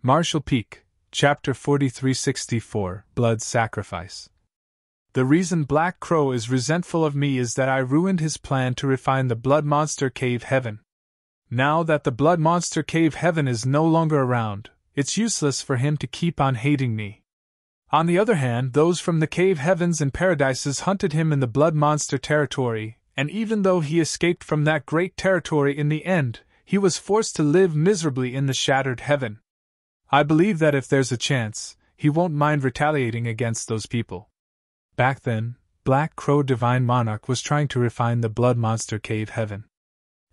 Marshall Peak, Chapter 4364, Blood Sacrifice. The reason Black Crow is resentful of me is that I ruined his plan to refine the Blood Monster Cave Heaven. Now that the Blood Monster Cave Heaven is no longer around, it's useless for him to keep on hating me. On the other hand, those from the Cave Heavens and Paradises hunted him in the Blood Monster territory, and even though he escaped from that great territory in the end, he was forced to live miserably in the Shattered Heaven. I believe that if there's a chance, he won't mind retaliating against those people. Back then, Black Crow Divine Monarch was trying to refine the Blood Monster Cave Heaven.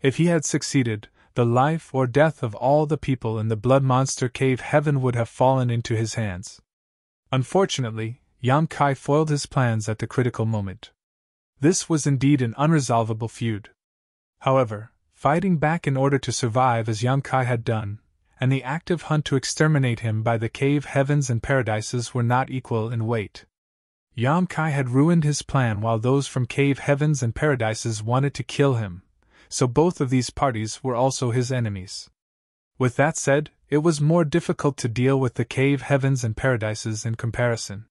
If he had succeeded, the life or death of all the people in the Blood Monster Cave Heaven would have fallen into his hands. Unfortunately, Yang Kai foiled his plans at the critical moment. This was indeed an unresolvable feud. However, fighting back in order to survive as Yang Kai had done, and the active hunt to exterminate him by the Cave Heavens and Paradises were not equal in weight. Yang Kai had ruined his plan while those from Cave Heavens and Paradises wanted to kill him, so both of these parties were also his enemies. With that said, it was more difficult to deal with the Cave Heavens and Paradises in comparison.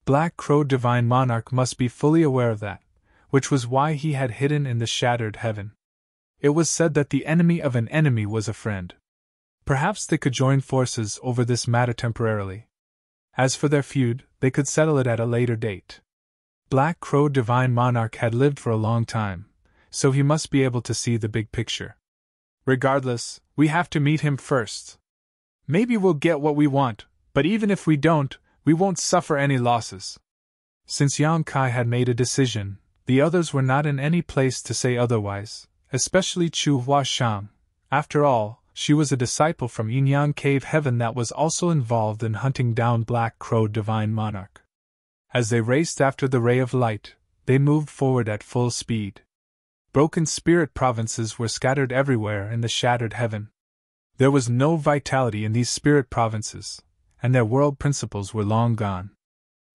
Black Crow Divine Monarch must be fully aware of that, which was why he had hidden in the Shattered Heaven. It was said that the enemy of an enemy was a friend. Perhaps they could join forces over this matter temporarily. As for their feud, they could settle it at a later date. Black Crow Divine Monarch had lived for a long time, so he must be able to see the big picture. Regardless, we have to meet him first. Maybe we'll get what we want, but even if we don't, we won't suffer any losses. Since Yang Kai had made a decision, the others were not in any place to say otherwise, especially Chu Huashang. After all, she was a disciple from Yin-Yang Cave Heaven that was also involved in hunting down Black Crow Divine Monarch. As they raced after the ray of light, they moved forward at full speed. Broken spirit provinces were scattered everywhere in the Shattered Heaven. There was no vitality in these spirit provinces, and their world principles were long gone.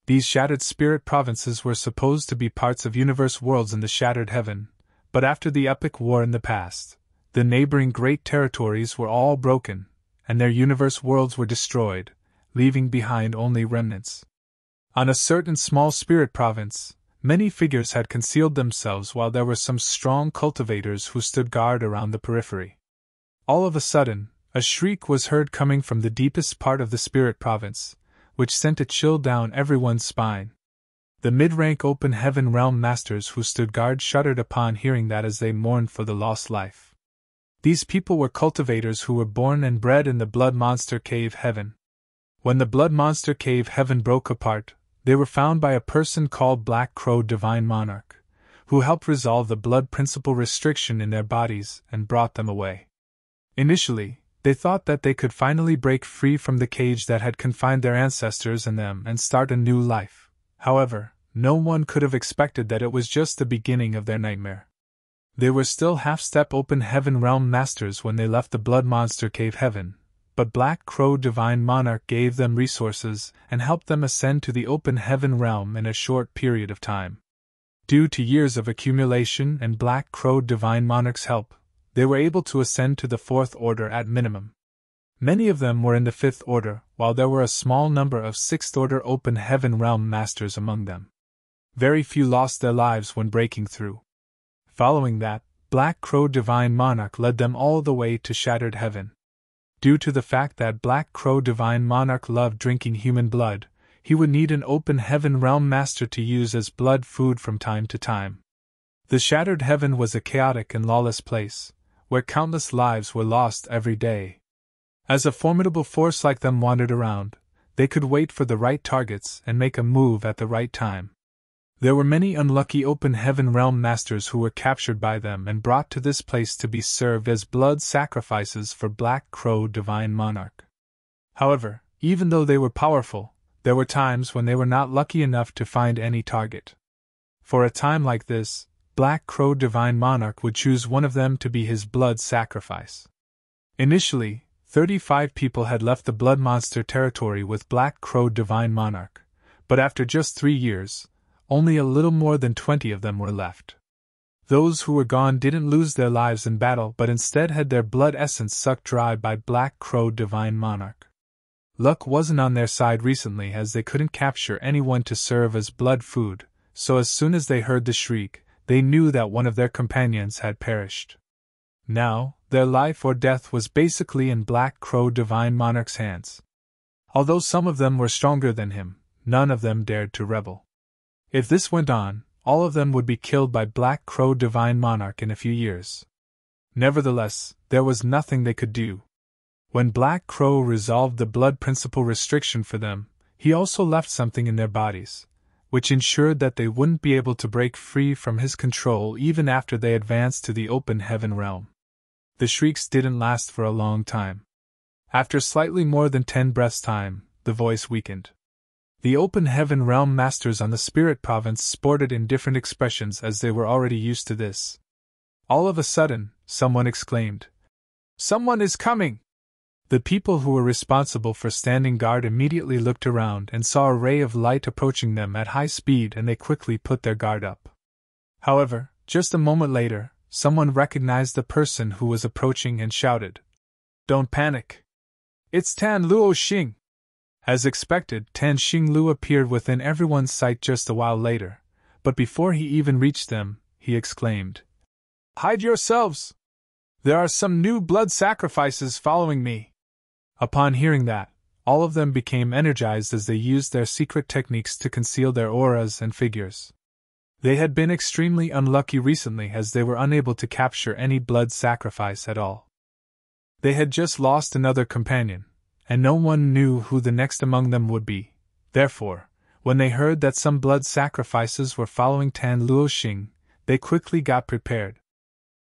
These shattered spirit provinces were supposed to be parts of universe worlds in the Shattered Heaven, but after the epic war in the past, the neighboring great territories were all broken, and their universe worlds were destroyed, leaving behind only remnants. On a certain small spirit province, many figures had concealed themselves while there were some strong cultivators who stood guard around the periphery. All of a sudden, a shriek was heard coming from the deepest part of the spirit province, which sent a chill down everyone's spine. The mid-rank open heaven realm masters who stood guard shuddered upon hearing that as they mourned for the lost life. These people were cultivators who were born and bred in the Blood Monster Cave Heaven. When the Blood Monster Cave Heaven broke apart, they were found by a person called Black Crow Divine Monarch, who helped resolve the blood principle restriction in their bodies and brought them away. Initially, they thought that they could finally break free from the cage that had confined their ancestors and them and start a new life. However, no one could have expected that it was just the beginning of their nightmare. They were still half-step open heaven realm masters when they left the Blood Monster Cave Heaven, but Black Crow Divine Monarch gave them resources and helped them ascend to the open heaven realm in a short period of time. Due to years of accumulation and Black Crow Divine Monarch's help, they were able to ascend to the 4th Order at minimum. Many of them were in the 5th Order, while there were a small number of 6th Order open heaven realm masters among them. Very few lost their lives when breaking through. Following that, Black Crow Divine Monarch led them all the way to Shattered Heaven. Due to the fact that Black Crow Divine Monarch loved drinking human blood, he would need an open heaven realm master to use as blood food from time to time. The Shattered Heaven was a chaotic and lawless place, where countless lives were lost every day. As a formidable force like them wandered around, they could wait for the right targets and make a move at the right time. There were many unlucky open heaven realm masters who were captured by them and brought to this place to be served as blood sacrifices for Black Crow Divine Monarch. However, even though they were powerful, there were times when they were not lucky enough to find any target. For a time like this, Black Crow Divine Monarch would choose one of them to be his blood sacrifice. Initially, 35 people had left the Blood Monster territory with Black Crow Divine Monarch, but after just 3 years, only a little more than 20 of them were left. Those who were gone didn't lose their lives in battle but instead had their blood essence sucked dry by Black Crow Divine Monarch. Luck wasn't on their side recently, as they couldn't capture anyone to serve as blood food, so as soon as they heard the shriek, they knew that one of their companions had perished. Now, their life or death was basically in Black Crow Divine Monarch's hands. Although some of them were stronger than him, none of them dared to rebel. If this went on, all of them would be killed by Black Crow Divine Monarch in a few years. Nevertheless, there was nothing they could do. When Black Crow resolved the blood principle restriction for them, he also left something in their bodies, which ensured that they wouldn't be able to break free from his control even after they advanced to the open heaven realm. The shrieks didn't last for a long time. After slightly more than 10 breaths' time, the voice weakened. The open heaven realm masters on the spirit province sported in different expressions, as they were already used to this. All of a sudden, someone exclaimed, "Someone is coming!" The people who were responsible for standing guard immediately looked around and saw a ray of light approaching them at high speed, and they quickly put their guard up. However, just a moment later, someone recognized the person who was approaching and shouted, "Don't panic! It's Tan Luo Xing!" As expected, Tan Xinglu appeared within everyone's sight just a while later, but before he even reached them, he exclaimed, "Hide yourselves! There are some new blood sacrifices following me!" Upon hearing that, all of them became energized as they used their secret techniques to conceal their auras and figures. They had been extremely unlucky recently, as they were unable to capture any blood sacrifice at all. They had just lost another companion, and no one knew who the next among them would be. Therefore, when they heard that some blood sacrifices were following Tan Luo Xing, they quickly got prepared.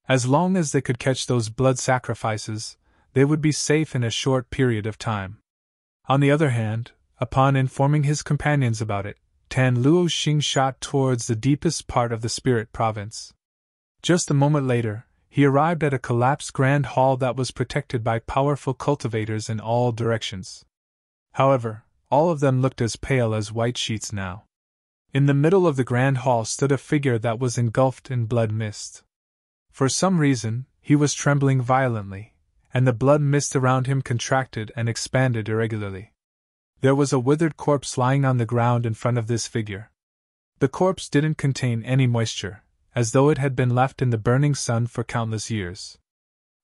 As long as they could catch those blood sacrifices, they would be safe in a short period of time. On the other hand, upon informing his companions about it, Tan Luo Xing shot towards the deepest part of the spirit province. Just a moment later, he arrived at a collapsed grand hall that was protected by powerful cultivators in all directions. However, all of them looked as pale as white sheets now. In the middle of the grand hall stood a figure that was engulfed in blood mist. For some reason, he was trembling violently, and the blood mist around him contracted and expanded irregularly. There was a withered corpse lying on the ground in front of this figure. The corpse didn't contain any moisture, as though it had been left in the burning sun for countless years.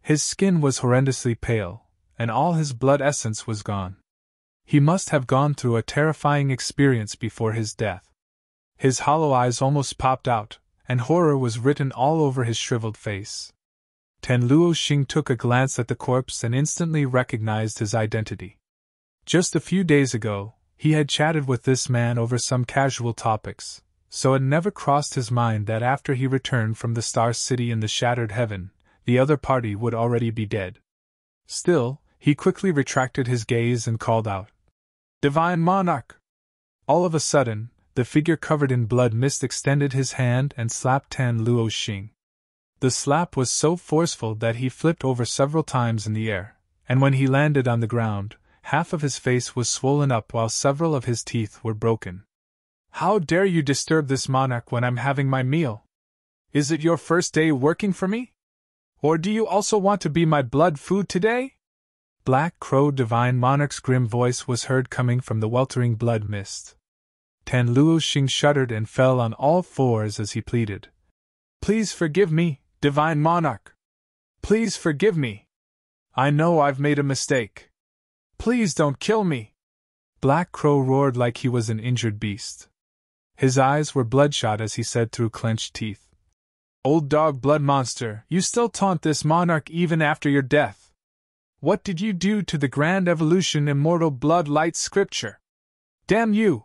His skin was horrendously pale, and all his blood essence was gone. He must have gone through a terrifying experience before his death. His hollow eyes almost popped out, and horror was written all over his shriveled face. Tan Luo Xing took a glance at the corpse and instantly recognized his identity. Just a few days ago, he had chatted with this man over some casual topics, so it never crossed his mind that after he returned from the Star City in the Shattered Heaven, the other party would already be dead. Still, he quickly retracted his gaze and called out, "Divine Monarch!" All of a sudden, the figure covered in blood mist extended his hand and slapped Tan Luo Xing. The slap was so forceful that he flipped over several times in the air, and when he landed on the ground, half of his face was swollen up while several of his teeth were broken. "How dare you disturb this monarch when I'm having my meal? Is it your first day working for me? Or do you also want to be my blood food today?" Black Crow Divine Monarch's grim voice was heard coming from the weltering blood mist. Tan Luo Xing shuddered and fell on all fours as he pleaded, "Please forgive me, Divine Monarch! Please forgive me! I know I've made a mistake. Please don't kill me!" Black Crow roared like he was an injured beast. His eyes were bloodshot as he said through clenched teeth, "Old dog blood monster, you still taunt this monarch even after your death. What did you do to the Grand Evolution Immortal Blood Light scripture? Damn you!"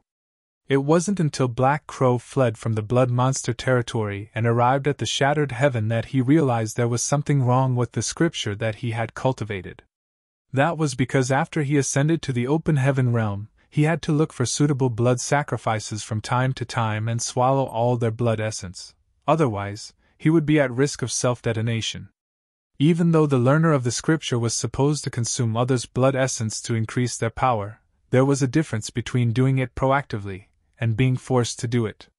It wasn't until Black Crow fled from the blood monster territory and arrived at the Shattered Heaven that he realized there was something wrong with the scripture that he had cultivated. That was because after he ascended to the open heaven realm, he had to look for suitable blood sacrifices from time to time and swallow all their blood essence. Otherwise, he would be at risk of self-detonation. Even though the learner of the scripture was supposed to consume others' blood essence to increase their power, there was a difference between doing it proactively and being forced to do it.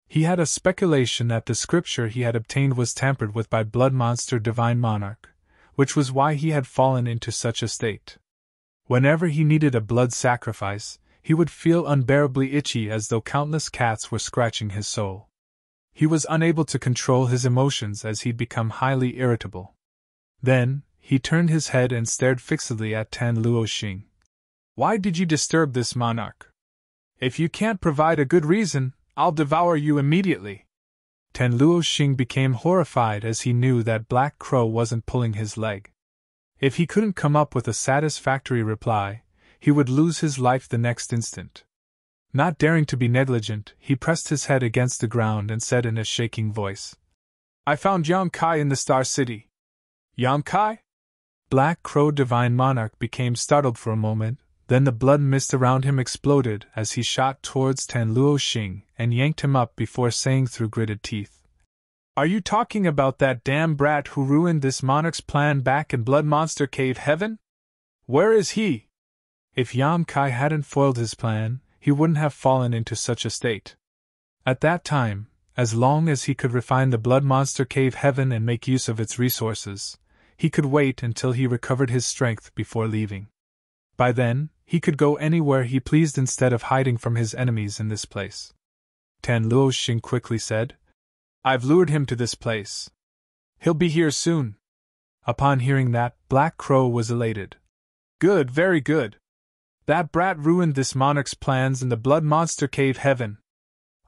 He had a speculation that the scripture he had obtained was tampered with by blood monster Divine Monarch, which was why he had fallen into such a state. Whenever he needed a blood sacrifice, he would feel unbearably itchy as though countless cats were scratching his soul. He was unable to control his emotions as he'd become highly irritable. Then, he turned his head and stared fixedly at Tan Luoxing. "Why did you disturb this monarch? If you can't provide a good reason, I'll devour you immediately." Tan Luoxing became horrified as he knew that Black Crow wasn't pulling his leg. If he couldn't come up with a satisfactory reply, he would lose his life the next instant. Not daring to be negligent, he pressed his head against the ground and said in a shaking voice, "I found Yang Kai in the Star City." "Yang Kai?" Black Crow Divine Monarch became startled for a moment, then the blood mist around him exploded as he shot towards Tan Luoxing and yanked him up before saying through gritted teeth, "Are you talking about that damn brat who ruined this monarch's plan back in Blood Monster Cave Heaven? Where is he?" If Yang Kai hadn't foiled his plan, he wouldn't have fallen into such a state. At that time, as long as he could refine the Blood Monster Cave Heaven and make use of its resources, he could wait until he recovered his strength before leaving. By then, he could go anywhere he pleased instead of hiding from his enemies in this place. Tan Luoxing quickly said, "I've lured him to this place. He'll be here soon." Upon hearing that, Black Crow was elated. "Good, very good. That brat ruined this monarch's plans in the Blood Monster Cave Heaven.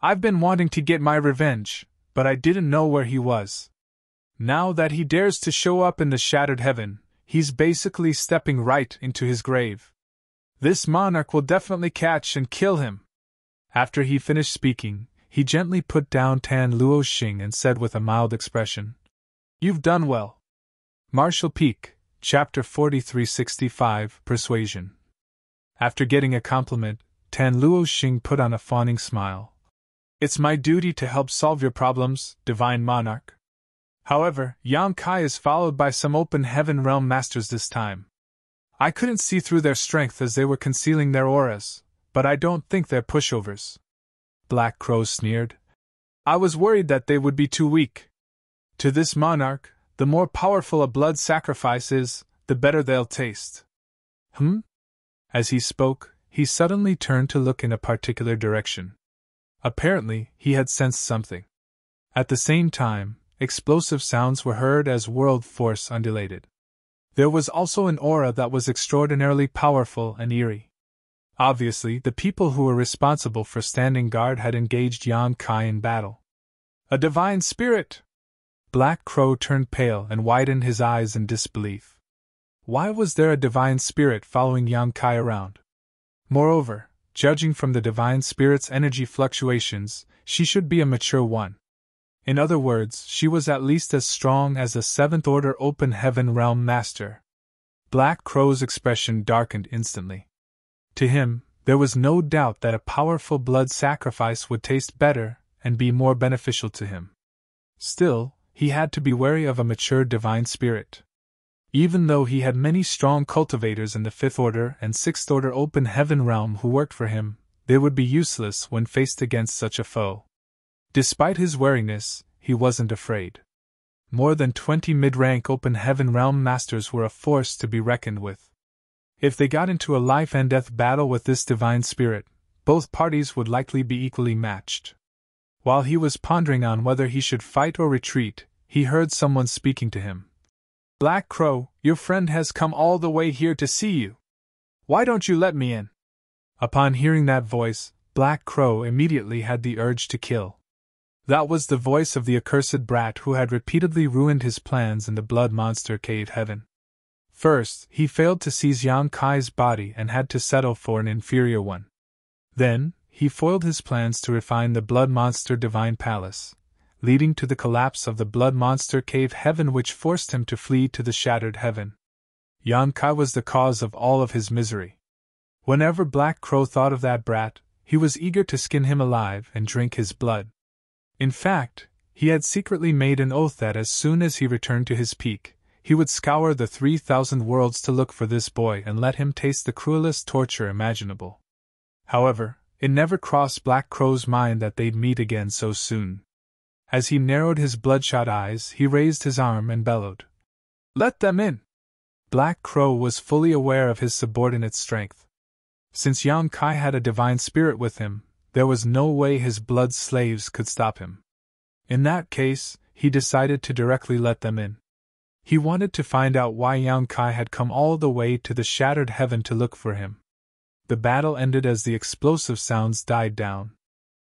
I've been wanting to get my revenge, but I didn't know where he was. Now that he dares to show up in the Shattered Heaven, he's basically stepping right into his grave. This monarch will definitely catch and kill him." After he finished speaking, he gently put down Tan Luoxing and said with a mild expression, "You've done well." Martial Peak, Chapter 4365, Persuasion. After getting a compliment, Tan Luoxing put on a fawning smile. "It's my duty to help solve your problems, Divine Monarch. However, Yang Kai is followed by some open heaven realm masters this time. I couldn't see through their strength as they were concealing their auras, but I don't think they're pushovers." Black Crow sneered. "I was worried that they would be too weak. To this monarch, the more powerful a blood sacrifice is, the better they'll taste." As he spoke, he suddenly turned to look in a particular direction. Apparently, he had sensed something. At the same time, explosive sounds were heard as world force undulated. There was also an aura that was extraordinarily powerful and eerie. Obviously, the people who were responsible for standing guard had engaged Yang Kai in battle. "A divine spirit!" Black Crow turned pale and widened his eyes in disbelief. Why was there a divine spirit following Yang Kai around? Moreover, judging from the divine spirit's energy fluctuations, she should be a mature one. In other words, she was at least as strong as a 7th Order Open Heaven Realm Master. Black Crow's expression darkened instantly. To him, there was no doubt that a powerful blood sacrifice would taste better and be more beneficial to him. Still, he had to be wary of a mature divine spirit. Even though he had many strong cultivators in the 5th Order and 6th Order Open Heaven Realm who worked for him, they would be useless when faced against such a foe. Despite his wariness, he wasn't afraid. More than 20 mid-rank Open Heaven Realm Masters were a force to be reckoned with. If they got into a life-and-death battle with this divine spirit, both parties would likely be equally matched. While he was pondering on whether he should fight or retreat, he heard someone speaking to him. "Black Crow, your friend has come all the way here to see you. Why don't you let me in?" Upon hearing that voice, Black Crow immediately had the urge to kill. That was the voice of the accursed brat who had repeatedly ruined his plans in the Blood Monster Cave Heaven. First, he failed to seize Yang Kai's body and had to settle for an inferior one. Then, he foiled his plans to refine the Blood Monster Divine Palace, leading to the collapse of the Blood Monster Cave Heaven, which forced him to flee to the Shattered Heaven. Yang Kai was the cause of all of his misery. Whenever Black Crow thought of that brat, he was eager to skin him alive and drink his blood. In fact, he had secretly made an oath that as soon as he returned to his peak, he would scour the 3,000 worlds to look for this boy and let him taste the cruelest torture imaginable. However, it never crossed Black Crow's mind that they'd meet again so soon. As he narrowed his bloodshot eyes, he raised his arm and bellowed, "Let them in!" Black Crow was fully aware of his subordinate's strength. Since Yang Kai had a divine spirit with him, there was no way his blood slaves could stop him. In that case, he decided to directly let them in. He wanted to find out why Yang Kai had come all the way to the shattered heaven to look for him. The battle ended as the explosive sounds died down.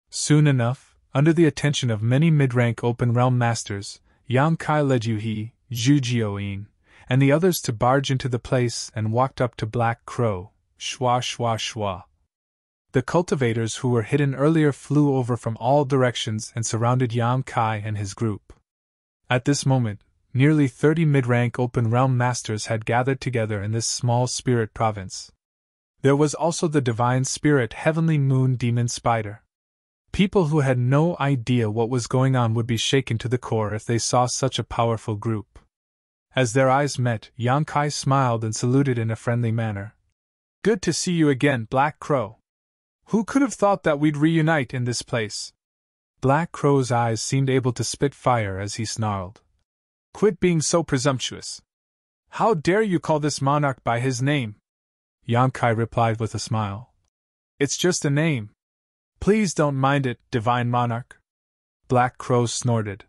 Soon enough, under the attention of many mid-rank open realm masters, Yang Kai led Yuhi, Zhu Jioyin, and the others to barge into the place and walked up to Black Crow, shwa shwa shwa. The cultivators who were hidden earlier flew over from all directions and surrounded Yang Kai and his group. At this moment, nearly 30 mid-rank open realm masters had gathered together in this small spirit province. There was also the divine spirit Heavenly Moon Demon Spider. People who had no idea what was going on would be shaken to the core if they saw such a powerful group. As their eyes met, Yang Kai smiled and saluted in a friendly manner. "Good to see you again, Black Crow. Who could have thought that we'd reunite in this place?" Black Crow's eyes seemed able to spit fire as he snarled. "Quit being so presumptuous. How dare you call this monarch by his name?" Yang Kai replied with a smile. "It's just a name. Please don't mind it, divine monarch." Black Crow snorted.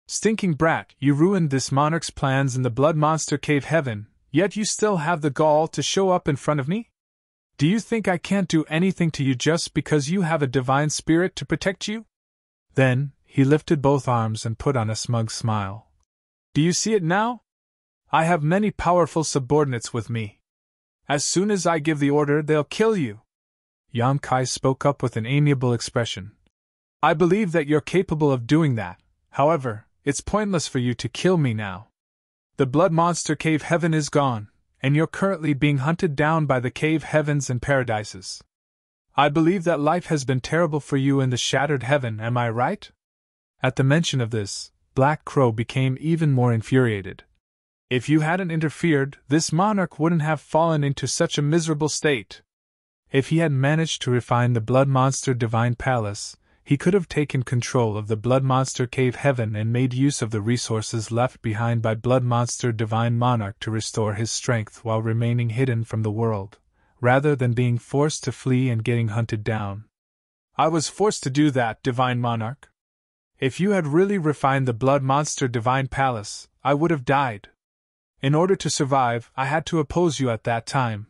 "Stinking brat, you ruined this monarch's plans in the Blood Monster Cave Heaven, yet you still have the gall to show up in front of me? Do you think I can't do anything to you just because you have a divine spirit to protect you?" Then, he lifted both arms and put on a smug smile. "Do you see it now? I have many powerful subordinates with me. As soon as I give the order, they'll kill you." Yang Kai spoke up with an amiable expression. "I believe that you're capable of doing that, however, it's pointless for you to kill me now. The Blood Monster Cave Heaven is gone, and you're currently being hunted down by the cave heavens and paradises. I believe that life has been terrible for you in the shattered heaven, am I right?" At the mention of this, Black Crow became even more infuriated. If you hadn't interfered, this monarch wouldn't have fallen into such a miserable state. If he had managed to refine the Blood Monster Divine Palace, he could have taken control of the Blood Monster Cave Heaven and made use of the resources left behind by Blood Monster Divine Monarch to restore his strength while remaining hidden from the world, rather than being forced to flee and getting hunted down. "I was forced to do that, Divine Monarch. If you had really refined the Blood Monster Divine Palace, I would have died. In order to survive, I had to oppose you at that time,"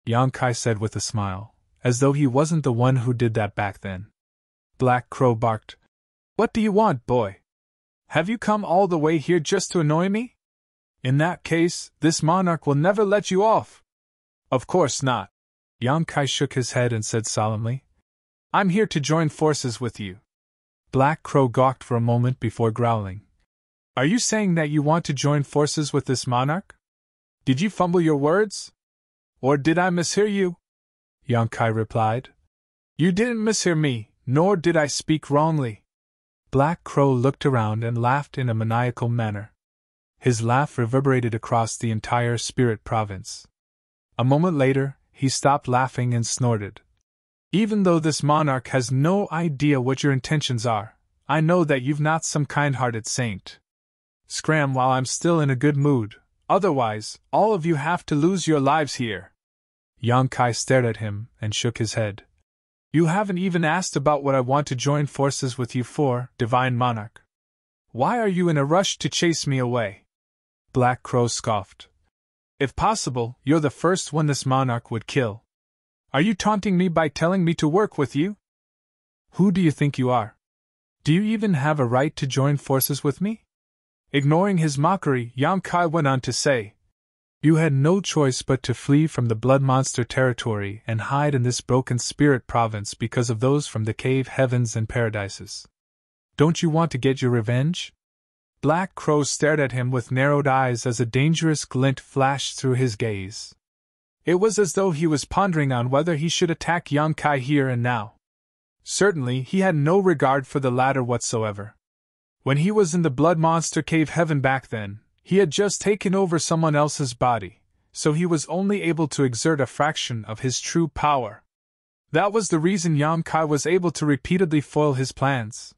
Yang Kai said with a smile, as though he wasn't the one who did that back then. Black Crow barked. "What do you want, boy? Have you come all the way here just to annoy me? In that case, this monarch will never let you off." "Of course not." Yang Kai shook his head and said solemnly. "I'm here to join forces with you." Black Crow gawked for a moment before growling. "Are you saying that you want to join forces with this monarch? Did you fumble your words? Or did I mishear you?" Yang Kai replied. "You didn't mishear me, nor did I speak wrongly." Black Crow looked around and laughed in a maniacal manner. His laugh reverberated across the entire spirit province. A moment later, he stopped laughing and snorted. "Even though this monarch has no idea what your intentions are, I know that you've not some kind-hearted saint. Scram while I'm still in a good mood, otherwise, all of you have to lose your lives here." Yang Kai stared at him and shook his head. "You haven't even asked about what I want to join forces with you for, Divine Monarch. Why are you in a rush to chase me away?" Black Crow scoffed. "If possible, you're the first one this monarch would kill. Are you taunting me by telling me to work with you? Who do you think you are? Do you even have a right to join forces with me?" Ignoring his mockery, Yang Kai went on to say, "You had no choice but to flee from the Blood Monster territory and hide in this broken spirit province because of those from the cave heavens and paradises. Don't you want to get your revenge?" Black Crow stared at him with narrowed eyes as a dangerous glint flashed through his gaze. It was as though he was pondering on whether he should attack Yang Kai here and now. Certainly, he had no regard for the latter whatsoever. When he was in the Blood Monster Cave Heaven back then, he had just taken over someone else's body, so he was only able to exert a fraction of his true power. That was the reason Yang Kai was able to repeatedly foil his plans.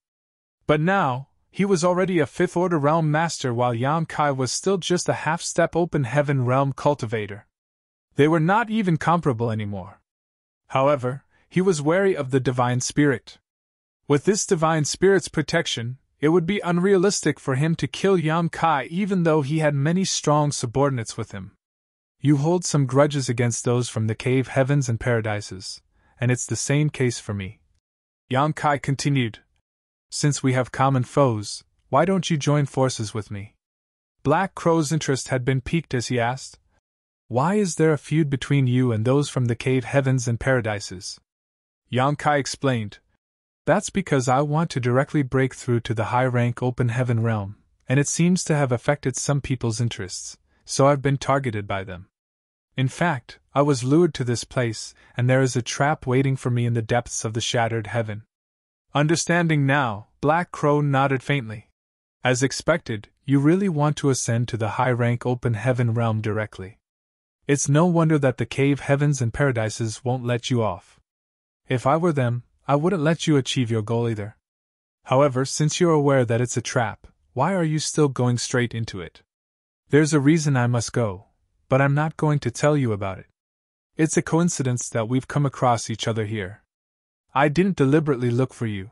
But now, He was already a fifth-order realm master while Yang Kai was still just a half-step open heaven realm cultivator. They were not even comparable anymore. However, he was wary of the divine spirit. With this divine spirit's protection, it would be unrealistic for him to kill Yang Kai even though he had many strong subordinates with him. You hold some grudges against those from the cave heavens and paradises, and it's the same case for me. Yang Kai continued. Since we have common foes, why don't you join forces with me? Black Crow's interest had been piqued as he asked, why is there a feud between you and those from the cave heavens and paradises? Yang Kai explained, that's because I want to directly break through to the high-rank open heaven realm, and it seems to have affected some people's interests, so I've been targeted by them. In fact, I was lured to this place, and there is a trap waiting for me in the depths of the shattered heaven. Understanding now, Black Crow nodded faintly. As expected, you really want to ascend to the high-rank open heaven realm directly. It's no wonder that the cave heavens and paradises won't let you off. If I were them, I wouldn't let you achieve your goal either. However, since you're aware that it's a trap, why are you still going straight into it? There's a reason I must go, but I'm not going to tell you about it. It's a coincidence that we've come across each other here. I didn't deliberately look for you.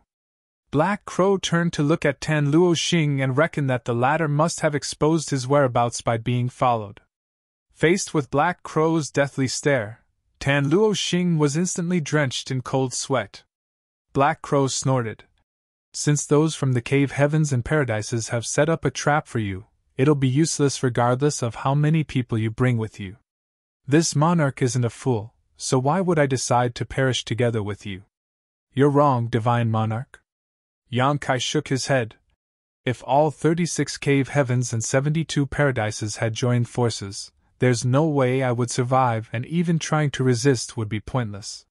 Black Crow turned to look at Tan Luo Xing and reckoned that the latter must have exposed his whereabouts by being followed. Faced with Black Crow's deathly stare, Tan Luo Xing was instantly drenched in cold sweat. Black Crow snorted. Since those from the cave heavens and paradises have set up a trap for you, it'll be useless regardless of how many people you bring with you. This monarch isn't a fool, so why would I decide to perish together with you? You're wrong, divine monarch. Yang Kai shook his head. If all 36 cave heavens and 72 paradises had joined forces, there's no way I would survive, and even trying to resist would be pointless.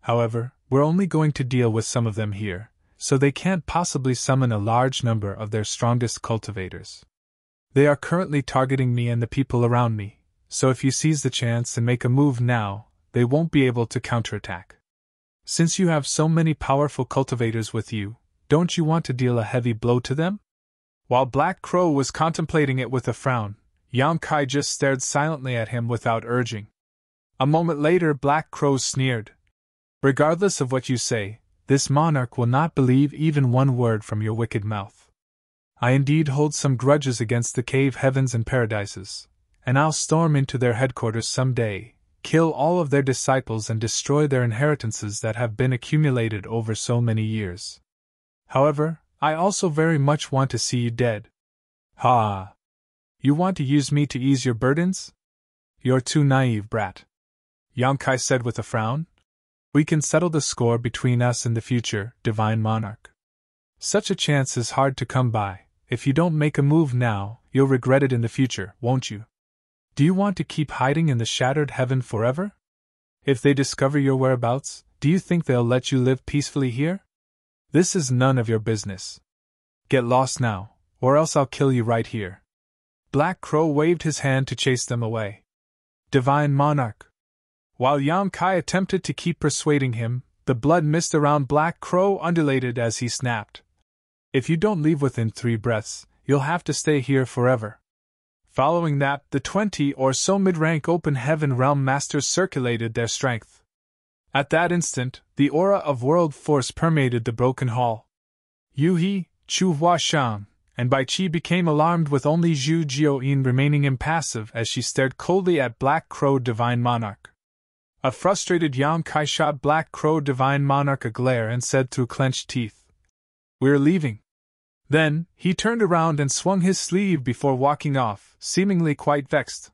However, we're only going to deal with some of them here, so they can't possibly summon a large number of their strongest cultivators. They are currently targeting me and the people around me, so if you seize the chance and make a move now, they won't be able to counterattack. Since you have so many powerful cultivators with you, don't you want to deal a heavy blow to them? While Black Crow was contemplating it with a frown, Yang Kai just stared silently at him without urging. A moment later, Black Crow sneered. Regardless of what you say, this monarch will not believe even one word from your wicked mouth. I indeed hold some grudges against the cave heavens and paradises, and I'll storm into their headquarters some day, kill all of their disciples and destroy their inheritances that have been accumulated over so many years. However, I also very much want to see you dead. Ha! You want to use me to ease your burdens? You're too naive, brat. Yang Kai said with a frown. We can settle the score between us in the future, divine monarch. Such a chance is hard to come by. If you don't make a move now, you'll regret it in the future, won't you? Do you want to keep hiding in the shattered heaven forever? If they discover your whereabouts, do you think they'll let you live peacefully here? This is none of your business. Get lost now, or else I'll kill you right here. Black Crow waved his hand to chase them away. Divine monarch. While Yang Kai attempted to keep persuading him, the blood mist around Black Crow undulated as he snapped. If you don't leave within 3 breaths, you'll have to stay here forever. Following that, the 20 or so mid-rank open heaven realm masters circulated their strength. At that instant, the aura of world force permeated the broken hall. Yu He, Chu Huashan, and Bai Qi became alarmed, with only Zhu Jioyin remaining impassive as she stared coldly at Black Crow Divine Monarch. A frustrated Yang Kai shot Black Crow Divine Monarch a glare and said through clenched teeth, "We're leaving." Then, he turned around and swung his sleeve before walking off, seemingly quite vexed.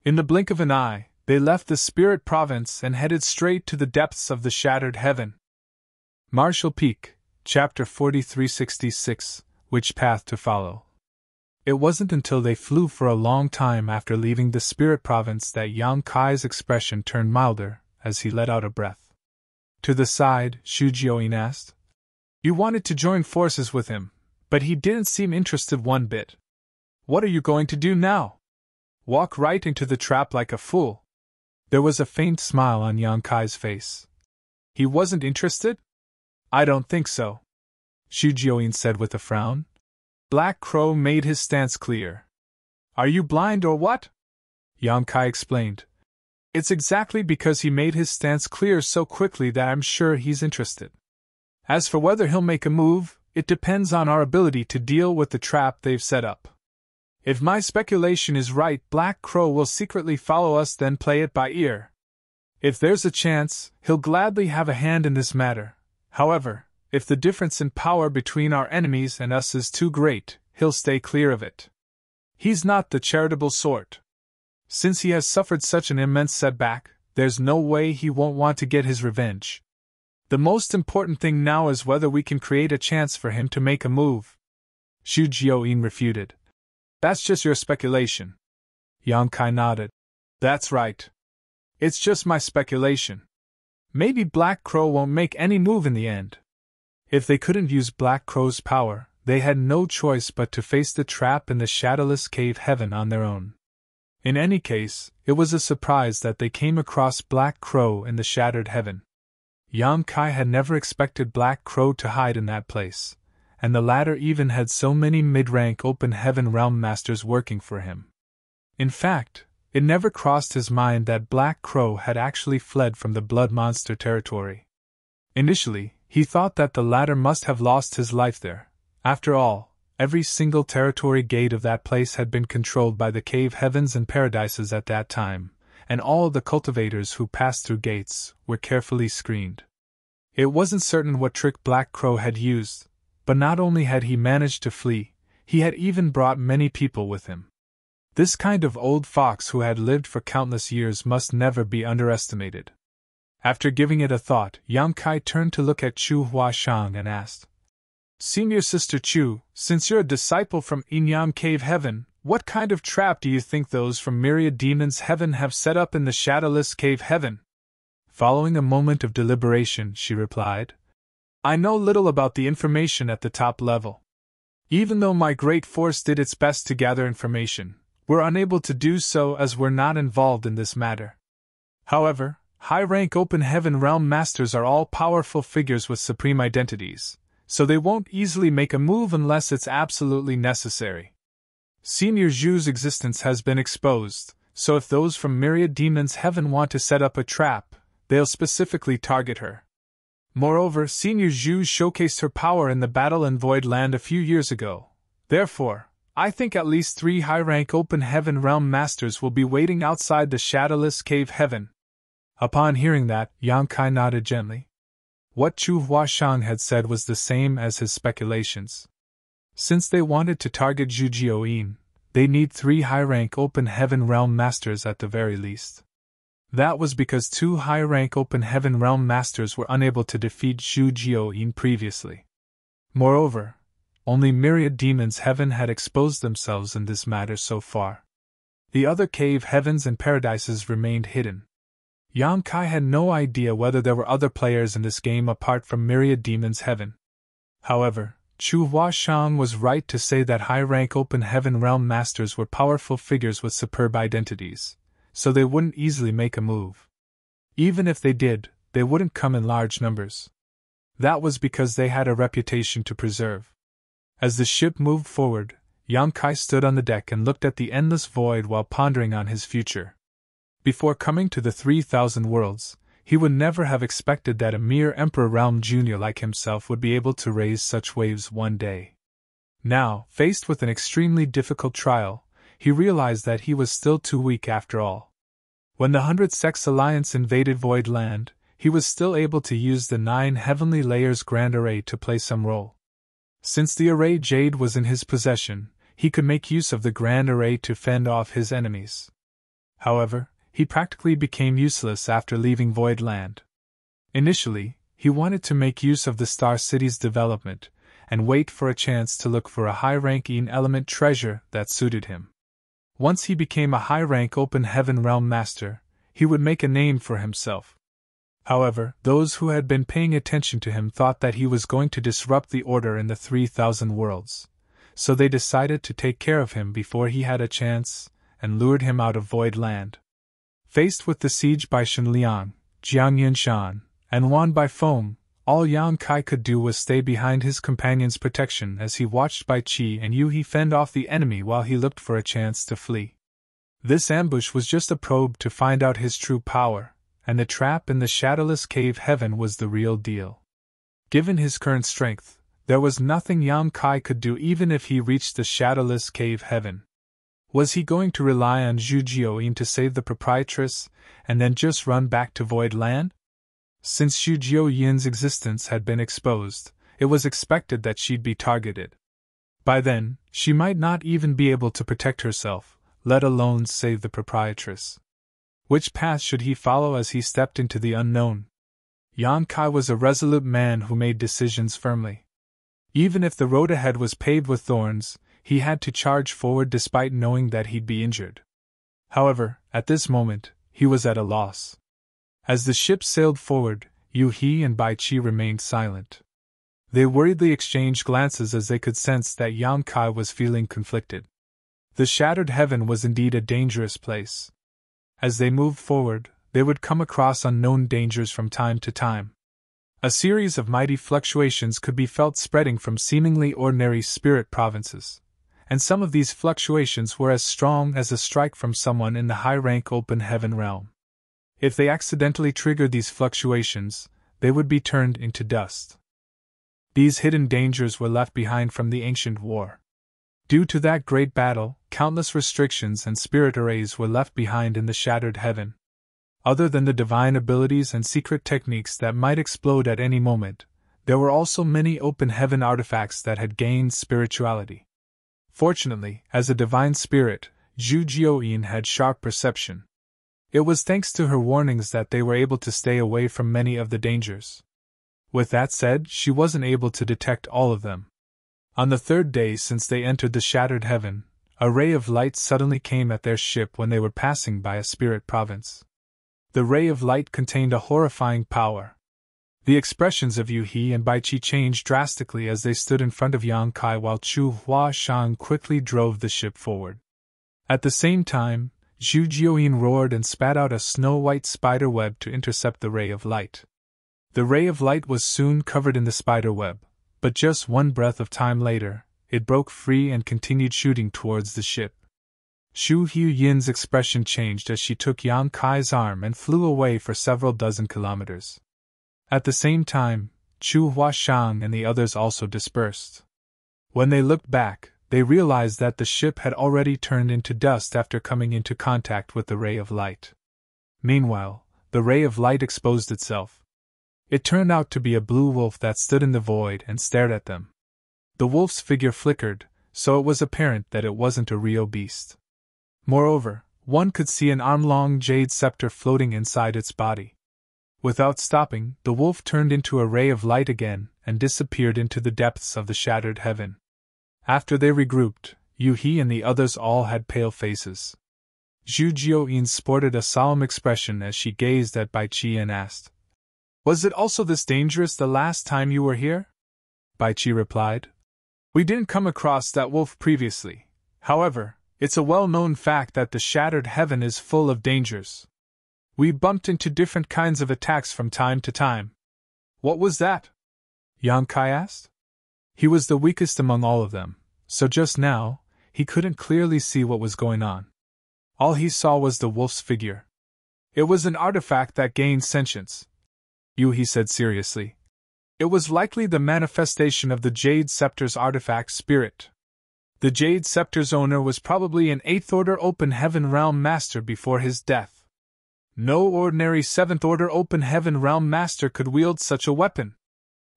In the blink of an eye, they left the Spirit Province and headed straight to the depths of the shattered heaven. Marshall Peak, Chapter 4366, Which Path to Follow. It wasn't until they flew for a long time after leaving the Spirit Province that Yang Kai's expression turned milder as he let out a breath. To the side, Shu Jioyin asked, "You wanted to join forces with him, but he didn't seem interested one bit. What are you going to do now? Walk right into the trap like a fool?" There was a faint smile on Yang Kai's face. "He wasn't interested? I don't think so," Shu Jioyin said with a frown. Black Crow made his stance clear. "Are you blind or what?" Yang Kai explained. "It's exactly because he made his stance clear so quickly that I'm sure he's interested. As for whether he'll make a move, it depends on our ability to deal with the trap they've set up. If my speculation is right, Black Crow will secretly follow us, then play it by ear. If there's a chance, he'll gladly have a hand in this matter. However, if the difference in power between our enemies and us is too great, he'll stay clear of it. He's not the charitable sort. Since he has suffered such an immense setback, there's no way he won't want to get his revenge. The most important thing now is whether we can create a chance for him to make a move." Zhu Jiuyin refuted. "That's just your speculation." Yang Kai nodded. "That's right. It's just my speculation. Maybe Black Crow won't make any move in the end." If they couldn't use Black Crow's power, they had no choice but to face the trap in the shadowless cave heaven on their own. In any case, it was a surprise that they came across Black Crow in the shattered heaven. Yang Kai had never expected Black Crow to hide in that place, and the latter even had so many mid-rank open heaven realm masters working for him. In fact, it never crossed his mind that Black Crow had actually fled from the blood monster territory. Initially, he thought that the latter must have lost his life there. After all, every single territory gate of that place had been controlled by the cave heavens and paradises at that time, and all the cultivators who passed through gates were carefully screened. It wasn't certain what trick Black Crow had used, but not only had he managed to flee, he had even brought many people with him. This kind of old fox who had lived for countless years must never be underestimated. After giving it a thought, Yang Kai turned to look at Chu Huashang and asked, "Senior Sister Chu, since you're a disciple from Inyam Cave Heaven, what kind of trap do you think those from Myriad Demons Heaven have set up in the Shadowless Cave Heaven?" Following a moment of deliberation, she replied, "I know little about the information at the top level. Even though my great force did its best to gather information, we're unable to do so as we're not involved in this matter. However, high-rank open heaven realm masters are all powerful figures with supreme identities, so they won't easily make a move unless it's absolutely necessary. Senior Zhu's existence has been exposed, so if those from Myriad Demons Heaven want to set up a trap, they'll specifically target her. Moreover, Senior Zhu showcased her power in the battle in Void Land a few years ago. Therefore, I think at least 3 high-rank open heaven realm masters will be waiting outside the shadowless cave heaven." Upon hearing that, Yang Kai nodded gently. What Chu Huashang had said was the same as his speculations. Since they wanted to target Zhu Jiuyin, they need 3 high-rank open heaven realm masters at the very least. That was because 2 high-rank open heaven realm masters were unable to defeat Zhu Jiuyin previously. Moreover, only Myriad Demons Heaven had exposed themselves in this matter so far. The other cave heavens and paradises remained hidden. Yang Kai had no idea whether there were other players in this game apart from Myriad Demons Heaven. However, Chu Huashang was right to say that high-rank open heaven realm masters were powerful figures with superb identities, so they wouldn't easily make a move. Even if they did, they wouldn't come in large numbers. That was because they had a reputation to preserve. As the ship moved forward, Yang Kai stood on the deck and looked at the endless void while pondering on his future. Before coming to the 3,000 worlds, he would never have expected that a mere Emperor Realm Jr. like himself would be able to raise such waves one day. Now, faced with an extremely difficult trial, he realized that he was still too weak after all. When the 100 Sex Alliance invaded Void Land, he was still able to use the 9 Heavenly Layers Grand Array to play some role. Since the Array Jade was in his possession, he could make use of the Grand Array to fend off his enemies. However, he practically became useless after leaving Void Land. Initially, he wanted to make use of the Star City's development, and wait for a chance to look for a high-ranking element treasure that suited him. Once he became a high-rank open heaven realm master, he would make a name for himself. However, those who had been paying attention to him thought that he was going to disrupt the order in the 3,000 worlds, so they decided to take care of him before he had a chance, and lured him out of Void Land. Faced with the siege by Shen Liang, Jiang Yinshan, and Wan Baifeng, all Yang Kai could do was stay behind his companion's protection as he watched Bai Qi and Yu He fend off the enemy while he looked for a chance to flee. This ambush was just a probe to find out his true power, and the trap in the shadowless cave heaven was the real deal. Given his current strength, there was nothing Yang Kai could do even if he reached the shadowless cave heaven. Was he going to rely on Zhu Jioyin to save the proprietress, and then just run back to Void Land? Since Zhu Jioyin's existence had been exposed, it was expected that she'd be targeted. By then, she might not even be able to protect herself, let alone save the proprietress. Which path should he follow as he stepped into the unknown? Yang Kai was a resolute man who made decisions firmly. Even if the road ahead was paved with thorns, he had to charge forward despite knowing that he'd be injured. However, at this moment, he was at a loss. As the ship sailed forward, Yu He and Bai Qi remained silent. They worriedly exchanged glances as they could sense that Yang Kai was feeling conflicted. The shattered heaven was indeed a dangerous place. As they moved forward, they would come across unknown dangers from time to time. A series of mighty fluctuations could be felt spreading from seemingly ordinary spirit provinces, and some of these fluctuations were as strong as a strike from someone in the high-rank open heaven realm. If they accidentally triggered these fluctuations, they would be turned into dust. These hidden dangers were left behind from the ancient war. Due to that great battle, countless restrictions and spirit arrays were left behind in the shattered heaven. Other than the divine abilities and secret techniques that might explode at any moment, there were also many open heaven artifacts that had gained spirituality. Fortunately, as a divine spirit, Zhu Jioyin had sharp perception. It was thanks to her warnings that they were able to stay away from many of the dangers. With that said, she wasn't able to detect all of them. On the third day since they entered the shattered heaven, a ray of light suddenly came at their ship when they were passing by a spirit province. The ray of light contained a horrifying power. The expressions of Yu He and Bai Qi changed drastically as they stood in front of Yang Kai while Chu Huashang quickly drove the ship forward. At the same time, Zhu Jioyin roared and spat out a snow-white spider web to intercept the ray of light. The ray of light was soon covered in the spider web, but just one breath of time later, it broke free and continued shooting towards the ship. Zhu Huayin's expression changed as she took Yang Kai's arm and flew away for several dozen kilometers. At the same time, Chu Huashang and the others also dispersed. When they looked back, they realized that the ship had already turned into dust after coming into contact with the ray of light. Meanwhile, the ray of light exposed itself. It turned out to be a blue wolf that stood in the void and stared at them. The wolf's figure flickered, so it was apparent that it wasn't a real beast. Moreover, one could see an arm-long jade scepter floating inside its body. Without stopping, the wolf turned into a ray of light again and disappeared into the depths of the shattered heaven. After they regrouped, Yu He and the others all had pale faces. Zhu Jioyin sported a solemn expression as she gazed at Bai Qi and asked, "Was it also this dangerous the last time you were here?" Bai Qi replied, "We didn't come across that wolf previously. However, it's a well-known fact that the shattered heaven is full of dangers. We bumped into different kinds of attacks from time to time." "What was that?" Yang Kai asked. He was the weakest among all of them, so just now, he couldn't clearly see what was going on. All he saw was the wolf's figure. "It was an artifact that gained sentience," Yu He said seriously. "It was likely the manifestation of the Jade Scepter's artifact spirit. The Jade Scepter's owner was probably an 8th Order Open Heaven Realm Master before his death. No ordinary 7th Order Open Heaven Realm Master could wield such a weapon."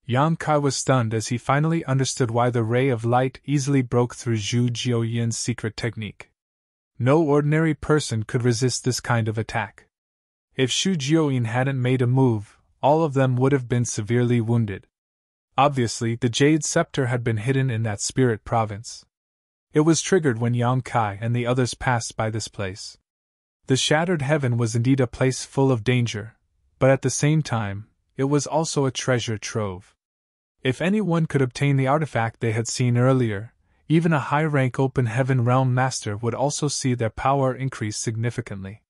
Yang Kai was stunned as he finally understood why the ray of light easily broke through Zhu Jioyin's secret technique. No ordinary person could resist this kind of attack. If Zhu Jioyin hadn't made a move, all of them would have been severely wounded. Obviously, the Jade Scepter had been hidden in that spirit province. It was triggered when Yang Kai and the others passed by this place. The shattered heaven was indeed a place full of danger, but at the same time, it was also a treasure trove. If anyone could obtain the artifact they had seen earlier, even a high-rank Open Heaven Realm Master would also see their power increase significantly.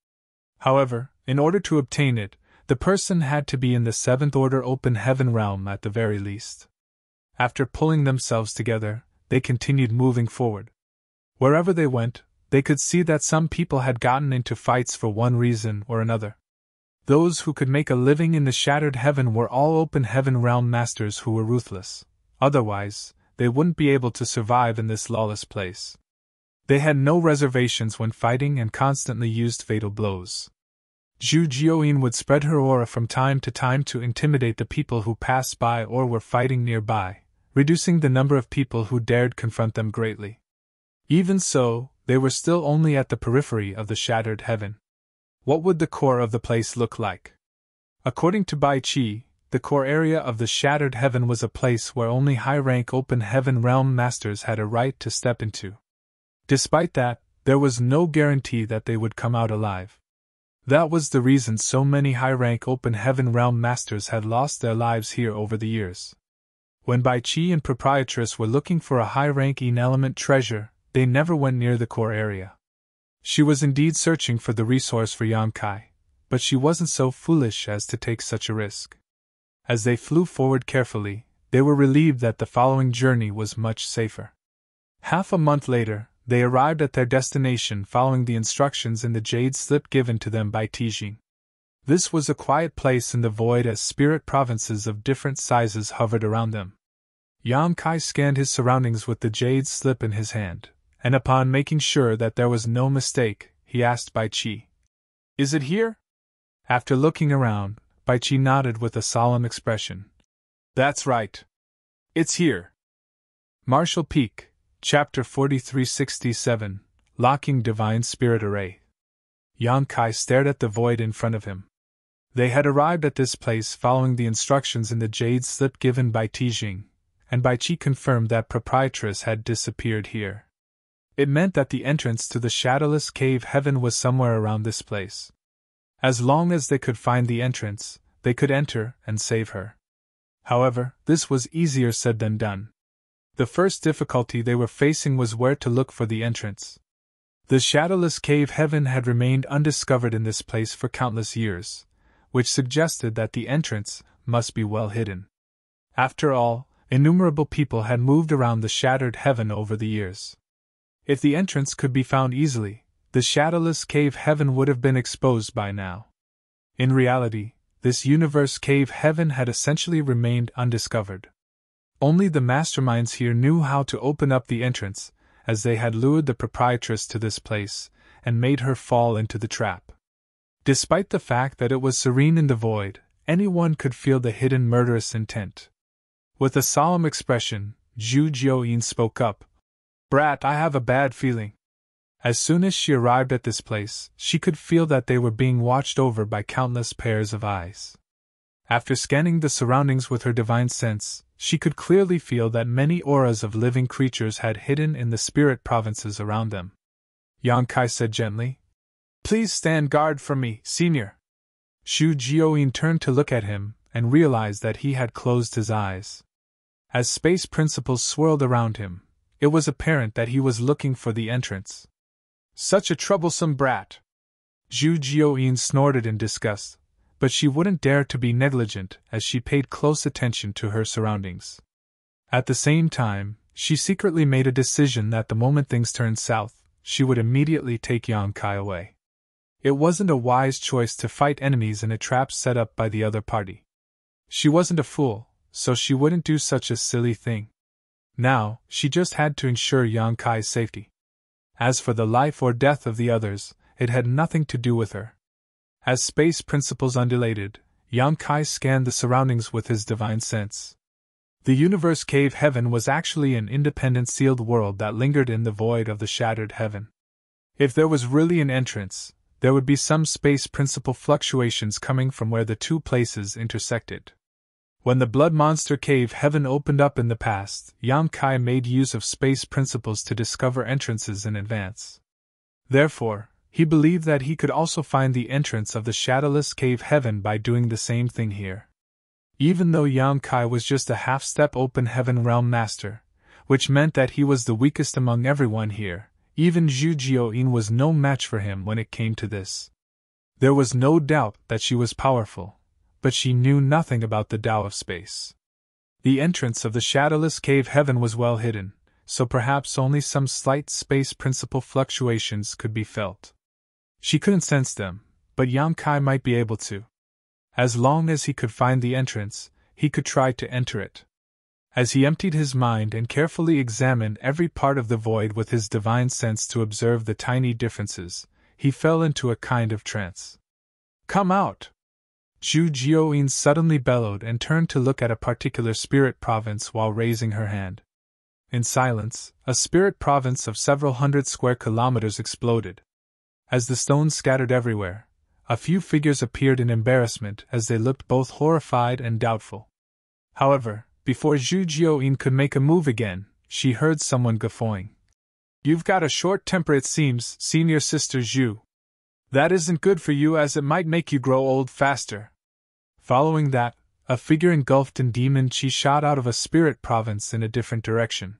However, in order to obtain it, The person had to be in the 7th order open heaven realm at the very least. After pulling themselves together, they continued moving forward. Wherever they went, they could see that some people had gotten into fights for one reason or another. Those who could make a living in the shattered heaven were all open heaven realm masters who were ruthless. Otherwise, they wouldn't be able to survive in this lawless place. They had no reservations when fighting and constantly used fatal blows. Zhu Jioyin would spread her aura from time to time to intimidate the people who passed by or were fighting nearby, reducing the number of people who dared confront them greatly. Even so, they were still only at the periphery of the shattered heaven. What would the core of the place look like? According to Bai Qi, the core area of the shattered heaven was a place where only high-rank open heaven realm masters had a right to step into. Despite that, there was no guarantee that they would come out alive. That was the reason so many high-rank open heaven realm masters had lost their lives here over the years. When Bai Qi and Proprietress were looking for a high-rank element treasure, they never went near the core area. She was indeed searching for the resource for Yang Kai, but she wasn't so foolish as to take such a risk. As they flew forward carefully, they were relieved that the following journey was much safer. Half a month later, they arrived at their destination following the instructions in the jade slip given to them by Tijing. This was a quiet place in the void as spirit provinces of different sizes hovered around them. Yang Kai scanned his surroundings with the jade slip in his hand, and upon making sure that there was no mistake, he asked Bai Qi, "Is it here?" After looking around, Bai Qi nodded with a solemn expression. "That's right. It's here." Martial Peak, Chapter 4367, Locking Divine Spirit Array. Yang Kai stared at the void in front of him. They had arrived at this place following the instructions in the jade slip given by Tijing, and Bai Qi confirmed that Proprietress had disappeared here. It meant that the entrance to the shadowless cave heaven was somewhere around this place. As long as they could find the entrance, they could enter and save her. However, this was easier said than done. The first difficulty they were facing was where to look for the entrance. The shadowless cave heaven had remained undiscovered in this place for countless years, which suggested that the entrance must be well hidden. After all, innumerable people had moved around the shattered heaven over the years. If the entrance could be found easily, the shadowless cave heaven would have been exposed by now. In reality, this universe cave heaven had essentially remained undiscovered. Only the masterminds here knew how to open up the entrance, as they had lured the proprietress to this place, and made her fall into the trap. Despite the fact that it was serene in the void, anyone could feel the hidden murderous intent. With a solemn expression, Zhu Jioyin spoke up. "Brat, I have a bad feeling." As soon as she arrived at this place, she could feel that they were being watched over by countless pairs of eyes. After scanning the surroundings with her divine sense, she could clearly feel that many auras of living creatures had hidden in the spirit provinces around them. Yang Kai said gently, "Please stand guard for me, senior." Zhu Jioyin turned to look at him, and realized that he had closed his eyes. As space principles swirled around him, it was apparent that he was looking for the entrance. "Such a troublesome brat!" Zhu Jioyin snorted in disgust, but she wouldn't dare to be negligent as she paid close attention to her surroundings. At the same time, she secretly made a decision that the moment things turned south, she would immediately take Yang Kai away. It wasn't a wise choice to fight enemies in a trap set up by the other party. She wasn't a fool, so she wouldn't do such a silly thing. Now, she just had to ensure Yang Kai's safety. As for the life or death of the others, it had nothing to do with her. As space principles undulated, Yang Kai scanned the surroundings with his divine sense. The universe cave heaven was actually an independent sealed world that lingered in the void of the shattered heaven. If there was really an entrance, there would be some space principle fluctuations coming from where the two places intersected. When the blood monster cave heaven opened up in the past, Yang Kai made use of space principles to discover entrances in advance. Therefore, he believed that he could also find the entrance of the shadowless cave heaven by doing the same thing here. Even though Yang Kai was just a half-step open heaven realm master, which meant that he was the weakest among everyone here, even Zhu Jioyin was no match for him when it came to this. There was no doubt that she was powerful, but she knew nothing about the Tao of space. The entrance of the shadowless cave heaven was well hidden, so perhaps only some slight space principle fluctuations could be felt. She couldn't sense them, but Yang Kai might be able to. As long as he could find the entrance, he could try to enter it. As he emptied his mind and carefully examined every part of the void with his divine sense to observe the tiny differences, he fell into a kind of trance. "Come out!" Zhu Jiuyin suddenly bellowed and turned to look at a particular spirit province while raising her hand. In silence, a spirit province of several hundred square kilometers exploded. As the stones scattered everywhere, a few figures appeared in embarrassment as they looked both horrified and doubtful. However, before Zhu Jiuyin could make a move again, she heard someone guffawing. "You've got a short temper, it seems, senior sister Zhu. That isn't good for you, as it might make you grow old faster." Following that, a figure engulfed in demon chi shot out of a spirit province in a different direction.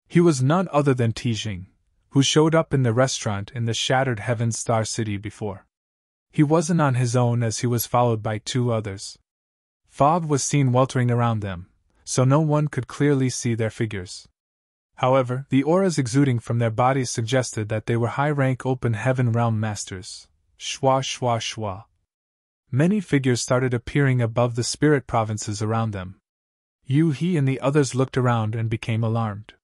He was none other than Tijing, who showed up in the restaurant in the Shattered Heaven Star City before. He wasn't on his own, as he was followed by two others. Fog was seen weltering around them, so no one could clearly see their figures. However, the auras exuding from their bodies suggested that they were high-rank open heaven realm masters. Shwa shwa shwa. Many figures started appearing above the spirit provinces around them. Yu He and the others looked around and became alarmed.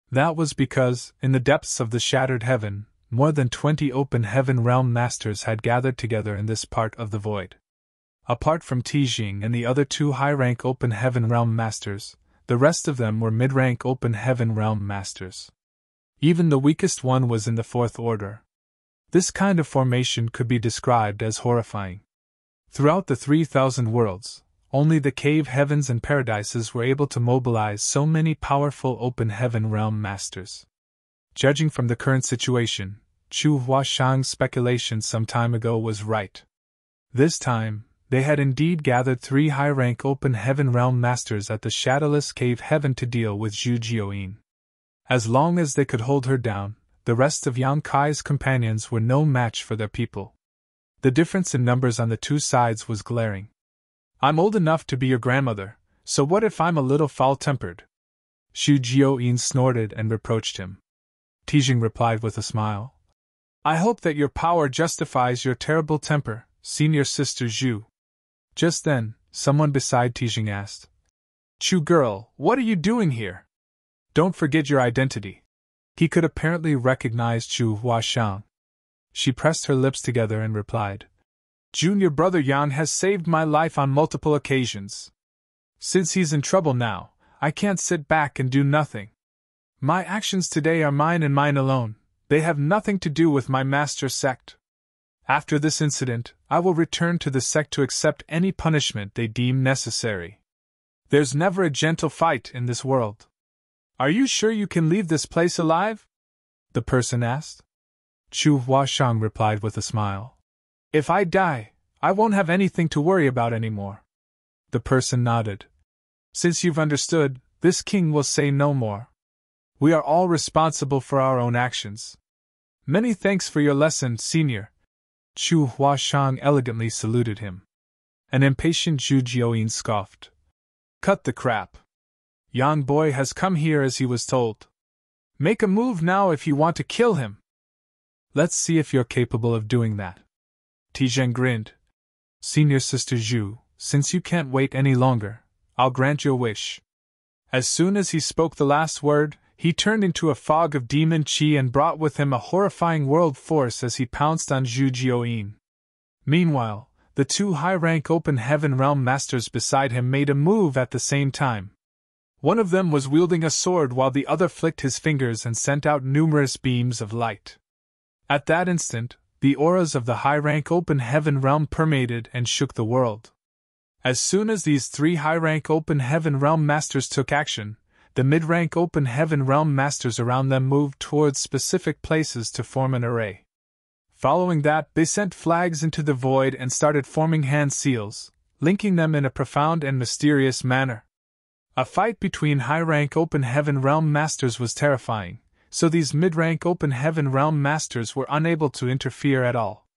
That was because, in the depths of the shattered heaven, more than 20 open heaven realm masters had gathered together in this part of the void. Apart from Tijing and the other two high-rank open heaven realm masters, the rest of them were mid-rank open heaven realm masters. Even the weakest one was in the fourth order. This kind of formation could be described as horrifying. Throughout the 3,000 worlds, only the cave heavens and paradises were able to mobilize so many powerful open heaven realm masters. Judging from the current situation, Chu Huashang's speculation some time ago was right. This time, they had indeed gathered 3 high-rank open heaven realm masters at the shadowless cave heaven to deal with Zhu Jiuyin. As long as they could hold her down, the rest of Yang Kai's companions were no match for their people. The difference in numbers on the two sides was glaring. "I'm old enough to be your grandmother, so what if I'm a little foul-tempered?" Zhu Jiuyin snorted and reproached him. Tijing replied with a smile. "I hope that your power justifies your terrible temper, senior sister Zhu." Just then, someone beside Tijing asked, "Chu girl, what are you doing here? Don't forget your identity." He could apparently recognize Chu Huashang. She pressed her lips together and replied, "Junior brother Yang has saved my life on multiple occasions. Since he's in trouble now, I can't sit back and do nothing. My actions today are mine and mine alone, they have nothing to do with my master sect. After this incident, I will return to the sect to accept any punishment they deem necessary. There's never a gentle fight in this world. Are you sure you can leave this place alive?" the person asked. Chu Huashang replied with a smile. "If I die, I won't have anything to worry about anymore." The person nodded. "Since you've understood, this king will say no more. We are all responsible for our own actions. Many thanks for your lesson, senior." Chu Huashang elegantly saluted him. An impatient Zhu Jiuyin scoffed. "Cut the crap. Yang boy has come here as he was told. Make a move now if you want to kill him." "Let's see if you're capable of doing that." Tijing grinned. "Senior sister Zhu, since you can't wait any longer, I'll grant your wish." As soon as he spoke the last word, he turned into a fog of demon chi and brought with him a horrifying world force as he pounced on Zhu Jiuyin. Meanwhile, the two high-rank open heaven realm masters beside him made a move at the same time. One of them was wielding a sword while the other flicked his fingers and sent out numerous beams of light. At that instant, the auras of the high-rank open heaven realm permeated and shook the world. As soon as these 3 high-rank open heaven realm masters took action, the mid-rank open heaven realm masters around them moved towards specific places to form an array. Following that, they sent flags into the void and started forming hand seals, linking them in a profound and mysterious manner. A fight between high-rank open heaven realm masters was terrifying, so these mid-rank open heaven realm masters were unable to interfere at all.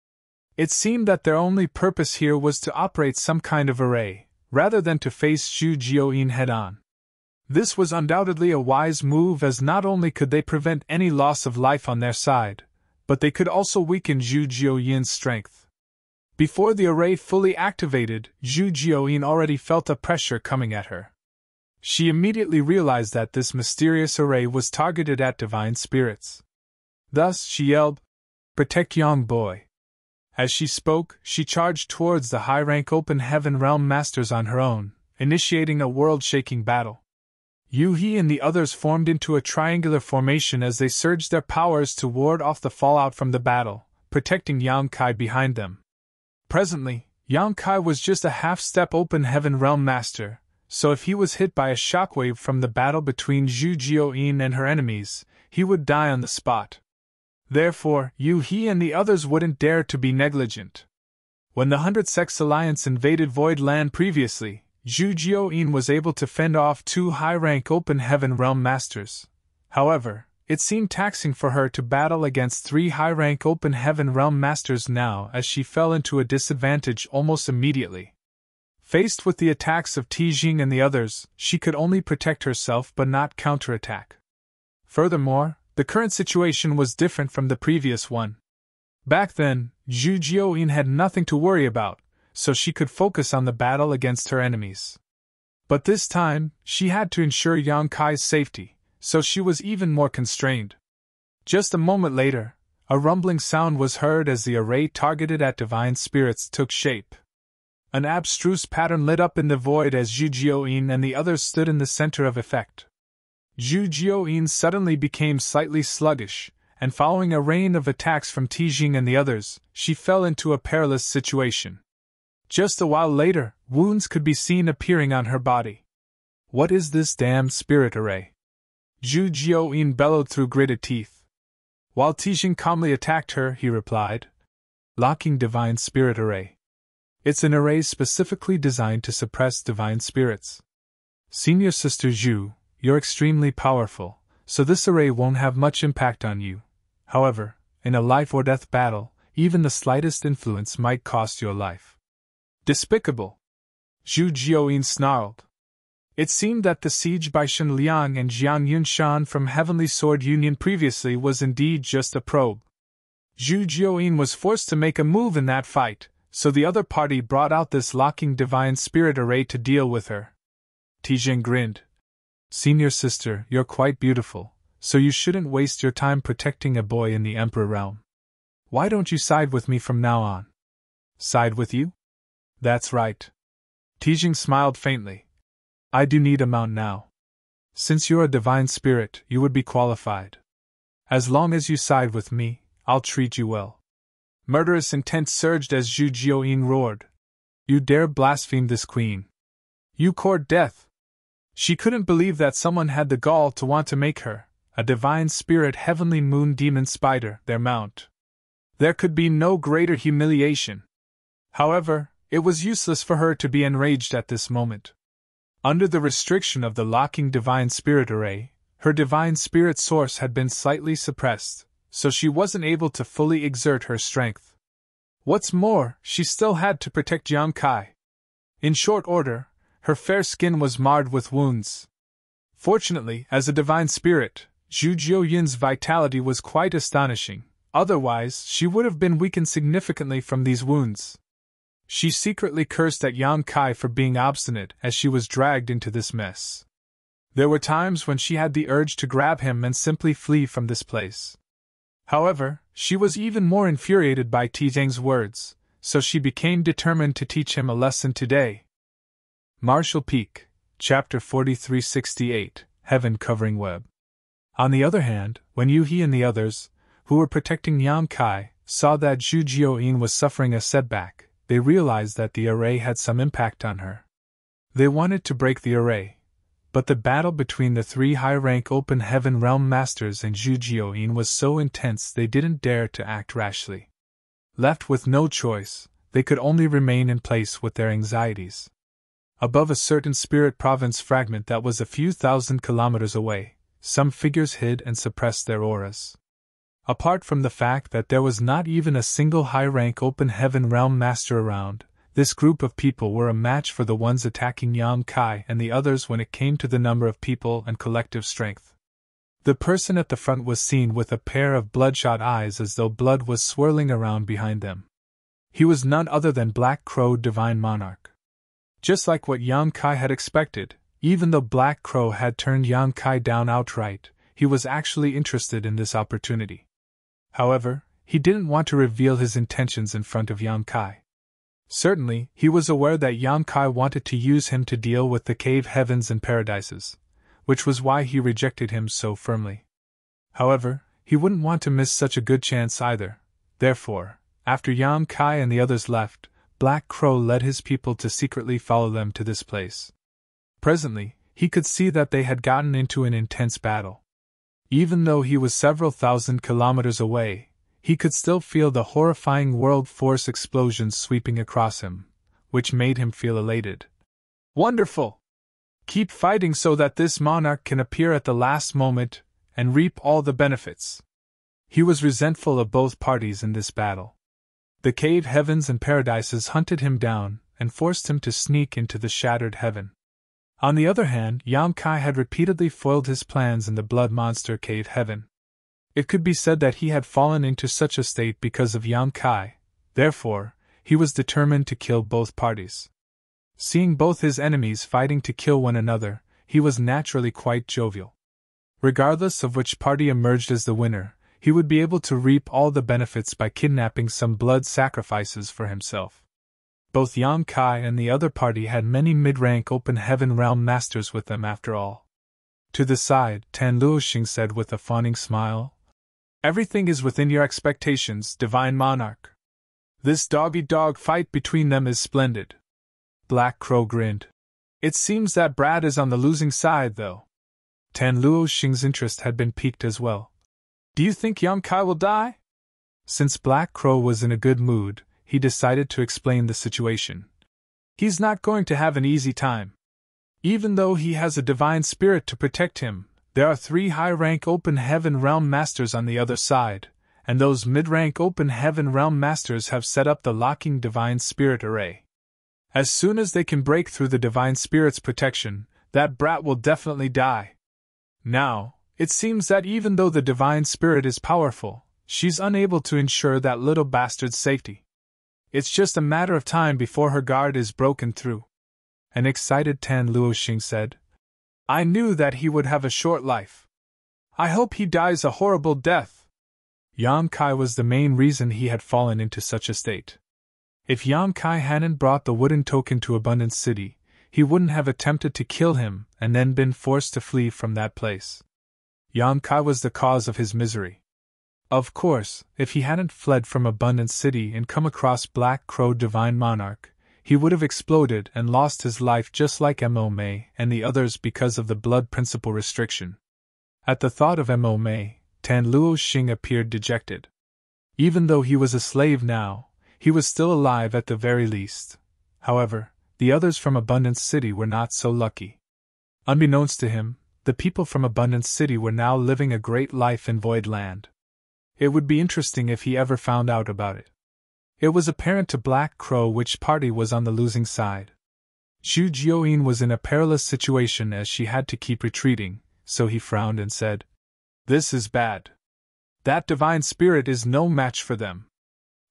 It seemed that their only purpose here was to operate some kind of array, rather than to face Zhu Jioyin head-on. This was undoubtedly a wise move, as not only could they prevent any loss of life on their side, but they could also weaken Zhu Jioyin's strength. Before the array fully activated, Zhu Jioyin already felt a pressure coming at her. She immediately realized that this mysterious array was targeted at divine spirits. Thus, she yelled, "Protect young boy." As she spoke, she charged towards the high-rank Open Heaven Realm Masters on her own, initiating a world-shaking battle. Yu He and the others formed into a triangular formation as they surged their powers to ward off the fallout from the battle, protecting Yang Kai behind them. Presently, Yang Kai was just a half-step Open Heaven Realm Master, so if he was hit by a shockwave from the battle between Zhu Jioyin and her enemies, he would die on the spot. Therefore, Yu He and the others wouldn't dare to be negligent. When the 100 Sex Alliance invaded Void Land previously, Zhu Jioyin was able to fend off 2 high-rank Open Heaven Realm Masters. However, it seemed taxing for her to battle against 3 high-rank Open Heaven Realm Masters now, as she fell into a disadvantage almost immediately. Faced with the attacks of Tijing and the others, she could only protect herself but not counterattack. Furthermore, the current situation was different from the previous one. Back then, Zhu Jioyin had nothing to worry about, so she could focus on the battle against her enemies. But this time, she had to ensure Yang Kai's safety, so she was even more constrained. Just a moment later, a rumbling sound was heard as the array targeted at divine spirits took shape. An abstruse pattern lit up in the void as Zhu Jioyin and the others stood in the center of effect. Zhu Jioyin suddenly became slightly sluggish, and following a rain of attacks from Tijing and the others, she fell into a perilous situation. Just a while later, wounds could be seen appearing on her body. "What is this damned spirit array?" Zhu Jioyin bellowed through gritted teeth. While Tijing calmly attacked her, he replied, "Locking divine spirit array. It's an array specifically designed to suppress divine spirits. Senior Sister Zhu, you're extremely powerful, so this array won't have much impact on you. However, in a life-or-death battle, even the slightest influence might cost your life." Despicable! Zhu Jioyin snarled. It seemed that the siege by Shen Liang and Jiang Yunshan from Heavenly Sword Union previously was indeed just a probe. Zhu Jioyin was forced to make a move in that fight, so the other party brought out this locking divine spirit array to deal with her. Tijing grinned. "Senior sister, you're quite beautiful, so you shouldn't waste your time protecting a boy in the Emperor realm. Why don't you side with me from now on?" "Side with you?" "That's right." Tijing smiled faintly. "I do need a mount now. Since you're a divine spirit, you would be qualified. As long as you side with me, I'll treat you well." Murderous intent surged as Zhu Jioyin roared. "You dare blaspheme this queen? You court death!" She couldn't believe that someone had the gall to want to make her, a divine spirit heavenly moon demon spider, their mount. There could be no greater humiliation. However, it was useless for her to be enraged at this moment. Under the restriction of the locking divine spirit array, her divine spirit source had been slightly suppressed, so she wasn't able to fully exert her strength. What's more, she still had to protect Yang Kai. In short order, her fair skin was marred with wounds. Fortunately, as a divine spirit, Zhu Jioyin's vitality was quite astonishing, otherwise she would have been weakened significantly from these wounds. She secretly cursed at Yang Kai for being obstinate as she was dragged into this mess. There were times when she had the urge to grab him and simply flee from this place. However, she was even more infuriated by Tijing's words, so she became determined to teach him a lesson today. Martial Peak, Chapter 4368, Heaven Covering Web. On the other hand, when Yu He and the others, who were protecting Yang Kai, saw that Zhu Jioyin was suffering a setback, they realized that the array had some impact on her. They wanted to break the array, but the battle between the 3 high-rank Open Heaven Realm Masters and Zhu Jioyin was so intense they didn't dare to act rashly. Left with no choice, they could only remain in place with their anxieties. Above a certain spirit province fragment that was a few thousand kilometers away, some figures hid and suppressed their auras. Apart from the fact that there was not even a single high-rank open heaven realm master around, this group of people were a match for the ones attacking Yang Kai and the others when it came to the number of people and collective strength. The person at the front was seen with a pair of bloodshot eyes as though blood was swirling around behind them. He was none other than Black Crow Divine Monarch. Just like what Yang Kai had expected, even though Black Crow had turned Yang Kai down outright, he was actually interested in this opportunity. However, he didn't want to reveal his intentions in front of Yang Kai. Certainly, he was aware that Yang Kai wanted to use him to deal with the cave heavens and paradises, which was why he rejected him so firmly. However, he wouldn't want to miss such a good chance either. Therefore, after Yang Kai and the others left, Black Crow led his people to secretly follow them to this place. Presently, he could see that they had gotten into an intense battle. Even though he was several thousand kilometers away, he could still feel the horrifying world force explosions sweeping across him, which made him feel elated. Wonderful! Keep fighting so that this monarch can appear at the last moment and reap all the benefits. He was resentful of both parties in this battle. The cave heavens and paradises hunted him down and forced him to sneak into the shattered heaven. On the other hand, Yang Kai had repeatedly foiled his plans in the blood monster cave heaven. It could be said that he had fallen into such a state because of Yang Kai, therefore, he was determined to kill both parties. Seeing both his enemies fighting to kill one another, he was naturally quite jovial. Regardless of which party emerged as the winner, he would be able to reap all the benefits by kidnapping some blood sacrifices for himself. Both Yang Kai and the other party had many mid-rank open heaven realm masters with them after all. To the side, Tan Luoxing said with a fawning smile, "Everything is within your expectations, Divine Monarch. This dog-eat-dog fight between them is splendid." Black Crow grinned. "It seems that Brad is on the losing side, though." Tan Luoxing's interest had been piqued as well. "Do you think Yang Kai will die?" Since Black Crow was in a good mood, he decided to explain the situation. "He's not going to have an easy time. Even though he has a divine spirit to protect him, there are 3 high-rank open heaven realm masters on the other side, and those mid-rank open heaven realm masters have set up the locking divine spirit array. As soon as they can break through the divine spirit's protection, that brat will definitely die. Now, it seems that even though the divine spirit is powerful, she's unable to ensure that little bastard's safety. It's just a matter of time before her guard is broken through." An excited Tan Luoxing said, "I knew that he would have a short life. I hope he dies a horrible death." Yang Kai was the main reason he had fallen into such a state. If Yang Kai hadn't brought the wooden token to Abundance City, he wouldn't have attempted to kill him and then been forced to flee from that place. Yang Kai was the cause of his misery. Of course, if he hadn't fled from Abundance City and come across Black Crow Divine Monarch, he would have exploded and lost his life just like Mo Mei and the others because of the blood principle restriction. At the thought of Mo Mei, Tan Luoxing appeared dejected. Even though he was a slave now, he was still alive at the very least. However, the others from Abundance City were not so lucky. Unbeknownst to him, the people from Abundance City were now living a great life in Void Land. It would be interesting if he ever found out about it. It was apparent to Black Crow which party was on the losing side. Zhu Jiuyin was in a perilous situation as she had to keep retreating, so he frowned and said, "This is bad. That divine spirit is no match for them.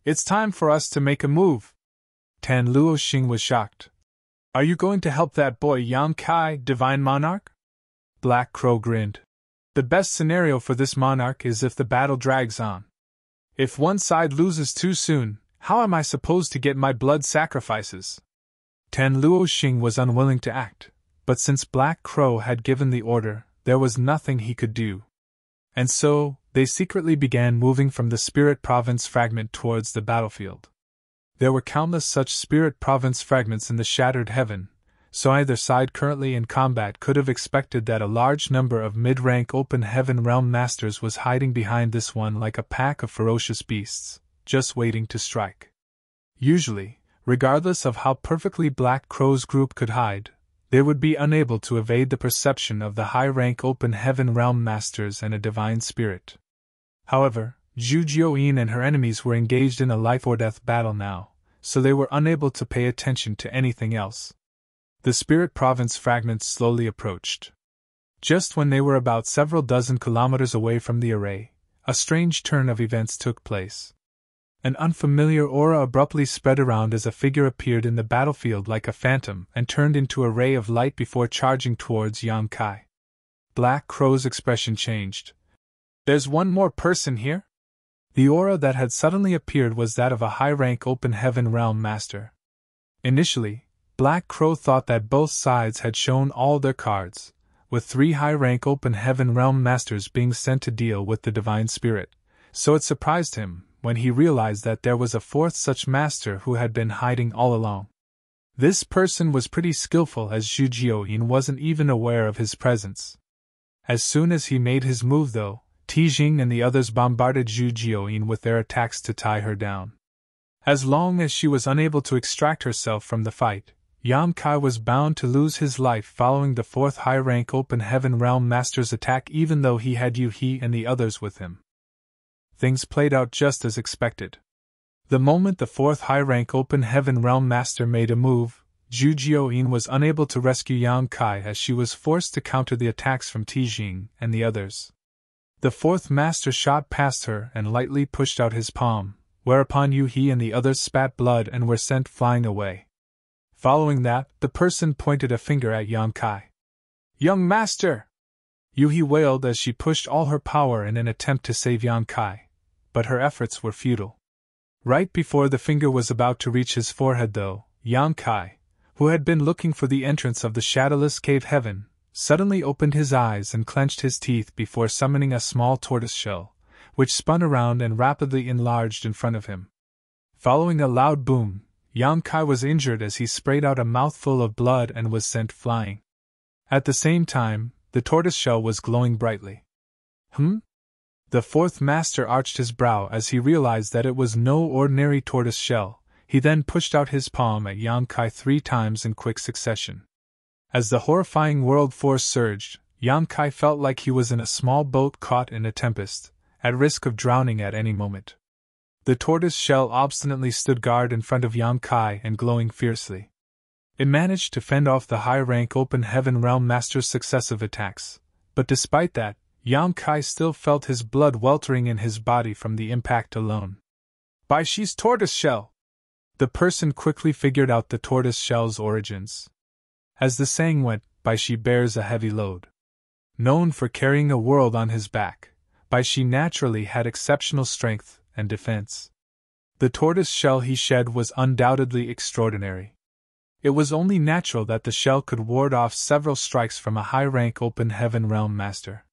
It's time for us to make a move." Tan Luoxing was shocked. "Are you going to help that boy Yang Kai, Divine Monarch?" Black Crow grinned. "The best scenario for this monarch is if the battle drags on. If one side loses too soon, how am I supposed to get my blood sacrifices?" Tan Luoxing was unwilling to act, but since Black Crow had given the order, there was nothing he could do. And so, they secretly began moving from the Spirit Province fragment towards the battlefield. There were countless such Spirit Province fragments in the Shattered Heaven, so either side currently in combat could have expected that a large number of mid-rank open heaven realm masters was hiding behind this one like a pack of ferocious beasts, just waiting to strike. Usually, regardless of how perfectly Black Crow's group could hide, they would be unable to evade the perception of the high-rank open heaven realm masters and a divine spirit. However, Zhu Jiuyin and her enemies were engaged in a life-or-death battle now, so they were unable to pay attention to anything else. The spirit province fragments slowly approached. Just when they were about several dozen kilometers away from the array, a strange turn of events took place. An unfamiliar aura abruptly spread around as a figure appeared in the battlefield like a phantom and turned into a ray of light before charging towards Yang Kai. Black Crow's expression changed. "There's one more person here?" The aura that had suddenly appeared was that of a high-rank Open Heaven Realm Master. Initially, Black Crow thought that both sides had shown all their cards, with 3 high-rank Open Heaven Realm Masters being sent to deal with the Divine Spirit, so it surprised him when he realized that there was a 4th such master who had been hiding all along. This person was pretty skillful, as Zhu Jiuyin wasn't even aware of his presence. As soon as he made his move though, Tijing and the others bombarded Zhu Jiuyin with their attacks to tie her down. As long as she was unable to extract herself from the fight, Yang Kai was bound to lose his life following the 4th high-rank Open Heaven Realm Master's attack, even though he had Yu He and the others with him. Things played out just as expected. The moment the 4th high-rank Open Heaven Realm Master made a move, Zhu Jiuyin was unable to rescue Yang Kai as she was forced to counter the attacks from Tijing and the others. The 4th master shot past her and lightly pushed out his palm, whereupon Yu He and the others spat blood and were sent flying away. Following that, the person pointed a finger at Yang Kai. "Young master!" Yu He wailed as she pushed all her power in an attempt to save Yang Kai, but her efforts were futile. Right before the finger was about to reach his forehead though, Yang Kai, who had been looking for the entrance of the shadowless cave heaven, suddenly opened his eyes and clenched his teeth before summoning a small tortoise shell, which spun around and rapidly enlarged in front of him. Following a loud boom, Yang Kai was injured as he sprayed out a mouthful of blood and was sent flying. At the same time, the tortoise shell was glowing brightly. The 4th master arched his brow as he realized that it was no ordinary tortoise shell. He then pushed out his palm at Yang Kai 3 times in quick succession. As the horrifying world force surged, Yang Kai felt like he was in a small boat caught in a tempest, at risk of drowning at any moment. The tortoise shell obstinately stood guard in front of Yang Kai and glowing fiercely. It managed to fend off the high-rank Open Heaven Realm Master's successive attacks, but despite that, Yang Kai still felt his blood weltering in his body from the impact alone. "By Shi's tortoise shell!" The person quickly figured out the tortoise shell's origins. As the saying went, Bai Shi bears a heavy load. Known for carrying a world on his back, Bai Shi naturally had exceptional strength and defense. The tortoise shell he shed was undoubtedly extraordinary. It was only natural that the shell could ward off several strikes from a high-rank Open Heaven Realm Master.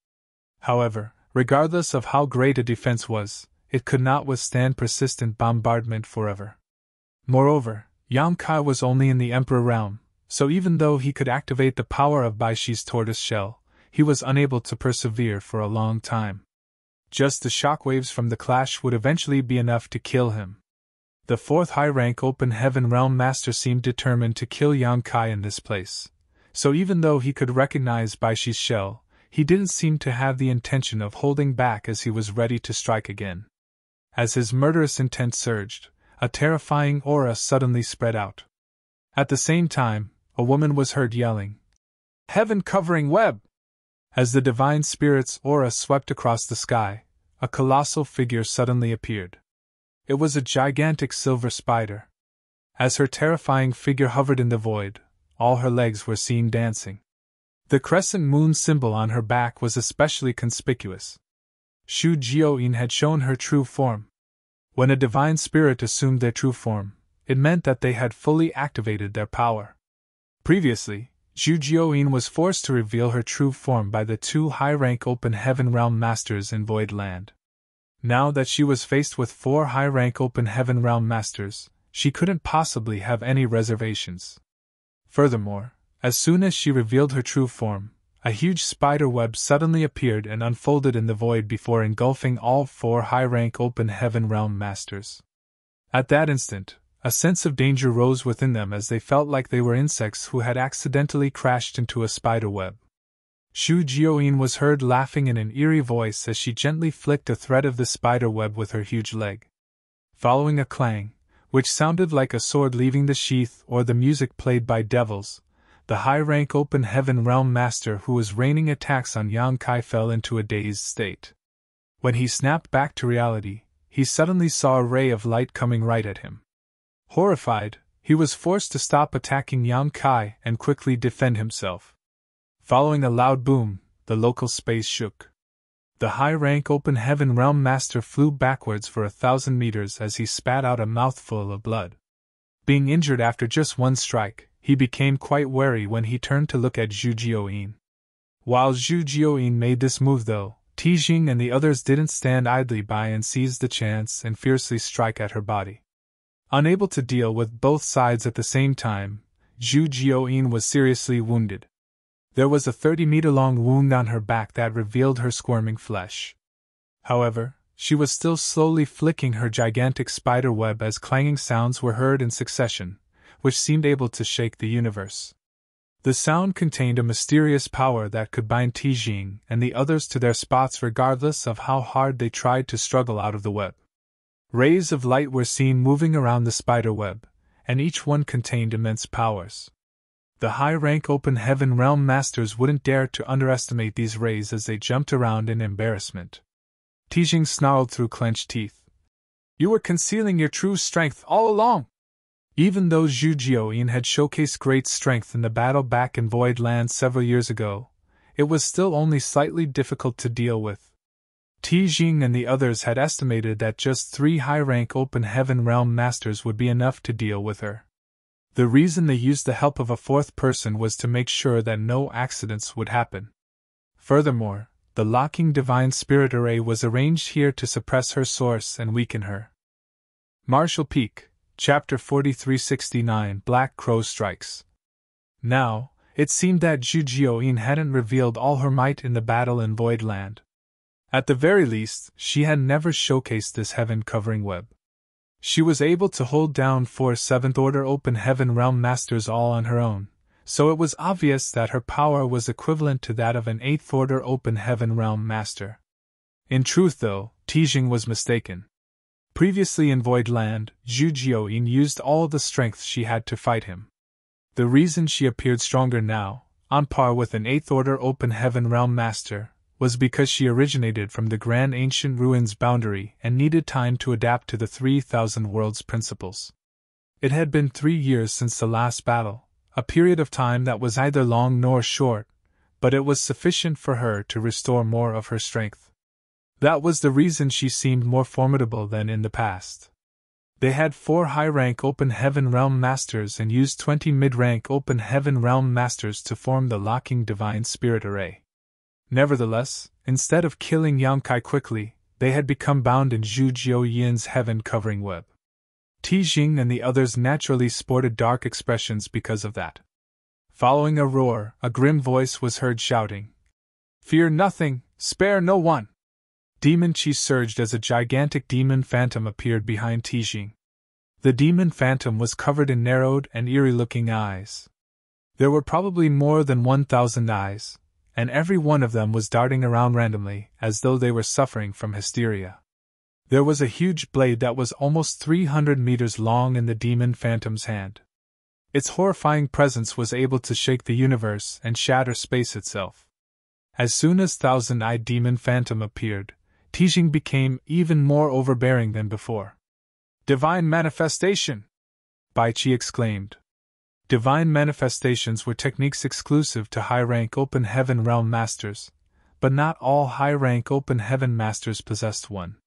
However, regardless of how great a defense was, it could not withstand persistent bombardment forever. Moreover, Yang Kai was only in the Emperor realm, so even though he could activate the power of Bai Shi's tortoise shell, he was unable to persevere for a long time. Just the shockwaves from the clash would eventually be enough to kill him. The 4th high-rank Open Heaven Realm Master seemed determined to kill Yang Kai in this place, so even though he could recognize Bai Shi's shell, he didn't seem to have the intention of holding back as he was ready to strike again. As his murderous intent surged, a terrifying aura suddenly spread out. At the same time, a woman was heard yelling, "Heaven-covering web!" As the Divine Spirit's aura swept across the sky, a colossal figure suddenly appeared. It was a gigantic silver spider. As her terrifying figure hovered in the void, all her legs were seen dancing. The crescent moon symbol on her back was especially conspicuous. Zhu Jiuyin had shown her true form. When a divine spirit assumed their true form, it meant that they had fully activated their power. Previously, Zhu Jiuyin was forced to reveal her true form by the 2 high-rank Open Heaven Realm Masters in Void Land. Now that she was faced with 4 high-rank Open Heaven Realm Masters, she couldn't possibly have any reservations. Furthermore, as soon as she revealed her true form, a huge spider web suddenly appeared and unfolded in the void before engulfing all 4 high-rank Open Heaven Realm Masters. At that instant, a sense of danger rose within them as they felt like they were insects who had accidentally crashed into a spider web. Zhu Jioyin was heard laughing in an eerie voice as she gently flicked a thread of the spider web with her huge leg. Following a clang, which sounded like a sword leaving the sheath or the music played by devils, the high-rank open heaven realm master who was raining attacks on Yang Kai fell into a dazed state. When he snapped back to reality, he suddenly saw a ray of light coming right at him. Horrified, he was forced to stop attacking Yang Kai and quickly defend himself. Following a loud boom, the local space shook. The high-rank open heaven realm master flew backwards for 1,000 meters as he spat out a mouthful of blood. Being injured after just one strike, he became quite wary when he turned to look at Zhu Jioyin. While Zhu Jioyin made this move though, Tijing and the others didn't stand idly by and seized the chance and fiercely strike at her body. Unable to deal with both sides at the same time, Zhu Jioyin was seriously wounded. There was a 30-meter-long wound on her back that revealed her squirming flesh. However, she was still slowly flicking her gigantic spider web as clanging sounds were heard in succession, which seemed able to shake the universe. The sound contained a mysterious power that could bind Tijing and the others to their spots regardless of how hard they tried to struggle out of the web. Rays of light were seen moving around the spider web, and each one contained immense powers. The high-rank open heaven realm masters wouldn't dare to underestimate these rays as they jumped around in embarrassment. Tijing snarled through clenched teeth. "You were concealing your true strength all along!" Even though Zhu Jioyin had showcased great strength in the battle back in Void Land several years ago, it was still only slightly difficult to deal with. Tijing and the others had estimated that just 3 high-rank open heaven realm masters would be enough to deal with her. The reason they used the help of a 4th person was to make sure that no accidents would happen. Furthermore, the locking divine spirit array was arranged here to suppress her source and weaken her. Marshall Peak, Chapter 4369, Black Crow Strikes. Now, it seemed that Zhu Jioyin hadn't revealed all her might in the battle in Void Land. At the very least, she had never showcased this heaven-covering web. She was able to hold down 4 7th-order open heaven realm masters all on her own, so it was obvious that her power was equivalent to that of an 8th-order open heaven realm master. In truth though, Tijing was mistaken. Previously in Void Land, Zhu Jioyin used all the strength she had to fight him. The reason she appeared stronger now, on par with an 8th-order open heaven realm master, was because she originated from the Grand Ancient Ruins boundary and needed time to adapt to the 3,000 Worlds principles. It had been 3 years since the last battle, a period of time that was neither long nor short, but it was sufficient for her to restore more of her strength. That was the reason she seemed more formidable than in the past. They had 4 high-rank open heaven realm masters and used 20 mid-rank open heaven realm masters to form the locking divine spirit array. Nevertheless, instead of killing Yang Kai quickly, they had become bound in Zhu Jioyin's heaven-covering web. Tijing and the others naturally sported dark expressions because of that. Following a roar, a grim voice was heard shouting, "Fear nothing, spare no one!" Demon Chi surged as a gigantic demon phantom appeared behind Tijing. The demon phantom was covered in narrowed and eerie-looking eyes. There were probably more than 1,000 eyes, and every one of them was darting around randomly, as though they were suffering from hysteria. There was a huge blade that was almost 300 meters long in the demon phantom's hand. Its horrifying presence was able to shake the universe and shatter space itself. As soon as thousand-eyed demon phantom appeared, Tijing became even more overbearing than before. "Divine manifestation!" Bai Qi exclaimed. Divine manifestations were techniques exclusive to high-rank open heaven realm masters, but not all high-rank open heaven masters possessed one.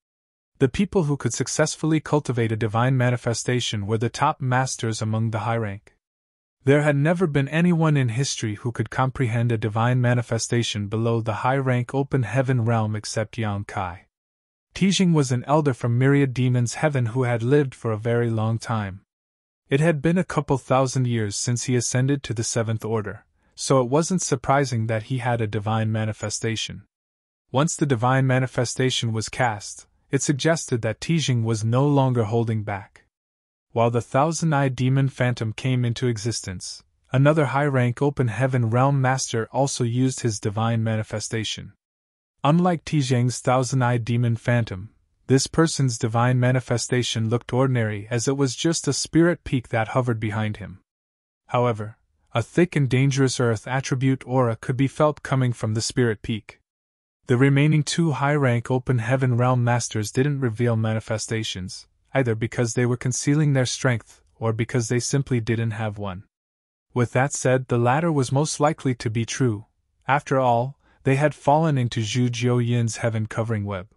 The people who could successfully cultivate a divine manifestation were the top masters among the high-rank. There had never been anyone in history who could comprehend a divine manifestation below the high-rank open heaven realm except Yang Kai. Tijing was an elder from Myriad Demons Heaven who had lived for a very long time. It had been a couple thousand years since he ascended to the 7th Order, so it wasn't surprising that he had a divine manifestation. Once the divine manifestation was cast, it suggested that Tijing was no longer holding back. While the thousand-eyed demon phantom came into existence, Another high-rank open heaven realm master also used his divine manifestation. Unlike Tijang's thousand-eyed demon phantom, this person's divine manifestation looked ordinary, as it was just a spirit peak that hovered behind him. However, a thick and dangerous earth attribute aura could be felt coming from the spirit peak. The remaining two high-rank open heaven realm masters didn't reveal manifestations, either because they were concealing their strength or because they simply didn't have one. With that said, the latter was most likely to be true. After all, they had fallen into Zhu Jiuyin's heaven-covering web.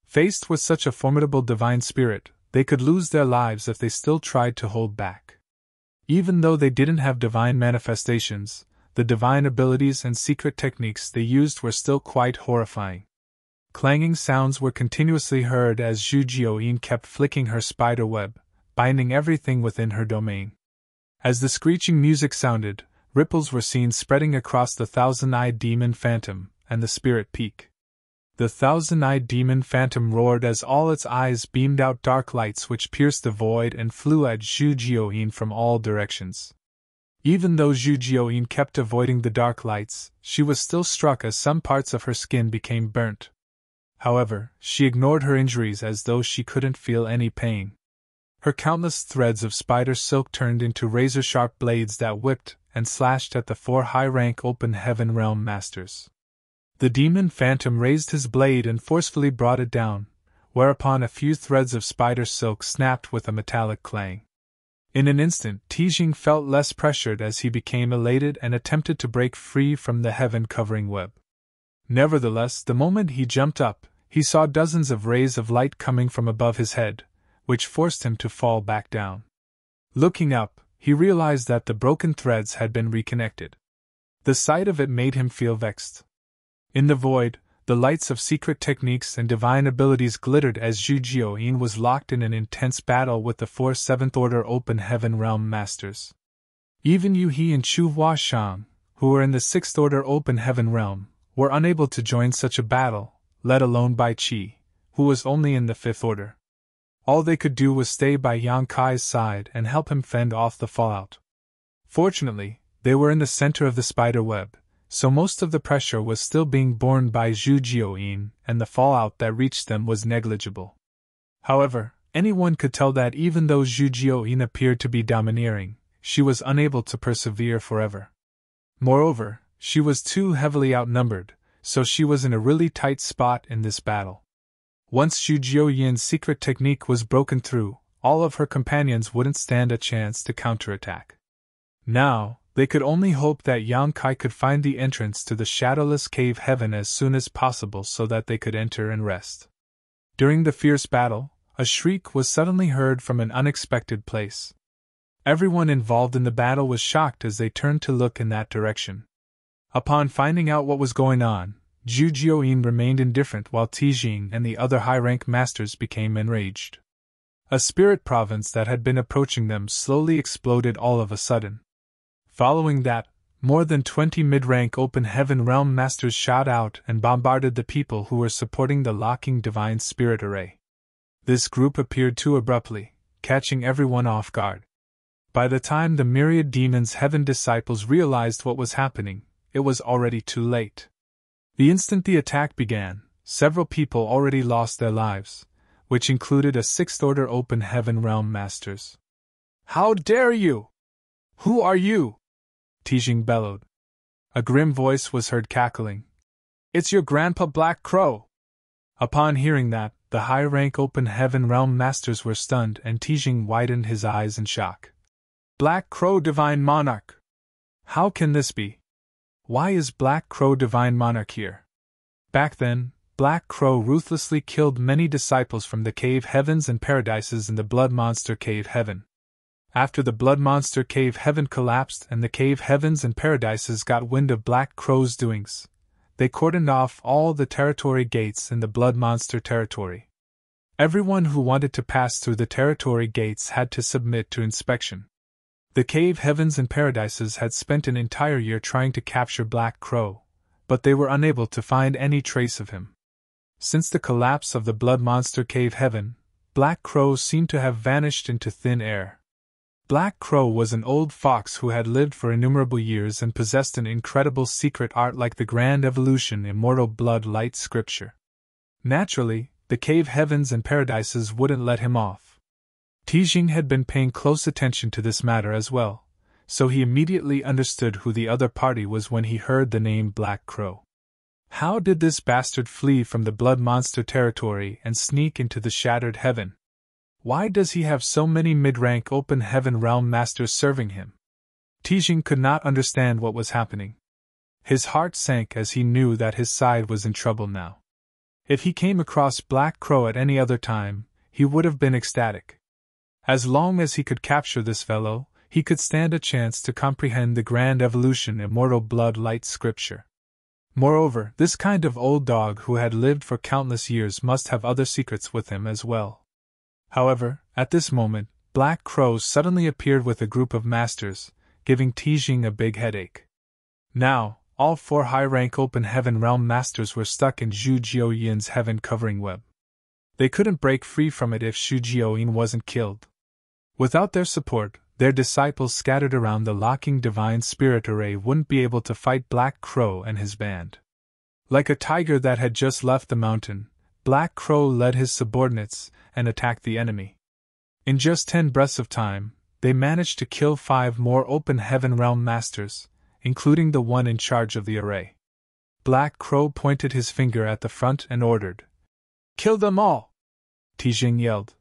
Faced with such a formidable divine spirit, they could lose their lives if they still tried to hold back. Even though they didn't have divine manifestations, the divine abilities and secret techniques they used were still quite horrifying. Clanging sounds were continuously heard as Zhu Jiuyin kept flicking her spider web, binding everything within her domain. As the screeching music sounded, ripples were seen spreading across the thousand-eyed demon phantom and the spirit peak. The thousand-eyed demon phantom roared as all its eyes beamed out dark lights which pierced the void and flew at Zhu Jiuyin from all directions. Even though Zhu Jiuyin kept avoiding the dark lights, she was still struck as some parts of her skin became burnt. However, she ignored her injuries as though she couldn't feel any pain. Her countless threads of spider silk turned into razor-sharp blades that whipped and slashed at the four high-rank open heaven realm masters. The demon phantom raised his blade and forcefully brought it down, whereupon a few threads of spider silk snapped with a metallic clang. In an instant, Tijing felt less pressured as he became elated and attempted to break free from the heaven-covering web. Nevertheless, the moment he jumped up, he saw dozens of rays of light coming from above his head, which forced him to fall back down. Looking up, he realized that the broken threads had been reconnected. The sight of it made him feel vexed. In the void, the lights of secret techniques and divine abilities glittered as Zhu Jiuyin was locked in an intense battle with the four seventh-order open heaven realm masters. Even Yu He and Chu Huashang, who were in the sixth-order open heaven realm, were unable to join such a battle, let alone Bai Qi, who was only in the fifth order. All they could do was stay by Yang Kai's side and help him fend off the fallout. Fortunately, they were in the center of the spider web, so most of the pressure was still being borne by Zhu Jiuyin, and the fallout that reached them was negligible. However, anyone could tell that even though Zhu Jiuyin appeared to be domineering, she was unable to persevere forever. Moreover, she was too heavily outnumbered, so she was in a really tight spot in this battle. Once Zhu Jiuyin's secret technique was broken through, all of her companions wouldn't stand a chance to counterattack. Now, they could only hope that Yang Kai could find the entrance to the shadowless cave heaven as soon as possible so that they could enter and rest. During the fierce battle, a shriek was suddenly heard from an unexpected place. Everyone involved in the battle was shocked as they turned to look in that direction. Upon finding out what was going on, Zhu Jiuyin remained indifferent while Tijing and the other high-rank masters became enraged. A spirit province that had been approaching them slowly exploded all of a sudden. Following that, more than 20 mid-rank open heaven realm masters shot out and bombarded the people who were supporting the locking divine spirit array. This group appeared too abruptly, catching everyone off guard. By the time the myriad demons' heaven disciples realized what was happening, it was already too late. The instant the attack began, several people already lost their lives, which included a sixth-order open heaven realm masters. "How dare you! Who are you?" Tijing bellowed. A grim voice was heard cackling. "It's your grandpa Black Crow!" Upon hearing that, the high-rank open heaven realm masters were stunned and Tijing widened his eyes in shock. "Black Crow Divine Monarch! How can this be? Why is Black Crow Divine Monarch here?" Back then, Black Crow ruthlessly killed many disciples from the cave heavens and paradises in the Blood Monster Cave Heaven. After the Blood Monster Cave Heaven collapsed and the cave heavens and paradises got wind of Black Crow's doings, they cordoned off all the territory gates in the Blood Monster territory. Everyone who wanted to pass through the territory gates had to submit to inspection. The cave heavens and paradises had spent an entire year trying to capture Black Crow, but they were unable to find any trace of him. Since the collapse of the Blood Monster Cave Heaven, Black Crow seemed to have vanished into thin air. Black Crow was an old fox who had lived for innumerable years and possessed an incredible secret art like the grand evolution immortal blood light scripture. Naturally, the cave heavens and paradises wouldn't let him off. Tijing had been paying close attention to this matter as well, so he immediately understood who the other party was when he heard the name Black Crow. How did this bastard flee from the blood monster territory and sneak into the shattered heaven? Why does he have so many mid-rank open heaven realm masters serving him? Tijing could not understand what was happening. His heart sank as he knew that his side was in trouble now. If he came across Black Crow at any other time, he would have been ecstatic. As long as he could capture this fellow, he could stand a chance to comprehend the grand evolution immortal blood light scripture. Moreover, this kind of old dog who had lived for countless years must have other secrets with him as well. However, at this moment, Black Crow suddenly appeared with a group of masters, giving Tijing a big headache. Now, all 4 high-rank open heaven realm masters were stuck in Zhu Jiuyin's heaven-covering web. They couldn't break free from it if Zhu Jiuyin wasn't killed. Without their support, their disciples scattered around the locking divine spirit array wouldn't be able to fight Black Crow and his band. Like a tiger that had just left the mountain, Black Crow led his subordinates and attacked the enemy. In just 10 breaths of time, they managed to kill 5 more open heaven realm masters, including the one in charge of the array. Black Crow pointed his finger at the front and ordered, "Kill them all!" Tijing yelled,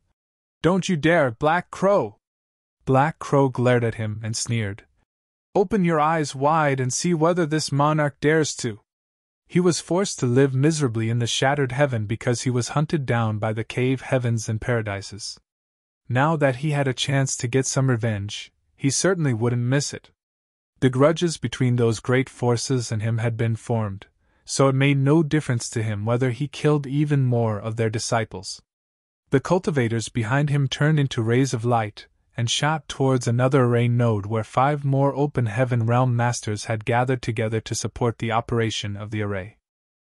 "Don't you dare, Black Crow!" Black Crow glared at him and sneered, "Open your eyes wide and see whether this monarch dares to." He was forced to live miserably in the shattered heaven because he was hunted down by the cave heavens and paradises. Now that he had a chance to get some revenge, he certainly wouldn't miss it. The grudges between those great forces and him had been formed, so it made no difference to him whether he killed even more of their disciples. The cultivators behind him turned into rays of light, and shot towards another array node where 5 more open heaven realm masters had gathered together to support the operation of the array.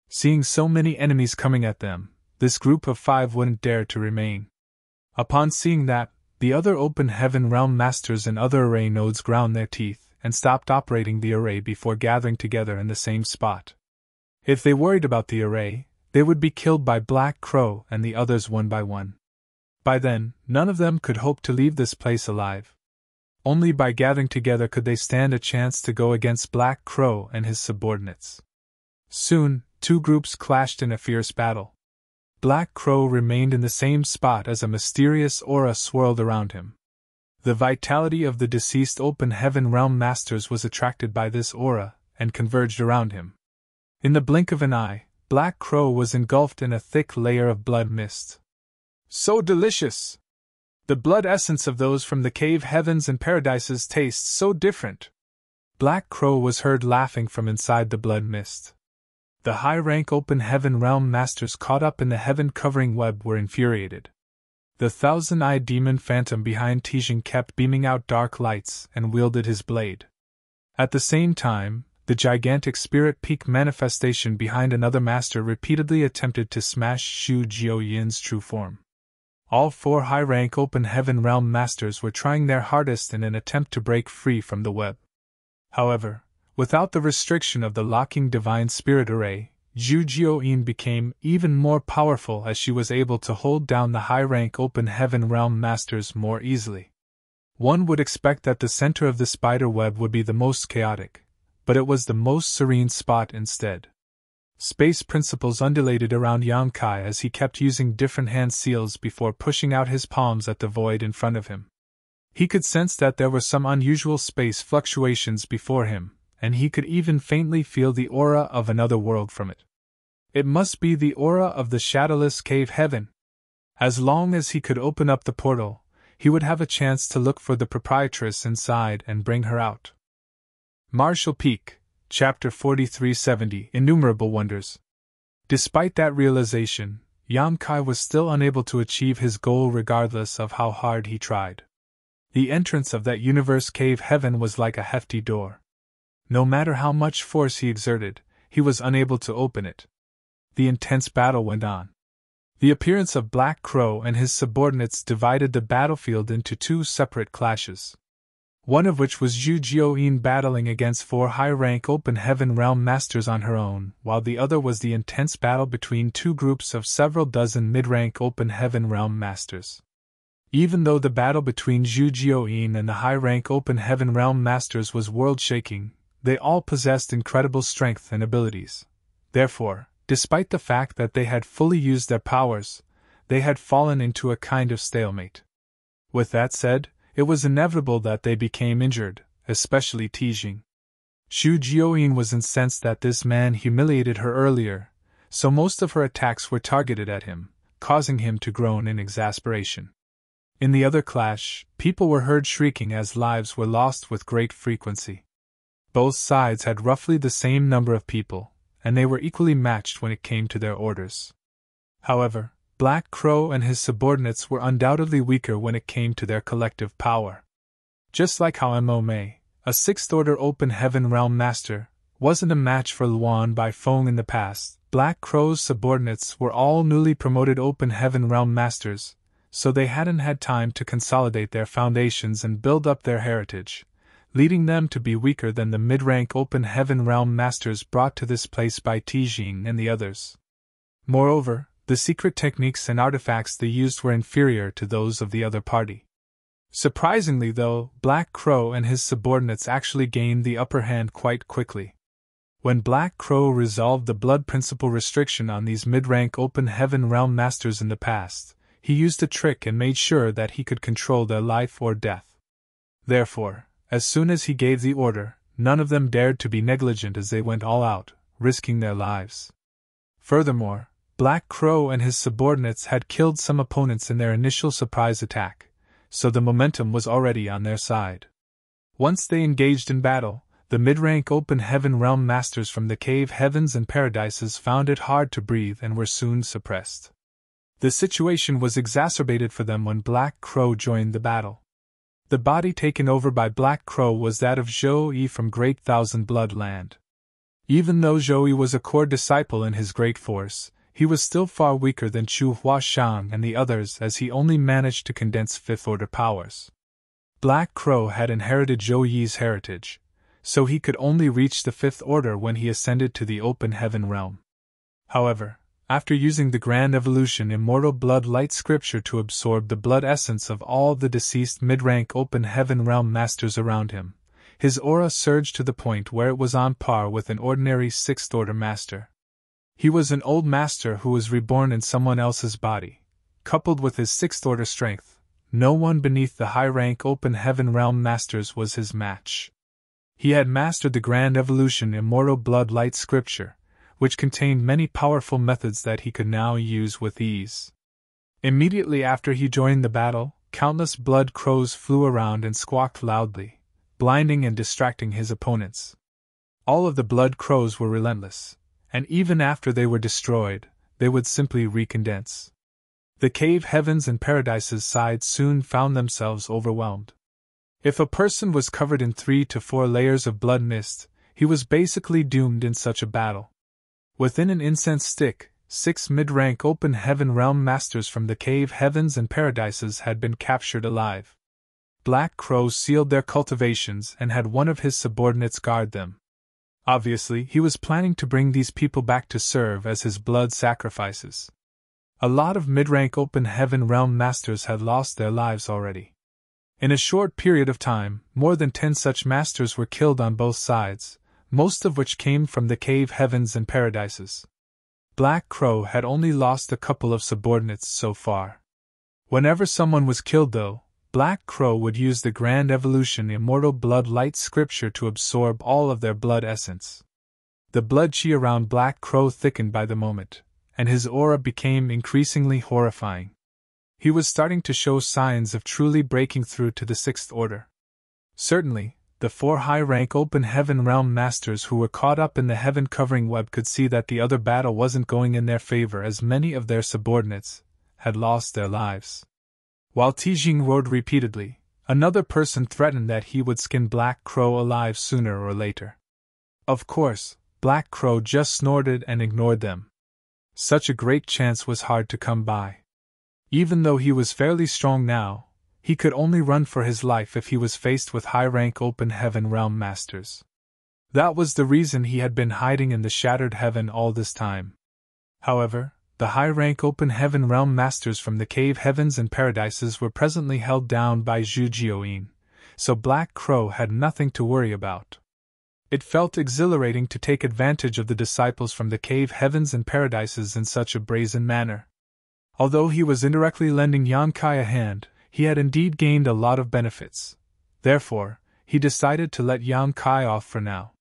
Seeing so many enemies coming at them, this group of 5 wouldn't dare to remain. Upon seeing that, the other open heaven realm masters and other array nodes ground their teeth and stopped operating the array before gathering together in the same spot. If they worried about the array, they would be killed by Black Crow and the others one by one. By then, none of them could hope to leave this place alive. Only by gathering together could they stand a chance to go against Black Crow and his subordinates. Soon, 2 groups clashed in a fierce battle. Black Crow remained in the same spot as a mysterious aura swirled around him. The vitality of the deceased open heaven realm masters was attracted by this aura and converged around him. In the blink of an eye, Black Crow was engulfed in a thick layer of blood mist. So delicious! The blood essence of those from the cave heavens and paradises tastes so different. Black Crow was heard laughing from inside the blood mist. The high-rank open heaven realm masters caught up in the heaven-covering web were infuriated. The 1,000-eyed demon phantom behind Tijing kept beaming out dark lights and wielded his blade. At the same time, the gigantic spirit peak manifestation behind another master repeatedly attempted to smash Zhu Jiuyin's true form. All 4 high-rank open heaven realm masters were trying their hardest in an attempt to break free from the web. However, without the restriction of the locking divine spirit array, Zhu Jiuyin became even more powerful as she was able to hold down the high-rank open heaven realm masters more easily. One would expect that the center of the spider web would be the most chaotic, but it was the most serene spot instead. Space principles undulated around Yang Kai as he kept using different hand seals before pushing out his palms at the void in front of him. He could sense that there were some unusual space fluctuations before him, and he could even faintly feel the aura of another world from it. It must be the aura of the shadowless cave heaven. As long as he could open up the portal, he would have a chance to look for the proprietress inside and bring her out. Marshall Peak, Chapter 4370, Innumerable Wonders. Despite that realization, Yang Kai was still unable to achieve his goal regardless of how hard he tried. The entrance of that universe cave heaven was like a hefty door. No matter how much force he exerted, he was unable to open it. The intense battle went on. The appearance of Black Crow and his subordinates divided the battlefield into two separate clashes. One of which was Zhu Jiuyin battling against 4 high-rank Open Heaven Realm Masters on her own, while the other was the intense battle between 2 groups of several dozen mid-rank Open Heaven Realm Masters. Even though the battle between Zhu Jiuyin and the high-rank Open Heaven Realm Masters was world-shaking, they all possessed incredible strength and abilities. Therefore, despite the fact that they had fully used their powers, they had fallen into a kind of stalemate. With that said, it was inevitable that they became injured, especially Tijing. Zhu Jiuyin was incensed that this man humiliated her earlier, so most of her attacks were targeted at him, causing him to groan in exasperation. In the other clash, people were heard shrieking as lives were lost with great frequency. Both sides had roughly the same number of people, and they were equally matched when it came to their orders. However, Black Crow and his subordinates were undoubtedly weaker when it came to their collective power. Just like how Mo-Mei, a 6th-order Open Heaven Realm Master, wasn't a match for Luan Bai Feng in the past, Black Crow's subordinates were all newly promoted Open Heaven Realm Masters, so they hadn't had time to consolidate their foundations and build up their heritage, leading them to be weaker than the mid-rank Open Heaven Realm Masters brought to this place by Tijing and the others. Moreover, the secret techniques and artifacts they used were inferior to those of the other party. Surprisingly, though, Black Crow and his subordinates actually gained the upper hand quite quickly. When Black Crow resolved the blood principle restriction on these mid-rank Open Heaven Realm Masters in the past, he used a trick and made sure that he could control their life or death. Therefore, as soon as he gave the order, none of them dared to be negligent as they went all out, risking their lives. Furthermore, Black Crow and his subordinates had killed some opponents in their initial surprise attack, so the momentum was already on their side. Once they engaged in battle, the mid-rank Open Heaven Realm Masters from the Cave Heavens and Paradises found it hard to breathe and were soon suppressed. The situation was exacerbated for them when Black Crow joined the battle. The body taken over by Black Crow was that of Zhou Yi from Great Thousand Blood Land. Even though Zhou Yi was a core disciple in his great force, he was still far weaker than Chu Huashang and the others as he only managed to condense 5th-order powers. Black Crow had inherited Zhou Yi's heritage, so he could only reach the 5th order when he ascended to the Open Heaven realm. However, after using the Grand Evolution Immortal Blood Light Scripture to absorb the blood essence of all the deceased mid-rank Open Heaven Realm Masters around him, his aura surged to the point where it was on par with an ordinary 6th-order master. He was an old master who was reborn in someone else's body. Coupled with his 6th-order strength, no one beneath the high-rank Open Heaven Realm Masters was his match. He had mastered the Grand Evolution Immortal Blood Light Scripture, which contained many powerful methods that he could now use with ease. Immediately after he joined the battle, countless blood crows flew around and squawked loudly, blinding and distracting his opponents. All of the blood crows were relentless, and even after they were destroyed, they would simply recondense. The Cave Heavens and Paradises sides soon found themselves overwhelmed. If a person was covered in 3 to 4 layers of blood mist, he was basically doomed in such a battle. Within an incense stick, 6 mid-rank Open Heaven Realm Masters from the Cave Heavens and Paradises had been captured alive. Black Crow sealed their cultivations and had one of his subordinates guard them. Obviously, he was planning to bring these people back to serve as his blood sacrifices. A lot of mid-rank Open Heaven Realm Masters had lost their lives already. In a short period of time, more than 10 such masters were killed on both sides, most of which came from the Cave Heavens and Paradises. Black Crow had only lost a couple of subordinates so far. Whenever someone was killed, though, Black Crow would use the Grand Evolution Immortal Blood Light Scripture to absorb all of their blood essence. The blood chi around Black Crow thickened by the moment, and his aura became increasingly horrifying. He was starting to show signs of truly breaking through to the 6th order. Certainly, the 4 high-rank Open Heaven Realm Masters who were caught up in the heaven-covering web could see that the other battle wasn't going in their favor, as many of their subordinates had lost their lives. While Tijing roared repeatedly, another person threatened that he would skin Black Crow alive sooner or later. Of course, Black Crow just snorted and ignored them. Such a great chance was hard to come by. Even though he was fairly strong now, he could only run for his life if he was faced with high-rank open heaven realm masters. That was the reason he had been hiding in the shattered heaven all this time. However, the high-rank open heaven realm masters from the cave heavens and paradises were presently held down by Zhu Jiuyin, so Black Crow had nothing to worry about. It felt exhilarating to take advantage of the disciples from the cave heavens and paradises in such a brazen manner. Although he was indirectly lending Yan Kai a hand, he had indeed gained a lot of benefits. Therefore, he decided to let Yan Kai off for now.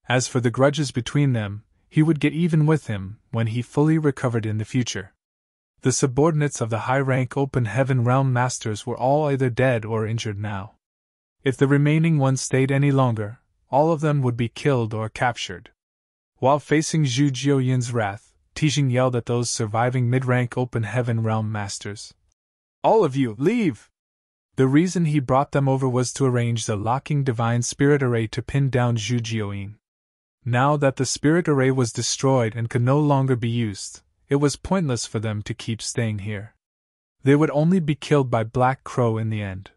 As for the grudges between them, he would get even with him when he fully recovered in the future. The subordinates of the high-rank open heaven realm masters were all either dead or injured now. If the remaining ones stayed any longer, all of them would be killed or captured. While facing Zhu Jiuyin's wrath, Tijing yelled at those surviving mid-rank open heaven realm masters. "All of you, leave!" The reason he brought them over was to arrange the locking divine spirit array to pin down Zhu Jiuyin. Now that the spirit array was destroyed and could no longer be used, it was pointless for them to keep staying here. They would only be killed by Black Crow in the end.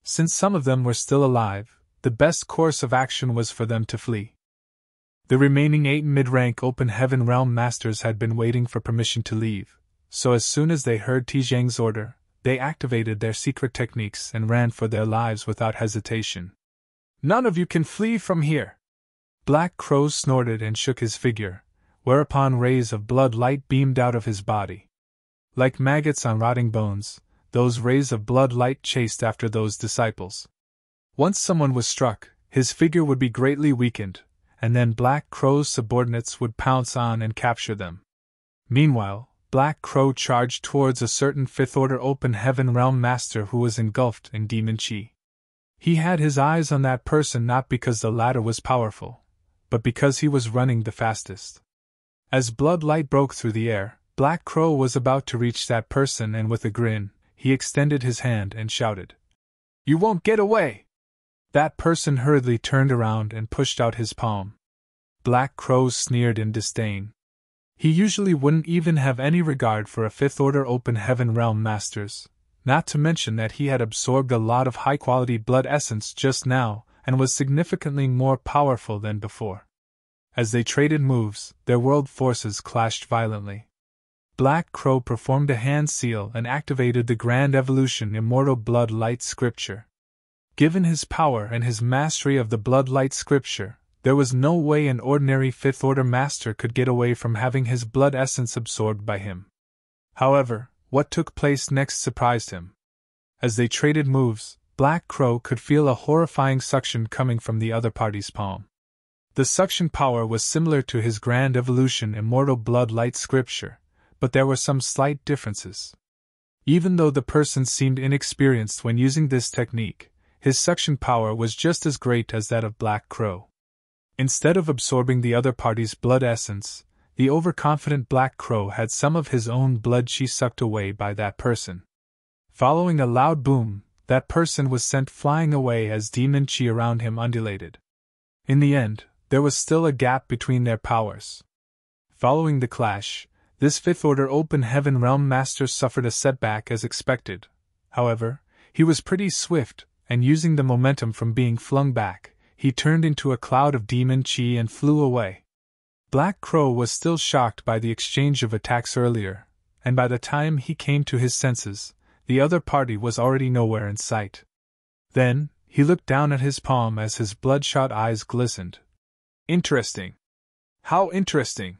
Since some of them were still alive, the best course of action was for them to flee. The remaining 8 mid-rank open heaven realm masters had been waiting for permission to leave, so as soon as they heard Tijang's order, they activated their secret techniques and ran for their lives without hesitation. "None of you can flee from here!" Black Crow snorted and shook his figure, whereupon rays of blood light beamed out of his body. Like maggots on rotting bones, those rays of blood light chased after those disciples. Once someone was struck, his figure would be greatly weakened, and then Black Crow's subordinates would pounce on and capture them. Meanwhile, Black Crow charged towards a certain fifth-order open heaven realm master who was engulfed in demon chi. He had his eyes on that person not because the latter was powerful, but because he was running the fastest. As blood light broke through the air, Black Crow was about to reach that person, and with a grin, he extended his hand and shouted, "You won't get away!" That person hurriedly turned around and pushed out his palm. Black Crow sneered in disdain. He usually wouldn't even have any regard for a fifth-order open heaven realm masters, not to mention that he had absorbed a lot of high-quality blood essence just now and was significantly more powerful than before. As they traded moves, their world forces clashed violently. Black Crow performed a hand seal and activated the Grand Evolution Immortal Blood Light Scripture. Given his power and his mastery of the Blood Light Scripture, there was no way an ordinary fifth-order master could get away from having his blood essence absorbed by him. However, what took place next surprised him. As they traded moves, Black Crow could feel a horrifying suction coming from the other party's palm. The suction power was similar to his Grand Evolution Immortal Blood Light Scripture, but there were some slight differences. Even though the person seemed inexperienced when using this technique, his suction power was just as great as that of Black Crow. Instead of absorbing the other party's blood essence, the overconfident Black Crow had some of his own blood chi sucked away by that person. Following a loud boom, that person was sent flying away as demon chi around him undulated. In the end, there was still a gap between their powers. Following the clash, this fifth-order open heaven realm master suffered a setback as expected. However, he was pretty swift, and using the momentum from being flung back, he turned into a cloud of demon chi and flew away. Black Crow was still shocked by the exchange of attacks earlier, and by the time he came to his senses, the other party was already nowhere in sight. Then, he looked down at his palm as his bloodshot eyes glistened. Interesting. How interesting!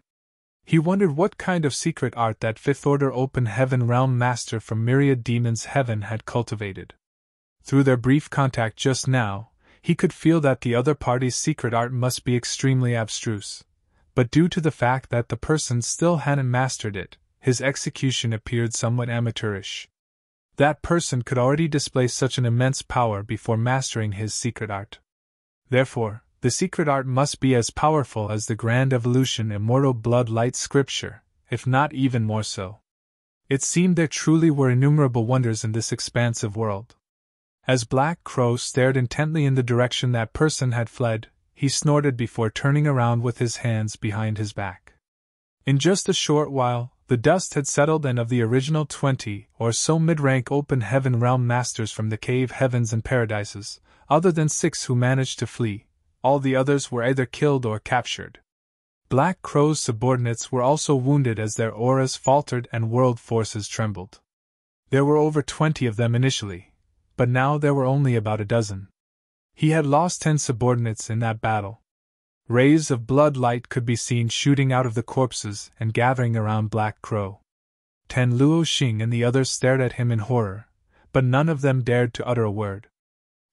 He wondered what kind of secret art that fifth-order open heaven realm master from Myriad Demons Heaven had cultivated. Through their brief contact just now, he could feel that the other party's secret art must be extremely abstruse, but due to the fact that the person still hadn't mastered it, his execution appeared somewhat amateurish. That person could already display such an immense power before mastering his secret art. Therefore, the secret art must be as powerful as the Grand Evolution Immortal Blood Light Scripture, if not even more so. It seemed there truly were innumerable wonders in this expansive world. As Black Crow stared intently in the direction that person had fled, he snorted before turning around with his hands behind his back. In just a short while, the dust had settled, and of the original 20 or so mid-rank open heaven realm masters from the cave heavens and paradises, other than 6 who managed to flee, all the others were either killed or captured. Black Crow's subordinates were also wounded as their auras faltered and world forces trembled. There were over 20 of them initially, but now there were only about a dozen. He had lost 10 subordinates in that battle. Rays of blood light could be seen shooting out of the corpses and gathering around Black Crow. Ten Luo Xing and the others stared at him in horror, but none of them dared to utter a word.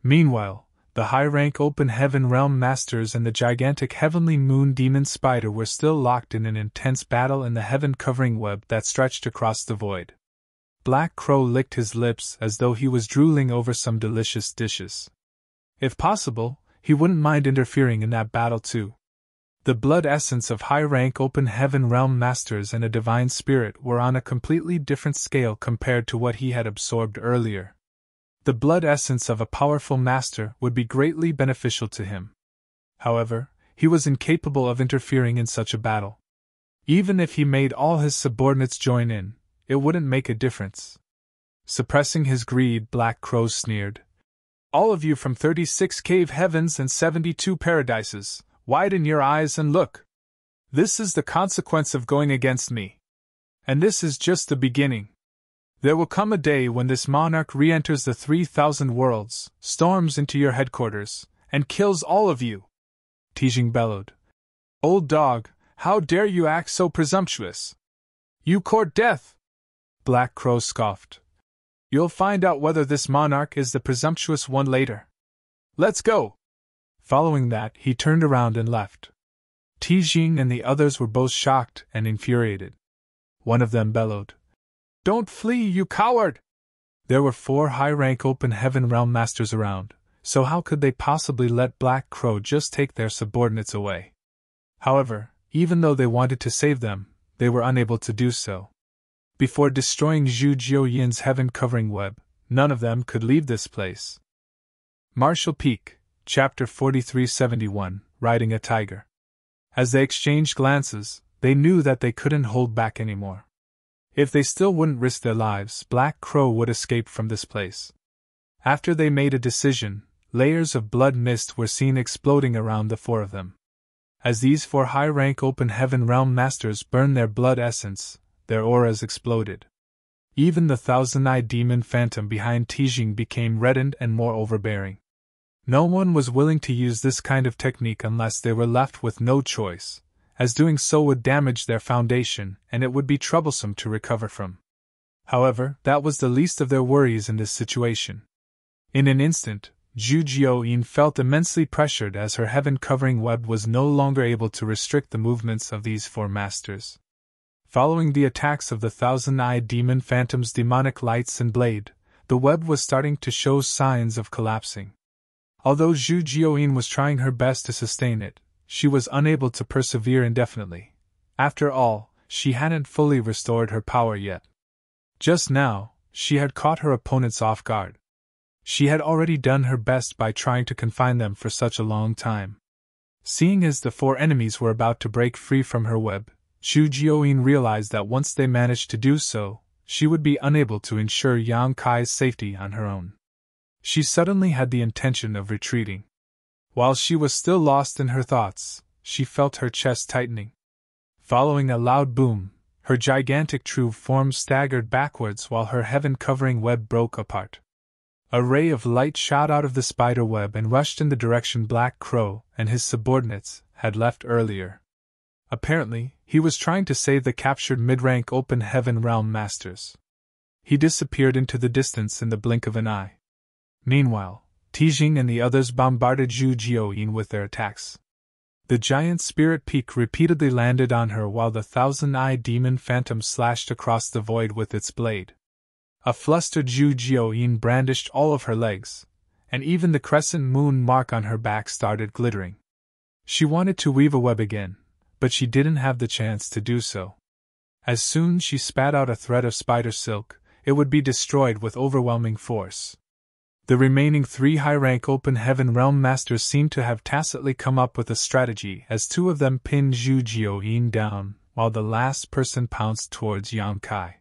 Meanwhile, the high-rank open heaven realm masters and the gigantic heavenly moon demon spider were still locked in an intense battle in the heaven-covering web that stretched across the void. Black Crow licked his lips as though he was drooling over some delicious dishes. If possible, he wouldn't mind interfering in that battle too. The blood essence of high-rank open heaven realm masters and a divine spirit were on a completely different scale compared to what he had absorbed earlier. The blood essence of a powerful master would be greatly beneficial to him. However, he was incapable of interfering in such a battle. Even if he made all his subordinates join in, it wouldn't make a difference. Suppressing his greed, Black Crow sneered. All of you from 36 cave heavens and 72 paradises, widen your eyes and look. This is the consequence of going against me. And this is just the beginning. There will come a day when this monarch re-enters the 3,000 worlds, storms into your headquarters, and kills all of you. Tijing bellowed. Old dog, how dare you act so presumptuous? You court death! Black Crow scoffed. You'll find out whether this monarch is the presumptuous one later. Let's go! Following that, he turned around and left. Tijing and the others were both shocked and infuriated. One of them bellowed. Don't flee, you coward! There were 4 high-rank open heaven realm masters around, so how could they possibly let Black Crow just take their subordinates away? However, even though they wanted to save them, they were unable to do so. Before destroying Zhu Jiuyin's heaven-covering web, none of them could leave this place. Marshall Peak, Chapter 4371, Riding a Tiger. As they exchanged glances, they knew that they couldn't hold back anymore. If they still wouldn't risk their lives, Black Crow would escape from this place. After they made a decision, layers of blood mist were seen exploding around the 4 of them. As these 4 high-rank open heaven realm masters burned their blood essence, their auras exploded. Even the thousand-eyed demon phantom behind Tijing became reddened and more overbearing. No one was willing to use this kind of technique unless they were left with no choice, as doing so would damage their foundation and it would be troublesome to recover from. However, that was the least of their worries in this situation. In an instant, Zhu Jiuyin felt immensely pressured as her heaven-covering web was no longer able to restrict the movements of these 4 masters. Following the attacks of the thousand-eyed demon phantom's demonic lights and blade, the web was starting to show signs of collapsing. Although Zhu Jiuyin was trying her best to sustain it, she was unable to persevere indefinitely. After all, she hadn't fully restored her power yet. Just now, she had caught her opponents off guard. She had already done her best by trying to confine them for such a long time. Seeing as the 4 enemies were about to break free from her web, Zhu Jiuyin realized that once they managed to do so, she would be unable to ensure Yang Kai's safety on her own. She suddenly had the intention of retreating. While she was still lost in her thoughts, she felt her chest tightening. Following a loud boom, her gigantic true form staggered backwards while her heaven-covering web broke apart. A ray of light shot out of the spider web and rushed in the direction Black Crow and his subordinates had left earlier. Apparently, he was trying to save the captured mid-rank open heaven realm masters. He disappeared into the distance in the blink of an eye. Meanwhile, Tijing and the others bombarded Zhu Jiuyin with their attacks. The giant spirit peak repeatedly landed on her while the thousand-eyed demon phantom slashed across the void with its blade. A flustered Zhu Jiuyin brandished all of her legs, and even the crescent moon mark on her back started glittering. She wanted to weave a web again, but she didn't have the chance to do so. As soon as she spat out a thread of spider silk, it would be destroyed with overwhelming force. The remaining 3 high-rank open heaven realm masters seemed to have tacitly come up with a strategy as 2 of them pinned Zhu Jiuyin down, while the last person pounced towards Yang Kai.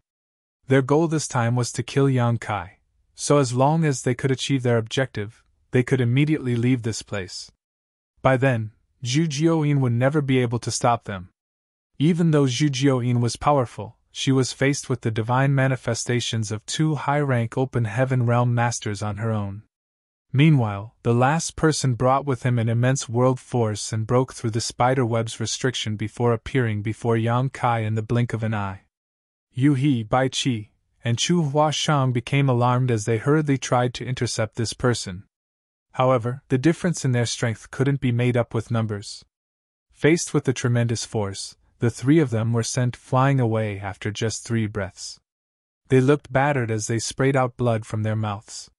Their goal this time was to kill Yang Kai, so as long as they could achieve their objective, they could immediately leave this place. By then, Zhu Jiuyin would never be able to stop them. Even though Zhu Jiuyin was powerful, she was faced with the divine manifestations of two high-rank open heaven realm masters on her own. Meanwhile, the last person brought with him an immense world force and broke through the spider web's restriction before appearing before Yang Kai in the blink of an eye. Yu He, Bai Qi, and Chu Huashang became alarmed as they hurriedly tried to intercept this person. However, the difference in their strength couldn't be made up with numbers. Faced with the tremendous force, the three of them were sent flying away after just 3 breaths. They looked battered as they sprayed out blood from their mouths.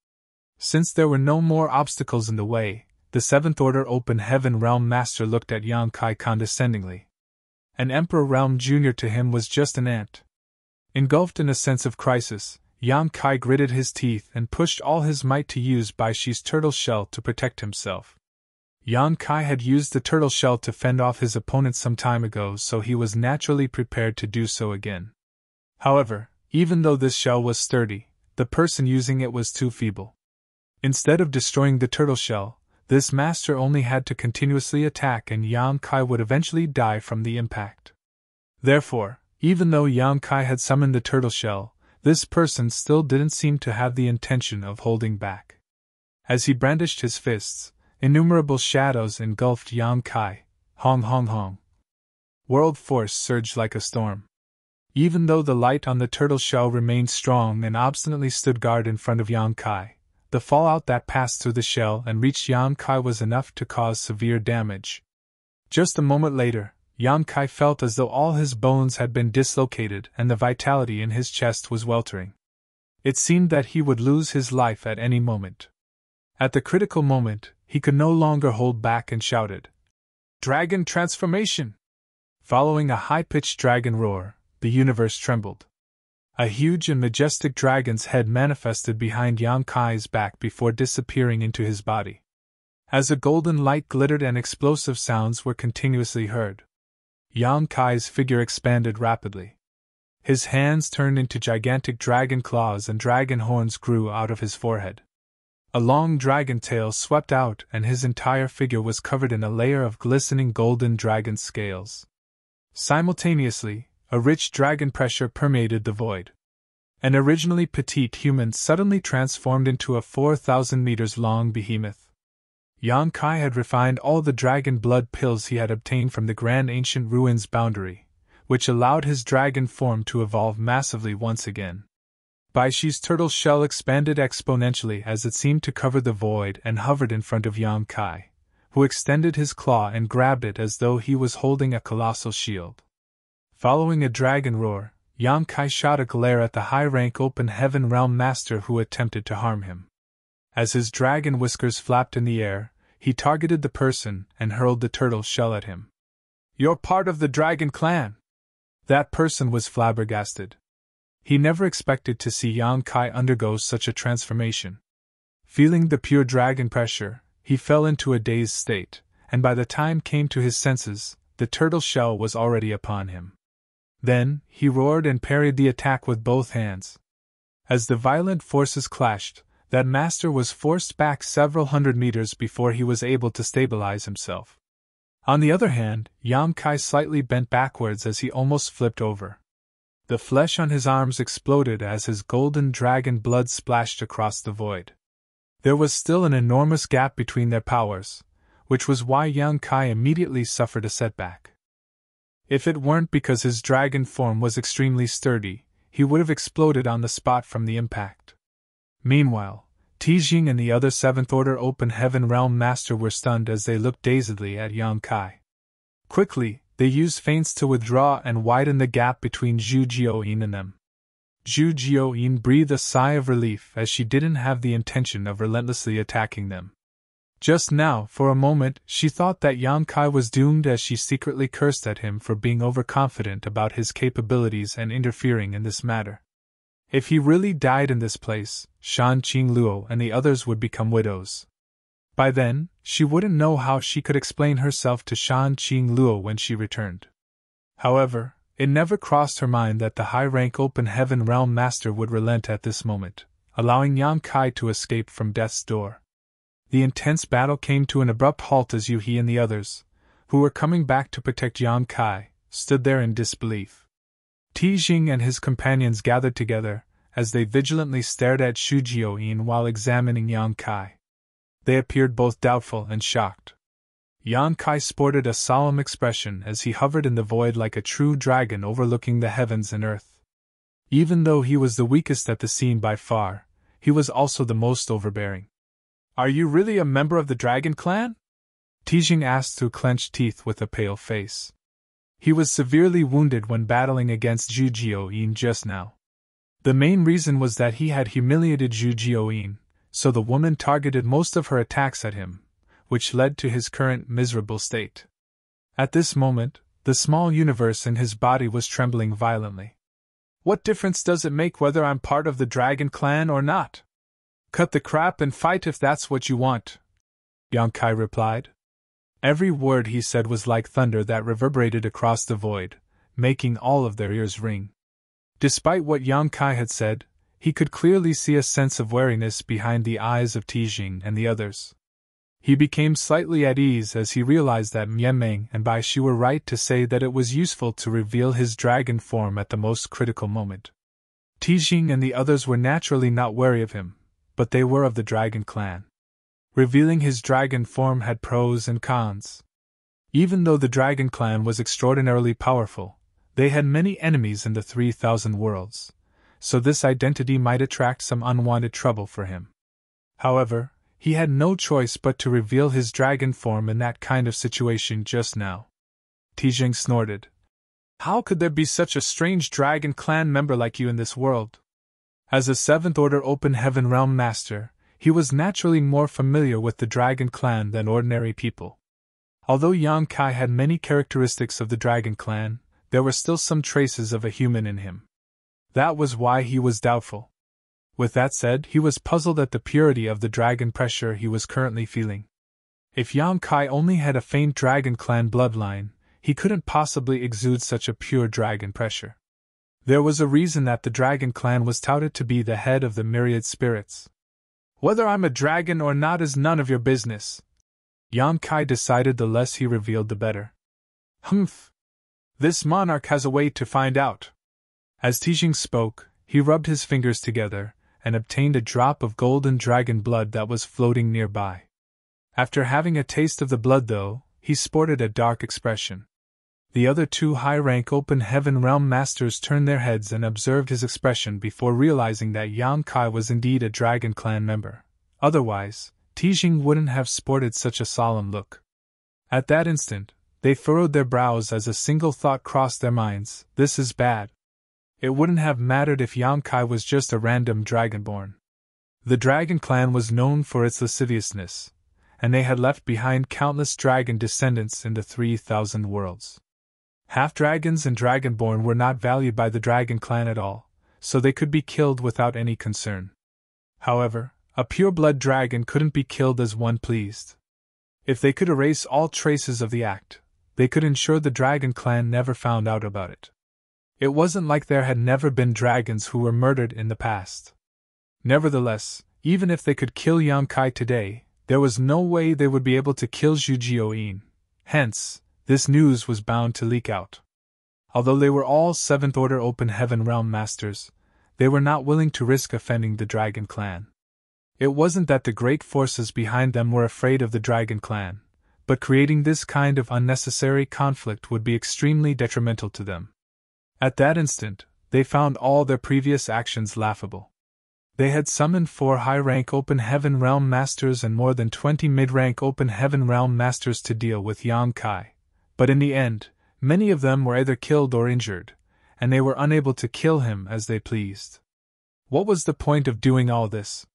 Since there were no more obstacles in the way, the 7th Order Open Heaven Realm Master looked at Yang Kai condescendingly. An Emperor Realm Junior to him was just an ant. Engulfed in a sense of crisis, Yang Kai gritted his teeth and pushed all his might to use Bai Qi's turtle shell to protect himself. Yang Kai had used the turtle shell to fend off his opponent some time ago, so he was naturally prepared to do so again. However, even though this shell was sturdy, the person using it was too feeble. Instead of destroying the turtle shell, this master only had to continuously attack and Yang Kai would eventually die from the impact. Therefore, even though Yang Kai had summoned the turtle shell, this person still didn't seem to have the intention of holding back. As he brandished his fists, innumerable shadows engulfed Yang Kai. Hong hong hong. World force surged like a storm. Even though the light on the turtle shell remained strong and obstinately stood guard in front of Yang Kai, the fallout that passed through the shell and reached Yang Kai was enough to cause severe damage. Just a moment later, Yang Kai felt as though all his bones had been dislocated and the vitality in his chest was weltering. It seemed that he would lose his life at any moment. At the critical moment, he could no longer hold back and shouted, "Dragon transformation!" Following a high-pitched dragon roar, the universe trembled. A huge and majestic dragon's head manifested behind Yang Kai's back before disappearing into his body. As a golden light glittered and explosive sounds were continuously heard, Yang Kai's figure expanded rapidly. His hands turned into gigantic dragon claws and dragon horns grew out of his forehead. A long dragon tail swept out and his entire figure was covered in a layer of glistening golden dragon scales. Simultaneously, a rich dragon pressure permeated the void. An originally petite human suddenly transformed into a 4,000 meters long behemoth. Yang Kai had refined all the dragon blood pills he had obtained from the Grand Ancient Ruins boundary, which allowed his dragon form to evolve massively once again. Bai Qi's turtle shell expanded exponentially as it seemed to cover the void and hovered in front of Yang Kai, who extended his claw and grabbed it as though he was holding a colossal shield. Following a dragon roar, Yang Kai shot a glare at the high-rank Open Heaven Realm Master who attempted to harm him. As his dragon whiskers flapped in the air, he targeted the person and hurled the turtle shell at him. "You're part of the dragon clan!" That person was flabbergasted. He never expected to see Yang Kai undergo such a transformation. Feeling the pure dragon pressure, he fell into a dazed state, and by the time came to his senses, the turtle shell was already upon him. Then, he roared and parried the attack with both hands. As the violent forces clashed, that master was forced back several hundred meters before he was able to stabilize himself. On the other hand, Yang Kai slightly bent backwards as he almost flipped over. The flesh on his arms exploded as his golden dragon blood splashed across the void. There was still an enormous gap between their powers, which was why Yang Kai immediately suffered a setback. If it weren't because his dragon form was extremely sturdy, he would have exploded on the spot from the impact. Meanwhile, Tijing and the other 7th Order Open Heaven Realm Master were stunned as they looked dazedly at Yang Kai. Quickly, they used feints to withdraw and widen the gap between Zhu Jiuyin and them. Zhu Jiuyin breathed a sigh of relief as she didn't have the intention of relentlessly attacking them. Just now, for a moment, she thought that Yang Kai was doomed as she secretly cursed at him for being overconfident about his capabilities and interfering in this matter. If he really died in this place, Shan Qingluo and the others would become widows. By then, she wouldn't know how she could explain herself to Shan Qingluo when she returned. However, It never crossed her mind that the high-rank Open Heaven Realm Master would relent at this moment, allowing Yang Kai to escape from death's door. The intense battle came to an abrupt halt as Yu He and the others, who were coming back to protect Yang Kai, stood there in disbelief. Tijing and his companions gathered together, as they vigilantly stared at Shu Jiuyin while examining Yang Kai. They appeared both doubtful and shocked. Yang Kai sported a solemn expression as he hovered in the void like a true dragon overlooking the heavens and earth. Even though he was the weakest at the scene by far, he was also the most overbearing. "Are you really a member of the Dragon Clan?" Tijing asked through clenched teeth with a pale face. He was severely wounded when battling against Zhu Jiuyin just now. The main reason was that he had humiliated Zhu Jiuyin, so the woman targeted most of her attacks at him, which led to his current miserable state. At this moment, the small universe in his body was trembling violently. "What difference does it make whether I'm part of the Dragon Clan or not? Cut the crap and fight if that's what you want," Yang Kai replied. Every word he said was like thunder that reverberated across the void, making all of their ears ring. Despite what Yang Kai had said, he could clearly see a sense of wariness behind the eyes of Tijing and the others. He became slightly at ease as he realized that Mianming and Bai Shi were right to say that it was useful to reveal his dragon form at the most critical moment. Tijing and the others were naturally not wary of him, but they were of the Dragon Clan. Revealing his dragon form had pros and cons. Even though the Dragon Clan was extraordinarily powerful, they had many enemies in the 3,000 worlds, so this identity might attract some unwanted trouble for him. However, he had no choice but to reveal his dragon form in that kind of situation just now. Tijing snorted. "How could there be such a strange Dragon Clan member like you in this world?" As a 7th Order Open Heaven Realm Master, he was naturally more familiar with the Dragon Clan than ordinary people. Although Yang Kai had many characteristics of the Dragon Clan, there were still some traces of a human in him. That was why he was doubtful. With that said, he was puzzled at the purity of the dragon pressure he was currently feeling. If Yang Kai only had a faint Dragon Clan bloodline, he couldn't possibly exude such a pure dragon pressure. There was a reason that the Dragon Clan was touted to be the head of the myriad spirits. "Whether I'm a dragon or not is none of your business," Yang Kai decided. The less he revealed the better. "Humph! This monarch has a way to find out." As Tijing spoke, he rubbed his fingers together and obtained a drop of golden dragon blood that was floating nearby. After having a taste of the blood, though, he sported a dark expression. The other two high-rank Open Heaven Realm Masters turned their heads and observed his expression before realizing that Yang Kai was indeed a Dragon Clan member. Otherwise, Tijing wouldn't have sported such a solemn look. At that instant, they furrowed their brows as a single thought crossed their minds: this is bad. It wouldn't have mattered if Yang Kai was just a random dragonborn. The Dragon Clan was known for its lasciviousness, and they had left behind countless dragon descendants in the 3,000 worlds. Half-dragons and dragonborn were not valued by the Dragon Clan at all, so they could be killed without any concern. However, a pure-blood dragon couldn't be killed as one pleased. If they could erase all traces of the act, they could ensure the Dragon Clan never found out about it. It wasn't like there had never been dragons who were murdered in the past. Nevertheless, even if they could kill Yang Kai today, there was no way they would be able to kill Zhu Jiuyin. Hence, this news was bound to leak out. Although they were all 7th Order Open Heaven Realm Masters, they were not willing to risk offending the Dragon Clan. It wasn't that the great forces behind them were afraid of the Dragon Clan, but creating this kind of unnecessary conflict would be extremely detrimental to them. At that instant, they found all their previous actions laughable. They had summoned 4 high-rank Open Heaven Realm Masters and more than 20 mid-rank Open Heaven Realm Masters to deal with Yang Kai, but in the end, many of them were either killed or injured, and they were unable to kill him as they pleased. What was the point of doing all this?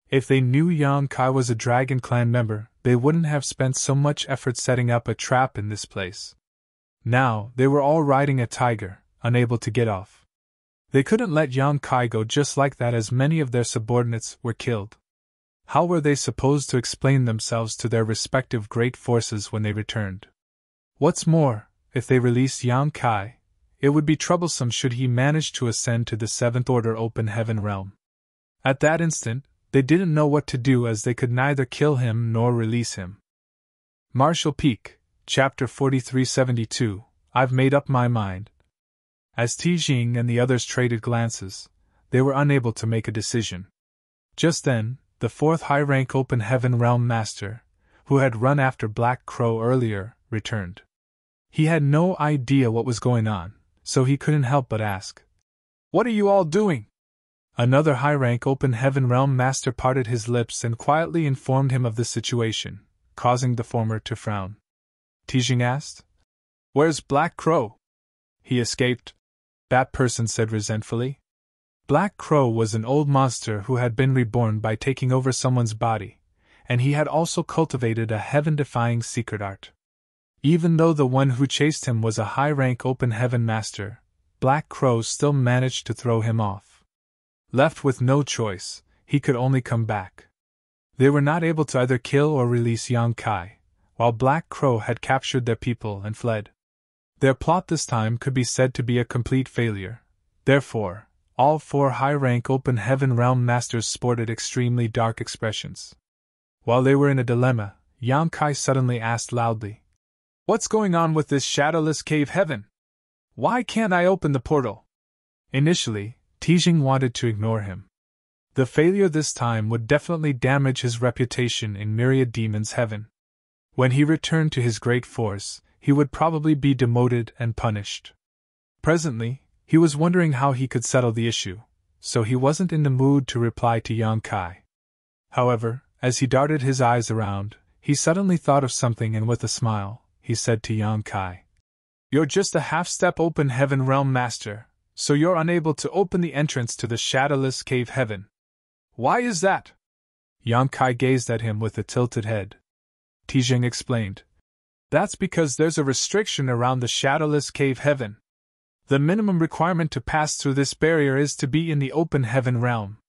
If they knew Yang Kai was a Dragon Clan member, they wouldn't have spent so much effort setting up a trap in this place. Now, they were all riding a tiger, unable to get off. They couldn't let Yang Kai go just like that, as many of their subordinates were killed. How were they supposed to explain themselves to their respective great forces when they returned? What's more, if they released Yang Kai, it would be troublesome should he manage to ascend to the seventh order open heaven realm. At that instant, they didn't know what to do as they could neither kill him nor release him. Marshall Peak, Chapter 4372, I've made up my mind. As Tijing and the others traded glances, they were unable to make a decision. Just then, the fourth high-rank open heaven realm master, who had run after Black Crow earlier, returned. He had no idea what was going on, so he couldn't help but ask, "What are you all doing?" Another high-rank open heaven realm master parted his lips and quietly informed him of the situation, causing the former to frown. Tijing asked, "Where's Black Crow?" "He escaped," that person said resentfully. Black Crow was an old monster who had been reborn by taking over someone's body, and he had also cultivated a heaven-defying secret art. Even though the one who chased him was a high-rank open heaven master, Black Crow still managed to throw him off. Left with no choice, he could only come back. They were not able to either kill or release Yang Kai, while Black Crow had captured their people and fled. Their plot this time could be said to be a complete failure. Therefore, all four high-rank open heaven realm masters sported extremely dark expressions. While they were in a dilemma, Yang Kai suddenly asked loudly, "What's going on with this shadowless cave heaven? Why can't I open the portal?" Initially, Tijing wanted to ignore him. The failure this time would definitely damage his reputation in Myriad Demon's heaven. When he returned to his great force, he would probably be demoted and punished. Presently, he was wondering how he could settle the issue, so he wasn't in the mood to reply to Yang Kai. However, as he darted his eyes around, he suddenly thought of something and with a smile, he said to Yang Kai, "You're just a half-step open heaven realm master, so you're unable to open the entrance to the shadowless cave heaven. Why is that?" Yang Kai gazed at him with a tilted head. Tijing explained, "That's because there's a restriction around the shadowless cave heaven. The minimum requirement to pass through this barrier is to be in the open heaven realm.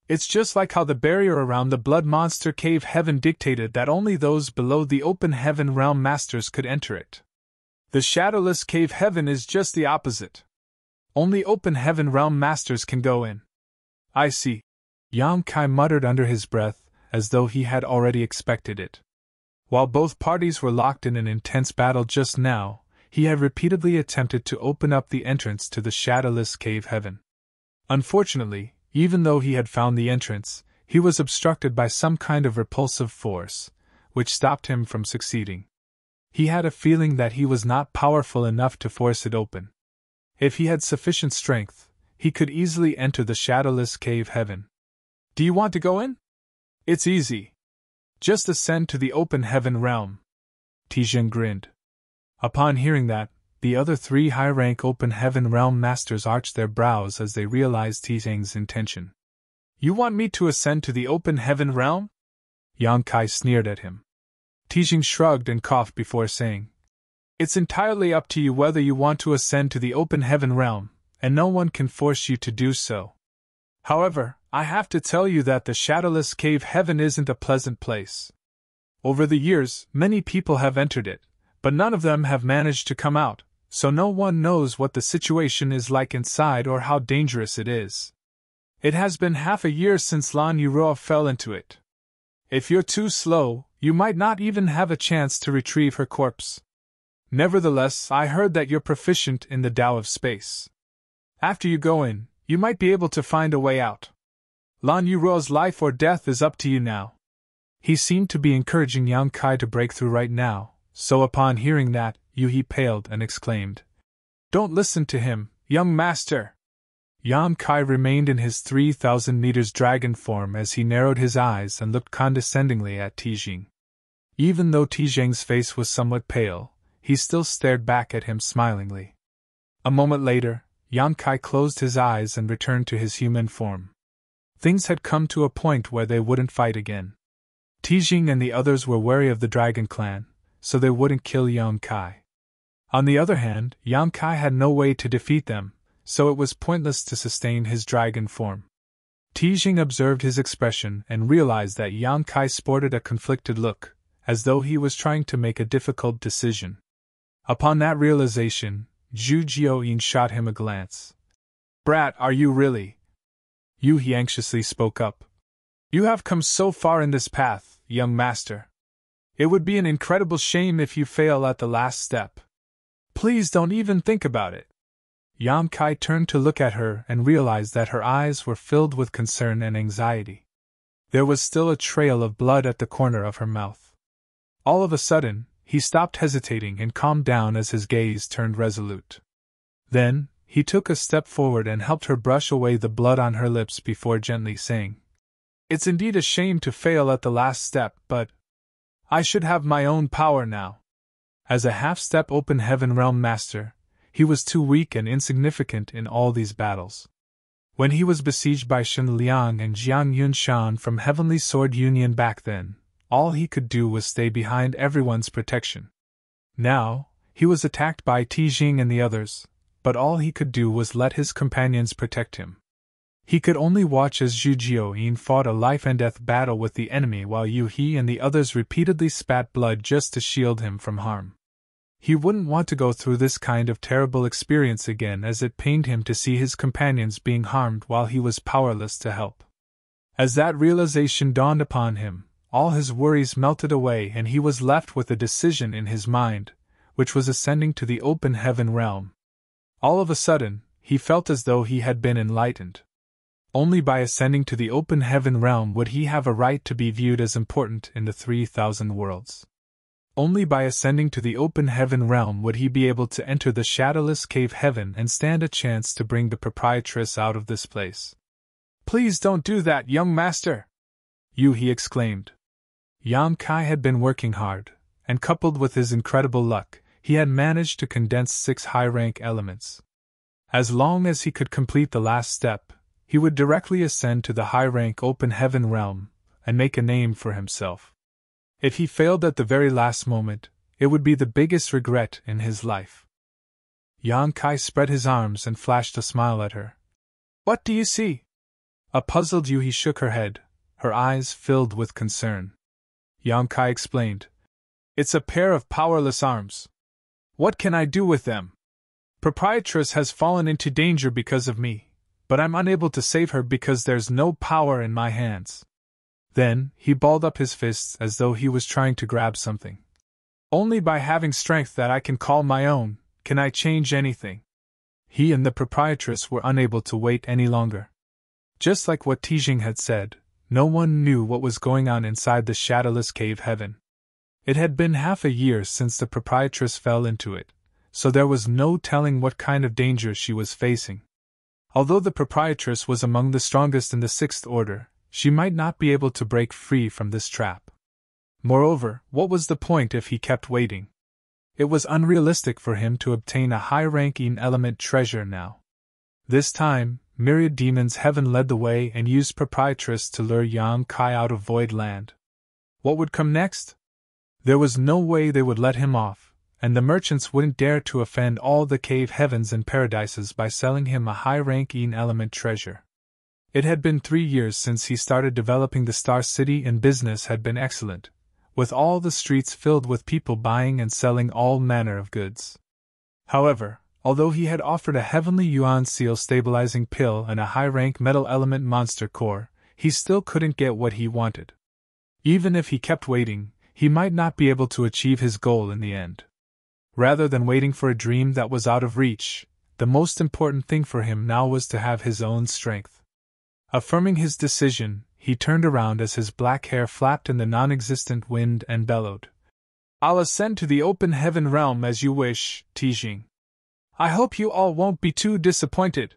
It's just like how the barrier around the blood monster cave heaven dictated that only those below the open heaven realm masters could enter it. The shadowless cave heaven is just the opposite. Only open heaven realm masters can go in." "I see," Yang Kai muttered under his breath, as though he had already expected it. While both parties were locked in an intense battle just now, he had repeatedly attempted to open up the entrance to the shadowless cave heaven. Unfortunately, even though he had found the entrance, he was obstructed by some kind of repulsive force, which stopped him from succeeding. He had a feeling that he was not powerful enough to force it open. If he had sufficient strength, he could easily enter the shadowless cave heaven. "Do you want to go in? It's easy. Just ascend to the open heaven realm." Tijing grinned. Upon hearing that, the other three high-rank open heaven realm masters arched their brows as they realized Tijing's intention. "You want me to ascend to the open heaven realm?" Yang Kai sneered at him. Tijing shrugged and coughed before saying, "It's entirely up to you whether you want to ascend to the open heaven realm, and no one can force you to do so. However, I have to tell you that the shadowless cave heaven isn't a pleasant place. Over the years, many people have entered it, but none of them have managed to come out, so no one knows what the situation is like inside or how dangerous it is. It has been half a year since Lan Yuroa fell into it. If you're too slow, you might not even have a chance to retrieve her corpse. Nevertheless, I heard that you're proficient in the Tao of space. After you go in, you might be able to find a way out. Lan Yuroa's life or death is up to you now." He seemed to be encouraging Yang Kai to break through right now, so upon hearing that, Yuhi paled and exclaimed, "Don't listen to him, young master!" Yang Kai remained in his 3,000 meters dragon form as he narrowed his eyes and looked condescendingly at Tijing. Even though Tijing's face was somewhat pale, he still stared back at him smilingly. A moment later, Yang Kai closed his eyes and returned to his human form. Things had come to a point where they wouldn't fight again. Tijing and the others were wary of the Dragon Clan, so they wouldn't kill Yang Kai. On the other hand, Yang Kai had no way to defeat them, so it was pointless to sustain his dragon form. Tijing observed his expression and realized that Yang Kai sported a conflicted look, as though he was trying to make a difficult decision. Upon that realization, Zhu Jiaoyin shot him a glance. Brat, are you really? Yu He anxiously spoke up. You have come so far in this path, young master. It would be an incredible shame if you fail at the last step. Please don't even think about it. Yang Kai turned to look at her and realized that her eyes were filled with concern and anxiety. There was still a trail of blood at the corner of her mouth. All of a sudden, he stopped hesitating and calmed down as his gaze turned resolute. Then, he took a step forward and helped her brush away the blood on her lips before gently saying, It's indeed a shame to fail at the last step, but I should have my own power now. As a half-step open heaven realm master, he was too weak and insignificant in all these battles. When he was besieged by Shen Liang and Jiang Yunshan from Heavenly Sword Union back then, all he could do was stay behind everyone's protection. Now, he was attacked by Tijing and the others, but all he could do was let his companions protect him. He could only watch as Zhu Jiaoyin fought a life-and-death battle with the enemy while Yu He and the others repeatedly spat blood just to shield him from harm. He wouldn't want to go through this kind of terrible experience again, as it pained him to see his companions being harmed while he was powerless to help. As that realization dawned upon him, all his worries melted away and he was left with a decision in his mind, which was ascending to the open heaven realm. All of a sudden, he felt as though he had been enlightened. Only by ascending to the open heaven realm would he have a right to be viewed as important in the 3,000 worlds. Only by ascending to the open heaven realm would he be able to enter the shadowless cave heaven and stand a chance to bring the proprietress out of this place. Please don't do that, young master! Yu He exclaimed. Yang Kai had been working hard, and coupled with his incredible luck, he had managed to condense 6 high-rank elements. As long as he could complete the last step, he would directly ascend to the high-rank open heaven realm and make a name for himself. If he failed at the very last moment, it would be the biggest regret in his life. Yang Kai spread his arms and flashed a smile at her. What do you see? A puzzled Yu He shook her head, her eyes filled with concern. Yang Kai explained. It's a pair of powerless arms. What can I do with them? Proprietress has fallen into danger because of me, but I'm unable to save her because there's no power in my hands. Then, he balled up his fists as though he was trying to grab something. Only by having strength that I can call my own, can I change anything. He and the proprietress were unable to wait any longer. Just like what Tijing had said, no one knew what was going on inside the shadowless cave heaven. It had been half a year since the proprietress fell into it, so there was no telling what kind of danger she was facing. Although the proprietress was among the strongest in the 6th order, she might not be able to break free from this trap. Moreover, what was the point if he kept waiting? It was unrealistic for him to obtain a high-ranking element treasure now. This time, myriad demons heaven led the way and used proprietress to lure Yang Kai out of Void Land. What would come next? There was no way they would let him off, and the merchants wouldn't dare to offend all the cave heavens and paradises by selling him a high-ranking element treasure. It had been 3 years since he started developing the Star City, and business had been excellent, with all the streets filled with people buying and selling all manner of goods. However, although he had offered a heavenly yuan seal stabilizing pill and a high-rank metal element monster core, he still couldn't get what he wanted. Even if he kept waiting, he might not be able to achieve his goal in the end. Rather than waiting for a dream that was out of reach, the most important thing for him now was to have his own strength. Affirming his decision, he turned around as his black hair flapped in the non-existent wind and bellowed. I'll ascend to the open heaven realm as you wish, Tijing. I hope you all won't be too disappointed.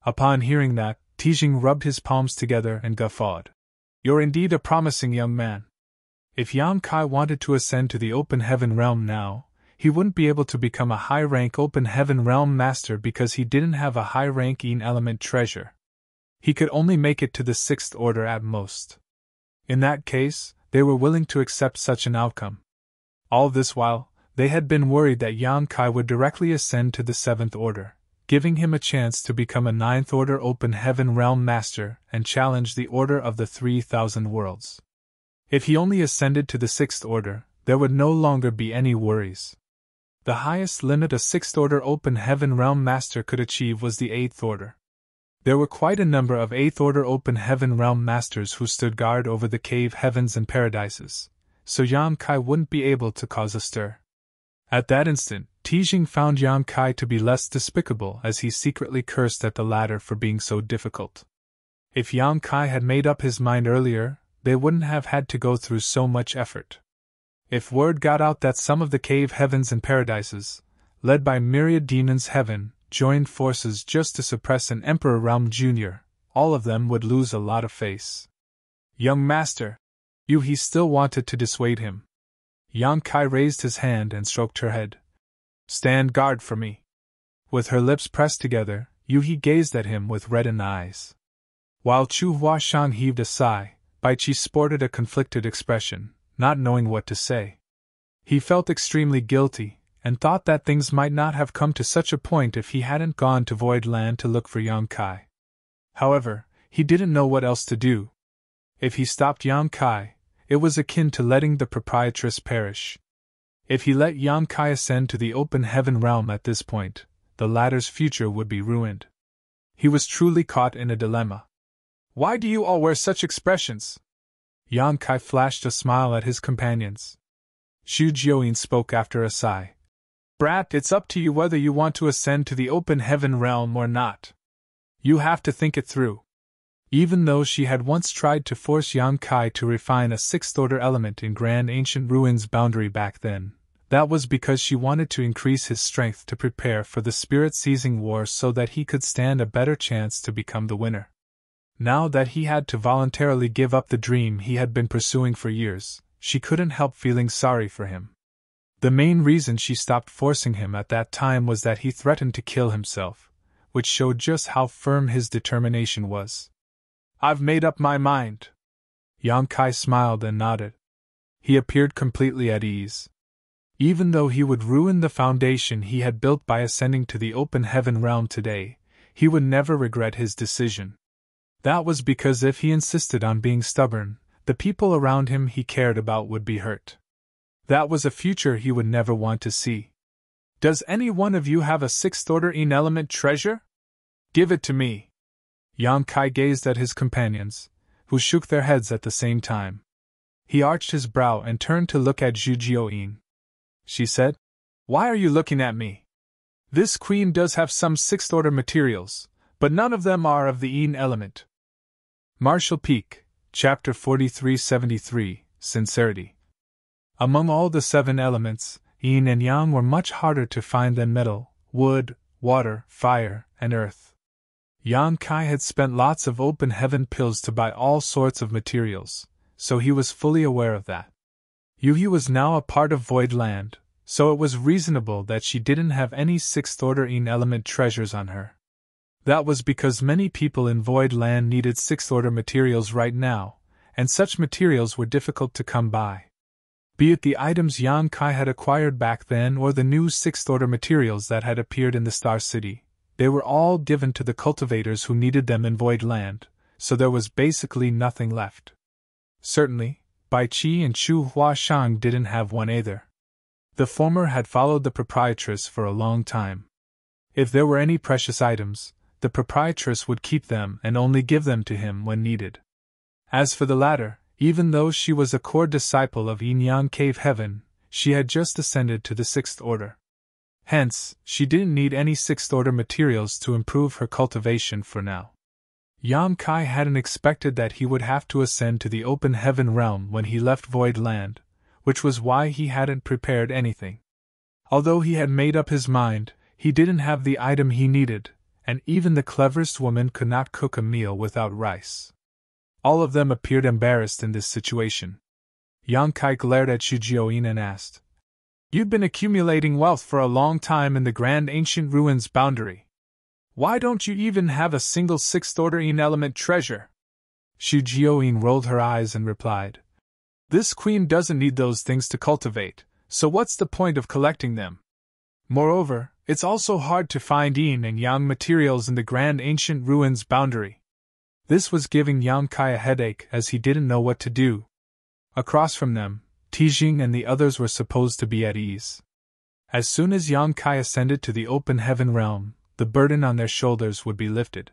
Upon hearing that, Tijing rubbed his palms together and guffawed. You're indeed a promising young man. If Yang Kai wanted to ascend to the open heaven realm now, he wouldn't be able to become a high-rank open heaven realm master because he didn't have a high-ranking element treasure. He could only make it to the 6th order at most. In that case, they were willing to accept such an outcome. All this while, they had been worried that Yang Kai would directly ascend to the 7th order, giving him a chance to become a 9th order open heaven realm master and challenge the order of the 3,000 worlds. If he only ascended to the 6th order, there would no longer be any worries. The highest limit a sixth-order open heaven realm master could achieve was the eighth order. There were quite a number of eighth-order open heaven realm masters who stood guard over the cave heavens and paradises, so Yang Kai wouldn't be able to cause a stir. At that instant, Tijing found Yang Kai to be less despicable as he secretly cursed at the latter for being so difficult. If Yang Kai had made up his mind earlier, they wouldn't have had to go through so much effort. If word got out that some of the cave heavens and paradises, led by myriad demons heaven, joined forces just to suppress an Emperor Realm Jr., all of them would lose a lot of face. Young master! He still wanted to dissuade him. Yang Kai raised his hand and stroked her head. Stand guard for me. With her lips pressed together, He gazed at him with reddened eyes. While Chu Huashang heaved a sigh, Bai Qi sported a conflicted expression, not knowing what to say. He felt extremely guilty, and thought that things might not have come to such a point if he hadn't gone to Void Land to look for Yang Kai. However, he didn't know what else to do. If he stopped Yang Kai, it was akin to letting the proprietress perish. If he let Yang Kai ascend to the open heaven realm at this point, the latter's future would be ruined. He was truly caught in a dilemma. Why do you all wear such expressions? Yang Kai flashed a smile at his companions. Xu Jiuyin spoke after a sigh. Brat, it's up to you whether you want to ascend to the open heaven realm or not. You have to think it through. Even though she had once tried to force Yang Kai to refine a sixth-order element in Grand Ancient Ruins boundary back then, that was because she wanted to increase his strength to prepare for the spirit-seizing war so that he could stand a better chance to become the winner. Now that he had to voluntarily give up the dream he had been pursuing for years, she couldn't help feeling sorry for him. The main reason she stopped forcing him at that time was that he threatened to kill himself, which showed just how firm his determination was. I've made up my mind. Yang Kai smiled and nodded. He appeared completely at ease. Even though he would ruin the foundation he had built by ascending to the open heaven realm today, he would never regret his decision. That was because if he insisted on being stubborn, the people around him he cared about would be hurt. That was a future he would never want to see. Does any one of you have a sixth-order element treasure? Give it to me. Yang Kai gazed at his companions, who shook their heads at the same time. He arched his brow and turned to look at Zhu Jiuyin. She said, Why are you looking at me? This queen does have some sixth-order materials, but none of them are of the Yin element. Martial Peak, Chapter 4373, Sincerity. Among all the 7 elements, Yin and Yang were much harder to find than metal, wood, water, fire, and earth. Yang Kai had spent lots of open heaven pills to buy all sorts of materials, so he was fully aware of that. Yuhi was now a part of Void Land, so it was reasonable that she didn't have any sixth-order Yin element treasures on her. That was because many people in Void Land needed sixth-order materials right now, and such materials were difficult to come by. Be it the items Yang Kai had acquired back then or the new sixth-order materials that had appeared in the Star City, they were all given to the cultivators who needed them in Void Land, so there was basically nothing left. Certainly, Bai Qi and Chu Huashang didn't have one either. The former had followed the proprietress for a long time. If there were any precious items, the proprietress would keep them and only give them to him when needed. As for the latter, even though she was a core disciple of Yin Yang Cave Heaven, she had just ascended to the sixth order. Hence, she didn't need any sixth-order materials to improve her cultivation for now. Yang Kai hadn't expected that he would have to ascend to the open heaven realm when he left Void Land, which was why he hadn't prepared anything. Although he had made up his mind, he didn't have the item he needed, and even the cleverest woman could not cook a meal without rice. All of them appeared embarrassed in this situation. Yang Kai glared at Xu Jiuyin and asked, You've been accumulating wealth for a long time in the Grand Ancient Ruins boundary. Why don't you even have a single sixth-order element treasure? Xu Jiuyin rolled her eyes and replied, This queen doesn't need those things to cultivate, so what's the point of collecting them? Moreover, it's also hard to find Yin and Yang materials in the Grand Ancient Ruins boundary. This was giving Yang Kai a headache as he didn't know what to do. Across from them, Tijing and the others were supposed to be at ease. As soon as Yang Kai ascended to the open heaven realm, the burden on their shoulders would be lifted.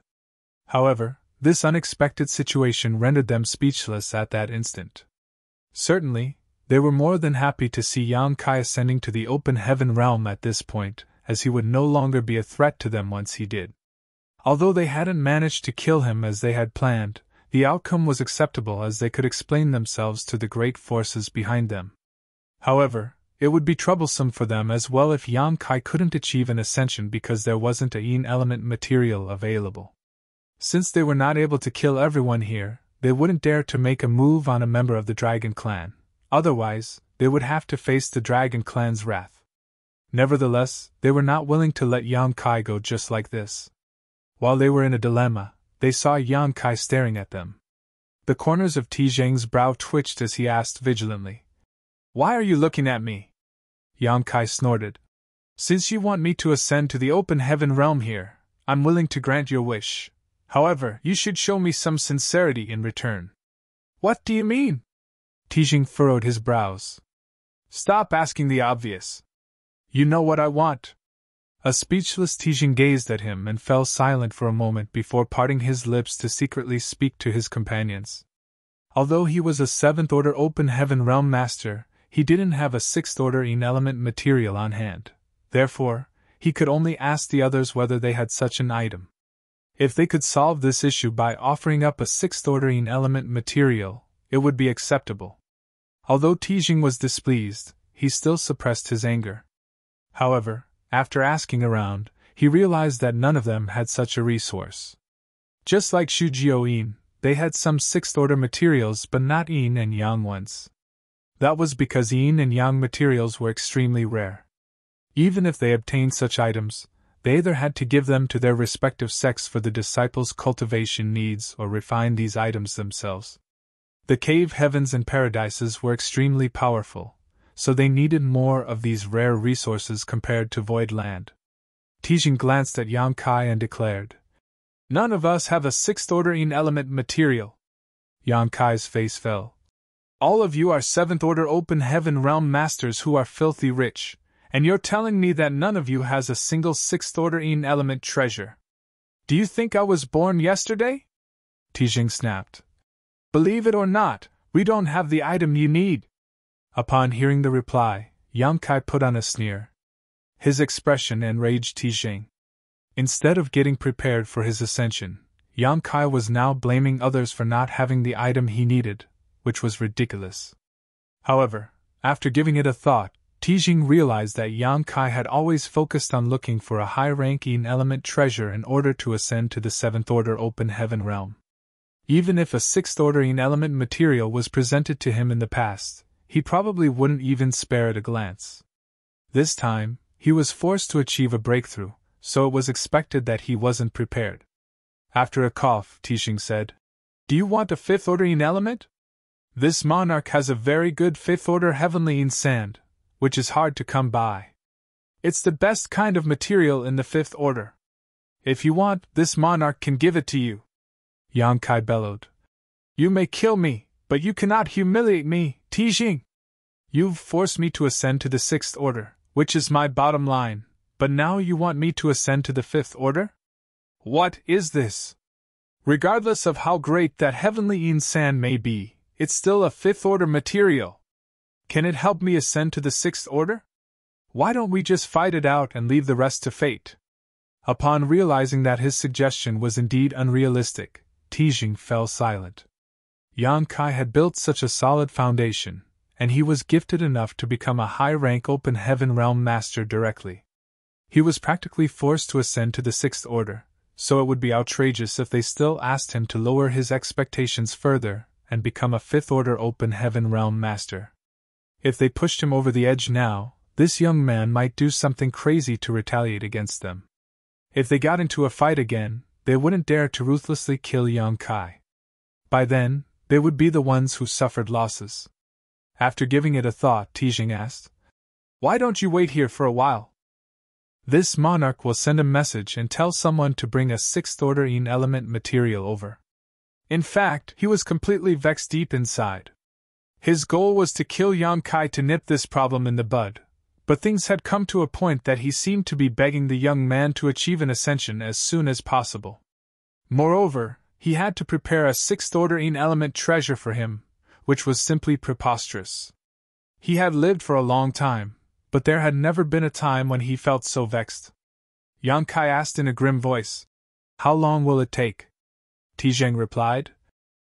However, this unexpected situation rendered them speechless at that instant. Certainly, they were more than happy to see Yang Kai ascending to the open heaven realm at this point, as he would no longer be a threat to them once he did. Although they hadn't managed to kill him as they had planned, the outcome was acceptable as they could explain themselves to the great forces behind them. However, it would be troublesome for them as well if Yang Kai couldn't achieve an ascension because there wasn't a yin element material available. Since they were not able to kill everyone here, they wouldn't dare to make a move on a member of the Dragon Clan. Otherwise, they would have to face the Dragon Clan's wrath. Nevertheless, they were not willing to let Yang Kai go just like this. While they were in a dilemma, they saw Yang Kai staring at them. The corners of Tijang's brow twitched as he asked vigilantly, "Why are you looking at me?" Yang Kai snorted. "Since you want me to ascend to the open heaven realm here, I'm willing to grant your wish. However, you should show me some sincerity in return." "What do you mean?" Tijang furrowed his brows. "Stop asking the obvious. You know what I want." A speechless Tijang gazed at him and fell silent for a moment before parting his lips to secretly speak to his companions. Although he was a 7th Order Open Heaven Realm Master, he didn't have a 6th Order Yin element material on hand. Therefore, he could only ask the others whether they had such an item. If they could solve this issue by offering up a 6th Order Yin element material, it would be acceptable. Although Tijang was displeased, he still suppressed his anger. However, after asking around, he realized that none of them had such a resource. Just like Shujio Yin, they had some 6th Order materials but not Yin and Yang ones. That was because Yin and Yang materials were extremely rare. Even if they obtained such items, they either had to give them to their respective sects for the disciples' cultivation needs or refine these items themselves. The cave heavens and paradises were extremely powerful, so they needed more of these rare resources compared to void land. Tijang glanced at Yang Kai and declared, "None of us have a 6th Order Yin element material." Yang Kai's face fell. "All of you are 7th Order Open Heaven Realm Masters who are filthy rich, and you're telling me that none of you has a single 6th Order Yin element treasure. Do you think I was born yesterday?" Tijang snapped. "Believe it or not, we don't have the item you need." Upon hearing the reply, Yang Kai put on a sneer. His expression enraged Tijang. Instead of getting prepared for his ascension, Yang Kai was now blaming others for not having the item he needed, which was ridiculous. However, after giving it a thought, Tijang realized that Yang Kai had always focused on looking for a high-rank Yin element treasure in order to ascend to the 7th Order Open Heaven realm. Even if a 6th Order Yin element material was presented to him in the past, he probably wouldn't even spare it a glance. This time, he was forced to achieve a breakthrough, so it was expected that he wasn't prepared. After a cough, Tijang said, "Do you want a 5th Order Yin element? This monarch has a very good 5th Order Heavenly Yin sand, which is hard to come by. It's the best kind of material in the 5th Order. If you want, this monarch can give it to you." Yang Kai bellowed. "You may kill me, but you cannot humiliate me, Tijang. You've forced me to ascend to the 6th Order, which is my bottom line, but now you want me to ascend to the 5th Order? What is this? Regardless of how great that Heavenly Yin sand may be, it's still a 5th Order material. Can it help me ascend to the 6th Order? Why don't we just fight it out and leave the rest to fate?" Upon realizing that his suggestion was indeed unrealistic, Tijang fell silent. Yang Kai had built such a solid foundation, and he was gifted enough to become a high-rank Open Heaven Realm Master directly. He was practically forced to ascend to the 6th Order, so it would be outrageous if they still asked him to lower his expectations further and become a 5th Order Open Heaven Realm Master. If they pushed him over the edge now, this young man might do something crazy to retaliate against them. If they got into a fight again, they wouldn't dare to ruthlessly kill Yang Kai. By then, they would be the ones who suffered losses. After giving it a thought, Tijang asked, "Why don't you wait here for a while? This monarch will send a message and tell someone to bring a 6th Order Yin element material over." In fact, he was completely vexed deep inside. His goal was to kill Yang Kai to nip this problem in the bud, But things had come to a point that he seemed to be begging the young man to achieve an ascension as soon as possible. Moreover, he had to prepare a sixth-order element treasure for him, which was simply preposterous. He had lived for a long time, but there had never been a time when he felt so vexed. Yang Kai asked in a grim voice, "How long will it take?" Tizheng replied,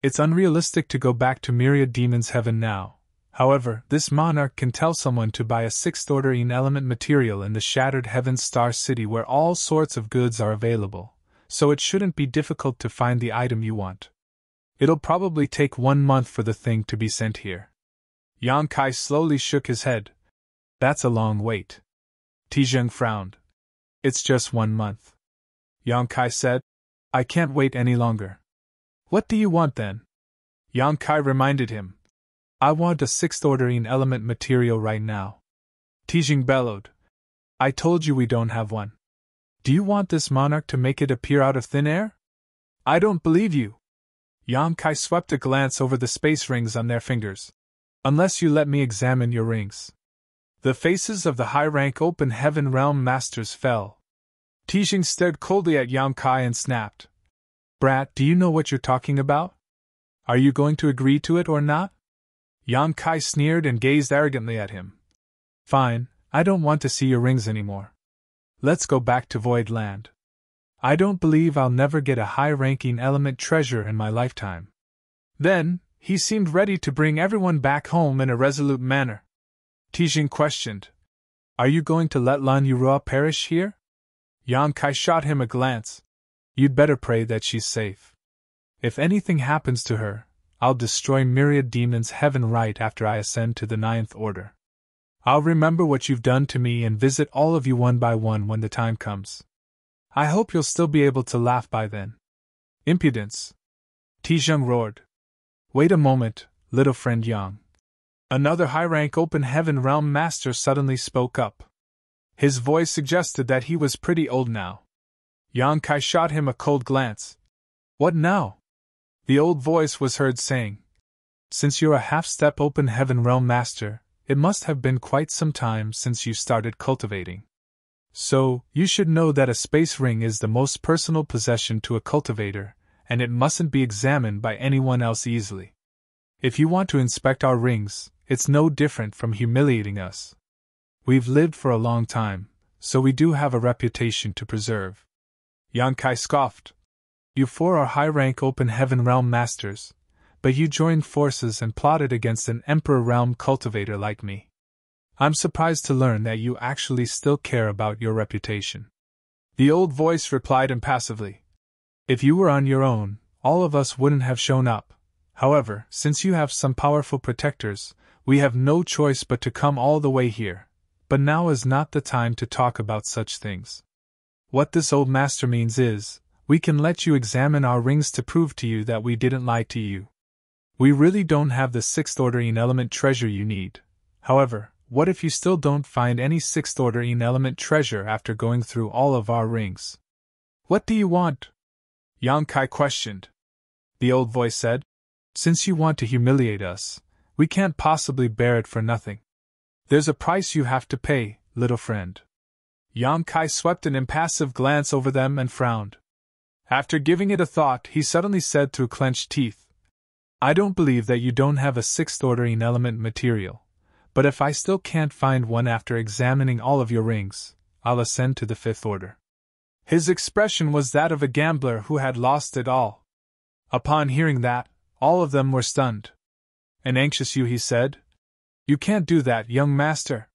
"It's unrealistic to go back to Myriad Demon's heaven now. However, this monarch can tell someone to buy a sixth-order element material in the Shattered Heavens Star City where all sorts of goods are available, so it shouldn't be difficult to find the item you want. It'll probably take 1 month for the thing to be sent here." Yang Kai slowly shook his head. "That's a long wait." Tizheng frowned. "It's just 1 month." Yang Kai said, "I can't wait any longer." "What do you want then?" Yang Kai reminded him. "I want a sixth-order element material right now." Tizheng bellowed. "I told you we don't have one. Do you want this monarch to make it appear out of thin air?" "I don't believe you." Yang Kai swept a glance over the space rings on their fingers. "Unless you let me examine your rings." The faces of the high-rank Open Heaven Realm Masters fell. Tizheng stared coldly at Yang Kai and snapped. "Brat, do you know what you're talking about? Are you going to agree to it or not?" Yang Kai sneered and gazed arrogantly at him. "Fine, I don't want to see your rings anymore. Let's go back to Void Land. I don't believe I'll never get a high-ranking element treasure in my lifetime." Then, he seemed ready to bring everyone back home in a resolute manner. Tizheng questioned, "Are you going to let Lan Yurua perish here?" Yang Kai shot him a glance. "You'd better pray that she's safe. If anything happens to her, I'll destroy Myriad Demon's heaven right after I ascend to the 9th Order. I'll remember what you've done to me and visit all of you one by one when the time comes. I hope you'll still be able to laugh by then." "Impudence!" Tizheng roared. "Wait a moment, little friend Yang." Another high-rank Open Heaven Realm Master suddenly spoke up. His voice suggested that he was pretty old now. Yang Kai shot him a cold glance. "What now?" The old voice was heard saying, "Since you're a half-step Open Heaven Realm Master, it must have been quite some time since you started cultivating. So, you should know that a space ring is the most personal possession to a cultivator, and it mustn't be examined by anyone else easily. If you want to inspect our rings, it's no different from humiliating us. We've lived for a long time, so we do have a reputation to preserve." Yang Kai scoffed. "You four are high-rank Open Heaven Realm Masters, but you joined forces and plotted against an Emperor Realm cultivator like me. I'm surprised to learn that you actually still care about your reputation." The old voice replied impassively. "If you were on your own, all of us wouldn't have shown up. However, since you have some powerful protectors, we have no choice but to come all the way here. But now is not the time to talk about such things. What this old master means is, we can let you examine our rings to prove to you that we didn't lie to you. We really don't have the sixth-order element treasure you need. However, what if you still don't find any sixth-order element treasure after going through all of our rings?" "What do you want?" Yang Kai questioned. The old voice said, "Since you want to humiliate us, we can't possibly bear it for nothing. There's a price you have to pay, little friend." Yang Kai swept an impassive glance over them and frowned. After giving it a thought, he suddenly said through clenched teeth, "I don't believe that you don't have a sixth-order element material, but if I still can't find one after examining all of your rings, I'll ascend to the 5th Order." His expression was that of a gambler who had lost it all. Upon hearing that, all of them were stunned. "An anxious you," he said. "You can't do that, young master."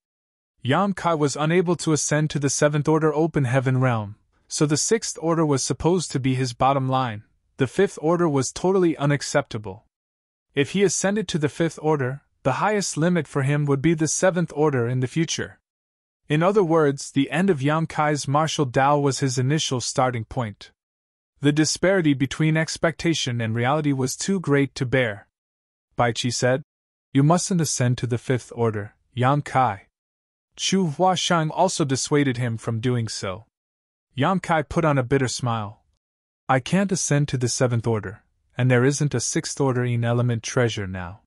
Yang Kai was unable to ascend to the 7th Order Open Heaven Realm, so the 6th Order was supposed to be his bottom line. The 5th Order was totally unacceptable. If he ascended to the 5th Order, the highest limit for him would be the 7th Order in the future. In other words, the end of Yang Kai's martial Tao was his initial starting point. The disparity between expectation and reality was too great to bear. Baichi said, "You mustn't ascend to the 5th Order, Yang Kai." Chu Huashang also dissuaded him from doing so. Yang Kai put on a bitter smile. "I can't ascend to the 7th Order, and there isn't a 6th Order element treasure now.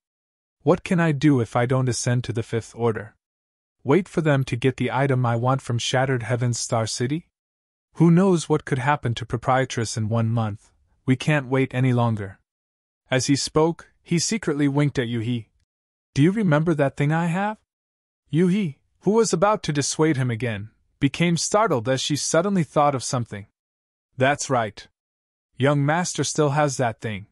What can I do if I don't ascend to the 5th Order?" Wait for them to get the item I want from Shattered Heaven's Star City? Who knows what could happen to Proprietress in 1 month? We can't wait any longer. As he spoke, he secretly winked at Yuhi. Do you remember that thing I have? Yuhi, who was about to dissuade him again, became startled as she suddenly thought of something. That's right. Young Master still has that thing.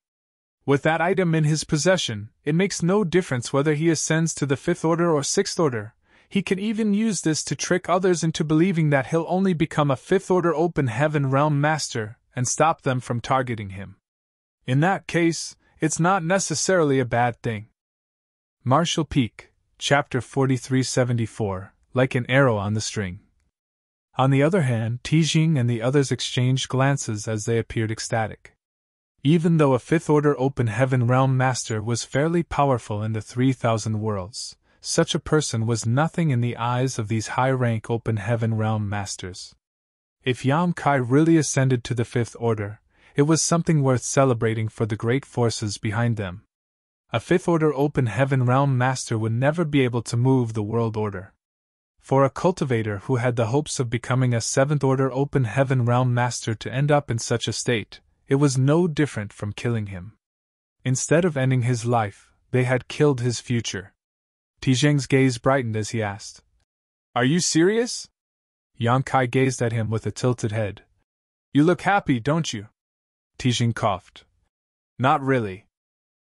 With that item in his possession, it makes no difference whether he ascends to the 5th Order or 6th Order. He can even use this to trick others into believing that he'll only become a 5th Order Open Heaven Realm Master and stop them from targeting him. In that case, it's not necessarily a bad thing. Martial Peak, Chapter 4374, Like an Arrow on the String. On the other hand, Tijing and the others exchanged glances as they appeared ecstatic. Even though a 5th Order Open Heaven Realm Master was fairly powerful in the 3,000 worlds, such a person was nothing in the eyes of these high-rank Open Heaven Realm Masters. If Yam Kai really ascended to the 5th Order, it was something worth celebrating for the great forces behind them. A 5th Order Open Heaven Realm Master would never be able to move the world order. For a cultivator who had the hopes of becoming a 7th Order Open Heaven Realm Master to end up in such a state, it was no different from killing him. Instead of ending his life, they had killed his future. Tijing's gaze brightened as he asked, "Are you serious?" Yang Kai gazed at him with a tilted head. "You look happy, don't you?" Tijing coughed. "Not really.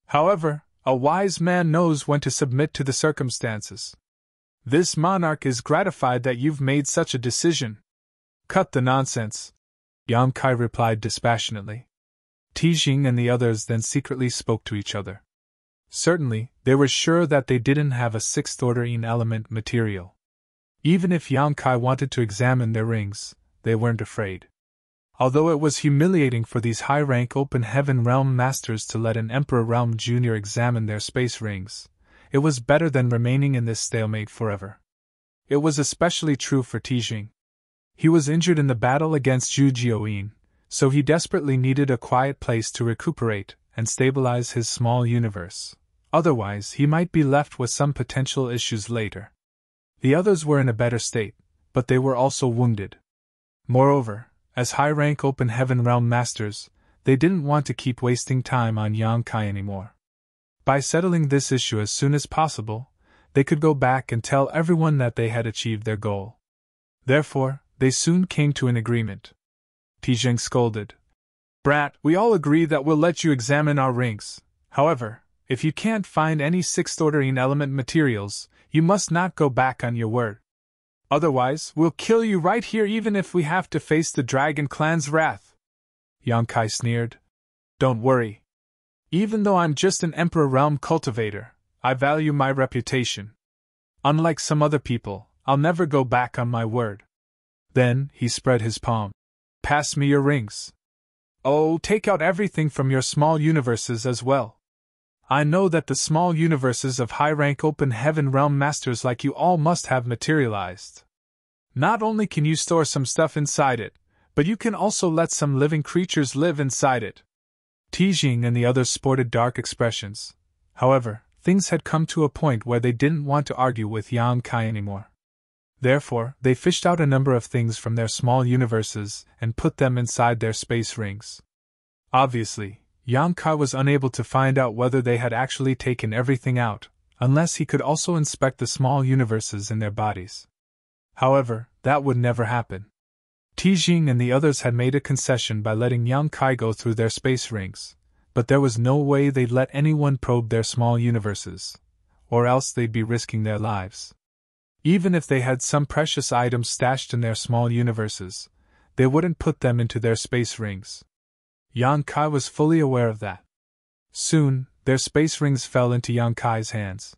However, a wise man knows when to submit to the circumstances. This monarch is gratified that you've made such a decision." "Cut the nonsense," Yang Kai replied dispassionately. Tijing and the others then secretly spoke to each other. Certainly, they were sure that they didn't have a 6th Order element material. Even if Yang Kai wanted to examine their rings, they weren't afraid. Although it was humiliating for these high-rank Open Heaven Realm Masters to let an Emperor Realm Jr. examine their space rings, it was better than remaining in this stalemate forever. It was especially true for Tijing. He was injured in the battle against Zhu Jioyin, so he desperately needed a quiet place to recuperate and stabilize his small universe. Otherwise, he might be left with some potential issues later. The others were in a better state, but they were also wounded. Moreover, as high-rank Open Heaven Realm Masters, they didn't want to keep wasting time on Yang Kai anymore. By settling this issue as soon as possible, they could go back and tell everyone that they had achieved their goal. Therefore, they soon came to an agreement. Tijing scolded, "Brat, we all agree that we'll let you examine our rings. However, if you can't find any 6th Order element materials, you must not go back on your word. Otherwise, we'll kill you right here even if we have to face the Dragon Clan's wrath." Yang Kai sneered, "Don't worry. Even though I'm just an Emperor Realm cultivator, I value my reputation. Unlike some other people, I'll never go back on my word." Then, he spread his palm. "Pass me your rings. Oh, take out everything from your small universes as well. I know that the small universes of high-rank Open Heaven Realm Masters like you all must have materialized. Not only can you store some stuff inside it, but you can also let some living creatures live inside it." Tijing and the others sported dark expressions. However, things had come to a point where they didn't want to argue with Yang Kai anymore. Therefore, they fished out a number of things from their small universes and put them inside their space rings. Obviously, Yang Kai was unable to find out whether they had actually taken everything out, unless he could also inspect the small universes in their bodies. However, that would never happen. Tijing and the others had made a concession by letting Yang Kai go through their space rings, but there was no way they'd let anyone probe their small universes, or else they'd be risking their lives. Even if they had some precious items stashed in their small universes, they wouldn't put them into their space rings. Yang Kai was fully aware of that. Soon, their space rings fell into Yang Kai's hands.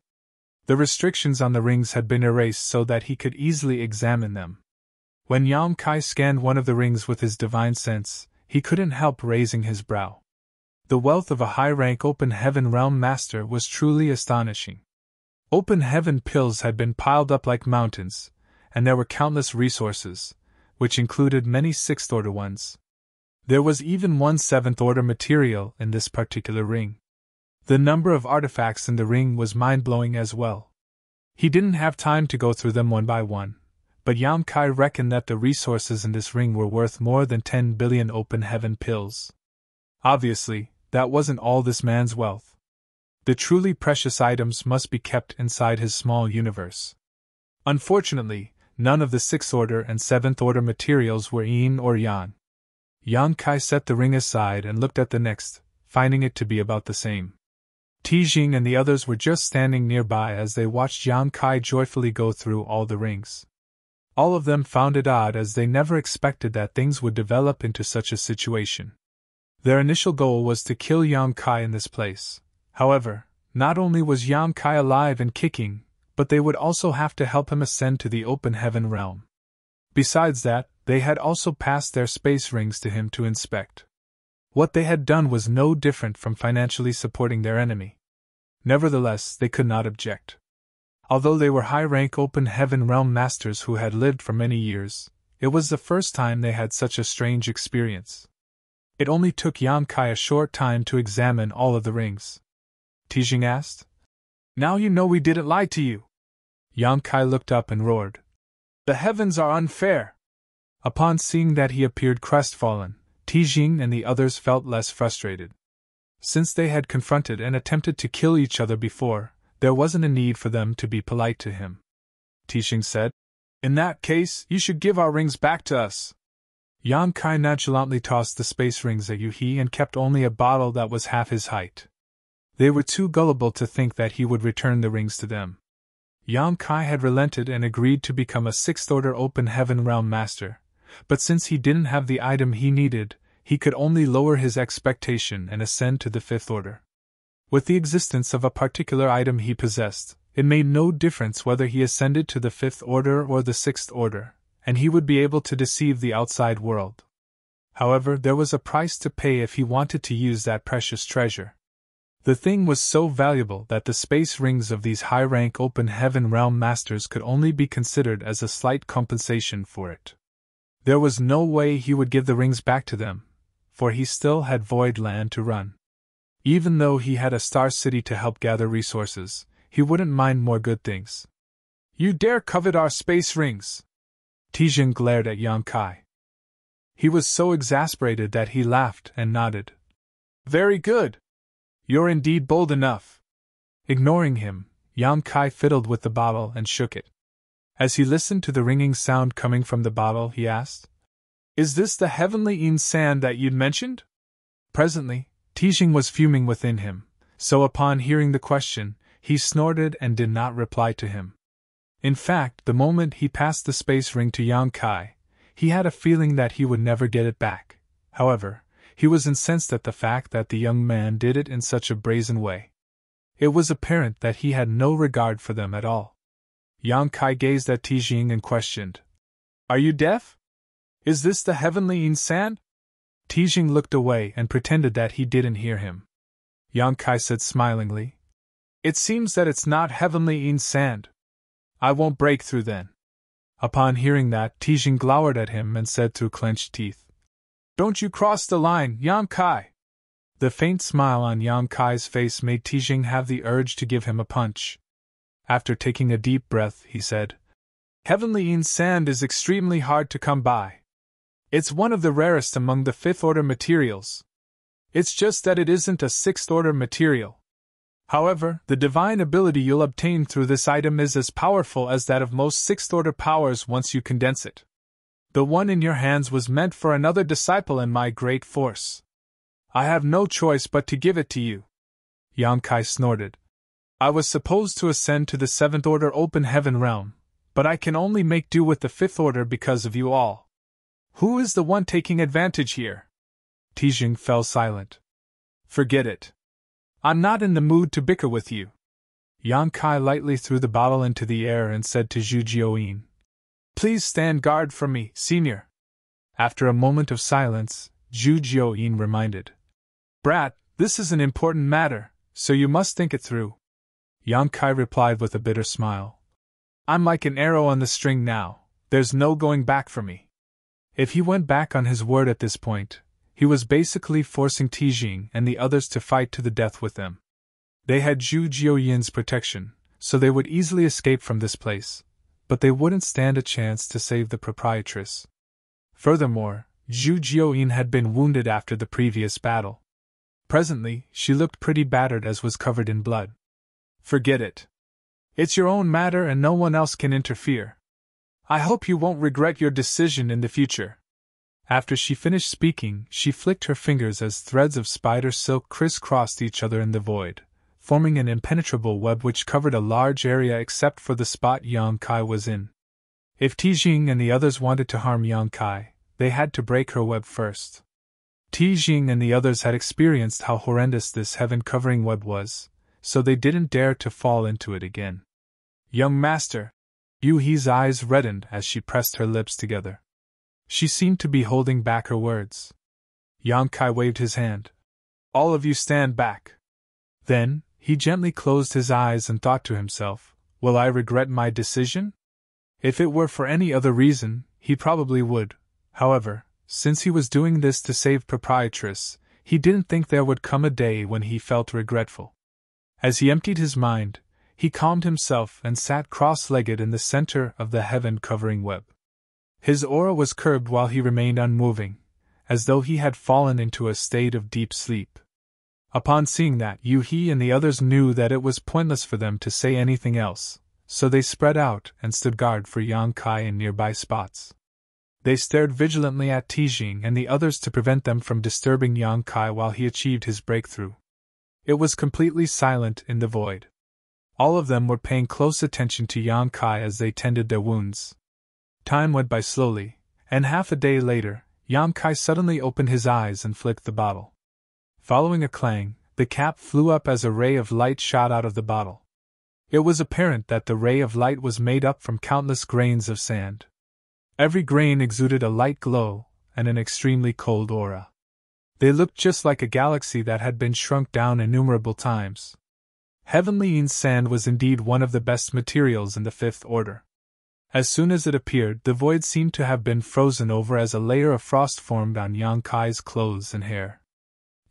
The restrictions on the rings had been erased so that he could easily examine them. When Yang Kai scanned one of the rings with his divine sense, he couldn't help raising his brow. The wealth of a high-rank Open Heaven Realm Master was truly astonishing. Open Heaven pills had been piled up like mountains, and there were countless resources, which included many 6th Order ones. There was even one 7th Order material in this particular ring. The number of artifacts in the ring was mind-blowing as well. He didn't have time to go through them one by one, but Yang Kai reckoned that the resources in this ring were worth more than 10 billion open heaven pills. Obviously, that wasn't all this man's wealth. The truly precious items must be kept inside his small universe. Unfortunately, none of the 6th order and 7th order materials were yin or yang. Yang Kai set the ring aside and looked at the next, finding it to be about the same. Tijing and the others were just standing nearby as they watched Yang Kai joyfully go through all the rings. All of them found it odd as they never expected that things would develop into such a situation. Their initial goal was to kill Yang Kai in this place. However, not only was Yang Kai alive and kicking, but they would also have to help him ascend to the open heaven realm. Besides that, they had also passed their space rings to him to inspect. What they had done was no different from financially supporting their enemy. Nevertheless, they could not object. Although they were high-rank open heaven realm masters who had lived for many years, it was the first time they had such a strange experience. It only took Yang Kai a short time to examine all of the rings. Tijing asked, "Now you know we didn't lie to you." Yang Kai looked up and roared, "The heavens are unfair!" Upon seeing that he appeared crestfallen, Tijing and the others felt less frustrated. Since they had confronted and attempted to kill each other before, there wasn't a need for them to be polite to him. Tijing said, "In that case, you should give our rings back to us." Yang Kai nonchalantly tossed the space rings at Yuhi and kept only a bottle that was half his height. They were too gullible to think that he would return the rings to them. Yang Kai had relented and agreed to become a 6th order open heaven realm master, but since he didn't have the item he needed, he could only lower his expectation and ascend to the 5th order. With the existence of a particular item he possessed, it made no difference whether he ascended to the 5th order or the 6th order, and he would be able to deceive the outside world. However, there was a price to pay if he wanted to use that precious treasure. The thing was so valuable that the space rings of these high-rank open heaven realm masters could only be considered as a slight compensation for it. There was no way he would give the rings back to them, for he still had void land to run. Even though he had a star city to help gather resources, he wouldn't mind more good things. "You dare covet our space rings?" Tijing glared at Yang Kai. He was so exasperated that he laughed and nodded. "Very good. You're indeed bold enough." Ignoring him, Yang Kai fiddled with the bottle and shook it. As he listened to the ringing sound coming from the bottle, he asked, "Is this the heavenly yin sand that you'd mentioned?" Presently, Tijing was fuming within him, so upon hearing the question, he snorted and did not reply to him. In fact, the moment he passed the space ring to Yang Kai, he had a feeling that he would never get it back. However, he was incensed at the fact that the young man did it in such a brazen way. It was apparent that he had no regard for them at all. Yang Kai gazed at Tijing and questioned, "Are you deaf? Is this the heavenly yin sand?" Tijing looked away and pretended that he didn't hear him. Yang Kai said smilingly, "It seems that it's not heavenly yin sand. I won't break through then." Upon hearing that, Tijing glowered at him and said through clenched teeth, "Don't you cross the line, Yang Kai!" The faint smile on Yang Kai's face made Tijing have the urge to give him a punch. After taking a deep breath, he said, "Heavenly yin sand is extremely hard to come by. It's one of the rarest among the 5th order materials. It's just that it isn't a 6th order material. However, the divine ability you'll obtain through this item is as powerful as that of most 6th order powers once you condense it. The one in your hands was meant for another disciple in my great force. I have no choice but to give it to you." Yang Kai snorted. "I was supposed to ascend to the 7th order open heaven realm, but I can only make do with the 5th order because of you all. Who is the one taking advantage here?" Tijing fell silent. "Forget it. I'm not in the mood to bicker with you." Yang Kai lightly threw the bottle into the air and said to Zhu Jiuyin, "Please stand guard for me, senior." After a moment of silence, Zhu Jiuyin reminded, "Brat, this is an important matter, so you must think it through." Yang Kai replied with a bitter smile, "I'm like an arrow on the string now, there's no going back for me." If he went back on his word at this point, he was basically forcing Tijing and the others to fight to the death with them. They had Zhu Jiuyin's protection, so they would easily escape from this place, but they wouldn't stand a chance to save the proprietress. Furthermore, Zhu Jiuyin had been wounded after the previous battle. Presently, she looked pretty battered as was covered in blood. Forget it. It's your own matter and no one else can interfere. I hope you won't regret your decision in the future. After she finished speaking, she flicked her fingers as threads of spider silk crisscrossed each other in the void, forming an impenetrable web which covered a large area except for the spot Yang Kai was in. If Tijing and the others wanted to harm Yang Kai, they had to break her web first. Tijing and the others had experienced how horrendous this heaven-covering web was, so they didn't dare to fall into it again. Young master! Yu He's eyes reddened as she pressed her lips together. She seemed to be holding back her words. Yang Kai waved his hand. All of you stand back. Then, he gently closed his eyes and thought to himself, will I regret my decision? If it were for any other reason, he probably would. However, since he was doing this to save proprietress, he didn't think there would come a day when he felt regretful. As he emptied his mind, he calmed himself and sat cross-legged in the center of the heaven-covering web. His aura was curbed while he remained unmoving, as though he had fallen into a state of deep sleep. Upon seeing that, Yu He and the others knew that it was pointless for them to say anything else, so they spread out and stood guard for Yang Kai in nearby spots. They stared vigilantly at Tijing and the others to prevent them from disturbing Yang Kai while he achieved his breakthrough. It was completely silent in the void. All of them were paying close attention to Yang Kai as they tended their wounds. Time went by slowly, and half a day later, Yang Kai suddenly opened his eyes and flicked the bottle. Following a clang, the cap flew up as a ray of light shot out of the bottle. It was apparent that the ray of light was made up from countless grains of sand. Every grain exuded a light glow and an extremely cold aura. They looked just like a galaxy that had been shrunk down innumerable times. Heavenly sand was indeed one of the best materials in the Fifth Order. As soon as it appeared, the void seemed to have been frozen over as a layer of frost formed on Yang Kai's clothes and hair.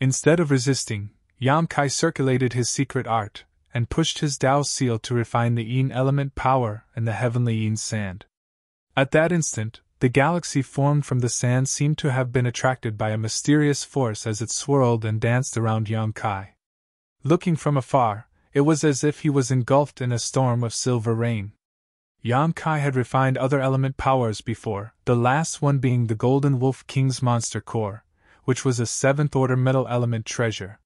Instead of resisting, Yang Kai circulated his secret art, and pushed his Tao seal to refine the Yin element power in the heavenly Yin sand. At that instant, the galaxy formed from the sand seemed to have been attracted by a mysterious force as it swirled and danced around Yang Kai. Looking from afar, it was as if he was engulfed in a storm of silver rain. Yang Kai had refined other element powers before, the last one being the Golden Wolf King's monster core, which was a 7th order metal element treasure.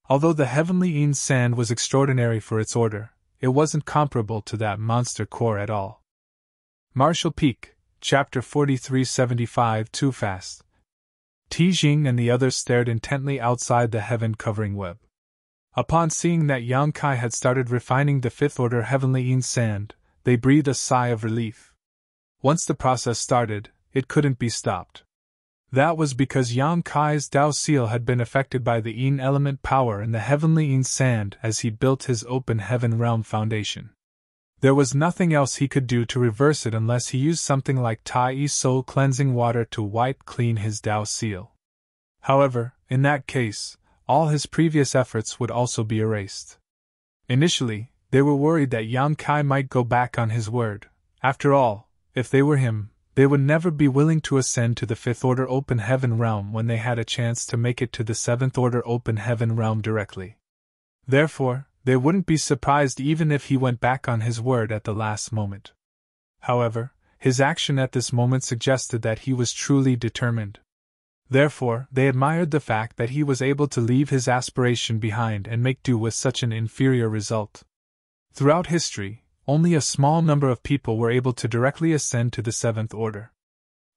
Although the heavenly Yin sand was extraordinary for its order, it wasn't comparable to that monster core at all. Marshall Peak, Chapter 4375 Too Fast. Tijing and the others stared intently outside the heaven-covering web. Upon seeing that Yang Kai had started refining the 5th order heavenly Yin sand, they breathed a sigh of relief. Once the process started, it couldn't be stopped. That was because Yang Kai's Tao seal had been affected by the Yin element power in the heavenly Yin sand as he built his open heaven realm foundation. There was nothing else he could do to reverse it unless he used something like Tai soul cleansing water to wipe clean his Tao seal. However, in that case, all his previous efforts would also be erased. Initially, they were worried that Yang Kai might go back on his word. After all, if they were him, they would never be willing to ascend to the 5th order open heaven realm when they had a chance to make it to the 7th order open heaven realm directly. Therefore, they wouldn't be surprised even if he went back on his word at the last moment. However, his action at this moment suggested that he was truly determined. Therefore, they admired the fact that he was able to leave his aspiration behind and make do with such an inferior result. Throughout history, only a small number of people were able to directly ascend to the 7th order.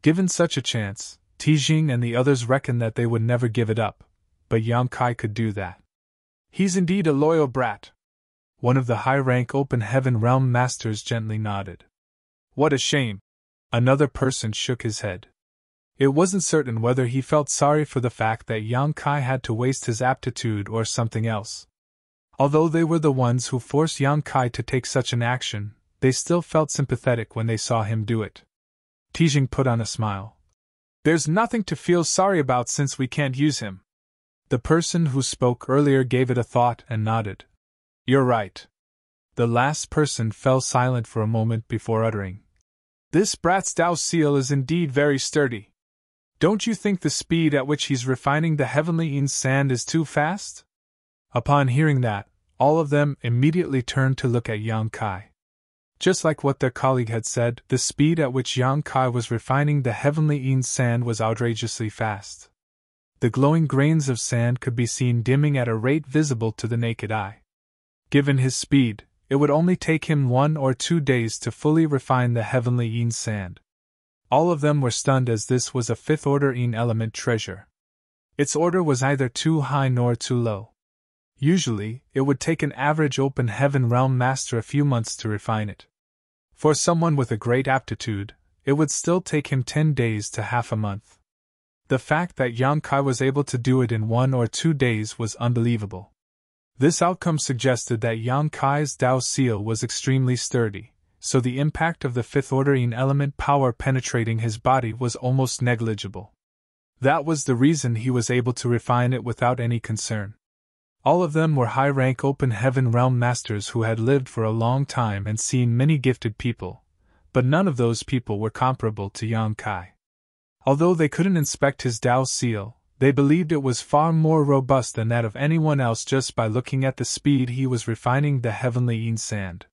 Given such a chance, Tijing and the others reckoned that they would never give it up, but Yang Kai could do that. He's indeed a loyal brat. One of the high-rank open heaven realm masters gently nodded. What a shame. Another person shook his head. It wasn't certain whether he felt sorry for the fact that Yang Kai had to waste his aptitude or something else. Although they were the ones who forced Yang Kai to take such an action, they still felt sympathetic when they saw him do it. Tijing put on a smile. There's nothing to feel sorry about since we can't use him. The person who spoke earlier gave it a thought and nodded. You're right. The last person fell silent for a moment before uttering, "This brat's Tao seal is indeed very sturdy. Don't you think the speed at which he's refining the heavenly Yin sand is too fast?" Upon hearing that, all of them immediately turned to look at Yang Kai. Just like what their colleague had said, the speed at which Yang Kai was refining the heavenly Yin sand was outrageously fast. The glowing grains of sand could be seen dimming at a rate visible to the naked eye. Given his speed, it would only take him 1 or 2 days to fully refine the heavenly Yin sand. All of them were stunned as this was a fifth-order Yin element treasure. Its order was neither too high nor too low. Usually, it would take an average open heaven realm master a few months to refine it. For someone with a great aptitude, it would still take him 10 days to half a month. The fact that Yang Kai was able to do it in 1 or 2 days was unbelievable. This outcome suggested that Yang Kai's Tao seal was extremely sturdy, so the impact of the fifth-order Yin element power penetrating his body was almost negligible. That was the reason he was able to refine it without any concern. All of them were high-rank open heaven realm masters who had lived for a long time and seen many gifted people, but none of those people were comparable to Yang Kai. Although they couldn't inspect his Tao seal, they believed it was far more robust than that of anyone else just by looking at the speed he was refining the heavenly Yin sand.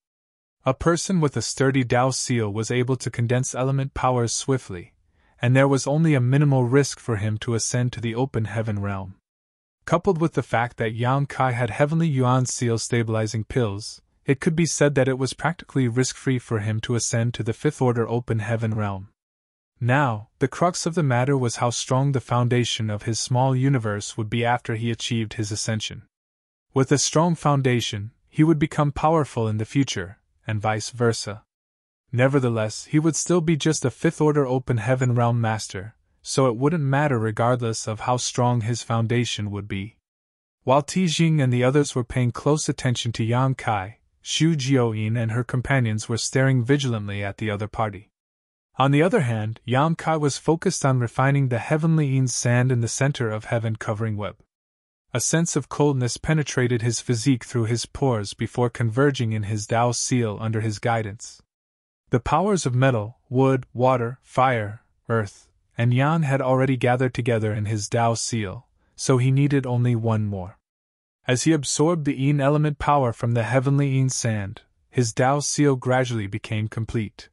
A person with a sturdy Tao seal was able to condense element powers swiftly, and there was only a minimal risk for him to ascend to the open heaven realm. Coupled with the fact that Yang Kai had heavenly Yuan seal stabilizing pills, it could be said that it was practically risk-free for him to ascend to the fifth-order open heaven realm. Now, the crux of the matter was how strong the foundation of his small universe would be after he achieved his ascension. With a strong foundation, he would become powerful in the future, and vice versa. Nevertheless, he would still be just a fifth-order open heaven realm master, so it wouldn't matter regardless of how strong his foundation would be. While Tijing and the others were paying close attention to Yang Kai, Xu Jiaoyin and her companions were staring vigilantly at the other party. On the other hand, Yang Kai was focused on refining the heavenly Yin sand in the center of heaven covering web. A sense of coldness penetrated his physique through his pores before converging in his Tao seal under his guidance. The powers of metal, wood, water, fire, earth, and Yan had already gathered together in his Tao seal, so he needed only one more. As he absorbed the Yin element power from the heavenly Yin sand, his Tao seal gradually became complete.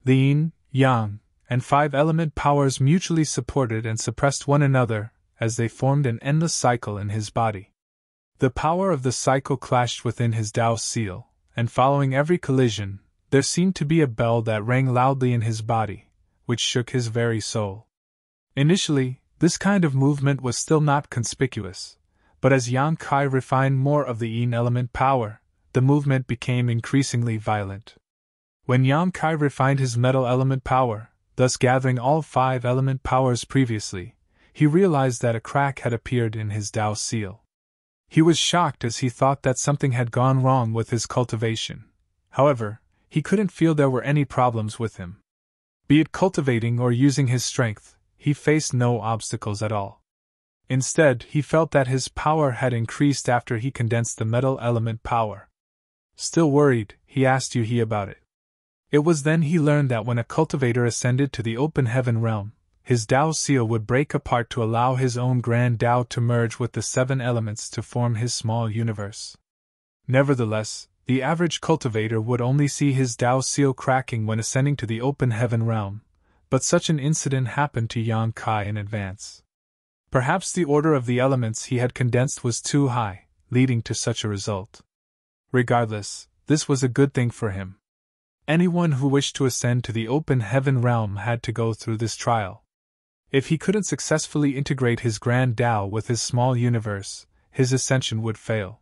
The Yin, Yang, and 5 element powers mutually supported and suppressed one another as they formed an endless cycle in his body. The power of the cycle clashed within his Tao seal, and following every collision, there seemed to be a bell that rang loudly in his body, which shook his very soul. Initially, this kind of movement was still not conspicuous, but as Yang Kai refined more of the Yin element power, the movement became increasingly violent. When Yang Kai refined his metal element power, thus gathering all 5 element powers previously, he realized that a crack had appeared in his Tao seal. He was shocked as he thought that something had gone wrong with his cultivation. However, he couldn't feel there were any problems with him. Be it cultivating or using his strength, he faced no obstacles at all. Instead, he felt that his power had increased after he condensed the metal element power. Still worried, he asked Yuhi about it. It was then he learned that when a cultivator ascended to the open heaven realm, his Tao seal would break apart to allow his own grand Tao to merge with the 7 elements to form his small universe. Nevertheless, the average cultivator would only see his Tao seal cracking when ascending to the open heaven realm, but such an incident happened to Yang Kai in advance. Perhaps the order of the elements he had condensed was too high, leading to such a result. Regardless, this was a good thing for him. Anyone who wished to ascend to the open heaven realm had to go through this trial. If he couldn't successfully integrate his grand Tao with his small universe, his ascension would fail.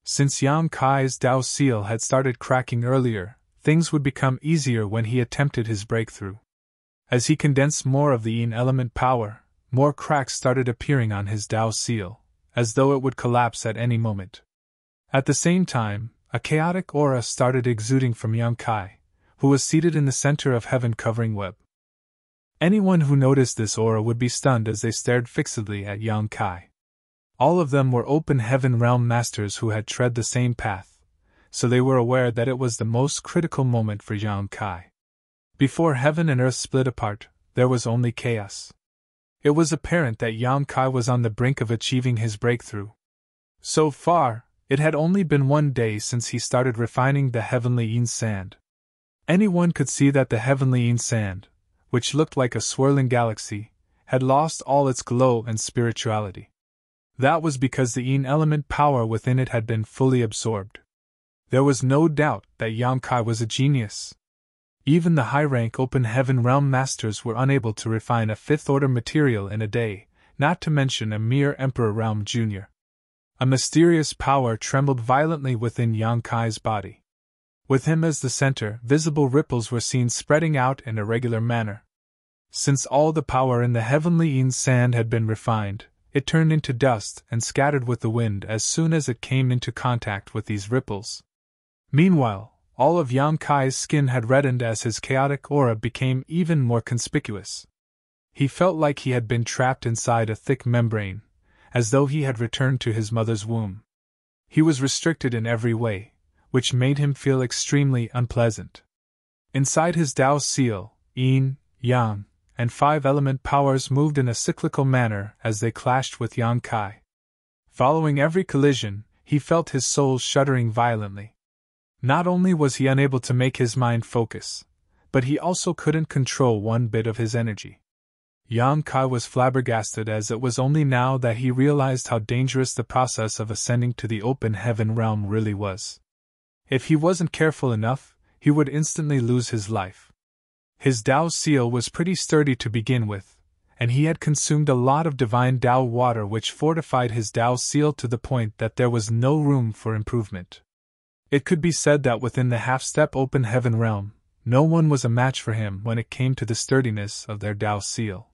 Since Yang Kai's Tao seal had started cracking earlier, things would become easier when he attempted his breakthrough. As he condensed more of the Yin element power, more cracks started appearing on his Tao seal, as though it would collapse at any moment. At the same time, a chaotic aura started exuding from Yang Kai, who was seated in the center of heaven covering web. Anyone who noticed this aura would be stunned as they stared fixedly at Yang Kai. All of them were open heaven realm masters who had tread the same path, so they were aware that it was the most critical moment for Yang Kai. Before heaven and earth split apart, there was only chaos. It was apparent that Yang Kai was on the brink of achieving his breakthrough. So far, it had only been 1 day since he started refining the heavenly yin sand. Anyone could see that the heavenly yin sand, which looked like a swirling galaxy, had lost all its glow and spirituality. That was because the yin element power within it had been fully absorbed. There was no doubt that Yang Kai was a genius. Even the high-rank open heaven realm masters were unable to refine a fifth-order material in a day, not to mention a mere Emperor Realm Jr. A mysterious power trembled violently within Yang Kai's body. With him as the center, visible ripples were seen spreading out in a regular manner. Since all the power in the heavenly yin sand had been refined, it turned into dust and scattered with the wind as soon as it came into contact with these ripples. Meanwhile, all of Yang Kai's skin had reddened as his chaotic aura became even more conspicuous. He felt like he had been trapped inside a thick membrane, as though he had returned to his mother's womb. He was restricted in every way, which made him feel extremely unpleasant. Inside his Tao seal, yin, yang, and 5-element powers moved in a cyclical manner as they clashed with Yang Kai. Following every collision, he felt his soul shuddering violently. Not only was he unable to make his mind focus, but he also couldn't control one bit of his energy. Yang Kai was flabbergasted, as it was only now that he realized how dangerous the process of ascending to the open heaven realm really was. If he wasn't careful enough, he would instantly lose his life. His Tao seal was pretty sturdy to begin with, and he had consumed a lot of divine Tao water, which fortified his Tao seal to the point that there was no room for improvement. It could be said that within the half-step open heaven realm, no one was a match for him when it came to the sturdiness of their Tao seal.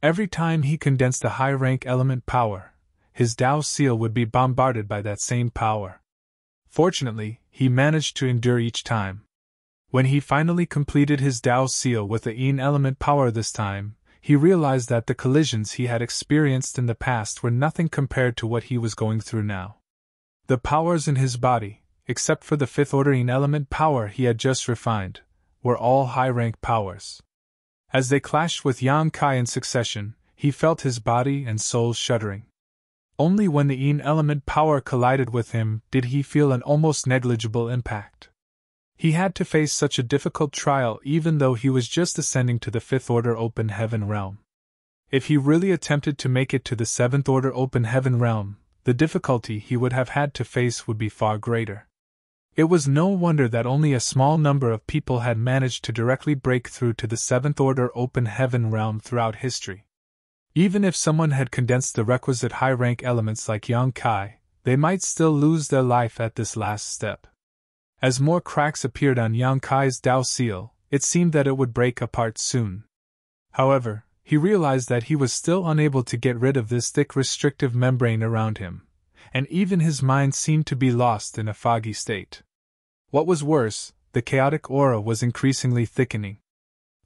Every time he condensed a high-rank element power, his Tao seal would be bombarded by that same power. Fortunately, he managed to endure each time. When he finally completed his Tao seal with the yin element power this time, he realized that the collisions he had experienced in the past were nothing compared to what he was going through now. The powers in his body, except for the fifth-order yin element power he had just refined, were all high-rank powers. As they clashed with Yang Kai in succession, he felt his body and soul shuddering. Only when the yin element power collided with him did he feel an almost negligible impact. He had to face such a difficult trial even though he was just ascending to the fifth-order open heaven realm. If he really attempted to make it to the seventh-order open heaven realm, the difficulty he would have had to face would be far greater. It was no wonder that only a small number of people had managed to directly break through to the seventh-order open heaven realm throughout history. Even if someone had condensed the requisite high-rank elements like Yang Kai, they might still lose their life at this last step. As more cracks appeared on Yang Kai's Tao seal, it seemed that it would break apart soon. However, he realized that he was still unable to get rid of this thick restrictive membrane around him, and even his mind seemed to be lost in a foggy state. What was worse, the chaotic aura was increasingly thickening.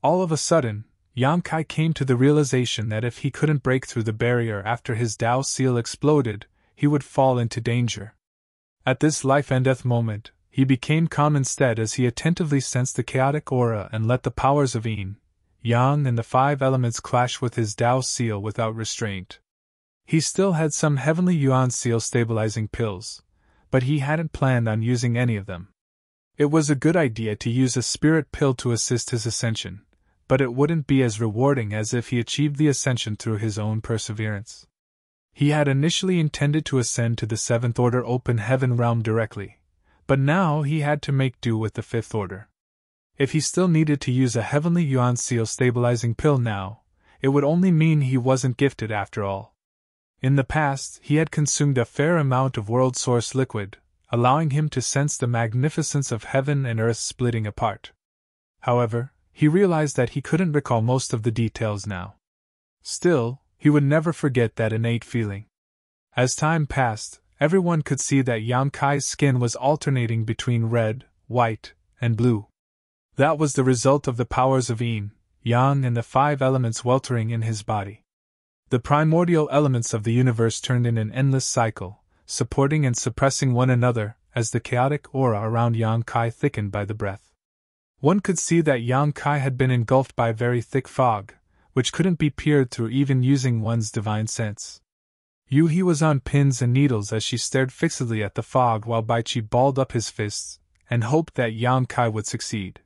All of a sudden, Yang Kai came to the realization that if he couldn't break through the barrier after his Tao seal exploded, he would fall into danger. At this life-and-death moment, he became calm instead as he attentively sensed the chaotic aura and let the powers of yin, yang and the 5 elements clash with his Tao seal without restraint. He still had some heavenly yuan seal stabilizing pills, but he hadn't planned on using any of them. It was a good idea to use a spirit pill to assist his ascension, but it wouldn't be as rewarding as if he achieved the ascension through his own perseverance. He had initially intended to ascend to the 7th Order open heaven realm directly, but now he had to make do with the 5th Order. If he still needed to use a heavenly yuan seal stabilizing pill now, it would only mean he wasn't gifted after all. In the past, he had consumed a fair amount of world source liquid, allowing him to sense the magnificence of heaven and earth splitting apart. However, he realized that he couldn't recall most of the details now. Still, he would never forget that innate feeling. As time passed, everyone could see that Yang Kai's skin was alternating between red, white, and blue. That was the result of the powers of yin, yang and the 5 elements weltering in his body. The primordial elements of the universe turned in an endless cycle, supporting and suppressing one another, as the chaotic aura around Yang Kai thickened by the breath. One could see that Yang Kai had been engulfed by a very thick fog, which couldn't be peered through even using one's divine sense. Yu-He was on pins and needles as she stared fixedly at the fog while Baichi balled up his fists and hoped that Yang Kai would succeed.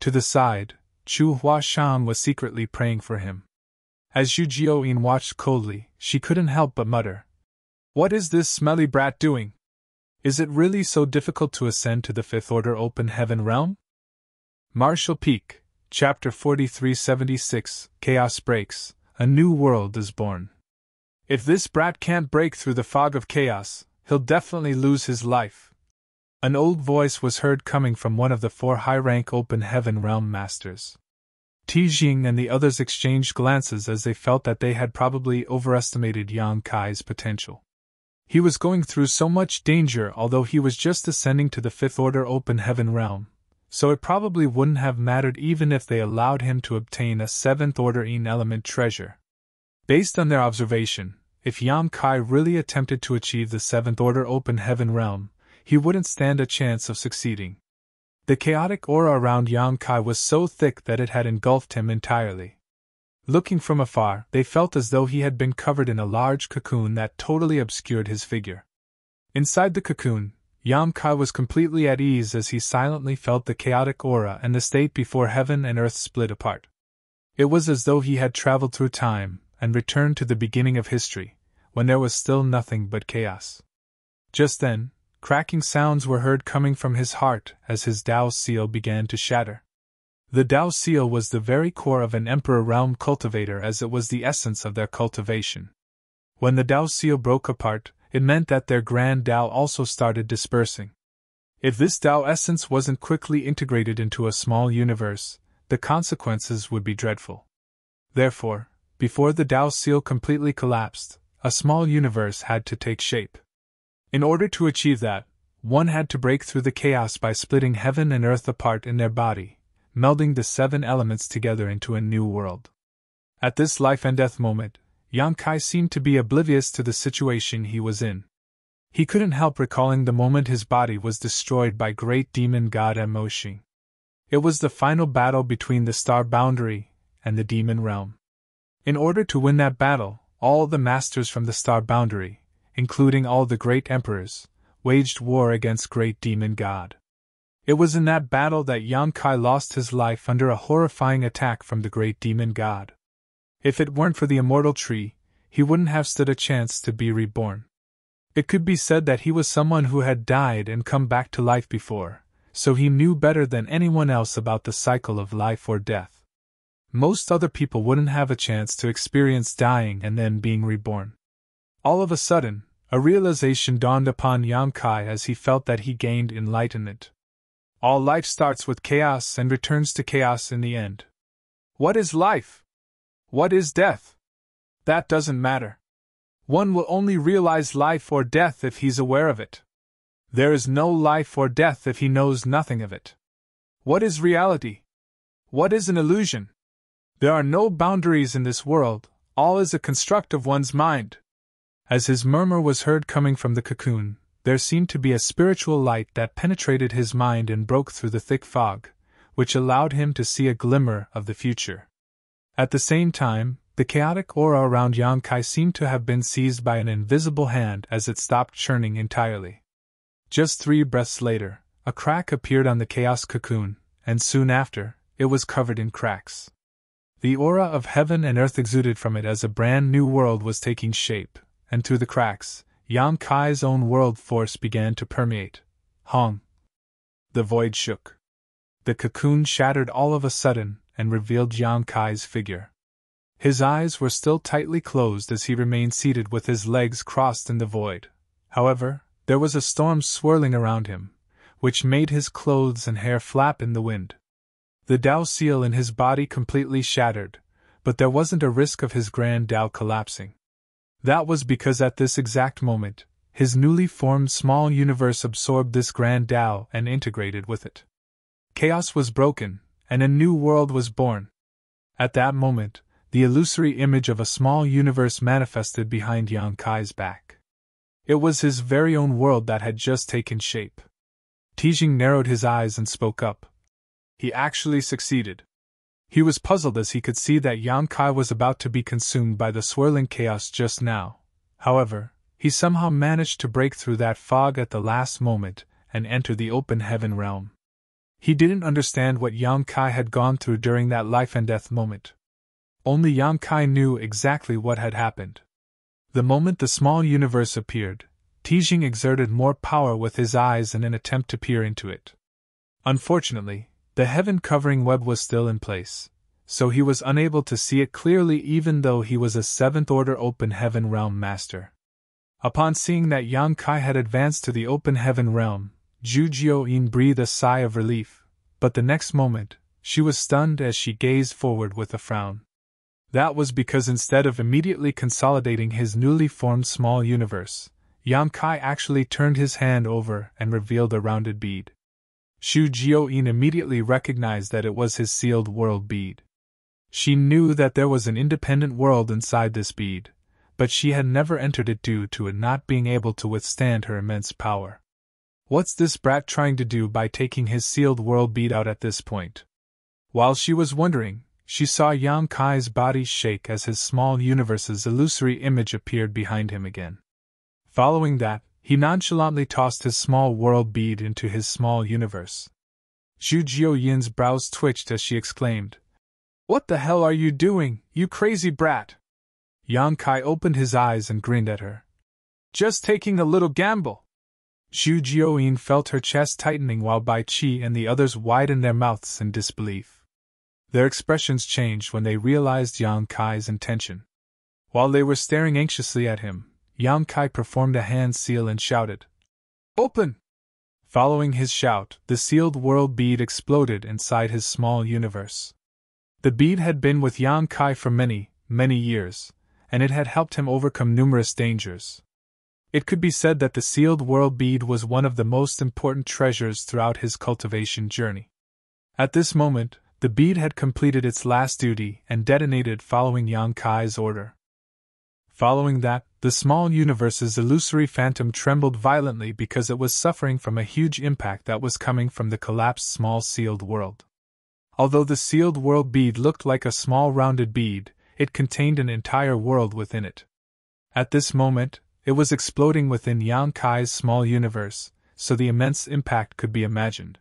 To the side, Chu Huashan was secretly praying for him. As Zhu Jiuyin watched coldly, she couldn't help but mutter, "What is this smelly brat doing? Is it really so difficult to ascend to the Fifth Order Open Heaven realm?" Martial Peak, Chapter 4376, Chaos Breaks, A New World is Born. "If this brat can't break through the fog of chaos, he'll definitely lose his life." An old voice was heard coming from one of the 4 high-rank Open Heaven Realm Masters. Tijing and the others exchanged glances as they felt that they had probably overestimated Yang Kai's potential. He was going through so much danger although he was just ascending to the Fifth Order Open Heaven Realm, so it probably wouldn't have mattered even if they allowed him to obtain a 7th Order Ein Element treasure. Based on their observation, if Yang Kai really attempted to achieve the 7th Order Open Heaven Realm, he wouldn't stand a chance of succeeding. The chaotic aura around Yang Kai was so thick that it had engulfed him entirely. Looking from afar, they felt as though he had been covered in a large cocoon that totally obscured his figure. Inside the cocoon, Yang Kai was completely at ease as he silently felt the chaotic aura and the state before heaven and earth split apart. It was as though he had traveled through time and returned to the beginning of history, when there was still nothing but chaos. Just then, cracking sounds were heard coming from his heart as his Tao seal began to shatter. The Tao seal was the very core of an Emperor Realm cultivator as it was the essence of their cultivation. When the Tao seal broke apart, it meant that their grand Tao also started dispersing. If this Tao essence wasn't quickly integrated into a small universe, the consequences would be dreadful. Therefore, before the Tao seal completely collapsed, a small universe had to take shape. In order to achieve that, one had to break through the chaos by splitting heaven and earth apart in their body, melding the 7 elements together into a new world. At this life and death moment, Yang Kai seemed to be oblivious to the situation he was in. He couldn't help recalling the moment his body was destroyed by great demon god Emoshi. It was the final battle between the star boundary and the demon realm. In order to win that battle, all the masters from the star boundary, including all the great emperors, waged war against great demon god. It was in that battle that Yang Kai lost his life under a horrifying attack from the great demon god. If it weren't for the immortal tree, he wouldn't have stood a chance to be reborn. It could be said that he was someone who had died and come back to life before, so he knew better than anyone else about the cycle of life or death. Most other people wouldn't have a chance to experience dying and then being reborn. All of a sudden, a realization dawned upon Yang Kai as he felt that he gained enlightenment. All life starts with chaos and returns to chaos in the end. What is life? What is death? That doesn't matter. One will only realize life or death if he's aware of it. There is no life or death if he knows nothing of it. What is reality? What is an illusion? There are no boundaries in this world, all is a construct of one's mind. As his murmur was heard coming from the cocoon, there seemed to be a spiritual light that penetrated his mind and broke through the thick fog, which allowed him to see a glimmer of the future. At the same time, the chaotic aura around Yang Kai seemed to have been seized by an invisible hand as it stopped churning entirely. Just 3 breaths later, a crack appeared on the chaos cocoon, and soon after, it was covered in cracks. The aura of heaven and earth exuded from it as a brand new world was taking shape, and through the cracks, Yang Kai's own world force began to permeate. Hong! The void shook. The cocoon shattered all of a sudden and revealed Yang Kai's figure. His eyes were still tightly closed as he remained seated with his legs crossed in the void. However, there was a storm swirling around him, which made his clothes and hair flap in the wind. The Tao seal in his body completely shattered, but there wasn't a risk of his grand Tao collapsing. That was because at this exact moment, his newly formed small universe absorbed this grand Tao and integrated with it. Chaos was broken, and a new world was born. At that moment, the illusory image of a small universe manifested behind Yang Kai's back. It was his very own world that had just taken shape. Tijing narrowed his eyes and spoke up. He actually succeeded. He was puzzled as he could see that Yang Kai was about to be consumed by the swirling chaos just now. However, he somehow managed to break through that fog at the last moment and enter the open heaven realm. He didn't understand what Yang Kai had gone through during that life and death moment. Only Yang Kai knew exactly what had happened. The moment the small universe appeared, Tijing exerted more power with his eyes in an attempt to peer into it. Unfortunately, the heaven-covering web was still in place, so he was unable to see it clearly even though he was a 7th-order open heaven realm master. Upon seeing that Yang Kai had advanced to the open heaven realm, Zhu Jiuyin breathed a sigh of relief, but the next moment, she was stunned as she gazed forward with a frown. That was because instead of immediately consolidating his newly formed small universe, Yang Kai actually turned his hand over and revealed a rounded bead. Zhu Jiuyin immediately recognized that it was his sealed world bead. She knew that there was an independent world inside this bead, but she had never entered it due to it not being able to withstand her immense power. What's this brat trying to do by taking his sealed world bead out at this point? While she was wondering, she saw Yang Kai's body shake as his small universe's illusory image appeared behind him again. Following that, he nonchalantly tossed his small world bead into his small universe. Zhu Jiuyin's brows twitched as she exclaimed, "What the hell are you doing, you crazy brat?" Yang Kai opened his eyes and grinned at her. "Just taking a little gamble." Zhu Jiuyin felt her chest tightening while Bai Qi and the others widened their mouths in disbelief. Their expressions changed when they realized Yang Kai's intention. While they were staring anxiously at him, Yang Kai performed a hand seal and shouted, "Open!" Following his shout, the sealed world bead exploded inside his small universe. The bead had been with Yang Kai for many, many years, and it had helped him overcome numerous dangers. It could be said that the sealed world bead was one of the most important treasures throughout his cultivation journey. At this moment, the bead had completed its last duty and detonated following Yang Kai's order. Following that, the small universe's illusory phantom trembled violently because it was suffering from a huge impact that was coming from the collapsed small sealed world. Although the sealed world bead looked like a small rounded bead, it contained an entire world within it. At this moment, it was exploding within Yang Kai's small universe, so the immense impact could be imagined.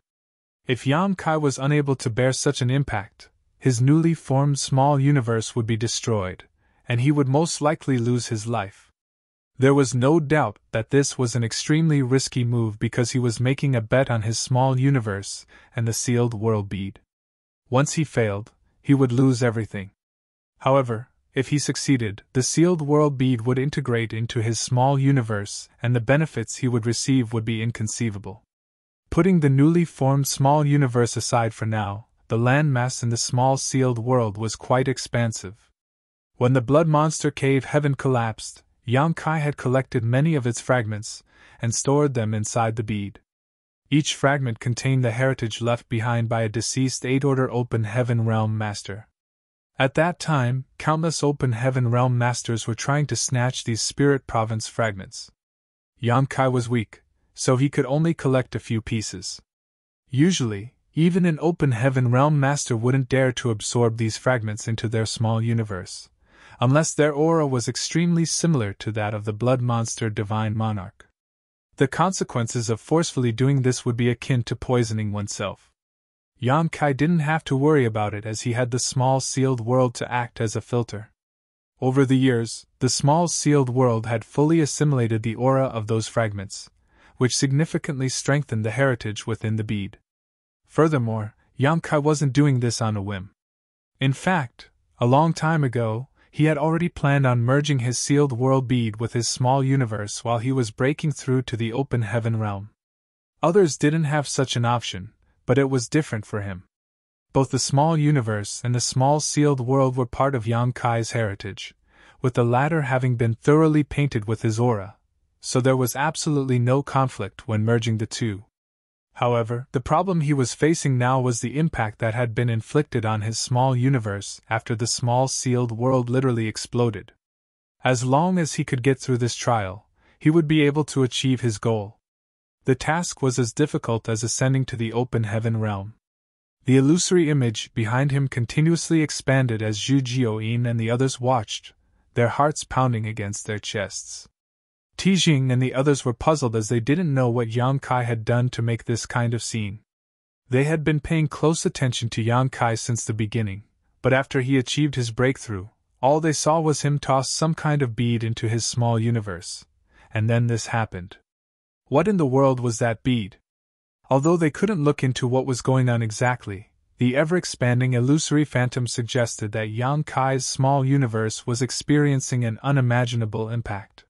If Yang Kai was unable to bear such an impact, his newly formed small universe would be destroyed, and he would most likely lose his life. There was no doubt that this was an extremely risky move because he was making a bet on his small universe and the sealed world bead. Once he failed, he would lose everything. However, if he succeeded, the sealed world bead would integrate into his small universe and the benefits he would receive would be inconceivable. Putting the newly formed small universe aside for now, the landmass in the small sealed world was quite expansive. When the blood monster cave heaven collapsed, Yang Kai had collected many of its fragments and stored them inside the bead. Each fragment contained the heritage left behind by a deceased 8th-order open heaven realm master. At that time, countless open heaven realm masters were trying to snatch these spirit province fragments. Yang Kai was weak, so he could only collect a few pieces. Usually, even an open heaven realm master wouldn't dare to absorb these fragments into their small universe, unless their aura was extremely similar to that of the blood monster divine monarch. The consequences of forcefully doing this would be akin to poisoning oneself. Yang Kai didn't have to worry about it as he had the small sealed world to act as a filter. Over the years, the small sealed world had fully assimilated the aura of those fragments, which significantly strengthened the heritage within the bead. Furthermore, Yang Kai wasn't doing this on a whim. In fact, a long time ago, he had already planned on merging his sealed world bead with his small universe while he was breaking through to the open heaven realm. Others didn't have such an option, but it was different for him. Both the small universe and the small sealed world were part of Yang Kai's heritage, with the latter having been thoroughly painted with his aura, so there was absolutely no conflict when merging the two. However, the problem he was facing now was the impact that had been inflicted on his small universe after the small sealed world literally exploded. As long as he could get through this trial, he would be able to achieve his goal. The task was as difficult as ascending to the open heaven realm. The illusory image behind him continuously expanded as Zhu Jiuyin and the others watched, their hearts pounding against their chests. Tijing and the others were puzzled as they didn't know what Yang Kai had done to make this kind of scene. They had been paying close attention to Yang Kai since the beginning, but after he achieved his breakthrough, all they saw was him toss some kind of bead into his small universe. And then this happened. What in the world was that bead? Although they couldn't look into what was going on exactly, the ever-expanding illusory phantom suggested that Yang Kai's small universe was experiencing an unimaginable impact.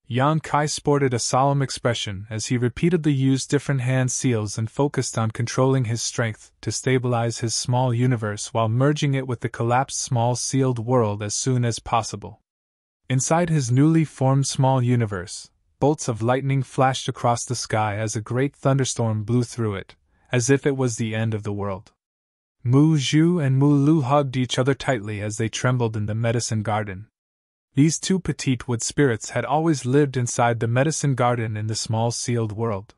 Yang Kai sported a solemn expression as he repeatedly used different hand seals and focused on controlling his strength to stabilize his small universe while merging it with the collapsed small sealed world as soon as possible. Inside his newly formed small universe, bolts of lightning flashed across the sky as a great thunderstorm blew through it, as if it was the end of the world. Mu Zhu and Mu Lu hugged each other tightly as they trembled in the medicine garden. These two petite wood spirits had always lived inside the medicine garden in the small sealed world.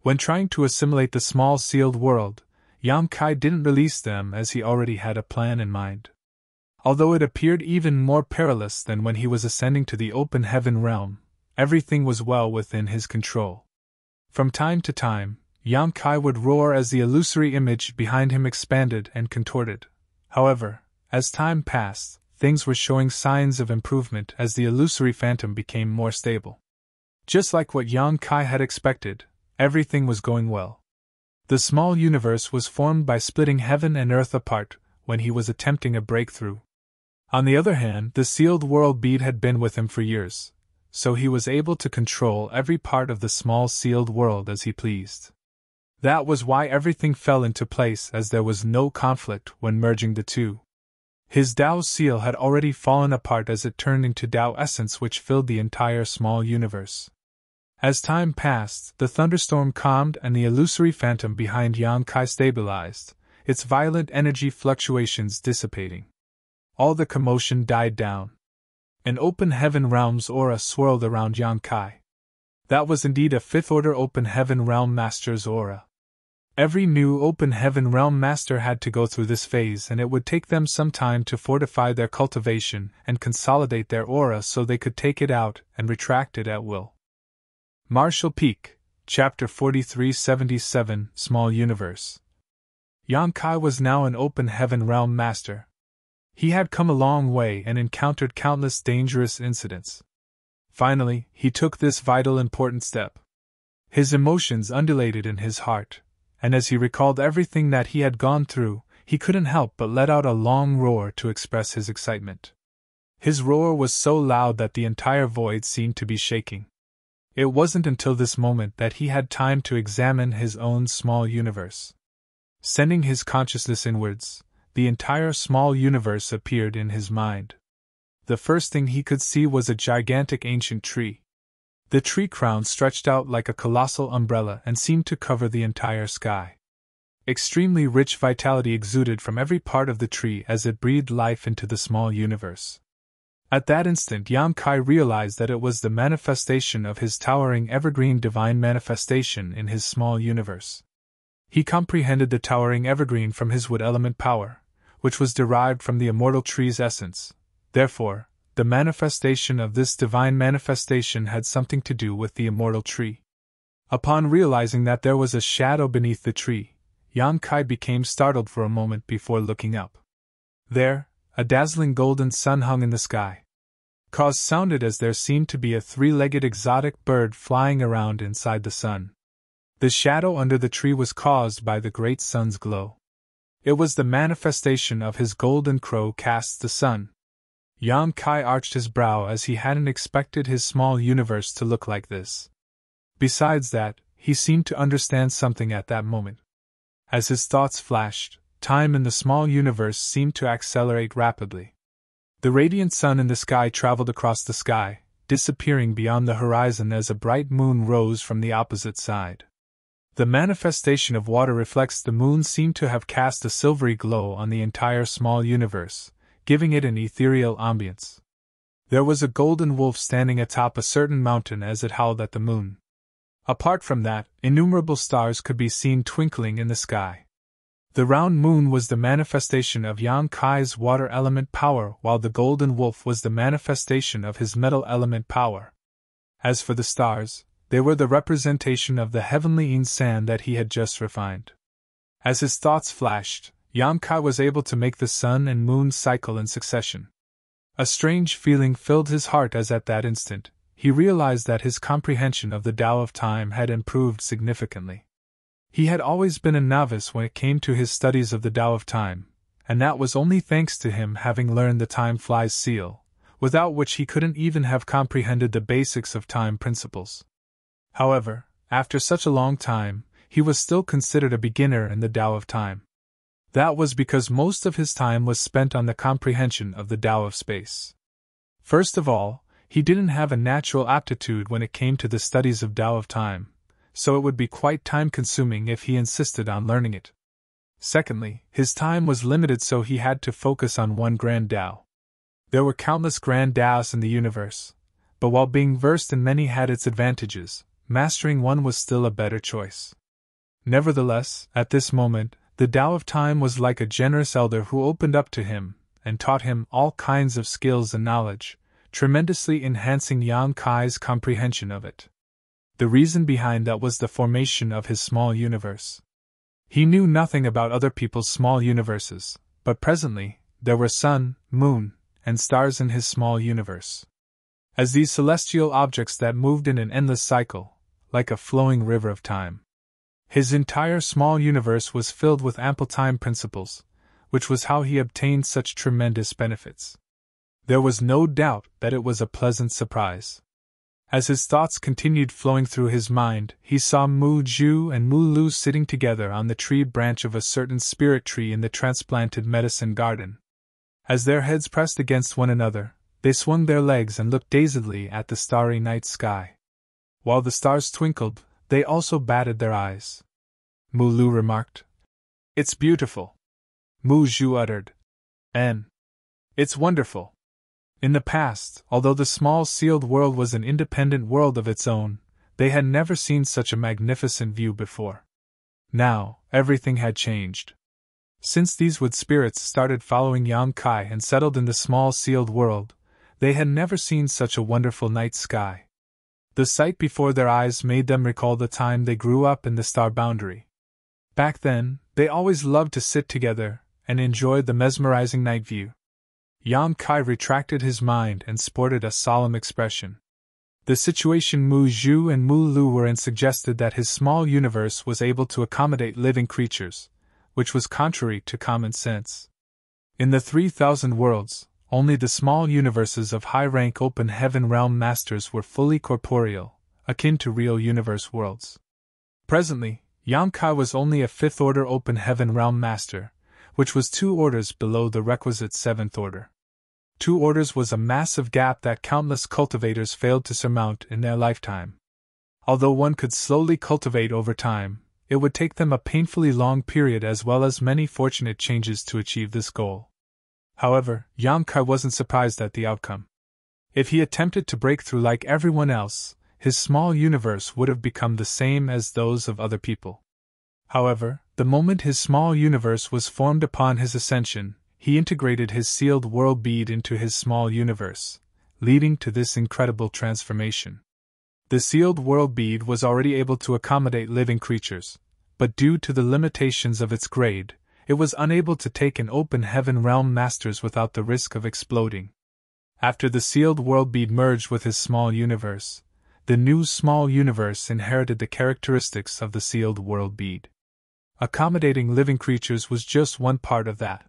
When trying to assimilate the small sealed world, Yang Kai didn't release them as he already had a plan in mind. Although it appeared even more perilous than when he was ascending to the open heaven realm, everything was well within his control. From time to time, Yang Kai would roar as the illusory image behind him expanded and contorted. However, as time passed, things were showing signs of improvement as the illusory phantom became more stable. Just like what Yang Kai had expected, everything was going well. The small universe was formed by splitting heaven and earth apart when he was attempting a breakthrough. On the other hand, the sealed world bead had been with him for years, so he was able to control every part of the small sealed world as he pleased. That was why everything fell into place, as there was no conflict when merging the two. His Dao seal had already fallen apart as it turned into Dao essence, which filled the entire small universe. As time passed, the thunderstorm calmed and the illusory phantom behind Yang Kai stabilized, its violent energy fluctuations dissipating. All the commotion died down. An open heaven realm's aura swirled around Yang Kai. That was indeed a fifth-order open heaven realm master's aura. Every new open heaven realm master had to go through this phase, and it would take them some time to fortify their cultivation and consolidate their aura so they could take it out and retract it at will. Marshall Peak, Chapter 4377, Small Universe. Yang Kai was now an open heaven realm master. He had come a long way and encountered countless dangerous incidents. Finally, he took this vital important step. His emotions undulated in his heart, and as he recalled everything that he had gone through, he couldn't help but let out a long roar to express his excitement. His roar was so loud that the entire void seemed to be shaking. It wasn't until this moment that he had time to examine his own small universe. Sending his consciousness inwards, the entire small universe appeared in his mind. The first thing he could see was a gigantic ancient tree. The tree crown stretched out like a colossal umbrella and seemed to cover the entire sky. Extremely rich vitality exuded from every part of the tree as it breathed life into the small universe. At that instant, Yang Kai realized that it was the manifestation of his towering evergreen divine manifestation in his small universe. He comprehended the towering evergreen from his wood element power, which was derived from the immortal tree's essence. Therefore, the manifestation of this divine manifestation had something to do with the immortal tree. Upon realizing that there was a shadow beneath the tree, Yang Kai became startled for a moment before looking up. There, a dazzling golden sun hung in the sky. Caws sounded as there seemed to be a three-legged exotic bird flying around inside the sun. The shadow under the tree was caused by the great sun's glow. It was the manifestation of his golden crow cast the sun. Yang Kai arched his brow as he hadn't expected his small universe to look like this. Besides that, he seemed to understand something at that moment. As his thoughts flashed, time in the small universe seemed to accelerate rapidly. The radiant sun in the sky traveled across the sky, disappearing beyond the horizon as a bright moon rose from the opposite side. The manifestation of water reflects the moon seemed to have cast a silvery glow on the entire small universe, giving it an ethereal ambience. There was a golden wolf standing atop a certain mountain as it howled at the moon. Apart from that, innumerable stars could be seen twinkling in the sky. The round moon was the manifestation of Yang Kai's water element power, while the golden wolf was the manifestation of his metal element power. As for the stars, they were the representation of the heavenly insan that he had just refined. As his thoughts flashed, Yang Kai was able to make the sun and moon cycle in succession. A strange feeling filled his heart as at that instant, he realized that his comprehension of the Tao of time had improved significantly. He had always been a novice when it came to his studies of the Tao of time, and that was only thanks to him having learned the time flies seal, without which he couldn't even have comprehended the basics of time principles. However, after such a long time, he was still considered a beginner in the Tao of time. That was because most of his time was spent on the comprehension of the Tao of space. First of all, he didn't have a natural aptitude when it came to the studies of Tao of time, so it would be quite time-consuming if he insisted on learning it. Secondly, his time was limited, so he had to focus on one grand Tao. There were countless grand Taos in the universe, but while being versed in many had its advantages, mastering one was still a better choice. Nevertheless, at this moment, the Tao of time was like a generous elder who opened up to him and taught him all kinds of skills and knowledge, tremendously enhancing Yang Kai's comprehension of it. The reason behind that was the formation of his small universe. He knew nothing about other people's small universes, but presently, there were sun, moon, and stars in his small universe. As these celestial objects that moved in an endless cycle, like a flowing river of time. His entire small universe was filled with ample time principles, which was how he obtained such tremendous benefits. There was no doubt that it was a pleasant surprise. As his thoughts continued flowing through his mind, he saw Mu Ju and Mu Lu sitting together on the tree branch of a certain spirit tree in the transplanted medicine garden. As their heads pressed against one another, they swung their legs and looked dazedly at the starry night sky. While the stars twinkled, they also batted their eyes. Mu Lu remarked, "It's beautiful." Mu Ju uttered, "It's wonderful." In the past, although the small sealed world was an independent world of its own, they had never seen such a magnificent view before. Now, everything had changed. Since these wood spirits started following Yang Kai and settled in the small sealed world, they had never seen such a wonderful night sky. The sight before their eyes made them recall the time they grew up in the star boundary. Back then, they always loved to sit together and enjoy the mesmerizing night view. Yang Kai retracted his mind and sported a solemn expression. The situation Mu Ju and Mu Lu were in suggested that his small universe was able to accommodate living creatures, which was contrary to common sense. In the 3,000 worlds, only the small universes of high-rank open heaven realm masters were fully corporeal, akin to real universe worlds. Presently, Yang Kai was only a 5th-order open heaven realm master, which was 2 orders below the requisite 7th order. 2 orders was a massive gap that countless cultivators failed to surmount in their lifetime. Although one could slowly cultivate over time, it would take them a painfully long period as well as many fortunate changes to achieve this goal. However, Yang Kai wasn't surprised at the outcome. If he attempted to break through like everyone else, his small universe would have become the same as those of other people. However, the moment his small universe was formed upon his ascension, he integrated his sealed world bead into his small universe, leading to this incredible transformation. The sealed world bead was already able to accommodate living creatures, but due to the limitations of its grade, it was unable to take an open heaven realm masters without the risk of exploding. After the sealed world bead merged with his small universe, the new small universe inherited the characteristics of the sealed world bead. Accommodating living creatures was just one part of that.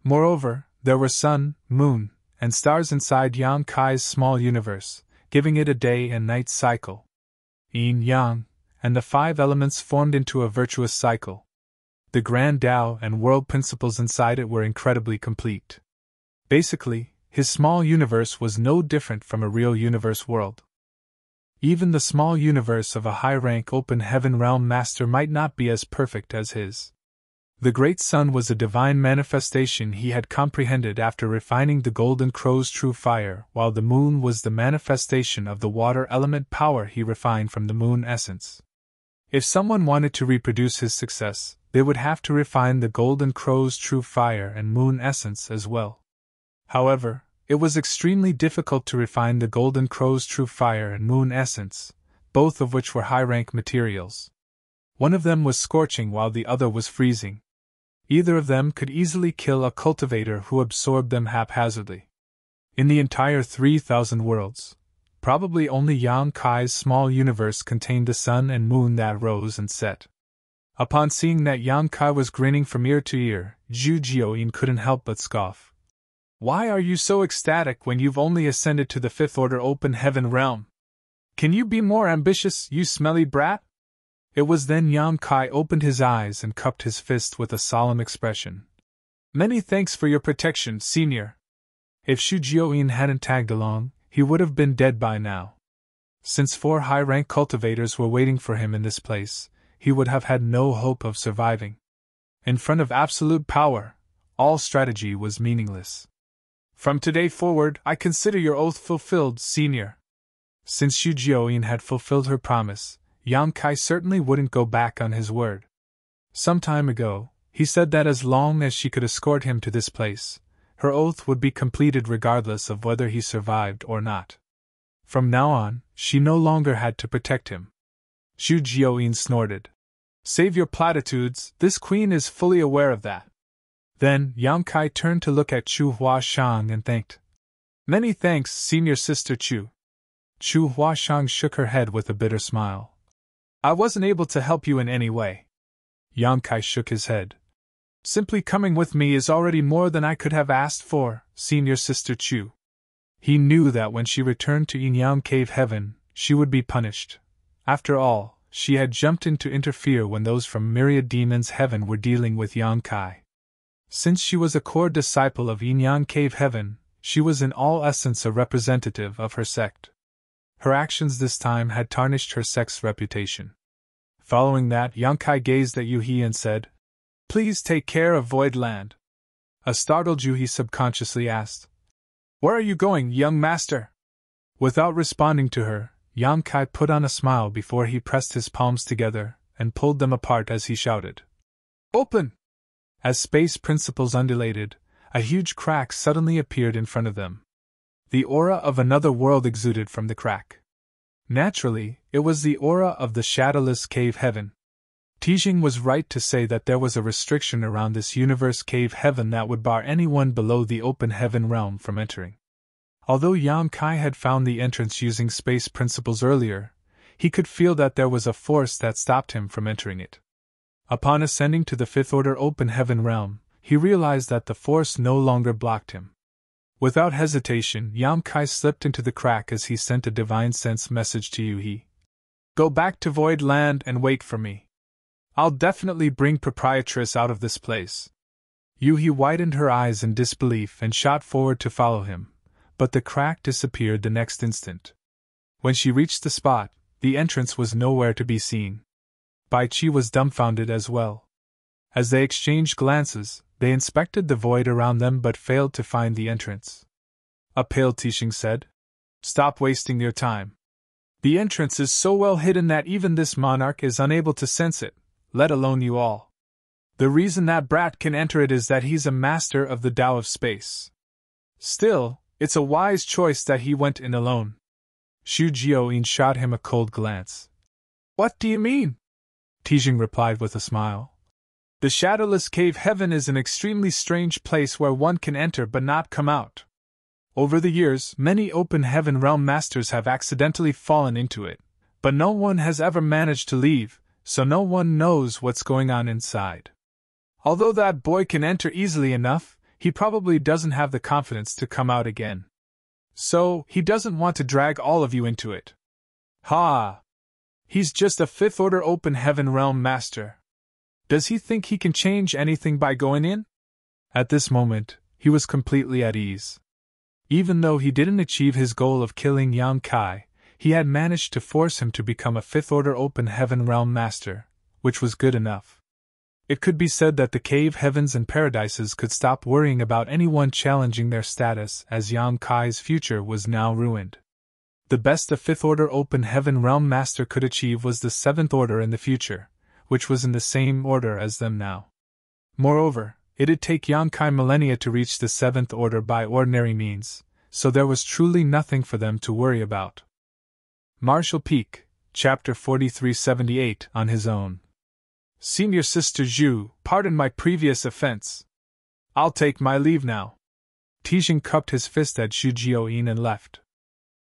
Moreover, there were sun, moon, and stars inside Yang Kai's small universe, giving it a day and night cycle. Yin Yang, and the 5 elements formed into a virtuous cycle. The grand Tao and world principles inside it were incredibly complete. Basically, his small universe was no different from a real universe world. Even the small universe of a high-rank open heaven realm master might not be as perfect as his. The great sun was a divine manifestation he had comprehended after refining the golden crow's true fire, while the moon was the manifestation of the water element power he refined from the moon essence. If someone wanted to reproduce his success, they would have to refine the golden crow's true fire and moon essence as well. However, it was extremely difficult to refine the golden crow's true fire and moon essence, both of which were high-rank materials. One of them was scorching while the other was freezing. Either of them could easily kill a cultivator who absorbed them haphazardly. In the entire 3,000 worlds, probably only Yang Kai's small universe contained the sun and moon that rose and set. Upon seeing that Yang Kai was grinning from ear to ear, Zhu Jiuyin couldn't help but scoff. "Why are you so ecstatic when you've only ascended to the fifth order open heaven realm? Can you be more ambitious, you smelly brat?" It was then Yang Kai opened his eyes and cupped his fist with a solemn expression. "Many thanks for your protection, senior." If Zhu Jiuyin hadn't tagged along, he would have been dead by now. Since 4 high-rank cultivators were waiting for him in this place, he would have had no hope of surviving. In front of absolute power, all strategy was meaningless. "From today forward, I consider your oath fulfilled, senior." Since Zhu Jiuyin had fulfilled her promise, Yang Kai certainly wouldn't go back on his word. Some time ago, he said that as long as she could escort him to this place, her oath would be completed regardless of whether he survived or not. From now on, she no longer had to protect him. Zhu Jiuyin snorted. "Save your platitudes, this queen is fully aware of that." Then, Yang Kai turned to look at Chu Huashang and thanked. "Many thanks, senior sister Chu." Chu Huashang shook her head with a bitter smile. "I wasn't able to help you in any way." Yang Kai shook his head. "Simply coming with me is already more than I could have asked for, senior sister Chu." He knew that when she returned to Yin Yang Cave Heaven, she would be punished. After all, she had jumped in to interfere when those from Myriad Demons Heaven were dealing with Yang Kai. Since she was a core disciple of Yin Yang Cave Heaven, she was in all essence a representative of her sect. Her actions this time had tarnished her sect's reputation. Following that, Yang Kai gazed at Yuhi and said, "Please take care of Void Land." A startled Yuhi subconsciously asked, "Where are you going, young master?" Without responding to her, Yang Kai put on a smile before he pressed his palms together and pulled them apart as he shouted, "Open!" As space principles undulated, a huge crack suddenly appeared in front of them. The aura of another world exuded from the crack. Naturally, it was the aura of the shadowless cave heaven. Tijing was right to say that there was a restriction around this universe cave heaven that would bar anyone below the open heaven realm from entering. Although Yang Kai had found the entrance using space principles earlier, he could feel that there was a force that stopped him from entering it. Upon ascending to the fifth order open heaven realm, he realized that the force no longer blocked him. Without hesitation, Yang Kai slipped into the crack as he sent a divine sense message to Yuhi. "Go back to Void Land and wait for me. I'll definitely bring Proprietress out of this place." Yuhi widened her eyes in disbelief and shot forward to follow him, but the crack disappeared the next instant. When she reached the spot, the entrance was nowhere to be seen. Bai Qi was dumbfounded as well. As they exchanged glances, they inspected the void around them but failed to find the entrance. A pale Tixing said, "Stop wasting your time. The entrance is so well hidden that even this monarch is unable to sense it, let alone you all. The reason that brat can enter it is that he's a master of the Tao of space. Still, it's a wise choice that he went in alone." Zhu Jiuyin shot him a cold glance. "What do you mean?" Tijing replied with a smile. "The shadowless cave heaven is an extremely strange place where one can enter but not come out. Over the years, many open heaven realm masters have accidentally fallen into it, but no one has ever managed to leave, so no one knows what's going on inside. Although that boy can enter easily enough, he probably doesn't have the confidence to come out again. So, he doesn't want to drag all of you into it. Ha! He's just a fifth order open heaven realm master. Does he think he can change anything by going in?" At this moment, he was completely at ease. Even though he didn't achieve his goal of killing Yang Kai, he had managed to force him to become a fifth order open heaven realm master, which was good enough. It could be said that the cave heavens and paradises could stop worrying about anyone challenging their status, as Yang Kai's future was now ruined. The best a Fifth Order Open Heaven Realm Master could achieve was the Seventh Order in the future, which was in the same order as them now. Moreover, it'd take Yang Kai millennia to reach the Seventh Order by ordinary means, so there was truly nothing for them to worry about. Marshall Peak, Chapter 4378, on his own. Senior Sister Zhu, pardon my previous offense. I'll take my leave now. Tijing cupped his fist at Xu Jiuyin and left.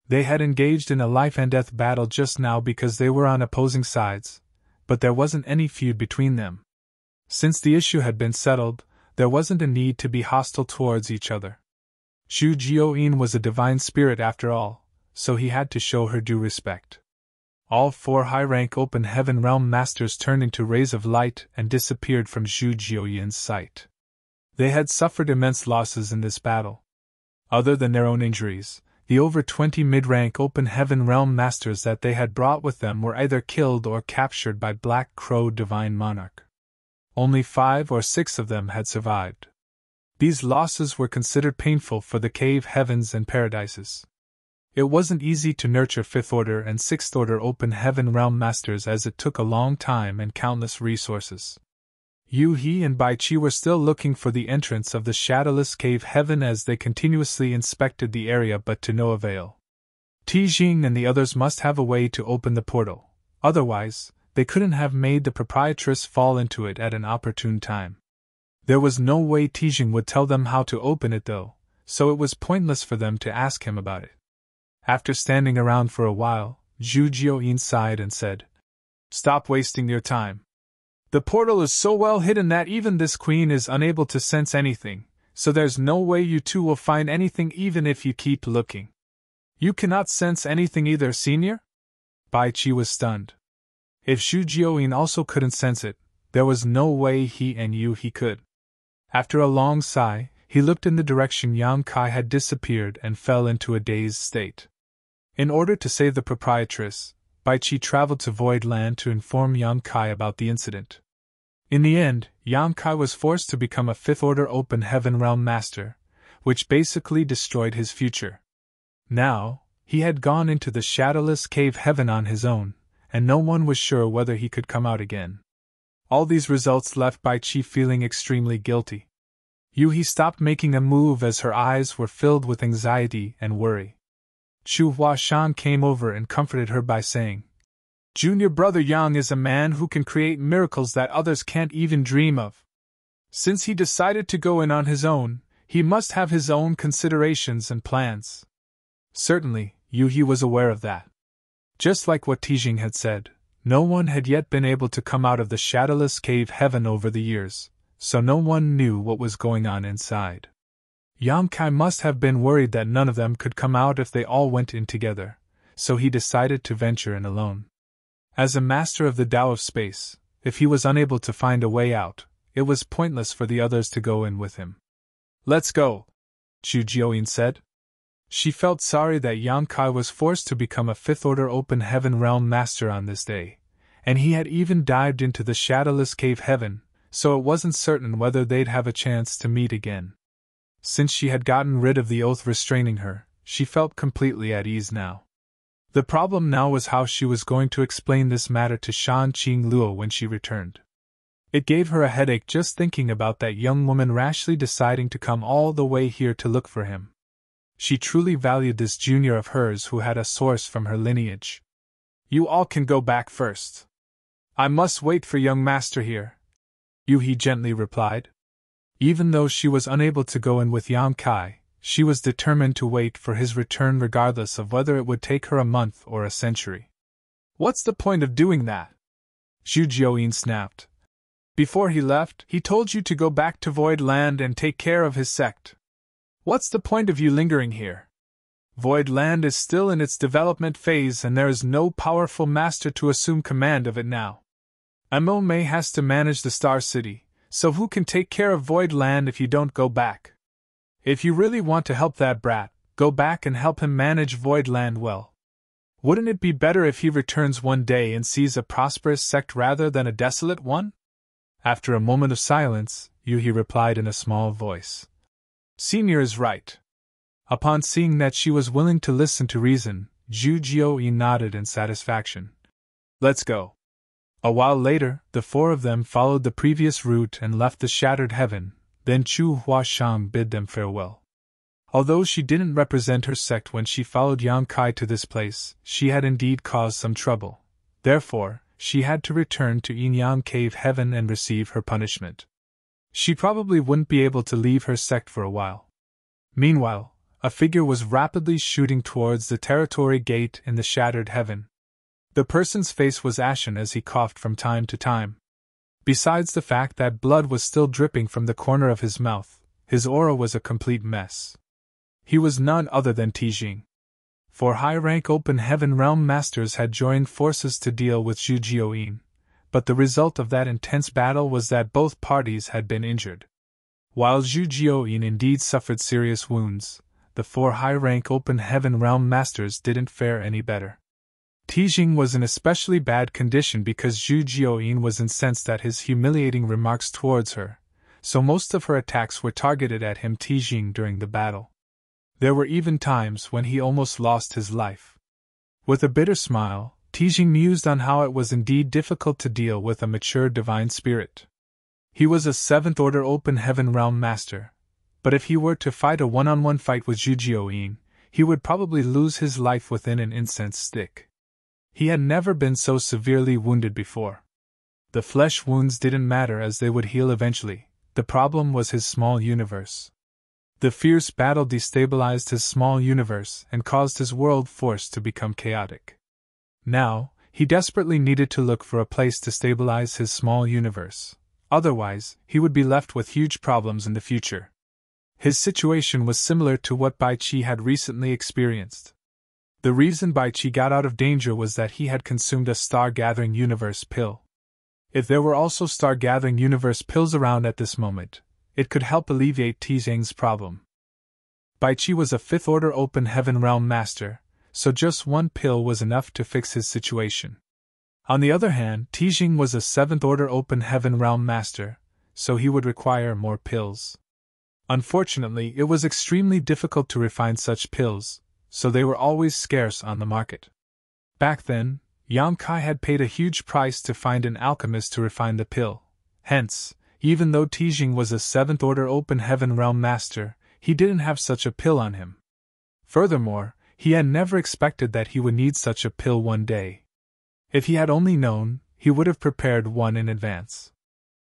They had engaged in a life-and-death battle just now because they were on opposing sides, but there wasn't any feud between them. Since the issue had been settled, there wasn't a need to be hostile towards each other. Xu Jiuyin was a divine spirit after all, so he had to show her due respect. All 4 high-rank Open Heaven Realm Masters turned into rays of light and disappeared from Xu Jiuyin's sight. They had suffered immense losses in this battle. Other than their own injuries, the over 20 mid-rank Open Heaven Realm Masters that they had brought with them were either killed or captured by Black Crow Divine Monarch. Only 5 or 6 of them had survived. These losses were considered painful for the cave heavens and paradises. It wasn't easy to nurture 5th Order and 6th Order Open Heaven Realm Masters, as it took a long time and countless resources. Yu He and Bai Qi were still looking for the entrance of the shadowless cave heaven as they continuously inspected the area, but to no avail. Tijing and the others must have a way to open the portal, otherwise, they couldn't have made the proprietress fall into it at an opportune time. There was no way Tijing would tell them how to open it though, so it was pointless for them to ask him about it. After standing around for a while, Zhu Jiuyin sighed and said, "Stop wasting your time. The portal is so well hidden that even this queen is unable to sense anything, so there's no way you two will find anything even if you keep looking." "You cannot sense anything either, senior?" Bai Qi was stunned. If Xu Jiuyin also couldn't sense it, there was no way he and Yu He could. After a long sigh, he looked in the direction Yang Kai had disappeared and fell into a dazed state. In order to save the proprietress, Bai Qi traveled to Void Land to inform Yang Kai about the incident. In the end, Yang Kai was forced to become a 5th Order Open Heaven Realm Master, which basically destroyed his future. Now, he had gone into the shadowless cave heaven on his own, and no one was sure whether he could come out again. All these results left Bai Qi feeling extremely guilty. Yu He stopped making a move as her eyes were filled with anxiety and worry. Chu Huashan came over and comforted her by saying, "Junior brother Yang is a man who can create miracles that others can't even dream of. Since he decided to go in on his own, he must have his own considerations and plans." Certainly, Yu He was aware of that. Just like what Tijing had said, no one had yet been able to come out of the shadowless cave heaven over the years, so no one knew what was going on inside. Yang Kai must have been worried that none of them could come out if they all went in together, so he decided to venture in alone. As a master of the Tao of Space, if he was unable to find a way out, it was pointless for the others to go in with him. "Let's go," Xu Jiuyin said. She felt sorry that Yang Kai was forced to become a 5th Order Open Heaven Realm Master on this day, and he had even dived into the shadowless cave heaven, so it wasn't certain whether they'd have a chance to meet again. Since she had gotten rid of the oath restraining her, she felt completely at ease now. The problem now was how she was going to explain this matter to Shan Qing Luo when she returned. It gave her a headache just thinking about that young woman rashly deciding to come all the way here to look for him. She truly valued this junior of hers who had a source from her lineage. "You all can go back first. I must wait for young master here," Yu He gently replied. Even though she was unable to go in with Yang Kai, she was determined to wait for his return regardless of whether it would take her a month or a century. "What's the point of doing that?" Xu Jiuyin snapped. "Before he left, he told you to go back to Void Land and take care of his sect. What's the point of you lingering here? Void Land is still in its development phase and there is no powerful master to assume command of it now. Amome has to manage the Star City. So who can take care of Void Land if you don't go back? If you really want to help that brat, go back and help him manage Void Land well. Wouldn't it be better if he returns one day and sees a prosperous sect rather than a desolate one?" After a moment of silence, Yuhi replied in a small voice. Senior is right. Upon seeing that she was willing to listen to reason, Zhu Jiuyi nodded in satisfaction. Let's go. A while later, the four of them followed the previous route and left the shattered heaven. Then Chu Huashang bid them farewell. Although she didn't represent her sect when she followed Yang Kai to this place, she had indeed caused some trouble. Therefore, she had to return to Yin-Yang Cave Heaven and receive her punishment. She probably wouldn't be able to leave her sect for a while. Meanwhile, a figure was rapidly shooting towards the territory gate in the shattered heaven. The person's face was ashen as he coughed from time to time. Besides the fact that blood was still dripping from the corner of his mouth, his aura was a complete mess. He was none other than Tijing. 4 high-rank Open Heaven Realm Masters had joined forces to deal with Zhu Jiuyin, but the result of that intense battle was that both parties had been injured. While Zhu Jiuyin indeed suffered serious wounds, the 4 high-rank Open Heaven Realm Masters didn't fare any better. Tijing was in especially bad condition because Zhu Jiuyin was incensed at his humiliating remarks towards her, so most of her attacks were targeted at him Tijing during the battle. There were even times when he almost lost his life. With a bitter smile, Tijing mused on how it was indeed difficult to deal with a mature divine spirit. He was a 7th Order Open Heaven Realm Master, but if he were to fight a one-on-one fight with Zhu Jiuyin, he would probably lose his life within an incense stick. He had never been so severely wounded before. The flesh wounds didn't matter as they would heal eventually, the problem was his small universe. The fierce battle destabilized his small universe and caused his world force to become chaotic. Now, he desperately needed to look for a place to stabilize his small universe. Otherwise, he would be left with huge problems in the future. His situation was similar to what Bai Qi had recently experienced. The reason Bai Qi got out of danger was that he had consumed a star-gathering universe pill. If there were also star-gathering universe pills around at this moment, it could help alleviate Tijing's problem. Bai Qi was a 5th Order Open Heaven Realm Master, so just one pill was enough to fix his situation. On the other hand, Tijing was a 7th Order Open Heaven Realm Master, so he would require more pills. Unfortunately, it was extremely difficult to refine such pills, so they were always scarce on the market. Back then, Yang Kai had paid a huge price to find an alchemist to refine the pill. Hence, even though Tijing was a 7th Order Open Heaven Realm Master, he didn't have such a pill on him. Furthermore, he had never expected that he would need such a pill one day. If he had only known, he would have prepared one in advance.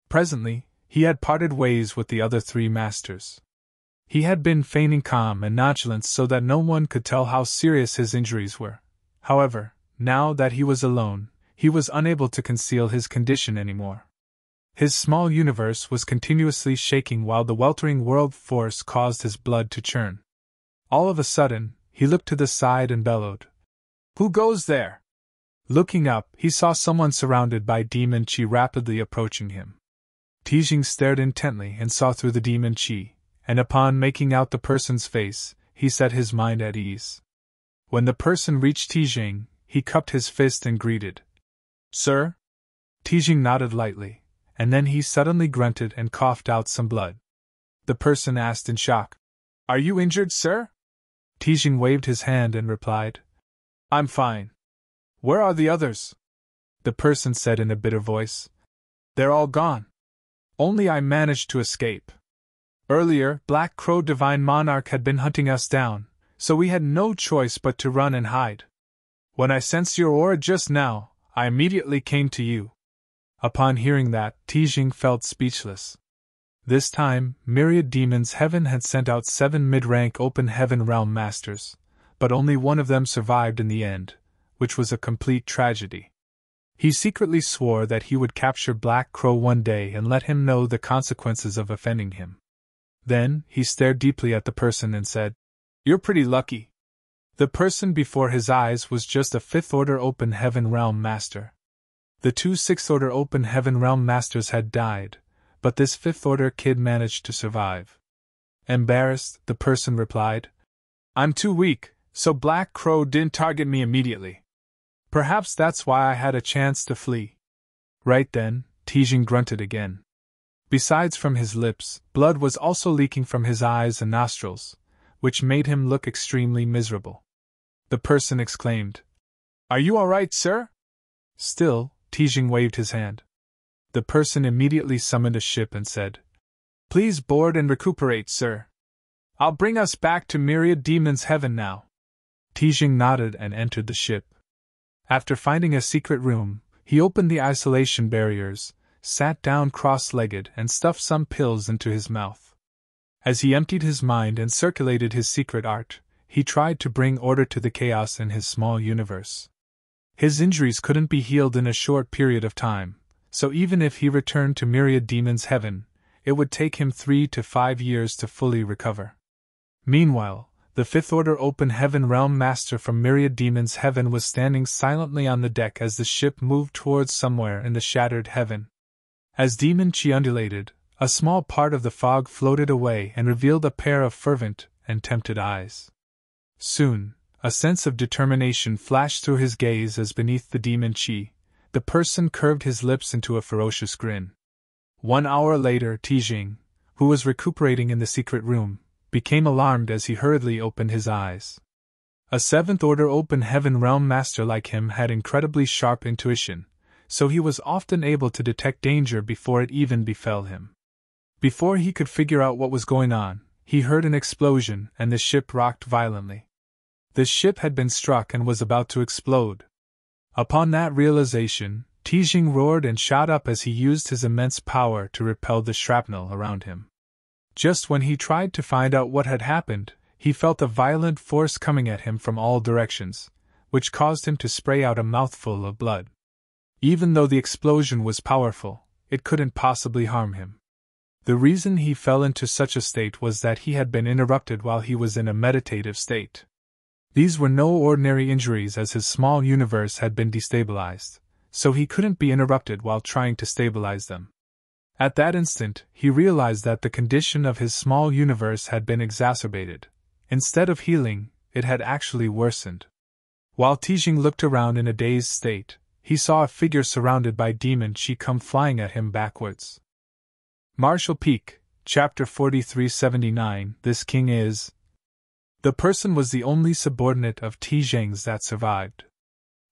Presently, he had parted ways with the other 3 masters. He had been feigning calm and nonchalance so that no one could tell how serious his injuries were. However, now that he was alone, he was unable to conceal his condition anymore. His small universe was continuously shaking while the weltering world force caused his blood to churn. All of a sudden, he looked to the side and bellowed, "Who goes there?" Looking up, he saw someone surrounded by demon qi rapidly approaching him. Tijing stared intently and saw through the demon qi, and upon making out the person's face, he set his mind at ease. When the person reached Tijing, he cupped his fist and greeted, "Sir?" Tijing nodded lightly, and then he suddenly grunted and coughed out some blood. The person asked in shock, "Are you injured, sir?" Tijing waved his hand and replied, "I'm fine." "Where are the others?" The person said in a bitter voice, "They're all gone. Only I managed to escape. Earlier, Black Crow Divine Monarch had been hunting us down, so we had no choice but to run and hide. When I sensed your aura just now, I immediately came to you." Upon hearing that, Tijing felt speechless. This time, Myriad Demons Heaven had sent out 7 mid-rank Open Heaven Realm Masters, but only one of them survived in the end, which was a complete tragedy. He secretly swore that he would capture Black Crow one day and let him know the consequences of offending him. Then, he stared deeply at the person and said, "You're pretty lucky." The person before his eyes was just a 5th Order Open Heaven Realm Master. The 2 6th Order Open Heaven Realm Masters had died, but this 5th Order kid managed to survive. Embarrassed, the person replied, "I'm too weak, so Black Crow didn't target me immediately. Perhaps that's why I had a chance to flee." Right then, Tijing grunted again. Besides from his lips, blood was also leaking from his eyes and nostrils, which made him look extremely miserable. The person exclaimed, "Are you all right, sir?" Still, Tijing waved his hand. The person immediately summoned a ship and said, "Please board and recuperate, sir. I'll bring us back to Myriad Demon's heaven now." Tijing nodded and entered the ship. After finding a secret room, he opened the isolation barriers, sat down cross-legged and stuffed some pills into his mouth. As he emptied his mind and circulated his secret art, he tried to bring order to the chaos in his small universe. His injuries couldn't be healed in a short period of time, so even if he returned to Myriad Demon's heaven, it would take him 3 to 5 years to fully recover. Meanwhile, the Fifth Order Open Heaven Realm Master from Myriad Demon's heaven was standing silently on the deck as the ship moved towards somewhere in the shattered heaven. As demon chi undulated, a small part of the fog floated away and revealed a pair of fervent and tempted eyes. Soon, a sense of determination flashed through his gaze as beneath the demon chi, the person curved his lips into a ferocious grin. 1 hour later, Tijing, who was recuperating in the secret room, became alarmed as he hurriedly opened his eyes. A Seventh Order Open Heaven Realm Master like him had incredibly sharp intuition, so he was often able to detect danger before it even befell him. Before he could figure out what was going on, he heard an explosion and the ship rocked violently. The ship had been struck and was about to explode. Upon that realization, Tijing roared and shot up as he used his immense power to repel the shrapnel around him. Just when he tried to find out what had happened, he felt a violent force coming at him from all directions, which caused him to spray out a mouthful of blood. Even though the explosion was powerful, it couldn't possibly harm him. The reason he fell into such a state was that he had been interrupted while he was in a meditative state. These were no ordinary injuries as his small universe had been destabilized, so he couldn't be interrupted while trying to stabilize them. At that instant, he realized that the condition of his small universe had been exacerbated. Instead of healing, it had actually worsened. While Tijing looked around in a dazed state, he saw a figure surrounded by demon chi come flying at him backwards. Marshall Peak, Chapter 4379. This king is. The person was the only subordinate of Tijing's that survived.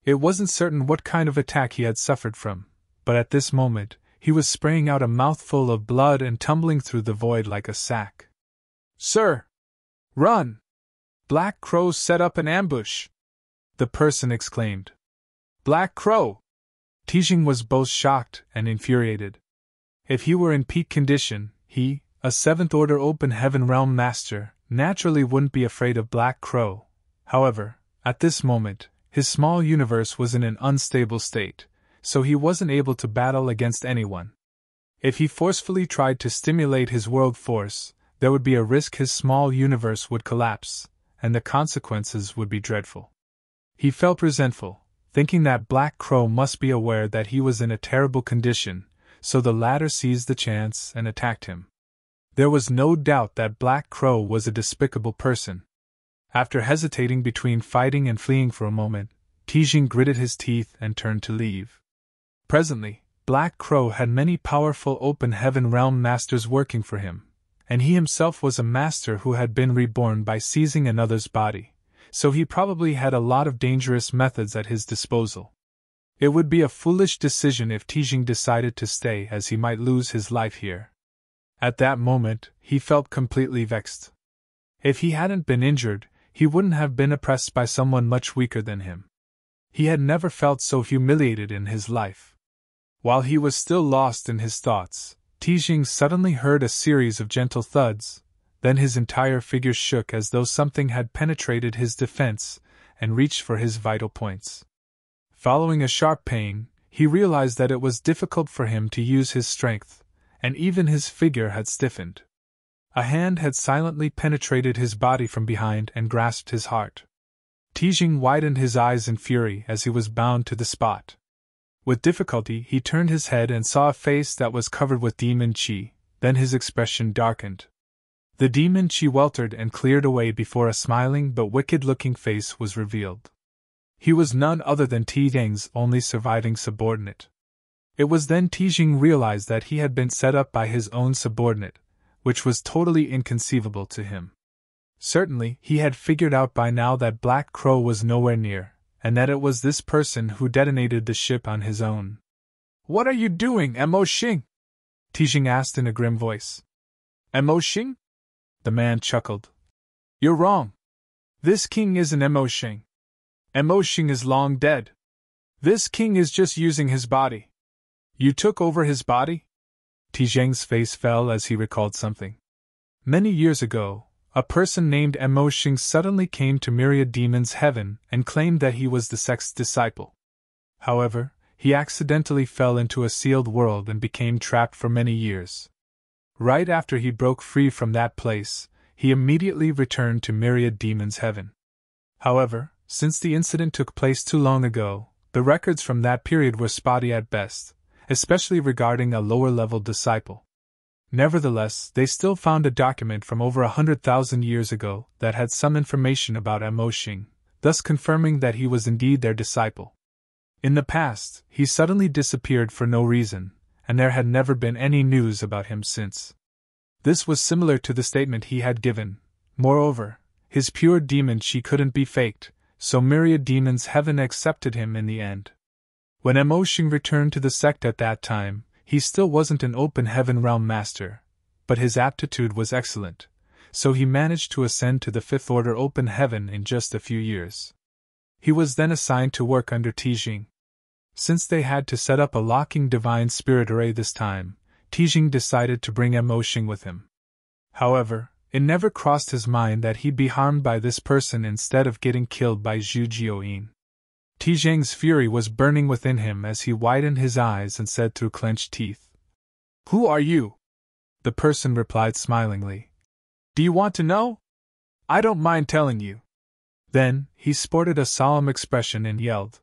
It wasn't certain what kind of attack he had suffered from, but at this moment, he was spraying out a mouthful of blood and tumbling through the void like a sack. "Sir! Run! Black Crows set up an ambush!" the person exclaimed. "Black Crow!" Tijing was both shocked and infuriated. If he were in peak condition, he, a Seventh Order Open Heaven Realm Master, naturally wouldn't be afraid of Black Crow. However, at this moment, his small universe was in an unstable state, so he wasn't able to battle against anyone. If he forcefully tried to stimulate his world force, there would be a risk his small universe would collapse, and the consequences would be dreadful. He felt resentful, thinking that Black Crow must be aware that he was in a terrible condition, so the latter seized the chance and attacked him. There was no doubt that Black Crow was a despicable person. After hesitating between fighting and fleeing for a moment, Tijing gritted his teeth and turned to leave. Presently, Black Crow had many powerful Open Heaven Realm Masters working for him, and he himself was a master who had been reborn by seizing another's body, so he probably had a lot of dangerous methods at his disposal. It would be a foolish decision if Tijing decided to stay, as he might lose his life here. At that moment, he felt completely vexed. If he hadn't been injured, he wouldn't have been oppressed by someone much weaker than him. He had never felt so humiliated in his life. While he was still lost in his thoughts, Tijing suddenly heard a series of gentle thuds, then his entire figure shook as though something had penetrated his defense and reached for his vital points. Following a sharp pain, he realized that it was difficult for him to use his strength, and even his figure had stiffened. A hand had silently penetrated his body from behind and grasped his heart. Tijing widened his eyes in fury as he was bound to the spot. With difficulty he turned his head and saw a face that was covered with demon chi, then his expression darkened. The demon chi weltered and cleared away before a smiling but wicked-looking face was revealed. He was none other than Tijing's only surviving subordinate. It was then Tijing realized that he had been set up by his own subordinate, which was totally inconceivable to him. Certainly, he had figured out by now that Black Crow was nowhere near, and that it was this person who detonated the ship on his own. "What are you doing, Mo Xing?" Tijing asked in a grim voice. "Mo Xing?" The man chuckled. "You're wrong. This king isn't Mo Xing. Mo Xing is long dead. This king is just using his body." "You took over his body?" Tijing's face fell as he recalled something. Many years ago, a person named Mo Xing suddenly came to Myriad Demon's heaven and claimed that he was the sect's disciple. However, he accidentally fell into a sealed world and became trapped for many years. Right after he broke free from that place, he immediately returned to Myriad Demon's heaven. However, since the incident took place too long ago, the records from that period were spotty at best, especially regarding a lower-level disciple. Nevertheless, they still found a document from over 100,000 years ago that had some information about Mo Xing, thus confirming that he was indeed their disciple. In the past, he suddenly disappeared for no reason, and there had never been any news about him since. This was similar to the statement he had given. Moreover, his pure demon chi couldn't be faked, so Myriad Demon's heaven accepted him in the end. When Mo Xing returned to the sect at that time, he still wasn't an open heaven realm master, but his aptitude was excellent, so he managed to ascend to the Fifth Order open heaven in just a few years. He was then assigned to work under Tijing. Since they had to set up a locking divine spirit array this time, Tijing decided to bring Mo Xing with him. However, it never crossed his mind that he'd be harmed by this person instead of getting killed by Zhu Jioyin. Tijing's fury was burning within him as he widened his eyes and said through clenched teeth, "Who are you?" The person replied smilingly, "Do you want to know? I don't mind telling you." Then, he sported a solemn expression and yelled,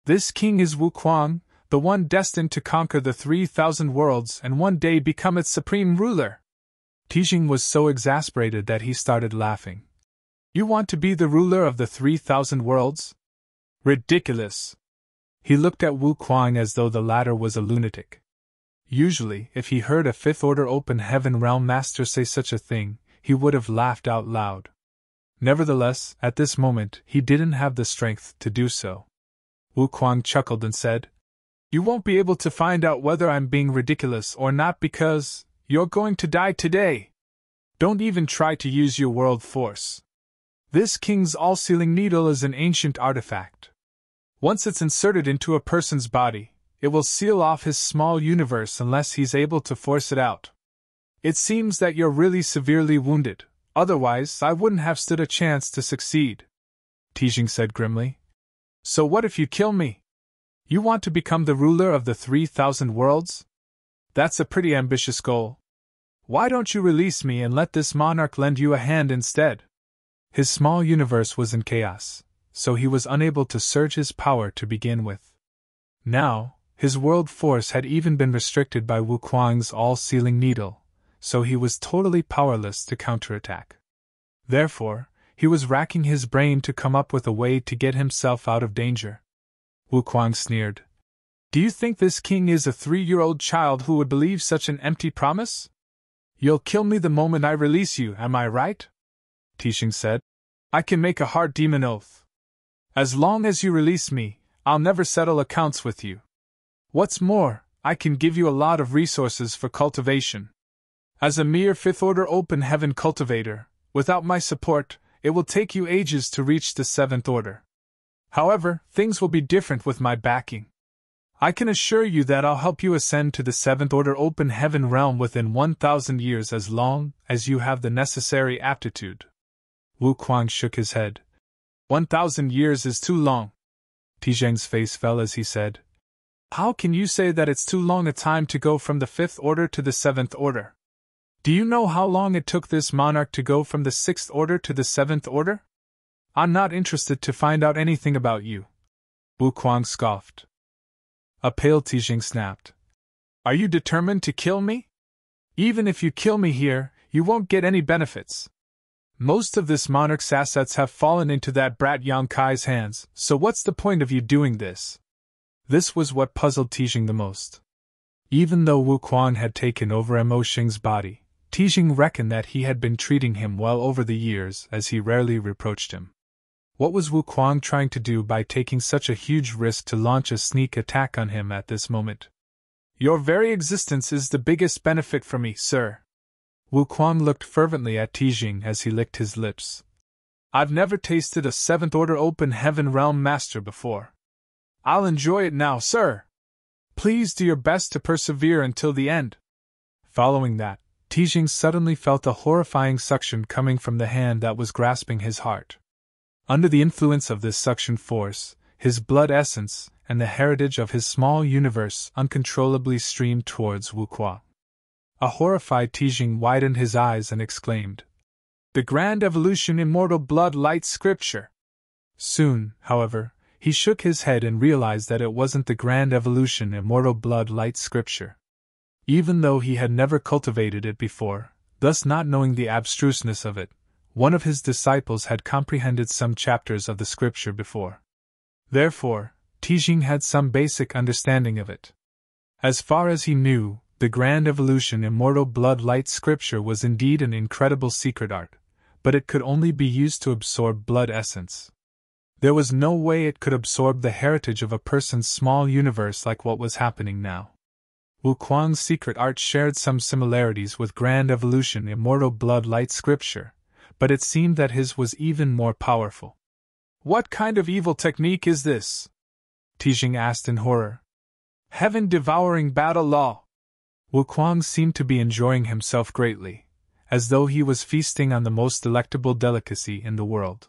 "This king is Wu Kuang, the one destined to conquer the 3,000 worlds and one day become its supreme ruler." Tijing was so exasperated that he started laughing. "You want to be the ruler of the 3,000 worlds? Ridiculous!" He looked at Wu Kuang as though the latter was a lunatic. Usually, if he heard a Fifth Order Open Heaven Realm Master say such a thing, he would have laughed out loud. Nevertheless, at this moment, he didn't have the strength to do so. Wu Kuang chuckled and said, "You won't be able to find out whether I'm being ridiculous or not because you're going to die today. Don't even try to use your world force. This king's all-sealing needle is an ancient artifact. Once it's inserted into a person's body, it will seal off his small universe unless he's able to force it out. It seems that you're really severely wounded, otherwise I wouldn't have stood a chance to succeed," Tijing said grimly. "So what if you kill me? You want to become the ruler of the 3,000 worlds? That's a pretty ambitious goal. Why don't you release me and let this monarch lend you a hand instead?" His small universe was in chaos, so he was unable to surge his power to begin with. Now, his world force had even been restricted by Wu Kuang's all-sealing needle, so he was totally powerless to counterattack. Therefore, he was racking his brain to come up with a way to get himself out of danger. Wu Kuang sneered. "Do you think this king is a 3-year-old child who would believe such an empty promise? You'll kill me the moment I release you, am I right?" Tijing said. "I can make a hard demon oath. As long as you release me, I'll never settle accounts with you. What's more, I can give you a lot of resources for cultivation. As a mere Fifth Order Open Heaven cultivator, without my support, it will take you ages to reach the 7th Order. However, things will be different with my backing. I can assure you that I'll help you ascend to the 7th Order Open Heaven realm within 1,000 years as long as you have the necessary aptitude." Wu Kuang shook his head. 1,000 years is too long. Tijing's face fell as he said, "How can you say that it's too long a time to go from the 5th Order to the 7th Order? Do you know how long it took this monarch to go from the 6th Order to the 7th Order? I'm not interested to find out anything about you." Wu Kuang scoffed. A pale Tijing snapped. "Are you determined to kill me? Even if you kill me here, you won't get any benefits. Most of this monarch's assets have fallen into that brat Yang Kai's hands, so what's the point of you doing this?" This was what puzzled Tijing the most. Even though Wu Kuang had taken over Mo Xing's body, Tijing reckoned that he had been treating him well over the years, as he rarely reproached him. What was Wu Kuang trying to do by taking such a huge risk to launch a sneak attack on him at this moment? Your very existence is the biggest benefit for me, sir. Wu Kuang looked fervently at Tijing as he licked his lips. I've never tasted a seventh-order open heaven realm master before. I'll enjoy it now, sir. Please do your best to persevere until the end. Following that, Tijing suddenly felt a horrifying suction coming from the hand that was grasping his heart. Under the influence of this suction force, his blood essence and the heritage of his small universe uncontrollably streamed towards Wu Kuang. A horrified Tijing widened his eyes and exclaimed, "The Grand Evolution Immortal Blood Light Scripture!" Soon, however, he shook his head and realized that it wasn't the Grand Evolution Immortal Blood Light Scripture. Even though he had never cultivated it before, thus not knowing the abstruseness of it, one of his disciples had comprehended some chapters of the scripture before. Therefore, Tijing had some basic understanding of it. As far as he knew, the Grand Evolution Immortal Blood Light Scripture was indeed an incredible secret art, but it could only be used to absorb blood essence. There was no way it could absorb the heritage of a person's small universe like what was happening now. Wu Kuang's secret art shared some similarities with Grand Evolution Immortal Blood Light Scripture, but it seemed that his was even more powerful. What kind of evil technique is this? Tijing asked in horror. Heaven-devouring battle law. Wu Kuang seemed to be enjoying himself greatly, as though he was feasting on the most delectable delicacy in the world.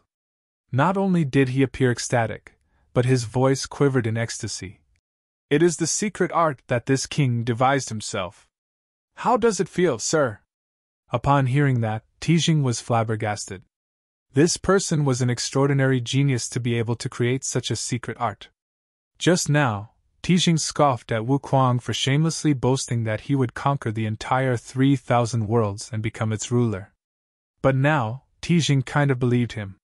Not only did he appear ecstatic, but his voice quivered in ecstasy. It is the secret art that this king devised himself. How does it feel, sir? Upon hearing that, Tijing was flabbergasted. This person was an extraordinary genius to be able to create such a secret art. Just now, Tijing scoffed at Wu Kuang for shamelessly boasting that he would conquer the entire 3,000 worlds and become its ruler. But now, Tijing kind of believed him.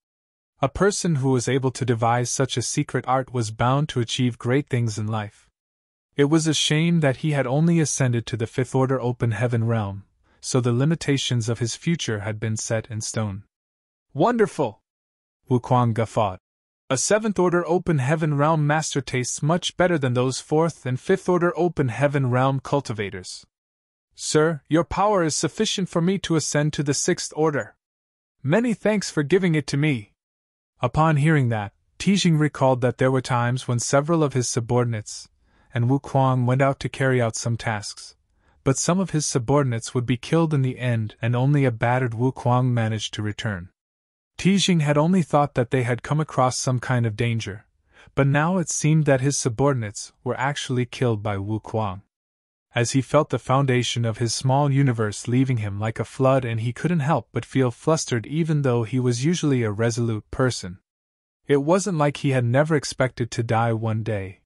A person who was able to devise such a secret art was bound to achieve great things in life. It was a shame that he had only ascended to the fifth-order open heaven realm, so the limitations of his future had been set in stone. Wonderful! Wu Kuang guffawed. A seventh-order open heaven realm master tastes much better than those fourth and fifth-order open heaven realm cultivators. Sir, your power is sufficient for me to ascend to the sixth order. Many thanks for giving it to me. Upon hearing that, Tijing recalled that there were times when several of his subordinates and Wu Kuang went out to carry out some tasks, but some of his subordinates would be killed in the end and only a battered Wu Kuang managed to return. Tijing had only thought that they had come across some kind of danger, but now it seemed that his subordinates were actually killed by Wu Kuang. As he felt the foundation of his small universe leaving him like a flood, and he couldn't help but feel flustered even though he was usually a resolute person. It wasn't like he had never expected to die one day.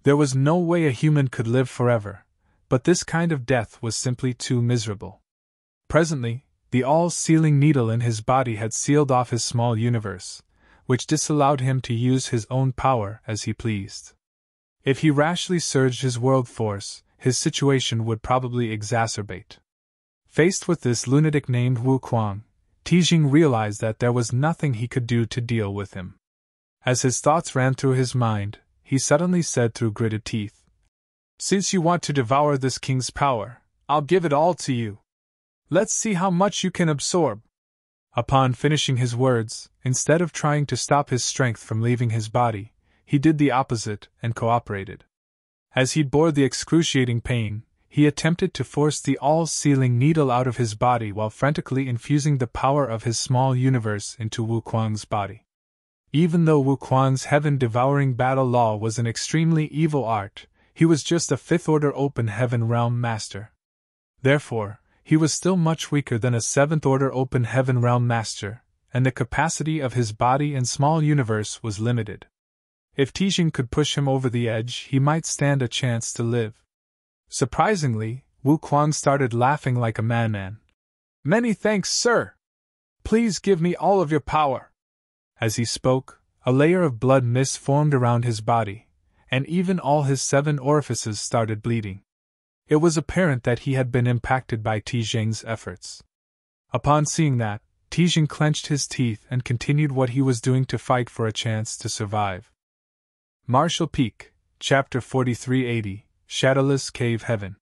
There was no way a human could live forever, but this kind of death was simply too miserable. Presently, the all-sealing needle in his body had sealed off his small universe, which disallowed him to use his own power as he pleased. If he rashly surged his world force, his situation would probably exacerbate. Faced with this lunatic named Wu Kuang, Tijing realized that there was nothing he could do to deal with him. As his thoughts ran through his mind, he suddenly said through gritted teeth, "Since you want to devour this king's power, I'll give it all to you. Let's see how much you can absorb." Upon finishing his words, instead of trying to stop his strength from leaving his body, he did the opposite and cooperated. As he bore the excruciating pain, he attempted to force the all-sealing needle out of his body while frantically infusing the power of his small universe into Wu Kuang's body. Even though Wu Kuang's heaven-devouring battle law was an extremely evil art, he was just a fifth-order open heaven realm master. Therefore, he was still much weaker than a seventh-order open heaven realm master, and the capacity of his body and small universe was limited. If Tijing could push him over the edge, he might stand a chance to live. Surprisingly, Wu Kuang started laughing like a madman. "Many thanks, sir! Please give me all of your power!" As he spoke, a layer of blood mist formed around his body, and even all his 7 orifices started bleeding. It was apparent that he had been impacted by Tijing's efforts. Upon seeing that, Tijing clenched his teeth and continued what he was doing to fight for a chance to survive. Marshall Peak, Chapter 4380, Shadowless Cave Heaven.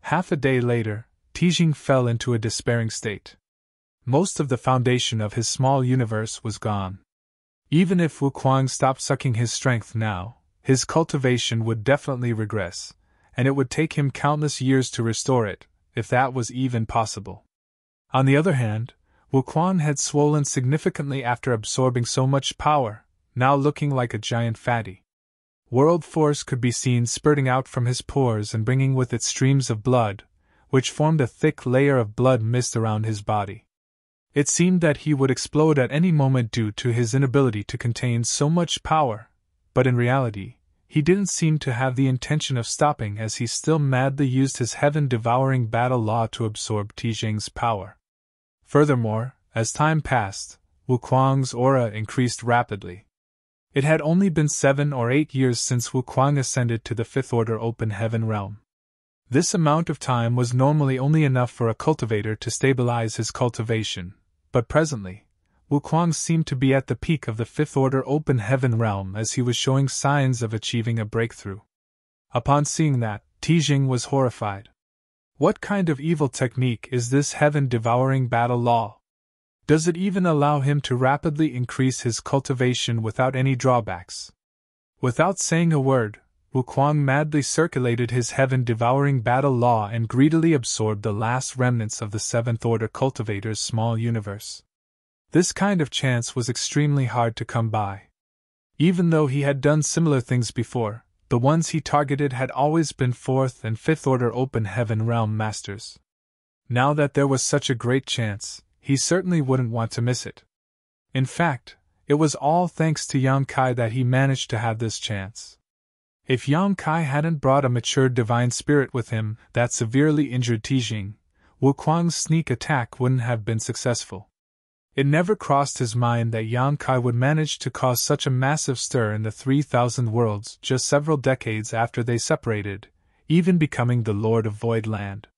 Half a day later, Tijing fell into a despairing state. Most of the foundation of his small universe was gone. Even if Wuquang stopped sucking his strength now, his cultivation would definitely regress, and it would take him countless years to restore it, if that was even possible. On the other hand, Wuquang had swollen significantly after absorbing so much power, now looking like a giant fatty. World force could be seen spurting out from his pores and bringing with it streams of blood, which formed a thick layer of blood mist around his body. It seemed that he would explode at any moment due to his inability to contain so much power, but in reality, he didn't seem to have the intention of stopping as he still madly used his heaven-devouring battle law to absorb Tijing's power. Furthermore, as time passed, Wuquang's aura increased rapidly. It had only been 7 or 8 years since Wuquang ascended to the Fifth Order Open Heaven realm. This amount of time was normally only enough for a cultivator to stabilize his cultivation, but presently, Wuquang seemed to be at the peak of the Fifth Order Open Heaven realm as he was showing signs of achieving a breakthrough. Upon seeing that, Tijing was horrified. What kind of evil technique is this heaven-devouring battle law? Does it even allow him to rapidly increase his cultivation without any drawbacks? Without saying a word, Wuquang madly circulated his heaven-devouring battle law and greedily absorbed the last remnants of the Seventh Order cultivator's small universe. This kind of chance was extremely hard to come by. Even though he had done similar things before, the ones he targeted had always been Fourth and Fifth Order Open Heaven Realm Masters. Now that there was such a great chance, he certainly wouldn't want to miss it. In fact, it was all thanks to Yang Kai that he managed to have this chance. If Yang Kai hadn't brought a matured divine spirit with him that severely injured Tijing, Wuquang's sneak attack wouldn't have been successful. It never crossed his mind that Yang Kai would manage to cause such a massive stir in the 3,000 worlds just several decades after they separated, even becoming the Lord of Void Land.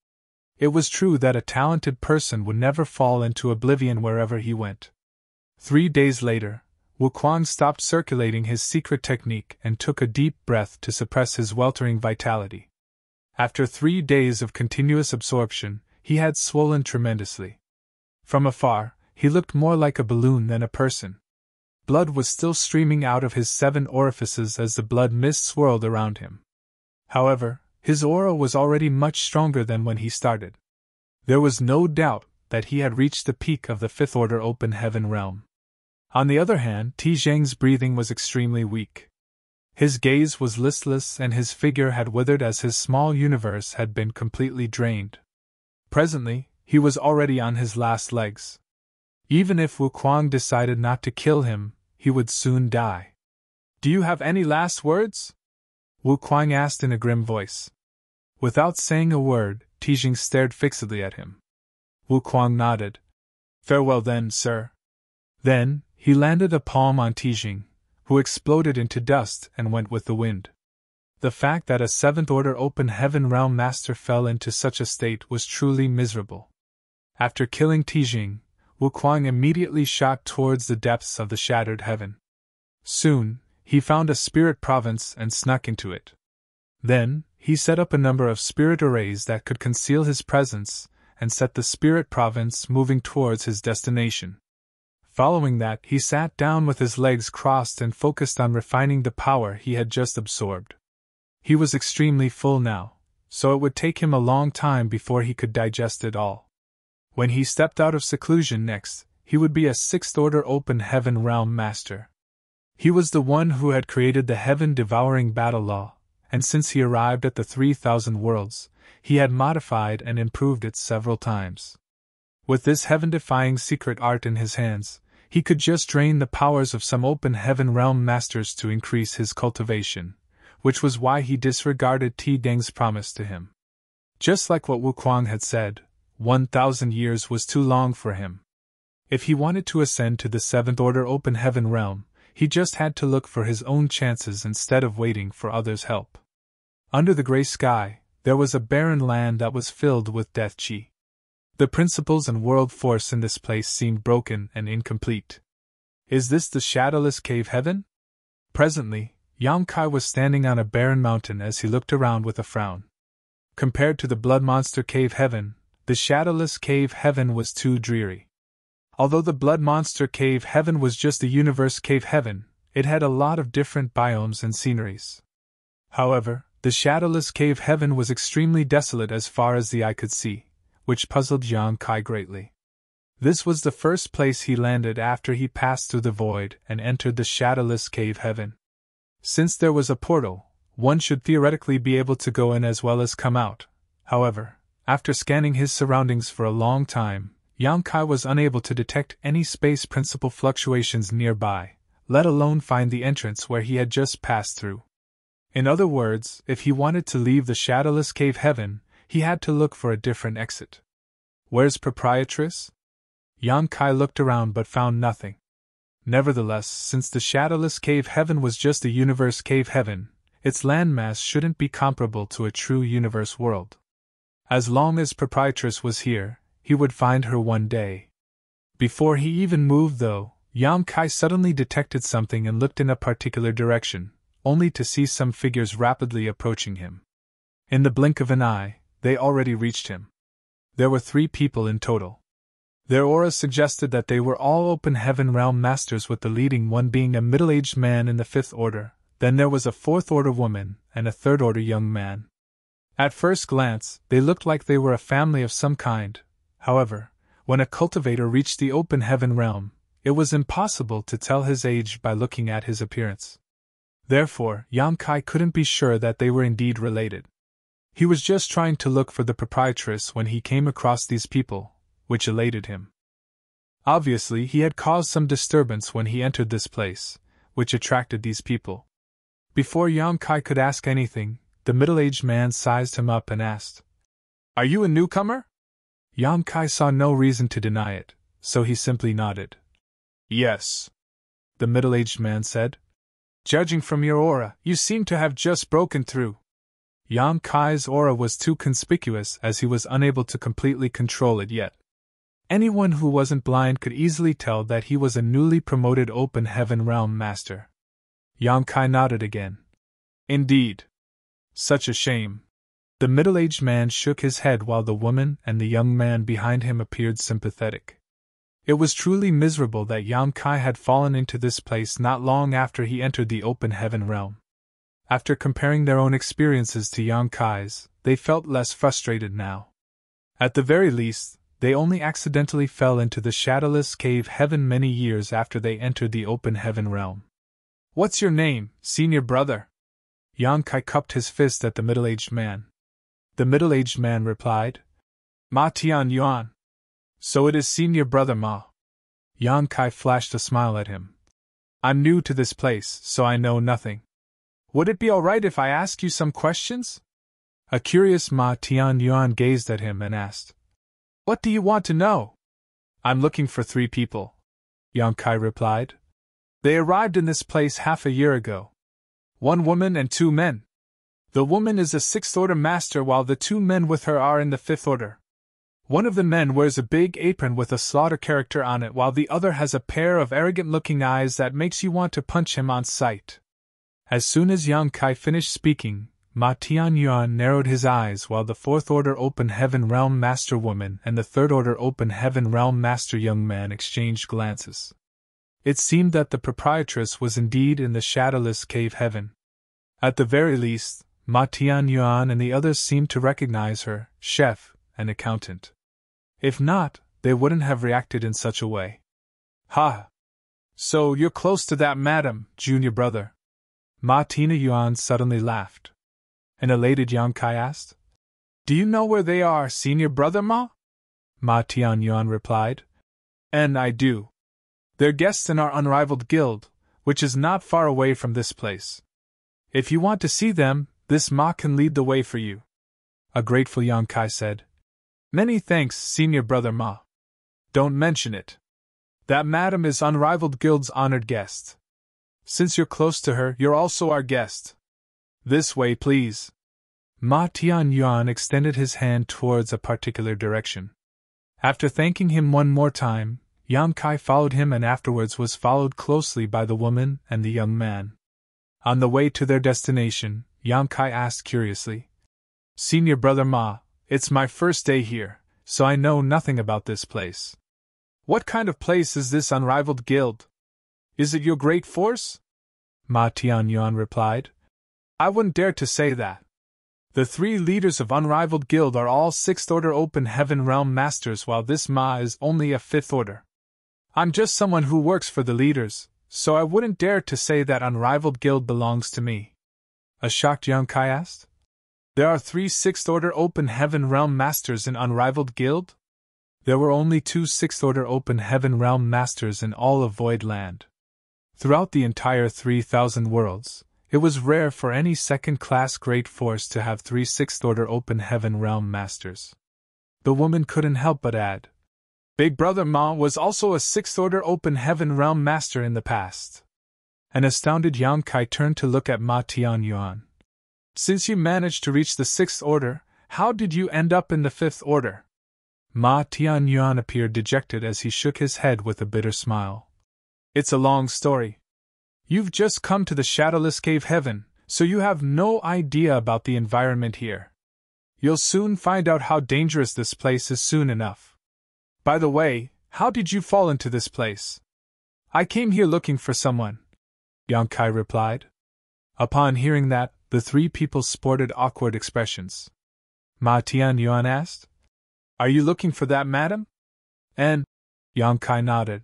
It was true that a talented person would never fall into oblivion wherever he went. 3 days later, Wuquang stopped circulating his secret technique and took a deep breath to suppress his weltering vitality. After 3 days of continuous absorption, he had swollen tremendously. From afar, he looked more like a balloon than a person. Blood was still streaming out of his 7 orifices as the blood mist swirled around him. However, his aura was already much stronger than when he started. There was no doubt that he had reached the peak of the Fifth Order Open Heaven realm. On the other hand, Tijing's breathing was extremely weak. His gaze was listless and his figure had withered as his small universe had been completely drained. Presently, he was already on his last legs. Even if Wuquang decided not to kill him, he would soon die. "Do you have any last words?" Wuquang asked in a grim voice. Without saying a word, Tijing stared fixedly at him. Wuquang nodded. "Farewell then, sir." Then, he landed a palm on Tijing, who exploded into dust and went with the wind. The fact that a Seventh Order Open Heaven Realm Master fell into such a state was truly miserable. After killing Tijing, Wuquang immediately shot towards the depths of the shattered heaven. Soon, he found a spirit province and snuck into it. Then, he set up a number of spirit arrays that could conceal his presence, and set the spirit province moving towards his destination. Following that, he sat down with his legs crossed and focused on refining the power he had just absorbed. He was extremely full now, so it would take him a long time before he could digest it all. When he stepped out of seclusion next, he would be a Sixth Order Open Heaven Realm Master. He was the one who had created the heaven-devouring battle law, and since he arrived at the 3,000 worlds, he had modified and improved it several times. With this heaven-defying secret art in his hands, he could just drain the powers of some Open Heaven Realm Masters to increase his cultivation, which was why he disregarded Tijing's promise to him. Just like what Wuquang had said, 1,000 years was too long for him. If he wanted to ascend to the Seventh Order Open Heaven realm, he just had to look for his own chances instead of waiting for others' help. Under the gray sky, there was a barren land that was filled with death chi. The principles and world force in this place seemed broken and incomplete. Is this the shadowless cave heaven? Presently, Yang Kai was standing on a barren mountain as he looked around with a frown. Compared to the blood monster cave heaven, the shadowless cave heaven was too dreary. Although the blood monster cave heaven was just a universe cave heaven, it had a lot of different biomes and sceneries. However, the shadowless cave heaven was extremely desolate as far as the eye could see, which puzzled Yang Kai greatly. This was the first place he landed after he passed through the void and entered the shadowless cave heaven. Since there was a portal, one should theoretically be able to go in as well as come out. However, after scanning his surroundings for a long time, Yang Kai was unable to detect any space principle fluctuations nearby, let alone find the entrance where he had just passed through. In other words, if he wanted to leave the shadowless cave heaven, he had to look for a different exit. Where's proprietress? Yang Kai looked around but found nothing. Nevertheless, since the shadowless cave heaven was just a universe cave heaven, its landmass shouldn't be comparable to a true universe world. As long as proprietress was here, he would find her one day. Before he even moved though, Yang Kai suddenly detected something and looked in a particular direction, only to see some figures rapidly approaching him. In the blink of an eye, they already reached him. There were 3 people in total. Their auras suggested that they were all open heaven realm masters, with the leading one being a middle-aged man in the 5th order. Then there was a 4th order woman and a 3rd order young man. At first glance, they looked like they were a family of some kind. However, when a cultivator reached the open heaven realm, it was impossible to tell his age by looking at his appearance. Therefore, Yang Kai couldn't be sure that they were indeed related. He was just trying to look for the proprietress when he came across these people, which elated him. Obviously, he had caused some disturbance when he entered this place, which attracted these people. Before Yang Kai could ask anything, the middle-aged man sized him up and asked, "Are you a newcomer?" Yang Kai saw no reason to deny it, so he simply nodded. "Yes," the middle-aged man said. "Judging from your aura, you seem to have just broken through." Yang Kai's aura was too conspicuous as he was unable to completely control it yet. Anyone who wasn't blind could easily tell that he was a newly promoted open heaven realm master. Yang Kai nodded again. "Indeed. Such a shame." The middle-aged man shook his head while the woman and the young man behind him appeared sympathetic. It was truly miserable that Yang Kai had fallen into this place not long after he entered the open heaven realm. After comparing their own experiences to Yang Kai's, they felt less frustrated now. At the very least, they only accidentally fell into the shadowless cave heaven many years after they entered the open heaven realm. "What's your name, senior brother?" Yang Kai cupped his fist at the middle-aged man. The middle-aged man replied, "Ma Tian Yuan." "So it is senior brother Ma." Yang Kai flashed a smile at him. "I'm new to this place, so I know nothing. Would it be alright if I ask you some questions?" A curious Ma Tian Yuan gazed at him and asked, "What do you want to know?" "I'm looking for 3 people," Yang Kai replied. "They arrived in this place half a year ago. 1 woman and 2 men. The woman is a 6th order master while the 2 men with her are in the 5th order. One of the men wears a big apron with a slaughter character on it while the other has a pair of arrogant-looking eyes that makes you want to punch him on sight." As soon as Yang Kai finished speaking, Ma Tianyuan narrowed his eyes while the 4th order open heaven realm master woman and the 3rd order open heaven realm master young man exchanged glances. It seemed that the proprietress was indeed in the shadowless cave heaven. At the very least, Ma Tianyuan and the others seemed to recognize her, chef, and accountant. If not, they wouldn't have reacted in such a way. "Ha! So you're close to that madam, junior brother." Ma Tianyuan suddenly laughed. An elated Yang Kai asked, "Do you know where they are, senior brother Ma?" Ma Tianyuan replied, "And I do. They're guests in our unrivaled guild, which is not far away from this place. If you want to see them, this Ma can lead the way for you." A grateful Yang Kai said, "Many thanks, senior brother Ma. Don't mention it. That madam is unrivaled guild's honored guest. Since you're close to her, you're also our guest. This way, please." Ma Tianyuan extended his hand towards a particular direction. After thanking him one more time, Yang Kai followed him and afterwards was followed closely by the woman and the young man. On the way to their destination, Yang Kai asked curiously, "Senior brother Ma, it's my first day here, so I know nothing about this place. What kind of place is this unrivaled guild? Is it your great force?" Ma Tianyuan replied, "I wouldn't dare to say that. The 3 leaders of Unrivaled Guild are all 6th Order Open Heaven Realm Masters, while this Ma is only a 5th Order. I'm just someone who works for the leaders, so I wouldn't dare to say that Unrivaled Guild belongs to me." A shocked Yang Kai asked, "There are 3 6th Order Open Heaven Realm Masters in Unrivaled Guild?" There were only 2 6th Order Open Heaven Realm Masters in all of Void Land. Throughout the entire 3,000 worlds, it was rare for any second-class great force to have 3 6th Order Open Heaven Realm Masters. The woman couldn't help but add, "Big Brother Ma was also a 6th Order Open Heaven Realm Master in the past." An astounded Yang Kai turned to look at Ma Tianyuan. "Since you managed to reach the 6th Order, how did you end up in the 5th Order?" Ma Tianyuan appeared dejected as he shook his head with a bitter smile. "It's a long story. You've just come to the Shadowless Cave Heaven, so you have no idea about the environment here. You'll soon find out how dangerous this place is soon enough. By the way, how did you fall into this place?" "I came here looking for someone," Yang Kai replied. Upon hearing that, the 3 people sported awkward expressions. Ma Tianyuan asked, "Are you looking for that madam?" And Yang Kai nodded.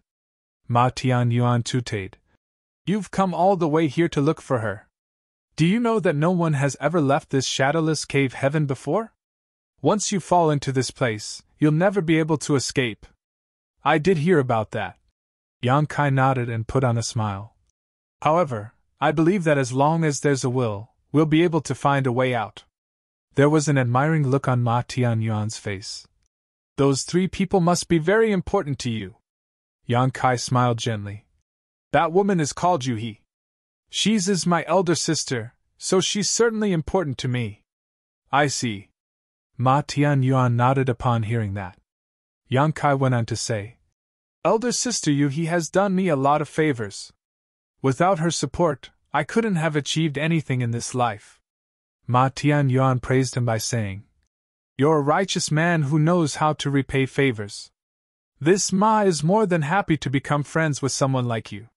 Ma Tianyuan tutored, "You've come all the way here to look for her. Do you know that no one has ever left this Shadowless Cave Heaven before? Once you fall into this place, you'll never be able to escape." "I did hear about that." Yang Kai nodded and put on a smile. "However, I believe that as long as there's a will, we'll be able to find a way out." There was an admiring look on Ma Tianyuan's face. "Those 3 people must be very important to you." Yang Kai smiled gently. "That woman is called Yuhi. She's is my elder sister, so she's certainly important to me." "I see." Ma Tianyuan nodded upon hearing that. Yang Kai went on to say, "Elder sister Yuhi has done me a lot of favors. Without her support, I couldn't have achieved anything in this life." Ma Tianyuan praised him by saying, "You're a righteous man who knows how to repay favors. This Ma is more than happy to become friends with someone like you."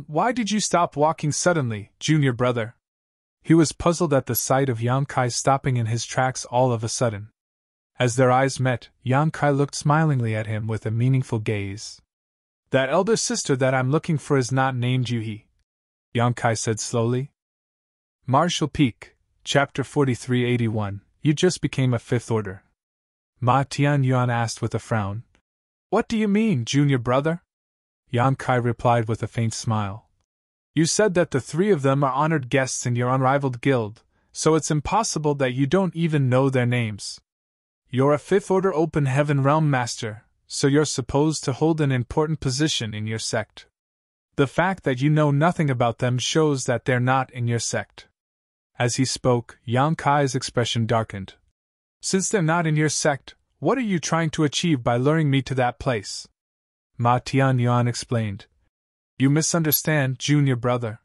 Why did you stop walking suddenly, junior brother?" He was puzzled at the sight of Yang Kai stopping in his tracks all of a sudden. As their eyes met, Yang Kai looked smilingly at him with a meaningful gaze. "That elder sister that I'm looking for is not named Yuhi," Yang Kai said slowly. Martial Peak, Chapter 4381, You just became a 5th Order. Ma Tianyuan asked with a frown. "What do you mean, junior brother?" Yang Kai replied with a faint smile. "You said that the 3 of them are honored guests in your unrivaled guild, so it's impossible that you don't even know their names. You're a 5th Order Open Heaven Realm Master, so you're supposed to hold an important position in your sect. The fact that you know nothing about them shows that they're not in your sect." As he spoke, Yang Kai's expression darkened. "Since they're not in your sect, what are you trying to achieve by luring me to that place?" Ma Tianyuan explained. "You misunderstand, junior brother.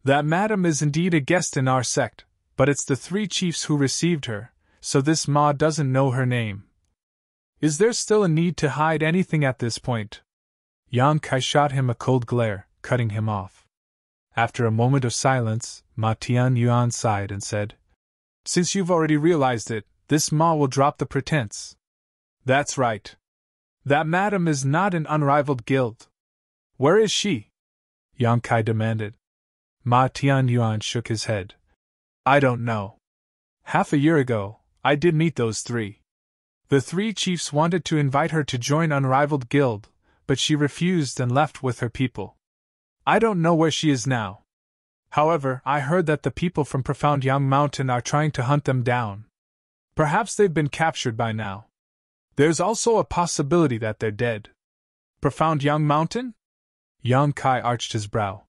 That madam is indeed a guest in our sect, but it's the 3 chiefs who received her, so this Ma doesn't know her name." "Is there still a need to hide anything at this point?" Yang Kai shot him a cold glare, cutting him off. After a moment of silence, Ma Tianyuan sighed and said, "Since you've already realized it, this Ma will drop the pretense." "That's right. That madam is not an unrivaled guild." "Where is she?" Yang Kai demanded. Ma Tianyuan shook his head. "I don't know. Half a year ago, I did meet those 3. The 3 chiefs wanted to invite her to join Unrivaled Guild, but she refused and left with her people. I don't know where she is now. However, I heard that the people from Profound Yang Mountain are trying to hunt them down. Perhaps they've been captured by now. There's also a possibility that they're dead." "Profound Yang Mountain?" Yang Kai arched his brow.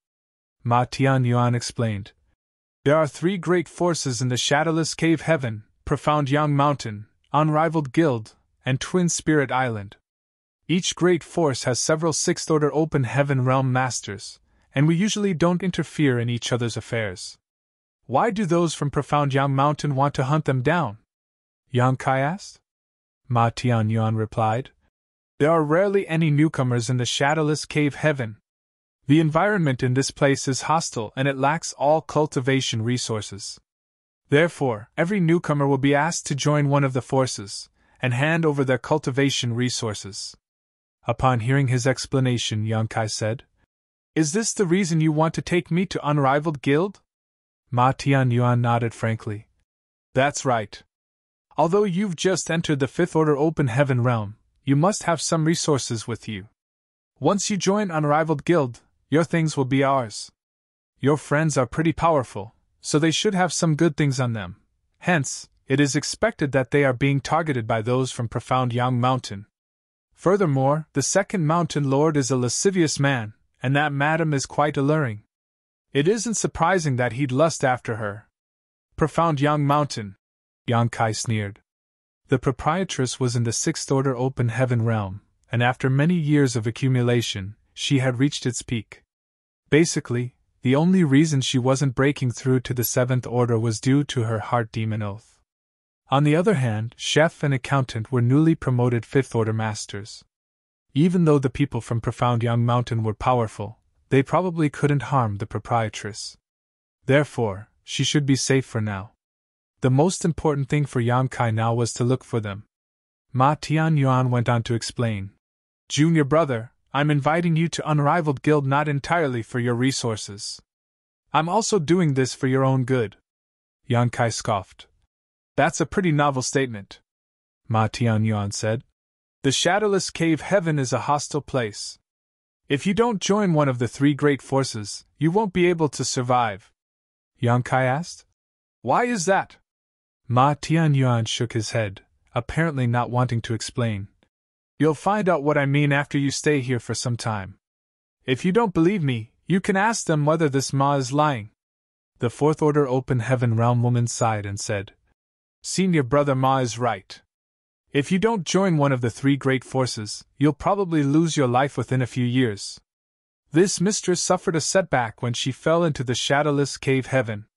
Ma Tianyuan explained. There are three great forces in the shadowless cave heaven: profound young mountain, unrivaled guild, and twin spirit island. Each great force has several sixth-order open heaven realm masters, and we usually don't interfere in each other's affairs. Why do those from profound young mountain want to hunt them down? Yang Kai asked. Ma Tianyuan replied. There are rarely any newcomers in the shadowless cave heaven. The environment in this place is hostile and it lacks all cultivation resources. Therefore, every newcomer will be asked to join one of the forces, and hand over their cultivation resources. Upon hearing his explanation, Yang Kai said, Is this the reason you want to take me to Unrivaled Guild? Ma Tianyuan nodded frankly. That's right. Although you've just entered the fifth order open heaven realm, you must have some resources with you. Once you join Unrivaled Guild, your things will be ours. Your friends are pretty powerful, so they should have some good things on them. Hence, it is expected that they are being targeted by those from profound Yang Mountain. Furthermore, the second mountain lord is a lascivious man, and that madam is quite alluring. It isn't surprising that he'd lust after her. Profound Yang Mountain, Yang Kai sneered. The proprietress was in the sixth order open heaven realm, and after many years of accumulation, she had reached its peak. Basically, the only reason she wasn't breaking through to the seventh order was due to her heart demon oath. On the other hand, chef and accountant were newly promoted fifth order masters. Even though the people from profound Yang Mountain were powerful, they probably couldn't harm the proprietress. Therefore, she should be safe for now. The most important thing for Yang Kai now was to look for them. Ma Tianyuan went on to explain. Junior brother, I'm inviting you to Unrivaled Guild not entirely for your resources. I'm also doing this for your own good. Yang Kai scoffed. That's a pretty novel statement, Ma Tianyuan said. The shadowless cave heaven is a hostile place. If you don't join one of the three great forces, you won't be able to survive. Yang Kai asked. Why is that? Ma Tianyuan shook his head, apparently not wanting to explain. You'll find out what I mean after you stay here for some time. If you don't believe me, you can ask them whether this Ma is lying. The fourth order open heaven realm woman sighed and said, Senior brother Ma is right. If you don't join one of the three great forces, you'll probably lose your life within a few years. This mistress suffered a setback when she fell into the shadowless cave heaven.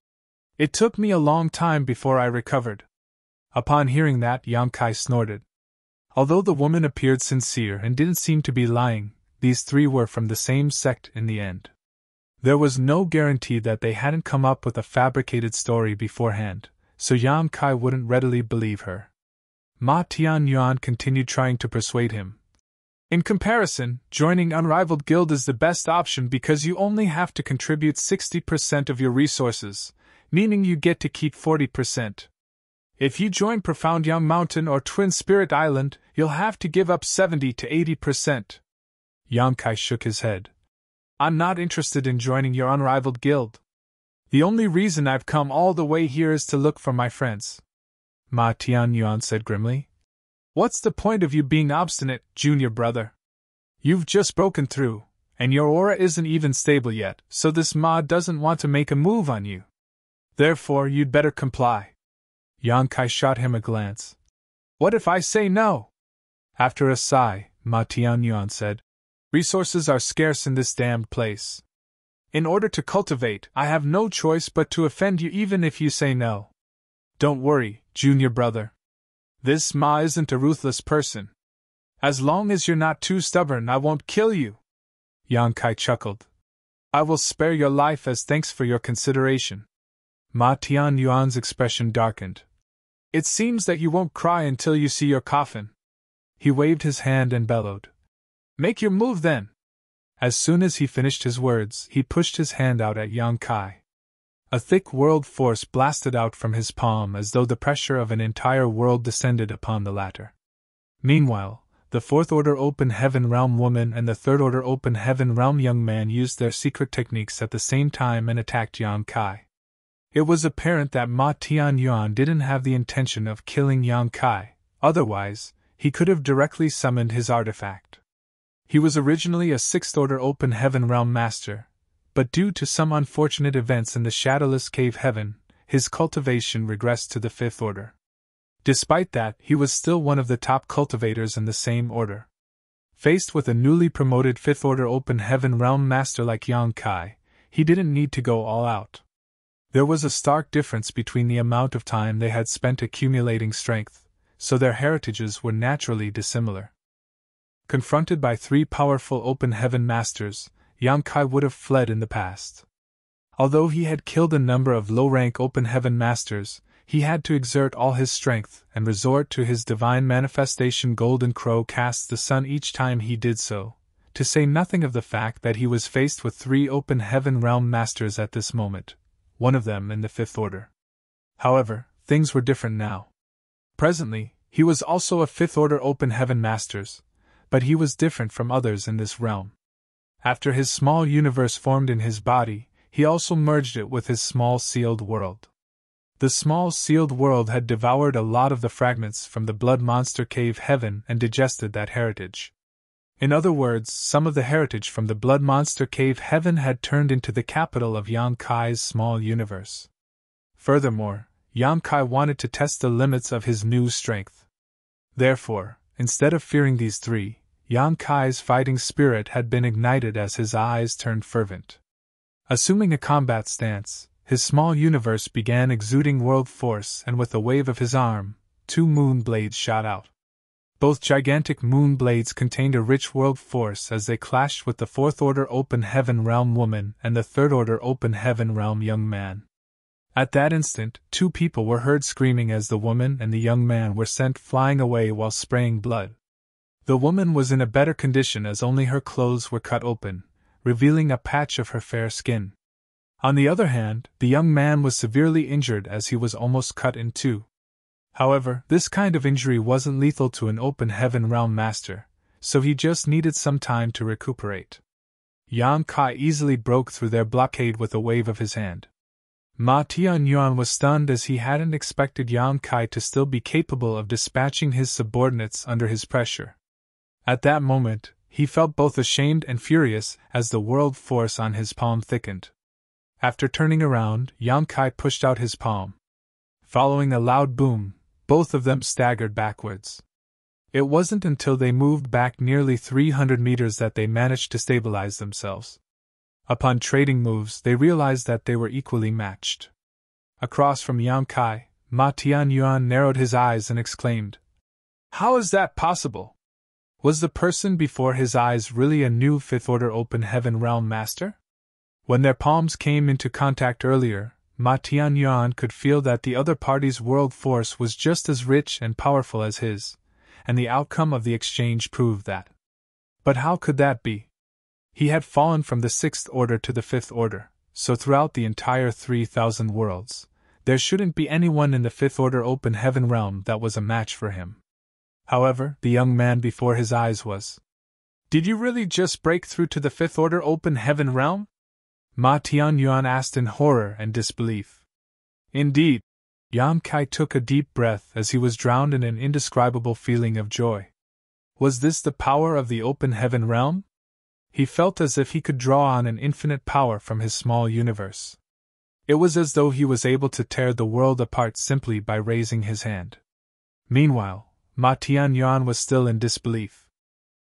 It took me a long time before I recovered. Upon hearing that, Yang Kai snorted. Although the woman appeared sincere and didn't seem to be lying, these three were from the same sect in the end. There was no guarantee that they hadn't come up with a fabricated story beforehand, so Yang Kai wouldn't readily believe her. Ma Tianyuan continued trying to persuade him. In comparison, joining Unrivaled Guild is the best option because you only have to contribute 60% of your resources, meaning you get to keep 40%. If you join Profound Young Mountain or Twin Spirit Island, you'll have to give up 70 to 80%. Yang Kai shook his head. I'm not interested in joining your Unrivaled Guild. The only reason I've come all the way here is to look for my friends. Ma Tianyuan said grimly. What's the point of you being obstinate, junior brother? You've just broken through, and your aura isn't even stable yet, so this Ma doesn't want to make a move on you. Therefore, you'd better comply. Yang Kai shot him a glance. What if I say no? After a sigh, Ma Tianyuan said, Resources are scarce in this damned place. In order to cultivate, I have no choice but to offend you even if you say no. Don't worry, junior brother. This Ma isn't a ruthless person. As long as you're not too stubborn, I won't kill you. Yang Kai chuckled. I will spare your life as thanks for your consideration. Ma Tianyuan's expression darkened. It seems that you won't cry until you see your coffin. He waved his hand and bellowed. Make your move then. As soon as he finished his words, he pushed his hand out at Yang Kai. A thick world force blasted out from his palm as though the pressure of an entire world descended upon the latter. Meanwhile, the fourth order open heaven realm woman and the third order open heaven realm young man used their secret techniques at the same time and attacked Yang Kai. It was apparent that Ma Tianyuan didn't have the intention of killing Yang Kai, otherwise, he could have directly summoned his artifact. He was originally a sixth order open heaven realm master, but due to some unfortunate events in the shadowless cave heaven, his cultivation regressed to the fifth order. Despite that, he was still one of the top cultivators in the same order. Faced with a newly promoted fifth order open heaven realm master like Yang Kai, he didn't need to go all out. There was a stark difference between the amount of time they had spent accumulating strength, so their heritages were naturally dissimilar. Confronted by three powerful open heaven masters, Yang Kai would have fled in the past. Although he had killed a number of low-rank open heaven masters, he had to exert all his strength and resort to his divine manifestation Golden Crow casts the sun each time he did so, to say nothing of the fact that he was faced with three open heaven realm masters at this moment, one of them in the fifth order. However, things were different now. Presently, he was also a fifth order open heaven masters, but he was different from others in this realm. After his small universe formed in his body, he also merged it with his small sealed world. The small sealed world had devoured a lot of the fragments from the blood monster cave heaven and digested that heritage. In other words, some of the heritage from the blood monster cave heaven had turned into the capital of Yang Kai's small universe. Furthermore, Yang Kai wanted to test the limits of his new strength. Therefore, instead of fearing these three, Yang Kai's fighting spirit had been ignited as his eyes turned fervent. Assuming a combat stance, his small universe began exuding world force, and with a wave of his arm, two moon blades shot out. Both gigantic moon blades contained a rich world force as they clashed with the fourth order open heaven realm woman and the third order open heaven realm young man. At that instant, two people were heard screaming as the woman and the young man were sent flying away while spraying blood. The woman was in a better condition as only her clothes were cut open, revealing a patch of her fair skin. On the other hand, the young man was severely injured as he was almost cut in two. However, this kind of injury wasn't lethal to an open heaven realm master, so he just needed some time to recuperate. Yang Kai easily broke through their blockade with a wave of his hand. Ma Tianyuan was stunned as he hadn't expected Yang Kai to still be capable of dispatching his subordinates under his pressure. At that moment, he felt both ashamed and furious as the world force on his palm thickened. After turning around, Yang Kai pushed out his palm. Following a loud boom, both of them staggered backwards. It wasn't until they moved back nearly 300 meters that they managed to stabilize themselves. Upon trading moves, they realized that they were equally matched. Across from Yang Kai, Ma Tianyuan narrowed his eyes and exclaimed, "How is that possible? Was the person before his eyes really a new fifth order open heaven realm master?" When their palms came into contact earlier, Ma Tianyuan could feel that the other party's world force was just as rich and powerful as his, and the outcome of the exchange proved that. But how could that be? He had fallen from the sixth order to the fifth order, so throughout the entire 3,000 worlds, there shouldn't be anyone in the fifth order open heaven realm that was a match for him. However, the young man before his eyes was. "Did you really just break through to the fifth order open heaven realm?" Ma Tianyuan asked in horror and disbelief. "Indeed." Yang Kai took a deep breath as he was drowned in an indescribable feeling of joy. Was this the power of the open heaven realm? He felt as if he could draw on an infinite power from his small universe. It was as though he was able to tear the world apart simply by raising his hand. Meanwhile, Ma Tianyuan was still in disbelief.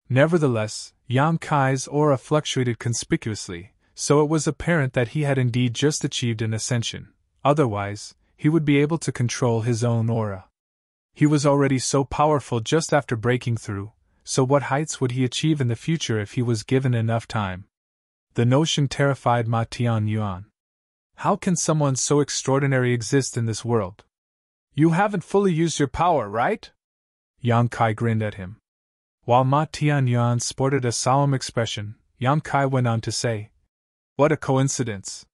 Nevertheless, Yang Kai's aura fluctuated conspicuously, so it was apparent that he had indeed just achieved an ascension. Otherwise, he would be able to control his own aura. He was already so powerful just after breaking through, so what heights would he achieve in the future if he was given enough time? The notion terrified Ma Tianyuan. How can someone so extraordinary exist in this world? "You haven't fully used your power, right?" Yang Kai grinned at him. While Ma Tianyuan sported a solemn expression, Yang Kai went on to say, "What a coincidence.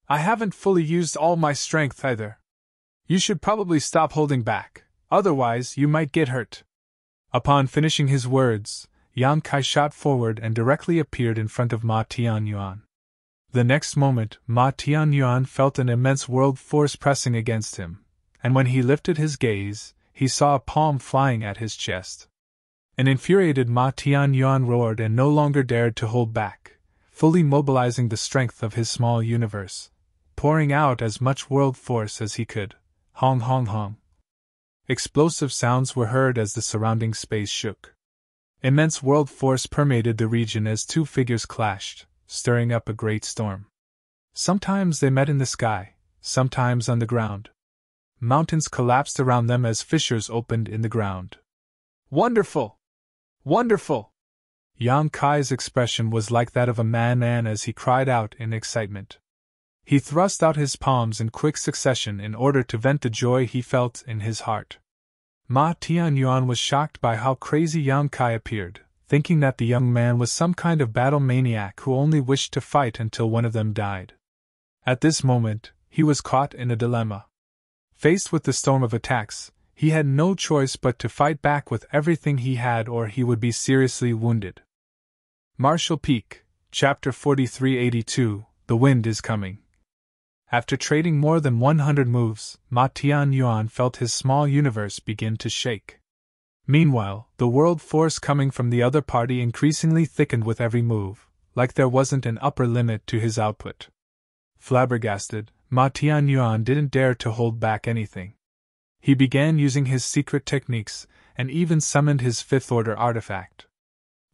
I haven't fully used all my strength either. You should probably stop holding back, otherwise you might get hurt." Upon finishing his words, Yang Kai shot forward and directly appeared in front of Ma Tianyuan. The next moment, Ma Tianyuan felt an immense world force pressing against him, and when he lifted his gaze, he saw a palm flying at his chest. An infuriated Ma Tianyuan roared and no longer dared to hold back, fully mobilizing the strength of his small universe, pouring out as much world force as he could. Hong hong hong. Explosive sounds were heard as the surrounding space shook. Immense world force permeated the region as two figures clashed, stirring up a great storm. Sometimes they met in the sky, sometimes on the ground. Mountains collapsed around them as fissures opened in the ground. Wonderful! Wonderful! Yang Kai's expression was like that of a madman as he cried out in excitement. He thrust out his palms in quick succession in order to vent the joy he felt in his heart. Ma Tianyuan was shocked by how crazy Yang Kai appeared, thinking that the young man was some kind of battle maniac who only wished to fight until one of them died. At this moment, he was caught in a dilemma. Faced with the storm of attacks, he had no choice but to fight back with everything he had or he would be seriously wounded. Marshall Peak, Chapter 4382, The Wind is Coming. After trading more than 100 moves, Ma Tianyuan felt his small universe begin to shake. Meanwhile, the world force coming from the other party increasingly thickened with every move, like there wasn't an upper limit to his output. Flabbergasted, Ma Tianyuan didn't dare to hold back anything. He began using his secret techniques, and even summoned his fifth-order artifact.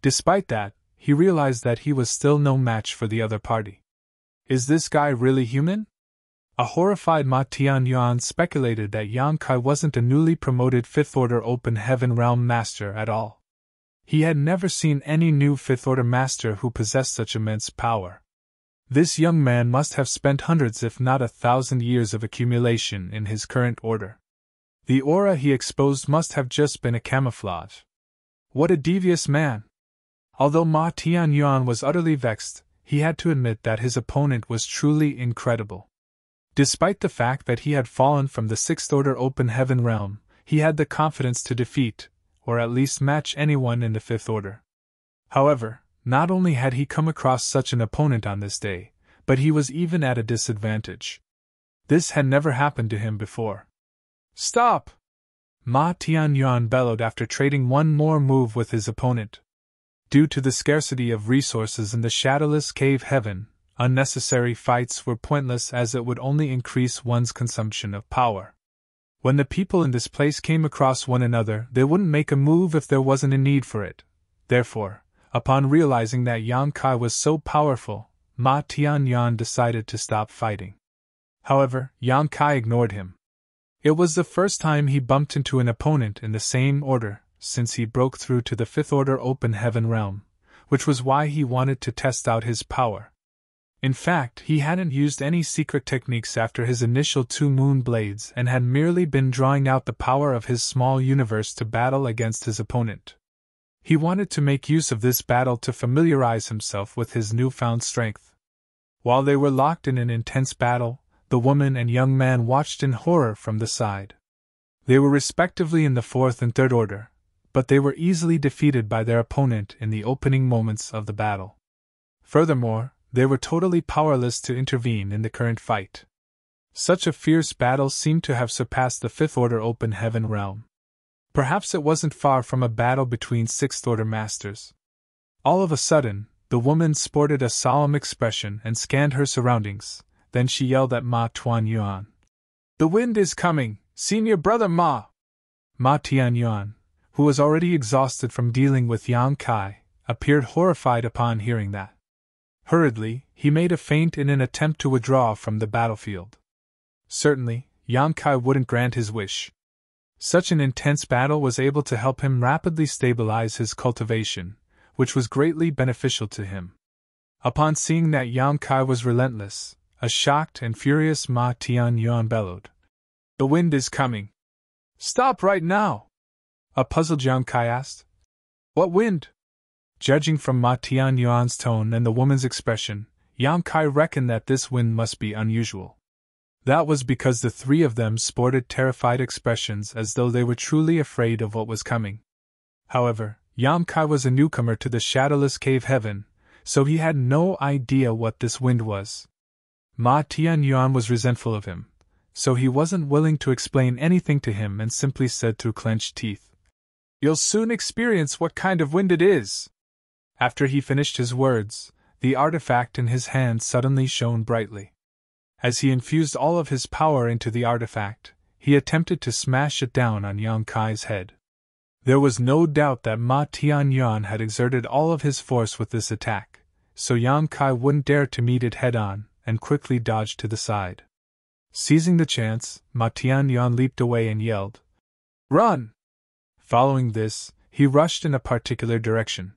Despite that, he realized that he was still no match for the other party. Is this guy really human? A horrified Ma Tianyuan speculated that Yang Kai wasn't a newly promoted fifth-order open heaven realm master at all. He had never seen any new fifth-order master who possessed such immense power. This young man must have spent hundreds if not 1,000 years of accumulation in his current order. The aura he exposed must have just been a camouflage. What a devious man! Although Ma Tianyuan was utterly vexed, he had to admit that his opponent was truly incredible. Despite the fact that he had fallen from the sixth-order open heaven realm, he had the confidence to defeat, or at least match anyone in the fifth order. However, not only had he come across such an opponent on this day, but he was even at a disadvantage. This had never happened to him before. Stop! Ma Tianyuan bellowed after trading one more move with his opponent. Due to the scarcity of resources in the shadowless cave heaven, unnecessary fights were pointless as it would only increase one's consumption of power. When the people in this place came across one another, they wouldn't make a move if there wasn't a need for it. Therefore, upon realizing that Yang Kai was so powerful, Ma Tianyuan decided to stop fighting. However, Yang Kai ignored him. It was the first time he bumped into an opponent in the same order since he broke through to the fifth-order open heaven realm, which was why he wanted to test out his power. In fact, he hadn't used any secret techniques after his initial 2 moon blades and had merely been drawing out the power of his small universe to battle against his opponent. He wanted to make use of this battle to familiarize himself with his newfound strength. While they were locked in an intense battle, the woman and young man watched in horror from the side. They were respectively in the 4th and 3rd order, but they were easily defeated by their opponent in the opening moments of the battle. Furthermore, they were totally powerless to intervene in the current fight. Such a fierce battle seemed to have surpassed the 5th order open heaven realm. Perhaps it wasn't far from a battle between 6th order masters. All of a sudden, the woman sported a solemn expression and scanned her surroundings. Then she yelled at Ma Tianyuan. "The wind is coming, senior brother Ma!" Ma Tianyuan, who was already exhausted from dealing with Yang Kai, appeared horrified upon hearing that. Hurriedly, he made a feint in an attempt to withdraw from the battlefield. Certainly, Yang Kai wouldn't grant his wish. Such an intense battle was able to help him rapidly stabilize his cultivation, which was greatly beneficial to him. Upon seeing that Yang Kai was relentless, a shocked and furious Ma Tianyuan bellowed. "The wind is coming. Stop right now!" A puzzled Yang Kai asked. "What wind?" Judging from Ma Tianyuan's tone and the woman's expression, Yang Kai reckoned that this wind must be unusual. That was because the 3 of them sported terrified expressions as though they were truly afraid of what was coming. However, Yang Kai was a newcomer to the shadowless cave heaven, so he had no idea what this wind was. Ma Tianyuan was resentful of him, so he wasn't willing to explain anything to him and simply said through clenched teeth, "You'll soon experience what kind of wind it is." After he finished his words, the artifact in his hand suddenly shone brightly. As he infused all of his power into the artifact, he attempted to smash it down on Yang Kai's head. There was no doubt that Ma Tianyuan had exerted all of his force with this attack, so Yang Kai wouldn't dare to meet it head-on, and quickly dodged to the side. Seizing the chance, Ma Tianyuan leaped away and yelled, "Run!" Following this, he rushed in a particular direction.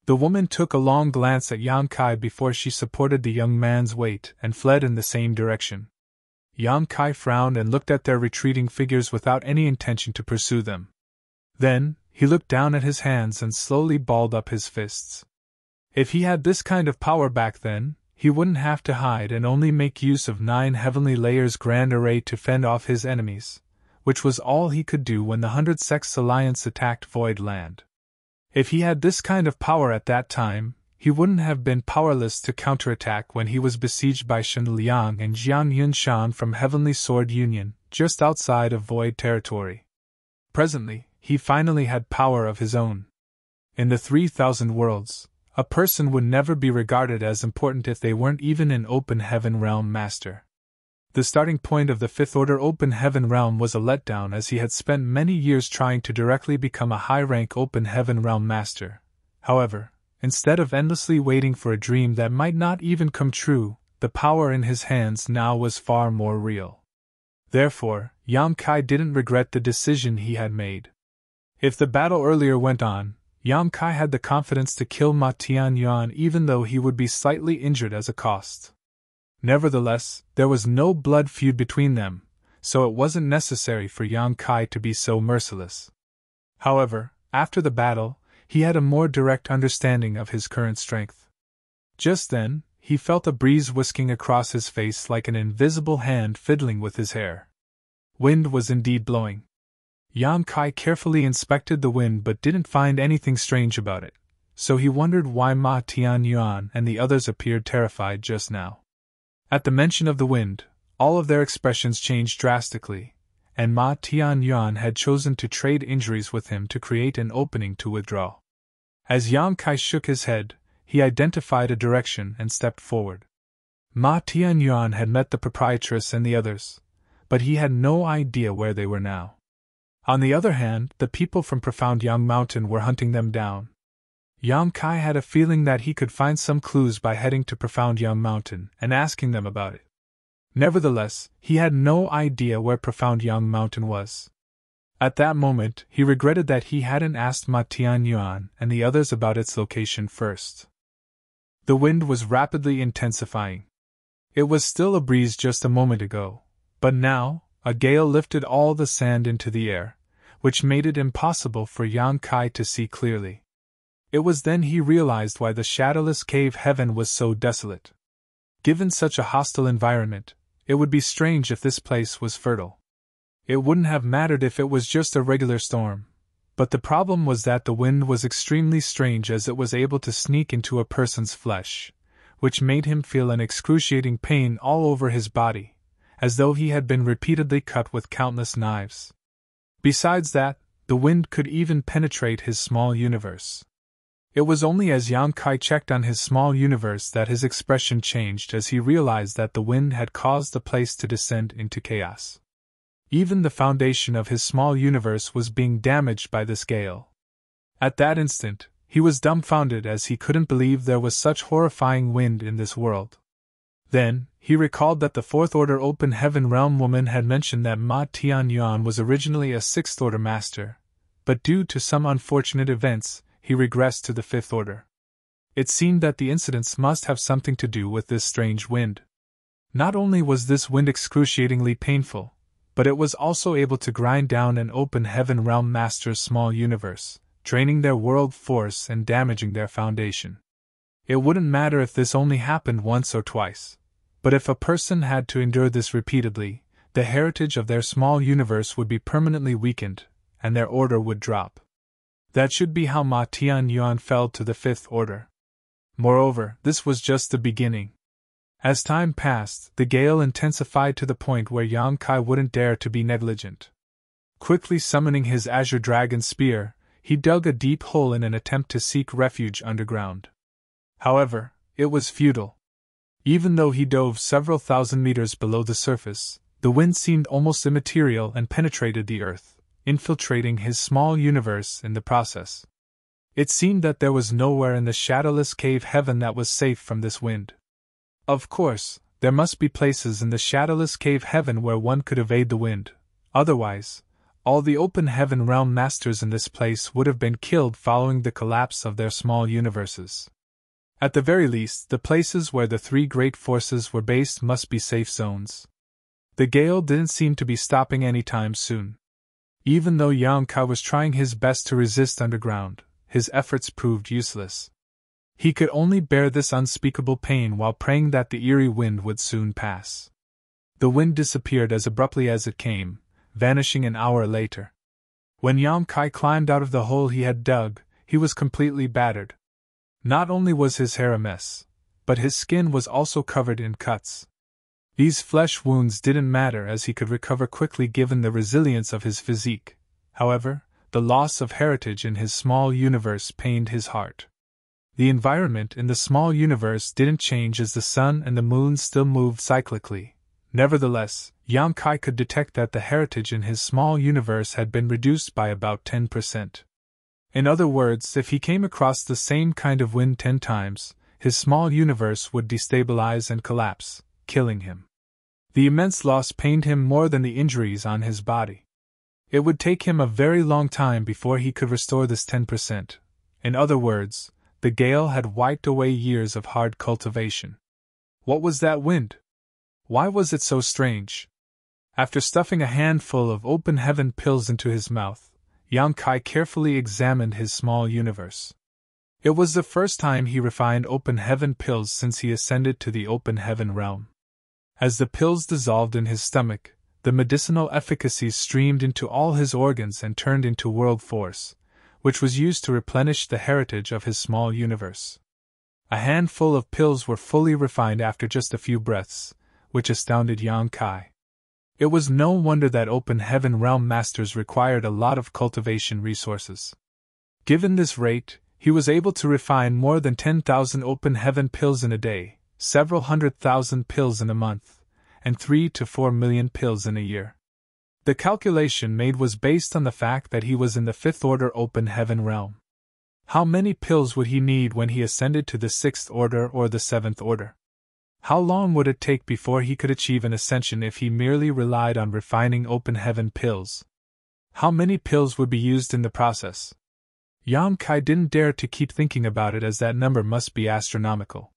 The woman took a long glance at Yang Kai before she supported the young man's weight and fled in the same direction. Yang Kai frowned and looked at their retreating figures without any intention to pursue them. Then, he looked down at his hands and slowly balled up his fists. If he had this kind of power back then, he wouldn't have to hide and only make use of 9 heavenly layers grand array to fend off his enemies, which was all he could do when the 100 Sects Alliance attacked Void Land. If he had this kind of power at that time, he wouldn't have been powerless to counterattack when he was besieged by Shen Liang and Jian Yunshan from Heavenly Sword Union, just outside of Void territory. Presently, he finally had power of his own. In the 3,000 worlds, a person would never be regarded as important if they weren't even an Open Heaven Realm Master. The starting point of the 5th Order Open Heaven Realm was a letdown, as he had spent many years trying to directly become a high-rank Open Heaven Realm Master. However, instead of endlessly waiting for a dream that might not even come true, the power in his hands now was far more real. Therefore, Yang Kai didn't regret the decision he had made. If the battle earlier went on, Yang Kai had the confidence to kill Ma Tianyuan even though he would be slightly injured as a cost. Nevertheless, there was no blood feud between them, so it wasn't necessary for Yang Kai to be so merciless. However, after the battle, he had a more direct understanding of his current strength. Just then, he felt a breeze whisking across his face like an invisible hand fiddling with his hair. Wind was indeed blowing. Yang Kai carefully inspected the wind but didn't find anything strange about it, so he wondered why Ma Tianyuan and the others appeared terrified just now. At the mention of the wind, all of their expressions changed drastically, and Ma Tianyuan had chosen to trade injuries with him to create an opening to withdraw. As Yang Kai shook his head, he identified a direction and stepped forward. Ma Tianyuan had met the proprietress and the others, but he had no idea where they were now. On the other hand, the people from Profound Yang Mountain were hunting them down. Yang Kai had a feeling that he could find some clues by heading to Profound Yang Mountain and asking them about it. Nevertheless, he had no idea where Profound Yang Mountain was. At that moment, he regretted that he hadn't asked Ma Tianyuan and the others about its location first. The wind was rapidly intensifying. It was still a breeze just a moment ago, but now, a gale lifted all the sand into the air, which made it impossible for Yang Kai to see clearly. It was then he realized why the shadowless cave heaven was so desolate. Given such a hostile environment, it would be strange if this place was fertile. It wouldn't have mattered if it was just a regular storm, but the problem was that the wind was extremely strange, as it was able to sneak into a person's flesh, which made him feel an excruciating pain all over his body, as though he had been repeatedly cut with countless knives. Besides that, the wind could even penetrate his small universe. It was only as Yang Kai checked on his small universe that his expression changed, as he realized that the wind had caused the place to descend into chaos. Even the foundation of his small universe was being damaged by this gale. At that instant, he was dumbfounded, as he couldn't believe there was such horrifying wind in this world. Then, he recalled that the 4th Order Open Heaven Realm woman had mentioned that Ma Tianyuan was originally a 6th Order Master, but due to some unfortunate events, he regressed to the 5th Order. It seemed that the incidents must have something to do with this strange wind. Not only was this wind excruciatingly painful, but it was also able to grind down an Open Heaven Realm Master's small universe, draining their world force and damaging their foundation. It wouldn't matter if this only happened once or twice, but if a person had to endure this repeatedly, the heritage of their small universe would be permanently weakened, and their order would drop. That should be how Ma Tianyuan fell to the 5th Order. Moreover, this was just the beginning. As time passed, the gale intensified to the point where Yang Kai wouldn't dare to be negligent. Quickly summoning his Azure Dragon Spear, he dug a deep hole in an attempt to seek refuge underground. However, It was futile. Even though he dove several thousand meters below the surface, the wind seemed almost immaterial and penetrated the earth, infiltrating his small universe in the process. It seemed that there was nowhere in the shadowless cave heaven that was safe from this wind. Of course, there must be places in the shadowless cave heaven where one could evade the wind. Otherwise, all the open heaven realm masters in this place would have been killed following the collapse of their small universes. At the very least, the places where the three great forces were based must be safe zones. The gale didn't seem to be stopping anytime soon. Even though Yang Kai was trying his best to resist underground, his efforts proved useless. He could only bear this unspeakable pain while praying that the eerie wind would soon pass. The wind disappeared as abruptly as it came, vanishing an hour later. When Yang Kai climbed out of the hole he had dug, he was completely battered. Not only was his hair a mess, but his skin was also covered in cuts. These flesh wounds didn't matter as he could recover quickly given the resilience of his physique. However, the loss of heritage in his small universe pained his heart. The environment in the small universe didn't change as the sun and the moon still moved cyclically. Nevertheless, Yang Kai could detect that the heritage in his small universe had been reduced by about 10%. In other words, if he came across the same kind of wind 10 times, his small universe would destabilize and collapse, killing him. The immense loss pained him more than the injuries on his body. It would take him a very long time before he could restore this 10%. In other words, the gale had wiped away years of hard cultivation. What was that wind? Why was it so strange? After stuffing a handful of open heaven pills into his mouth, Yang Kai carefully examined his small universe. It was the first time he refined open heaven pills since he ascended to the open heaven realm. As the pills dissolved in his stomach, the medicinal efficacy streamed into all his organs and turned into world force, which was used to replenish the heritage of his small universe. A handful of pills were fully refined after just a few breaths, which astounded Yang Kai. It was no wonder that open heaven realm masters required a lot of cultivation resources. Given this rate, he was able to refine more than 10,000 open heaven pills in a day, several 100,000 pills in a month, and 3 to 4 million pills in a year. The calculation made was based on the fact that he was in the 5th order open heaven realm. How many pills would he need when he ascended to the 6th order or the 7th order? How long would it take before he could achieve an ascension if he merely relied on refining open heaven pills? How many pills would be used in the process? Yang Kai didn't dare to keep thinking about it as that number must be astronomical.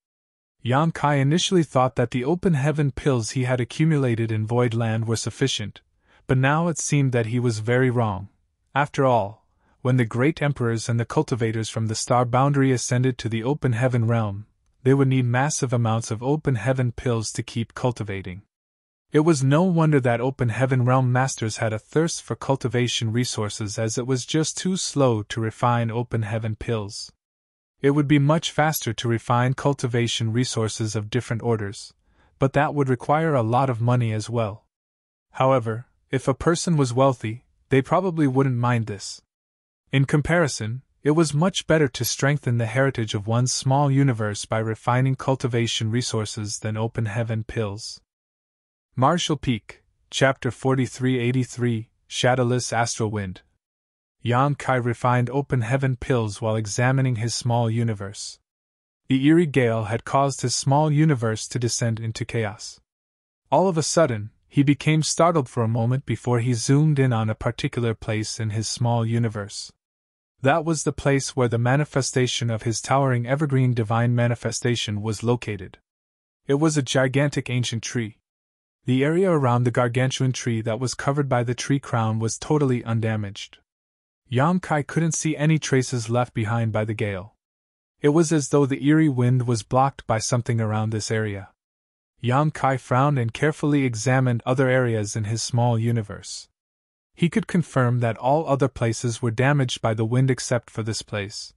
Yang Kai initially thought that the open heaven pills he had accumulated in Void Land were sufficient, but now it seemed that he was very wrong. After all, when the great emperors and the cultivators from the star boundary ascended to the open heaven realm, they would need massive amounts of open heaven pills to keep cultivating. It was no wonder that open heaven realm masters had a thirst for cultivation resources, as it was just too slow to refine open heaven pills. It would be much faster to refine cultivation resources of different orders, but that would require a lot of money as well. However, if a person was wealthy, they probably wouldn't mind this. In comparison, it was much better to strengthen the heritage of one's small universe by refining cultivation resources than open heaven pills. Marshall Peak, Chapter 4383, Shadowless Astral Wind. Yang Kai refined open heaven pills while examining his small universe. The eerie gale had caused his small universe to descend into chaos. All of a sudden, he became startled for a moment before he zoomed in on a particular place in his small universe. That was the place where the manifestation of his towering evergreen divine manifestation was located. It was a gigantic ancient tree. The area around the gargantuan tree that was covered by the tree crown was totally undamaged. Yang Kai couldn't see any traces left behind by the gale. It was as though the eerie wind was blocked by something around this area. Yang Kai frowned and carefully examined other areas in his small universe. He could confirm that all other places were damaged by the wind except for this place.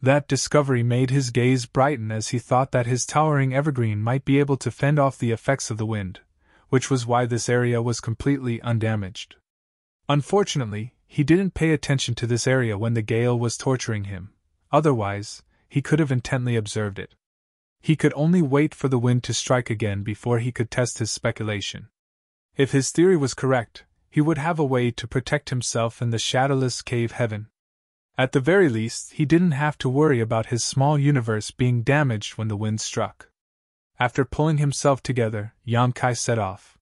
That discovery made his gaze brighten as he thought that his towering evergreen might be able to fend off the effects of the wind, which was why this area was completely undamaged. Unfortunately, he didn't pay attention to this area when the gale was torturing him, otherwise, he could have intently observed it. He could only wait for the wind to strike again before he could test his speculation. If his theory was correct, he would have a way to protect himself in the shadowless cave heaven. At the very least, he didn't have to worry about his small universe being damaged when the wind struck. After pulling himself together, Yang Kai set off.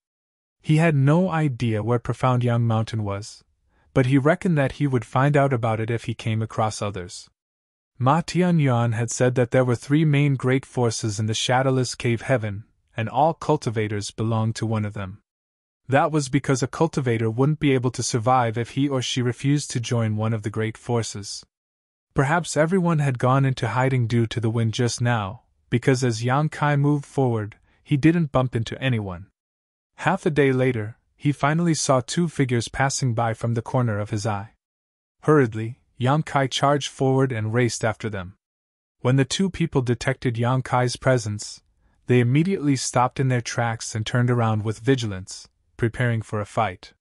He had no idea where Profound Yang Mountain was, but he reckoned that he would find out about it if he came across others. Ma Tianyuan had said that there were 3 main great forces in the shadowless cave heaven, and all cultivators belonged to one of them. That was because a cultivator wouldn't be able to survive if he or she refused to join one of the great forces. Perhaps everyone had gone into hiding due to the wind just now, because as Yang Kai moved forward, he didn't bump into anyone. Half a day later, he finally saw 2 figures passing by from the corner of his eye. Hurriedly, Yang Kai charged forward and raced after them. When the 2 people detected Yang Kai's presence, they immediately stopped in their tracks and turned around with vigilance, preparing for a fight.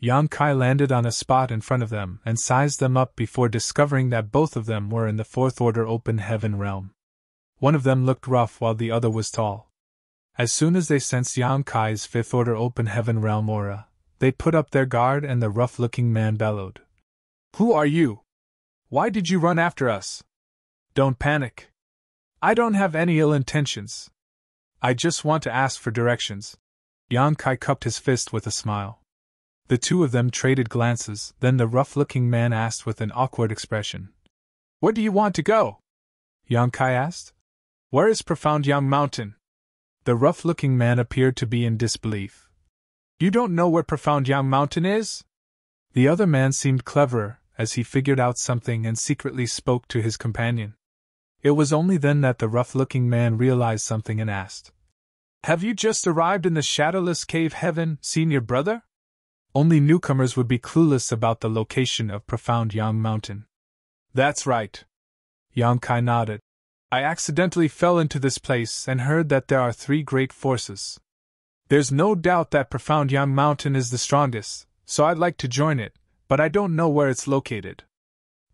Yang Kai landed on a spot in front of them and sized them up before discovering that both of them were in the 4th order open heaven realm. One of them looked rough while the other was tall. As soon as they sensed Yang Kai's 5th order open heaven realm aura, they put up their guard and the rough-looking man bellowed. "Who are you? Why did you run after us? Don't panic. I don't have any ill intentions. I just want to ask for directions." Yang Kai cupped his fist with a smile. The 2 of them traded glances, then the rough-looking man asked with an awkward expression. "Where do you want to go?" Yang Kai asked. "Where is Profound Yang Mountain?" The rough-looking man appeared to be in disbelief. "You don't know where Profound Yang Mountain is?" The other man seemed cleverer, as he figured out something and secretly spoke to his companion. It was only then that the rough-looking man realized something and asked, "Have you just arrived in the shadowless cave heaven, senior brother?" Only newcomers would be clueless about the location of Profound Yang Mountain. "That's right." Yang Kai nodded. "I accidentally fell into this place and heard that there are 3 great forces. There's no doubt that Profound Yang Mountain is the strongest, so I'd like to join it, but I don't know where it's located.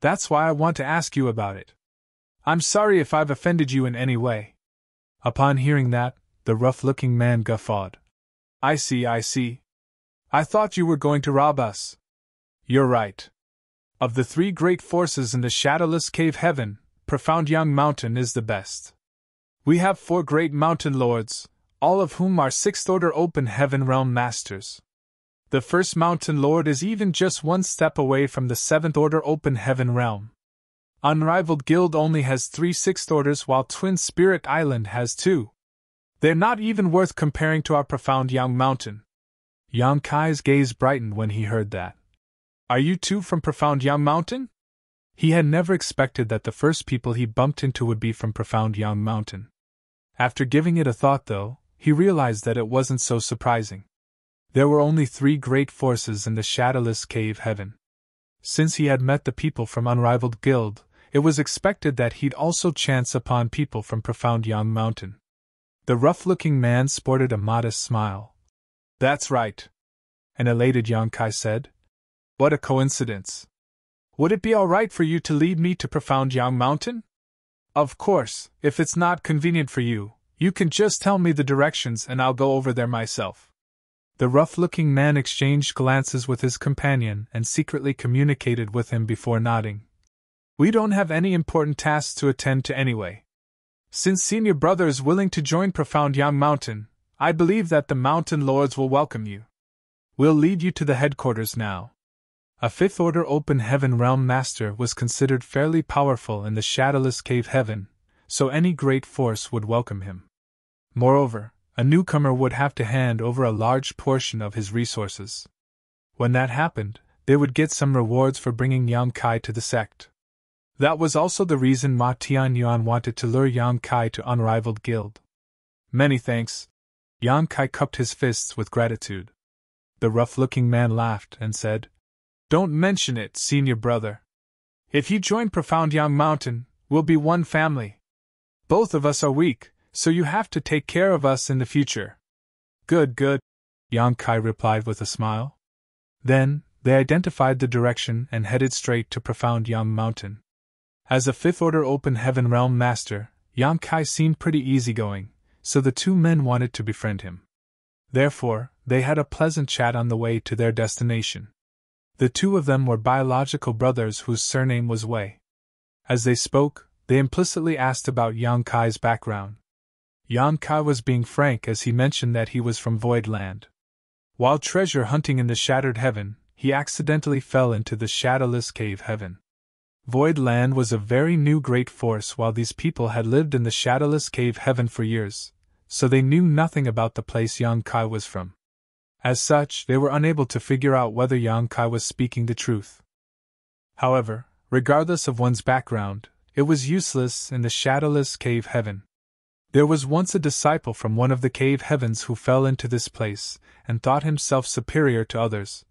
That's why I want to ask you about it. I'm sorry if I've offended you in any way." Upon hearing that, the rough-looking man guffawed. I see. I thought you were going to rob us." "You're right. Of the 3 great forces in the shadowless cave heaven, Profound Yang Mountain is the best. We have 4 great mountain lords, all of whom are 6th order open heaven realm masters. The first mountain lord is even just 1 step away from the 7th order open heaven realm. Unrivaled Guild only has 3 6th orders while Twin Spirit Island has 2. They're not even worth comparing to our Profound Yang Mountain." Yang Kai's gaze brightened when he heard that. "Are you 2 from Profound Yang Mountain?" He had never expected that the first people he bumped into would be from Profound Yang Mountain. After giving it a thought, though, he realized that it wasn't so surprising. There were only 3 great forces in the shadowless cave heaven. Since he had met the people from Unrivaled Guild, it was expected that he'd also chance upon people from Profound Yang Mountain. The rough-looking man sported a modest smile. "That's right," an elated Yang Kai said. "What a coincidence. Would it be all right for you to lead me to Profound Yang Mountain? Of course, if it's not convenient for you, you can just tell me the directions and I'll go over there myself." The rough-looking man exchanged glances with his companion and secretly communicated with him before nodding. "We don't have any important tasks to attend to anyway. Since senior brother is willing to join Profound Yang Mountain, I believe that the mountain lords will welcome you. We'll lead you to the headquarters now." A 5th order open heaven realm master was considered fairly powerful in the shadowless cave heaven, so any great force would welcome him. Moreover, a newcomer would have to hand over a large portion of his resources. When that happened, they would get some rewards for bringing Yang Kai to the sect. That was also the reason Ma Tianyuan wanted to lure Yang Kai to Unrivaled Guild. "Many thanks." Yang Kai cupped his fists with gratitude. The rough-looking man laughed and said, "Don't mention it, senior brother. If you join Profound Yang Mountain, we'll be one family. Both of us are weak, so you have to take care of us in the future." Good, Yang Kai replied with a smile. Then, they identified the direction and headed straight to Profound Yang Mountain. As a 5th order open heaven realm master, Yang Kai seemed pretty easygoing, so the two men wanted to befriend him. Therefore, they had a pleasant chat on the way to their destination. The two of them were biological brothers whose surname was Wei. As they spoke, they implicitly asked about Yang Kai's background. Yang Kai was being frank as he mentioned that he was from Void Land. While treasure hunting in the Shattered Heaven, he accidentally fell into the Shadowless Cave Heaven. Void Land was a very new great force while these people had lived in the Shadowless Cave Heaven for years, so they knew nothing about the place Yang Kai was from. As such, they were unable to figure out whether Yang Kai was speaking the truth. However, regardless of one's background, it was useless in the Shadowless Cave Heaven. There was once a disciple from one of the cave heavens who fell into this place and thought himself superior to others,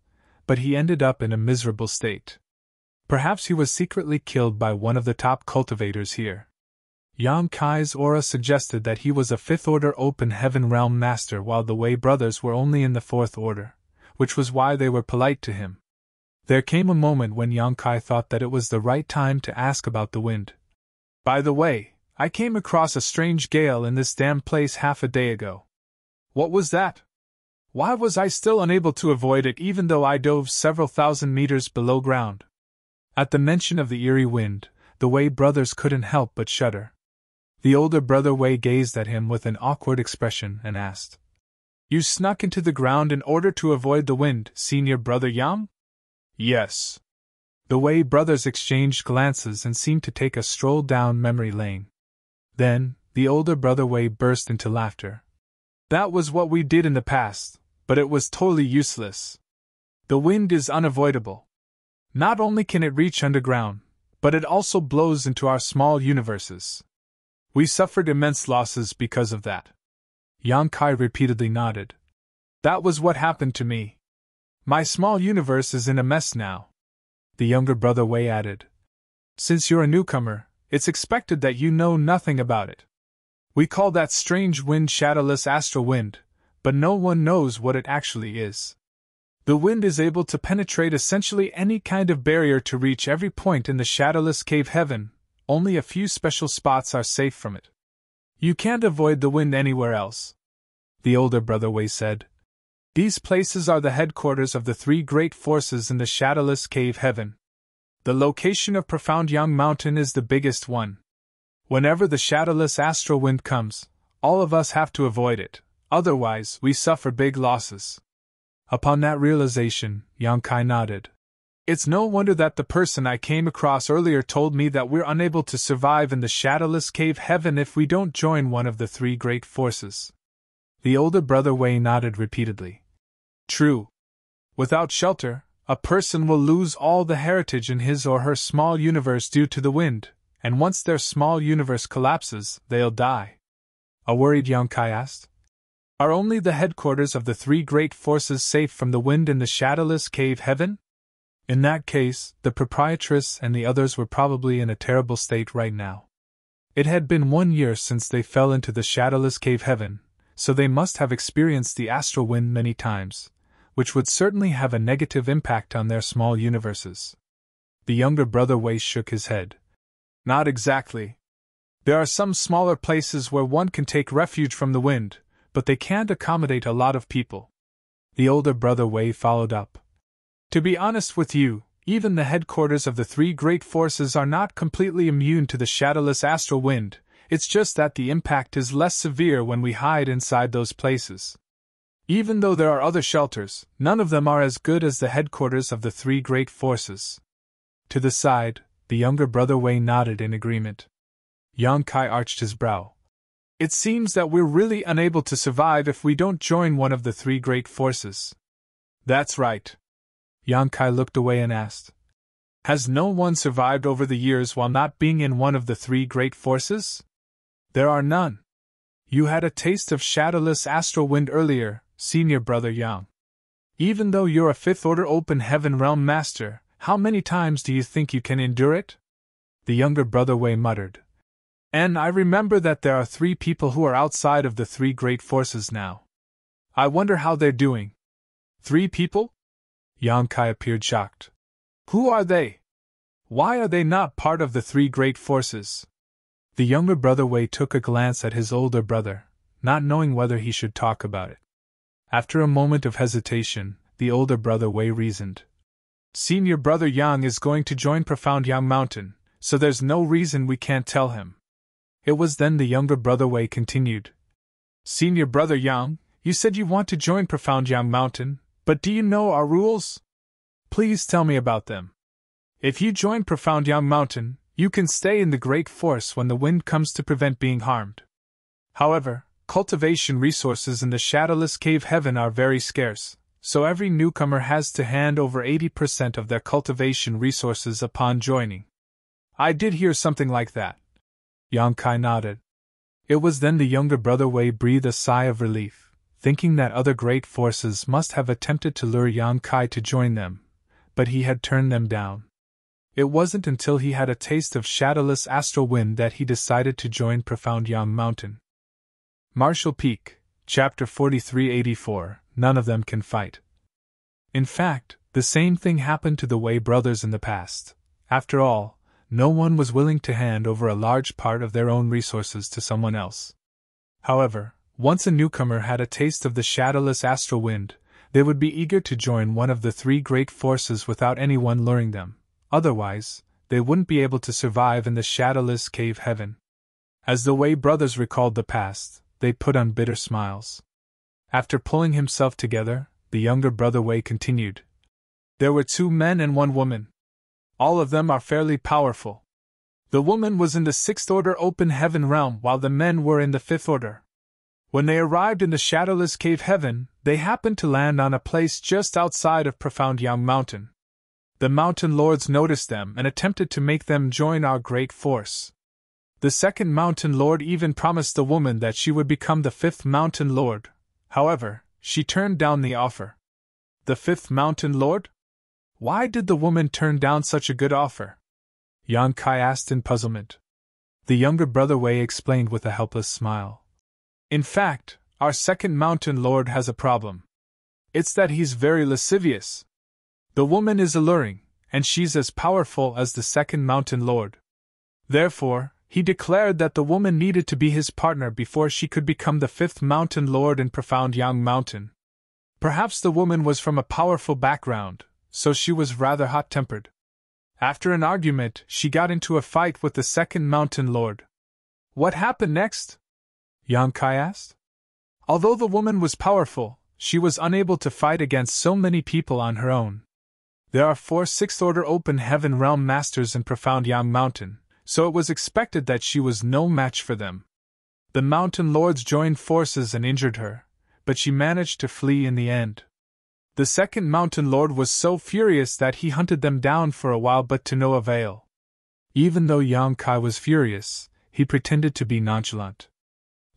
but he ended up in a miserable state. Perhaps he was secretly killed by one of the top cultivators here. Yang Kai's aura suggested that he was a 5th Order Open Heaven Realm Master while the Wei brothers were only in the 4th Order, which was why they were polite to him. There came a moment when Yang Kai thought that it was the right time to ask about the wind. By the way, I came across a strange gale in this damn place half a day ago. What was that? Why was I still unable to avoid it even though I dove several thousand meters below ground? At the mention of the eerie wind, the Wei brothers couldn't help but shudder. The older brother Wei gazed at him with an awkward expression and asked, "You snuck into the ground in order to avoid the wind, senior brother Yang?" "Yes." The Wei brothers exchanged glances and seemed to take a stroll down memory lane. Then, the older brother Wei burst into laughter. "That was what we did in the past, but it was totally useless. The wind is unavoidable. Not only can it reach underground, but it also blows into our small universes. We suffered immense losses because of that." Yang Kai repeatedly nodded. "That was what happened to me. My small universe is in a mess now." The younger brother Wei added, "Since you're a newcomer, it's expected that you know nothing about it. We call that strange wind shadowless astral wind, but no one knows what it actually is. The wind is able to penetrate essentially any kind of barrier to reach every point in the Shadowless Cave Heaven. Only a few special spots are safe from it. You can't avoid the wind anywhere else," the older brother Wei said. "These places are the headquarters of the 3 great forces in the Shadowless Cave Heaven. The location of Profound Yang Mountain is the biggest one. Whenever the shadowless astral wind comes, all of us have to avoid it, otherwise we suffer big losses." Upon that realization, Yang Kai nodded. "It's no wonder that the person I came across earlier told me that we're unable to survive in the Shadowless Cave Heaven if we don't join one of the 3 great forces." The older brother Wei nodded repeatedly. "True. Without shelter, a person will lose all the heritage in his or her small universe due to the wind, and once their small universe collapses, they'll die." A worried Yang Kai asked, "Are only the headquarters of the 3 great forces safe from the wind in the Shadowless Cave Heaven?" In that case, the proprietress and the others were probably in a terrible state right now. It had been 1 year since they fell into the Shadowless Cave Heaven, so they must have experienced the astral wind many times, which would certainly have a negative impact on their small universes. The younger brother Wei shook his head. "Not exactly. There are some smaller places where one can take refuge from the wind, but they can't accommodate a lot of people." The older brother Wei followed up. "To be honest with you, even the headquarters of the 3 great forces are not completely immune to the shadowless astral wind, it's just that the impact is less severe when we hide inside those places. Even though there are other shelters, none of them are as good as the headquarters of the 3 great forces." To the side, the younger brother Wei nodded in agreement. Yang Kai arched his brow. "It seems that we're really unable to survive if we don't join one of the 3 great forces." "That's right." Yang Kai looked away and asked, "Has no one survived over the years while not being in one of the 3 great forces?" "There are none. You had a taste of shadowless astral wind earlier, senior brother Yang. Even though you're a 5th Order Open Heaven Realm Master, how many times do you think you can endure it?" The younger brother Wei muttered. "And I remember that there are 3 people who are outside of the 3 great forces now. I wonder how they're doing." "3 people?" Yang Kai appeared shocked. "Who are they? Why are they not part of the 3 great forces?" The younger brother Wei took a glance at his older brother, not knowing whether he should talk about it. After a moment of hesitation, the older brother Wei reasoned. Senior brother Yang is going to join Profound Yang Mountain, so there's no reason we can't tell him. It was then the younger brother Wei continued. Senior brother Yang, you said you want to join Profound Yang Mountain, but do you know our rules? Please tell me about them. If you join Profound Yang Mountain, you can stay in the Great Forest when the wind comes to prevent being harmed. However, cultivation resources in the Shadowless Cave Heaven are very scarce, so every newcomer has to hand over 80% of their cultivation resources upon joining. I did hear something like that. Yang Kai nodded. It was then the younger brother Wei breathed a sigh of relief, thinking that other great forces must have attempted to lure Yang Kai to join them, but he had turned them down. It wasn't until he had a taste of shadowless astral wind that he decided to join Profound Yang Mountain. Marshall Peak, Chapter 4384, None of them can fight. In fact, the same thing happened to the Wei brothers in the past. After all, no one was willing to hand over a large part of their own resources to someone else. However, once a newcomer had a taste of the shadowless astral wind, they would be eager to join one of the three great forces without anyone luring them. Otherwise, they wouldn't be able to survive in the shadowless cave heaven. As the Wei brothers recalled the past, they put on bitter smiles. After pulling himself together, the younger brother Wei continued. There were 2 men and 1 woman. All of them are fairly powerful. The woman was in the 6th order open heaven realm while the men were in the 5th order. When they arrived in the shadowless cave heaven, they happened to land on a place just outside of Profound Yang Mountain. The mountain lords noticed them and attempted to make them join our great force. The second mountain lord even promised the woman that she would become the 5th mountain lord. However, she turned down the offer. The 5th mountain lord? Why did the woman turn down such a good offer? Yang Kai asked in puzzlement. The younger brother Wei explained with a helpless smile. In fact, our 2nd mountain lord has a problem. It's that he's very lascivious. The woman is alluring, and she's as powerful as the 2nd mountain lord. Therefore, he declared that the woman needed to be his partner before she could become the 5th mountain lord in Profound Yang Mountain. Perhaps the woman was from a powerful background, so she was rather hot-tempered. After an argument, she got into a fight with the 2nd mountain lord. What happened next? Yang Kai asked. Although the woman was powerful, she was unable to fight against so many people on her own. There are 4 6th order open heaven realm masters in Profound Yang Mountain, so it was expected that she was no match for them. The mountain lords joined forces and injured her, but she managed to flee in the end. The 2nd mountain lord was so furious that he hunted them down for a while but to no avail. Even though Yang Kai was furious, he pretended to be nonchalant.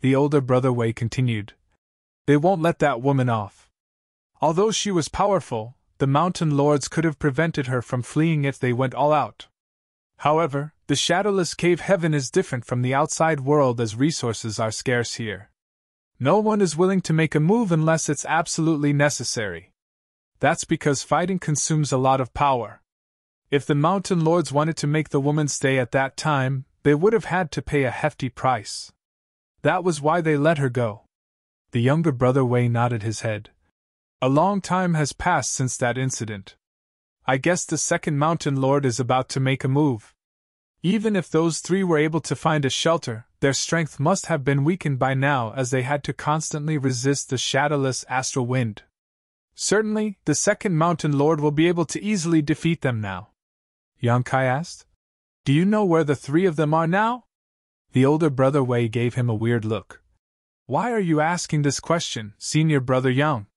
The older brother Wei continued. They won't let that woman off. Although she was powerful, the mountain lords could have prevented her from fleeing if they went all out. However, the shadowless cave heaven is different from the outside world as resources are scarce here. No one is willing to make a move unless it's absolutely necessary. That's because fighting consumes a lot of power. If the mountain lords wanted to make the woman stay at that time, they would have had to pay a hefty price. That was why they let her go. The younger brother Wei nodded his head. A long time has passed since that incident. I guess the 2nd mountain lord is about to make a move. Even if those 3 were able to find a shelter, their strength must have been weakened by now as they had to constantly resist the shadowless astral wind. Certainly, the 2nd mountain lord will be able to easily defeat them now. Yang Kai asked. Do you know where the 3 of them are now? The older brother Wei gave him a weird look. Why are you asking this question, senior brother Yang?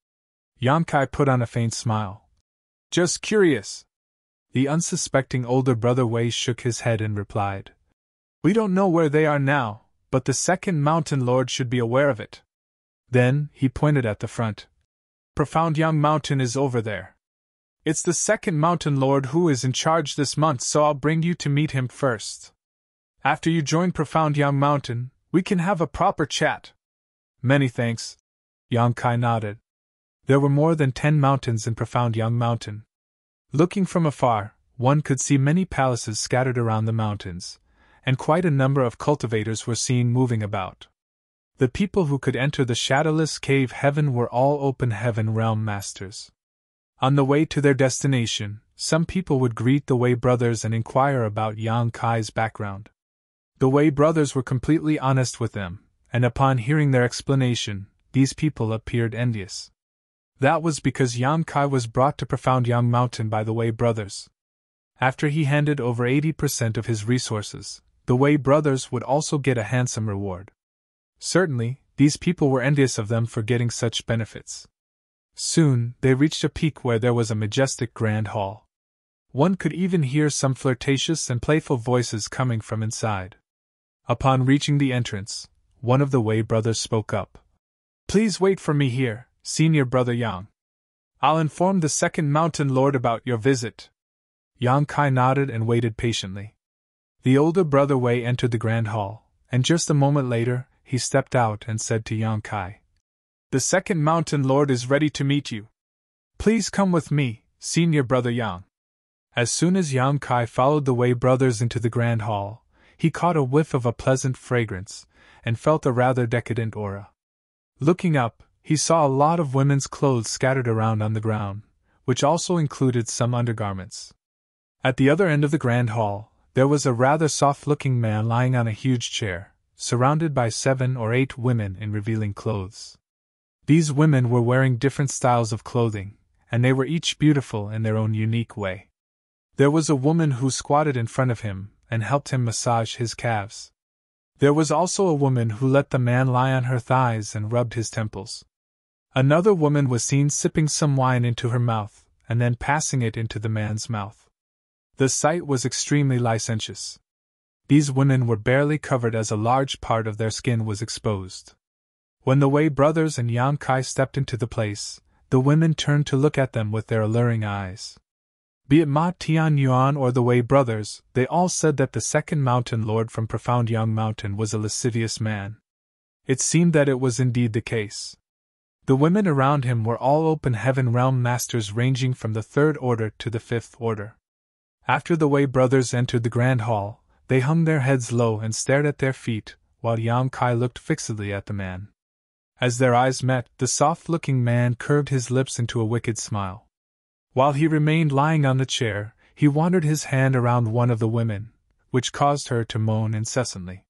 Yang Kai put on a faint smile. Just curious. The unsuspecting older brother Wei shook his head and replied. We don't know where they are now, but the 2nd mountain lord should be aware of it. Then, he pointed at the front. Profound Yang Mountain is over there. It's the 2nd mountain lord who is in charge this month, so I'll bring you to meet him first. After you join Profound Yang Mountain, we can have a proper chat. Many thanks. Yang Kai nodded. There were more than 10 mountains in Profound Yang Mountain. Looking from afar, one could see many palaces scattered around the mountains, and quite a number of cultivators were seen moving about. The people who could enter the shadowless cave heaven were all open heaven realm masters. On the way to their destination, some people would greet the Wei brothers and inquire about Yang Kai's background. The Wei brothers were completely honest with them, and upon hearing their explanation, these people appeared envious. That was because Yang Kai was brought to Profound Yang Mountain by the Wei brothers. After he handed over 80% of his resources, the Wei brothers would also get a handsome reward. Certainly, these people were envious of them for getting such benefits. Soon, they reached a peak where there was a majestic grand hall. One could even hear some flirtatious and playful voices coming from inside. Upon reaching the entrance, one of the Wei brothers spoke up. "Please wait for me here, senior brother Yang. I'll inform the second mountain lord about your visit." Yang Kai nodded and waited patiently. The older brother Wei entered the grand hall, and just a moment later, he stepped out and said to Yang Kai, "The second mountain lord is ready to meet you. Please come with me, senior brother Yang." As soon as Yang Kai followed the Wei brothers into the grand hall, he caught a whiff of a pleasant fragrance, and felt a rather decadent aura. Looking up, he saw a lot of women's clothes scattered around on the ground, which also included some undergarments. At the other end of the grand hall, there was a rather soft-looking man lying on a huge chair, surrounded by 7 or 8 women in revealing clothes. These women were wearing different styles of clothing, and they were each beautiful in their own unique way. There was a woman who squatted in front of him and helped him massage his calves. There was also a woman who let the man lie on her thighs and rubbed his temples. Another woman was seen sipping some wine into her mouth, and then passing it into the man's mouth. The sight was extremely licentious. These women were barely covered as a large part of their skin was exposed. When the Wei brothers and Yang Kai stepped into the place, the women turned to look at them with their alluring eyes. Be it Ma Tian Yuan or the Wei brothers, they all said that the second mountain lord from Profound Yang Mountain was a lascivious man. It seemed that it was indeed the case. The women around him were all open heaven realm masters ranging from the 3rd order to the 5th order. After the Wei brothers entered the grand hall, they hung their heads low and stared at their feet, while Yang Kai looked fixedly at the man. As their eyes met, the soft-looking man curved his lips into a wicked smile. While he remained lying on the chair, he wandered his hand around one of the women, which caused her to moan incessantly.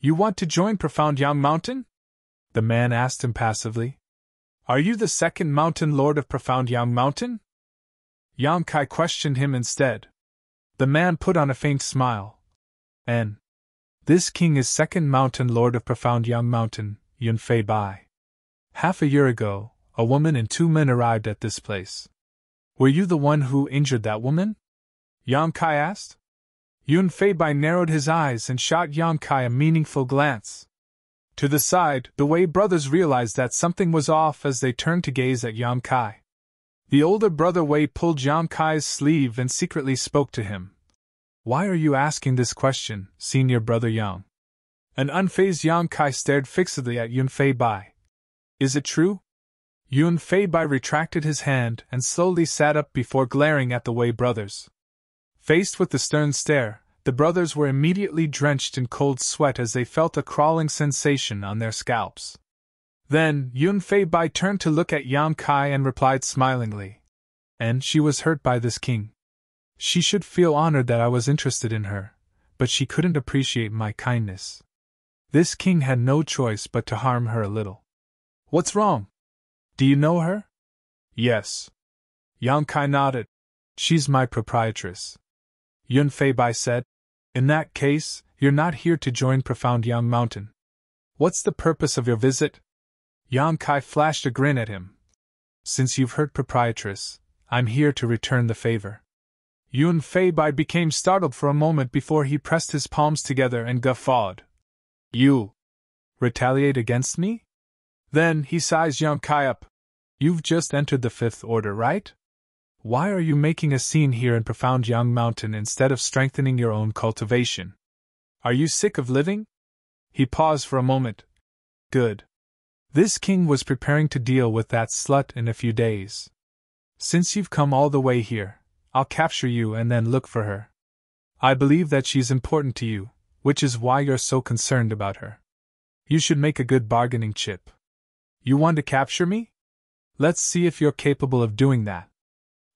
"You want to join Profound Yang Mountain?" the man asked impassively. "Are you the second mountain lord of Profound Yang Mountain?" Yang Kai questioned him instead. The man put on a faint smile. This king is second mountain lord of Profound Yang Mountain, Unveil Bai. Half a year ago, a woman and 2 men arrived at this place. Were you the one who injured that woman? Yang Kai asked. Unveil Bai narrowed his eyes and shot Yang Kai a meaningful glance. To the side, the Wei brothers realized that something was off as they turned to gaze at Yang Kai. The older brother Wei pulled Yang Kai's sleeve and secretly spoke to him. "Why are you asking this question, senior brother Yang?" An unfazed Yang Kai stared fixedly at Unveil Bai. "Is it true?" Unveil Bai retracted his hand and slowly sat up before glaring at the Wei brothers. Faced with the stern stare, the brothers were immediately drenched in cold sweat as they felt a crawling sensation on their scalps. Then, Unveil Bai turned to look at Yang Kai and replied smilingly. "And she was hurt by this king. She should feel honored that I was interested in her, but she couldn't appreciate my kindness. This king had no choice but to harm her a little." "What's wrong? Do you know her?" "Yes." Yang Kai nodded. "She's my proprietress," Unveil Bai said. "In that case, you're not here to join Profound Yang Mountain. What's the purpose of your visit?" Yang Kai flashed a grin at him. "Since you've hurt proprietress, I'm here to return the favor." Unveil Bai became startled for a moment before he pressed his palms together and guffawed. "You retaliate against me?" Then he sized Yang Kai up. "You've just entered the 5th order, right? Why are you making a scene here in Profound Yang Mountain instead of strengthening your own cultivation? Are you sick of living?" He paused for a moment. "Good. This king was preparing to deal with that slut in a few days. Since you've come all the way here, I'll capture you and then look for her. I believe that she's important to you, which is why you're so concerned about her. You should make a good bargaining chip. You want to capture me? Let's see if you're capable of doing that.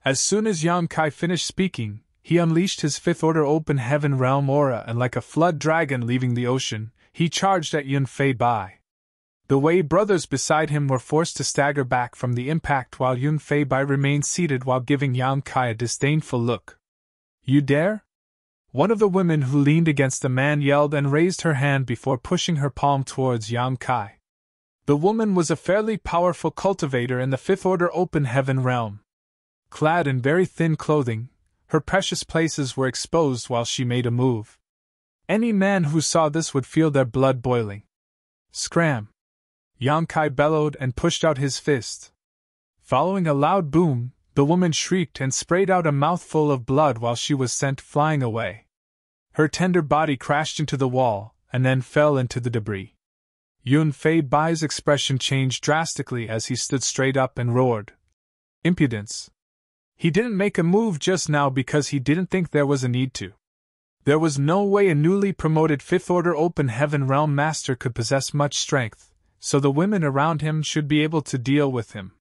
As soon as Yan Kai finished speaking, he unleashed his fifth order open heaven realm aura, and like a flood dragon leaving the ocean, he charged at Yun Fei Bai. The Wei brothers beside him were forced to stagger back from the impact while Yun Fei Bai remained seated while giving Yan Kai a disdainful look. You dare? One of the women who leaned against the man yelled and raised her hand before pushing her palm towards Yan Kai. The woman was a fairly powerful cultivator in the fifth order open heaven realm. Clad in very thin clothing, her precious places were exposed while she made a move. Any man who saw this would feel their blood boiling. Scram! Yan Kai bellowed and pushed out his fist. Following a loud boom, the woman shrieked and sprayed out a mouthful of blood while she was sent flying away. Her tender body crashed into the wall, and then fell into the debris. Yun Fei Bai's expression changed drastically as he stood straight up and roared. Impudence! He didn't make a move just now because he didn't think there was a need to. There was no way a newly promoted fifth order open heaven realm master could possess much strength, so the women around him should be able to deal with him.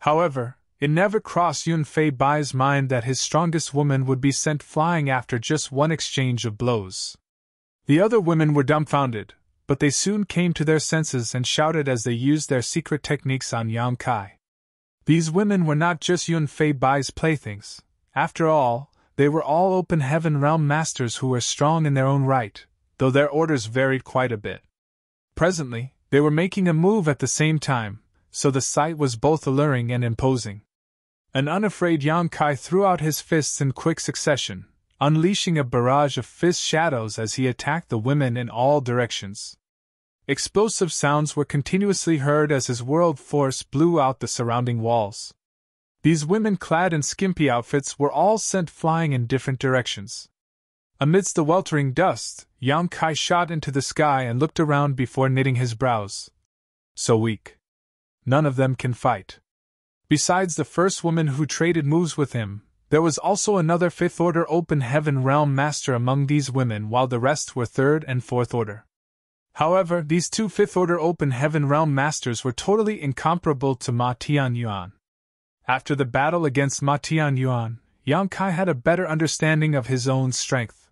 However, it never crossed Yun Fei Bai's mind that his strongest woman would be sent flying after just one exchange of blows. The other women were dumbfounded, but they soon came to their senses and shouted as they used their secret techniques on Yan Kai. These women were not just Yun Fei Bai's playthings. After all, they were all open heaven realm masters who were strong in their own right, though their orders varied quite a bit. Presently, they were making a move at the same time, so the sight was both alluring and imposing. An unafraid Yan Kai threw out his fists in quick succession, unleashing a barrage of fist shadows as he attacked the women in all directions. Explosive sounds were continuously heard as his world force blew out the surrounding walls. These women clad in skimpy outfits were all sent flying in different directions. Amidst the weltering dust, Yan Kai shot into the sky and looked around before knitting his brows. So weak. None of them can fight. Besides the first woman who traded moves with him, there was also another fifth order open heaven realm master among these women, while the rest were third and fourth order. However, these two fifth order open heaven realm masters were totally incomparable to Ma Tianyuan. After the battle against Ma Tianyuan, Yan Kai had a better understanding of his own strength.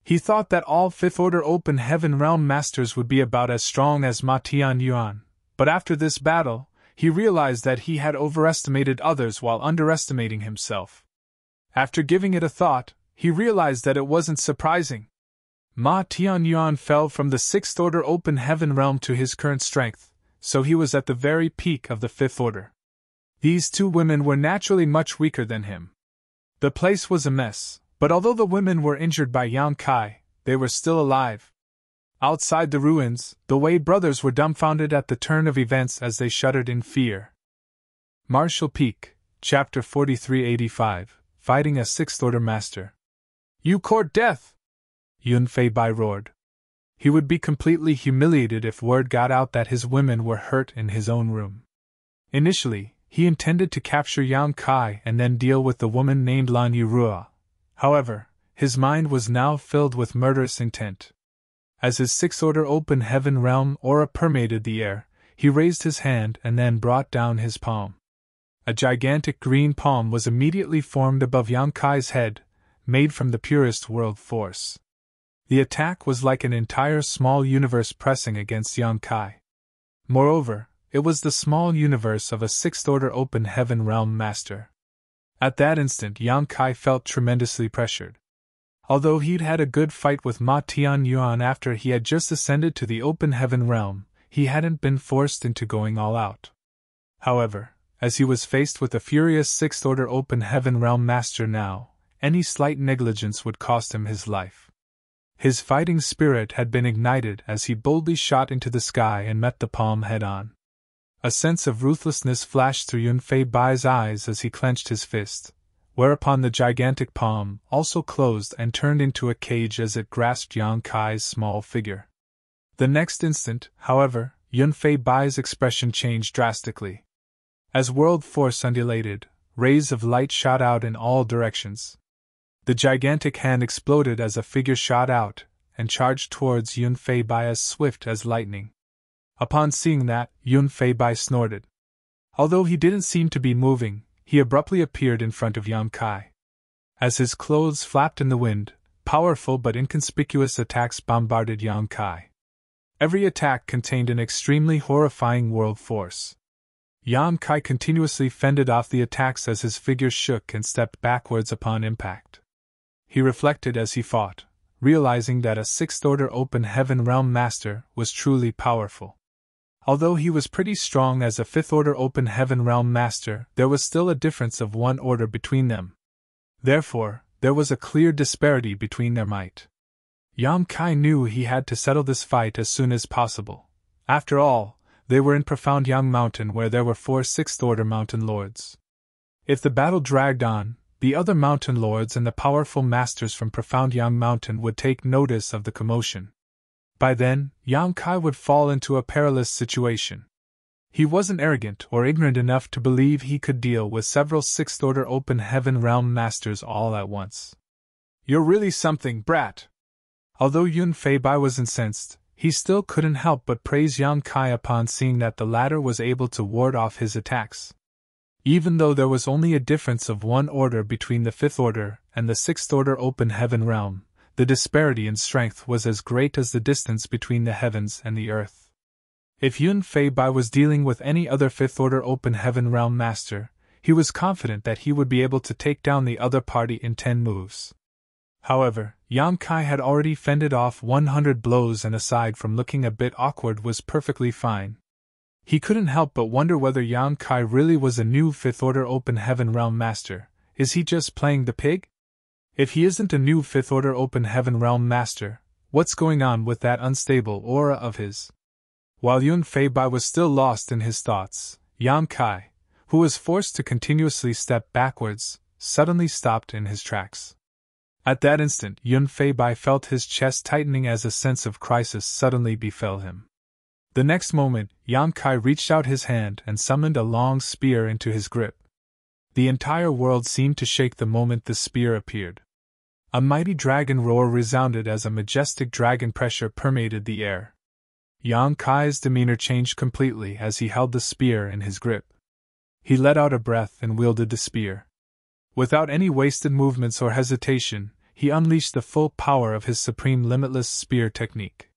He thought that all fifth order open heaven realm masters would be about as strong as Ma Tianyuan, but after this battle, he realized that he had overestimated others while underestimating himself. After giving it a thought, he realized that it wasn't surprising. Ma Tianyuan fell from the sixth order open heaven realm to his current strength, so he was at the very peak of the fifth order. These two women were naturally much weaker than him. The place was a mess, but although the women were injured by Yan Kai, they were still alive. Outside the ruins, the Wei brothers were dumbfounded at the turn of events as they shuddered in fear. Martial Peak, Chapter 4385, Fighting a Sixth Order Master. You court death! Yun Fei Bai roared. He would be completely humiliated if word got out that his women were hurt in his own room. Initially, he intended to capture Yan Kai and then deal with the woman named Lan Yurua. However, his mind was now filled with murderous intent. As his sixth order open heaven realm aura permeated the air, he raised his hand and then brought down his palm. A gigantic green palm was immediately formed above Yan Kai's head, made from the purest world force. The attack was like an entire small universe pressing against Yan Kai. Moreover, it was the small universe of a sixth order open heaven realm master. At that instant, Yan Kai felt tremendously pressured. Although he'd had a good fight with Ma Tianyuan after he had just ascended to the open heaven realm, he hadn't been forced into going all out. However, as he was faced with a furious sixth order open heaven realm master now, any slight negligence would cost him his life. His fighting spirit had been ignited as he boldly shot into the sky and met the palm head-on. A sense of ruthlessness flashed through Yun Fei Bai's eyes as he clenched his fist, whereupon the gigantic palm also closed and turned into a cage as it grasped Yan Kai's small figure. The next instant, however, Yun Fei Bai's expression changed drastically. As world force undulated, rays of light shot out in all directions. The gigantic hand exploded as a figure shot out, and charged towards Yun Fei Bai as swift as lightning. Upon seeing that, Yun Fei Bai snorted. Although he didn't seem to be moving, he abruptly appeared in front of Yang Kai. As his clothes flapped in the wind, powerful but inconspicuous attacks bombarded Yang Kai. Every attack contained an extremely horrifying world force. Yang Kai continuously fended off the attacks as his figure shook and stepped backwards upon impact. He reflected as he fought, realizing that a sixth-order open heaven realm master was truly powerful. Although he was pretty strong as a fifth-order open heaven realm master, there was still a difference of one order between them. Therefore, there was a clear disparity between their might. Yang Kai knew he had to settle this fight as soon as possible. After all, they were in Profound Yang Mountain where there were 4 sixth-order mountain lords. If the battle dragged on, the other mountain lords and the powerful masters from Profound Yang Mountain would take notice of the commotion. By then, Yang Kai would fall into a perilous situation. He wasn't arrogant or ignorant enough to believe he could deal with several sixth-order open heaven realm masters all at once. "You're really something, brat!" Although Yun Fei Bai was incensed, he still couldn't help but praise Yang Kai upon seeing that the latter was able to ward off his attacks. Even though there was only a difference of one order between the fifth order and the sixth order open heaven realm, the disparity in strength was as great as the distance between the heavens and the earth. If Yun Fei Bai was dealing with any other fifth-order open heaven realm master, he was confident that he would be able to take down the other party in 10 moves. However, Yang Kai had already fended off 100 blows and aside from looking a bit awkward was perfectly fine. He couldn't help but wonder whether Yang Kai really was a new fifth-order open heaven realm master. Is he just playing the pig? If he isn't a new fifth-order open heaven realm master, what's going on with that unstable aura of his? While Yun Fei Bai was still lost in his thoughts, Yang Kai, who was forced to continuously step backwards, suddenly stopped in his tracks. At that instant, Yun Fei Bai felt his chest tightening as a sense of crisis suddenly befell him. The next moment, Yang Kai reached out his hand and summoned a long spear into his grip. The entire world seemed to shake the moment the spear appeared. A mighty dragon roar resounded as a majestic dragon pressure permeated the air. Yang Kai's demeanor changed completely as he held the spear in his grip. He let out a breath and wielded the spear. Without any wasted movements or hesitation, he unleashed the full power of his supreme limitless spear technique.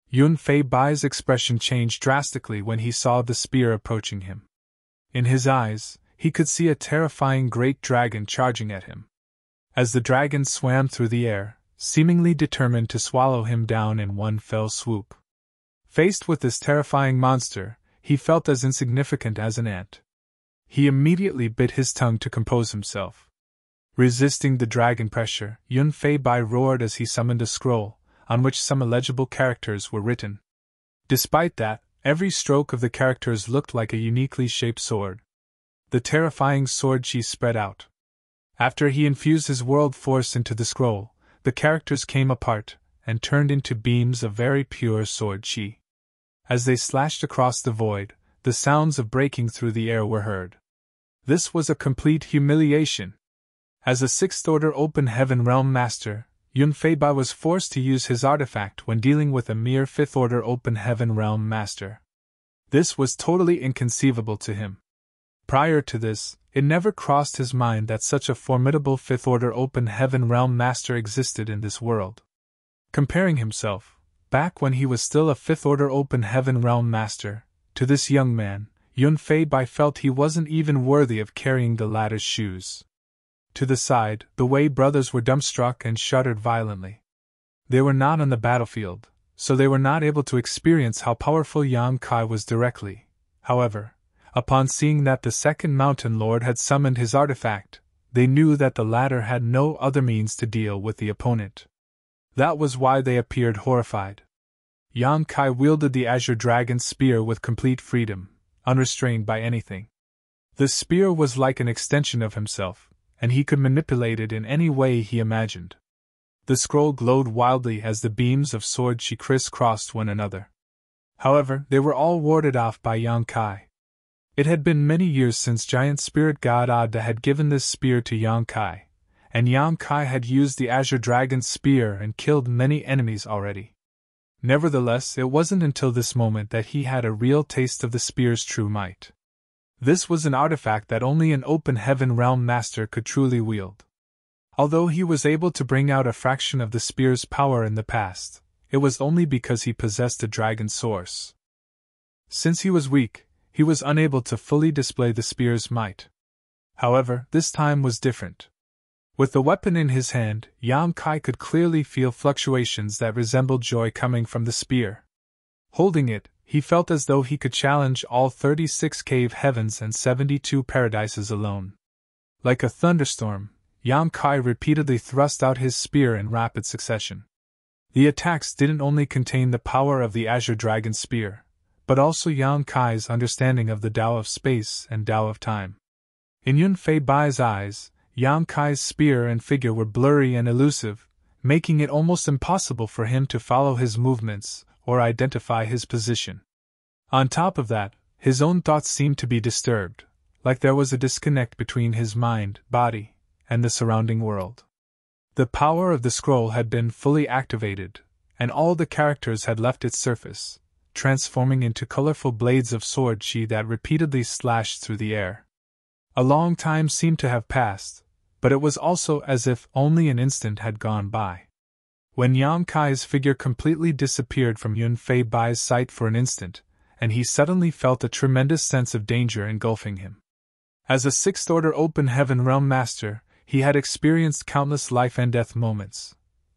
Yun Fei Bai's expression changed drastically when he saw the spear approaching him. In his eyes, he could see a terrifying great dragon charging at him. As the dragon swam through the air, seemingly determined to swallow him down in one fell swoop. Faced with this terrifying monster, he felt as insignificant as an ant. He immediately bit his tongue to compose himself. Resisting the dragon pressure, Yun Fei Bai roared as he summoned a scroll, on which some illegible characters were written. Despite that, every stroke of the characters looked like a uniquely shaped sword. The terrifying sword chi spread out. After he infused his world force into the scroll, the characters came apart and turned into beams of very pure sword chi. As they slashed across the void, the sounds of breaking through the air were heard. This was a complete humiliation. As a sixth-order open heaven realm master, Yun Fei Bai was forced to use his artifact when dealing with a mere fifth-order open heaven realm master. This was totally inconceivable to him. Prior to this, it never crossed his mind that such a formidable fifth-order open heaven realm master existed in this world. Comparing himself, back when he was still a fifth-order open heaven realm master, to this young man, Yun Fei Bai felt he wasn't even worthy of carrying the latter's shoes. To the side, the Wei brothers were dumbstruck and shuddered violently. They were not on the battlefield, so they were not able to experience how powerful Yang Kai was directly. However, upon seeing that the second mountain lord had summoned his artifact, they knew that the latter had no other means to deal with the opponent. That was why they appeared horrified. Yang Kai wielded the azure dragon spear with complete freedom, unrestrained by anything. The spear was like an extension of himself, and he could manipulate it in any way he imagined. The scroll glowed wildly as the beams of sword chi crisscrossed one another. However, they were all warded off by Yang Kai. It had been many years since giant spirit god Ada had given this spear to Yang Kai, and Yang Kai had used the Azure Dragon's spear and killed many enemies already. Nevertheless, it wasn't until this moment that he had a real taste of the spear's true might. This was an artifact that only an open heaven realm master could truly wield. Although he was able to bring out a fraction of the spear's power in the past, it was only because he possessed a dragon's source. Since he was weak, he was unable to fully display the spear's might. However, this time was different. With the weapon in his hand, Yang Kai could clearly feel fluctuations that resembled joy coming from the spear. Holding it, he felt as though he could challenge all 36 cave heavens and 72 paradises alone. Like a thunderstorm, Yang Kai repeatedly thrust out his spear in rapid succession. The attacks didn't only contain the power of the Azure Dragon spear, but also Yang Kai's understanding of the Tao of space and Tao of time. In Yun Fei Bai's eyes, Yang Kai's spear and figure were blurry and elusive, making it almost impossible for him to follow his movements or identify his position. On top of that, his own thoughts seemed to be disturbed, like there was a disconnect between his mind, body, and the surrounding world. The power of the scroll had been fully activated, and all the characters had left its surface, transforming into colorful blades of sword chi that repeatedly slashed through the air. A long time seemed to have passed, but it was also as if only an instant had gone by. When Yang Kai's figure completely disappeared from Yun Fei Bai's sight for an instant, and he suddenly felt a tremendous sense of danger engulfing him. As a sixth-order open heaven realm master, he had experienced countless life and death moments.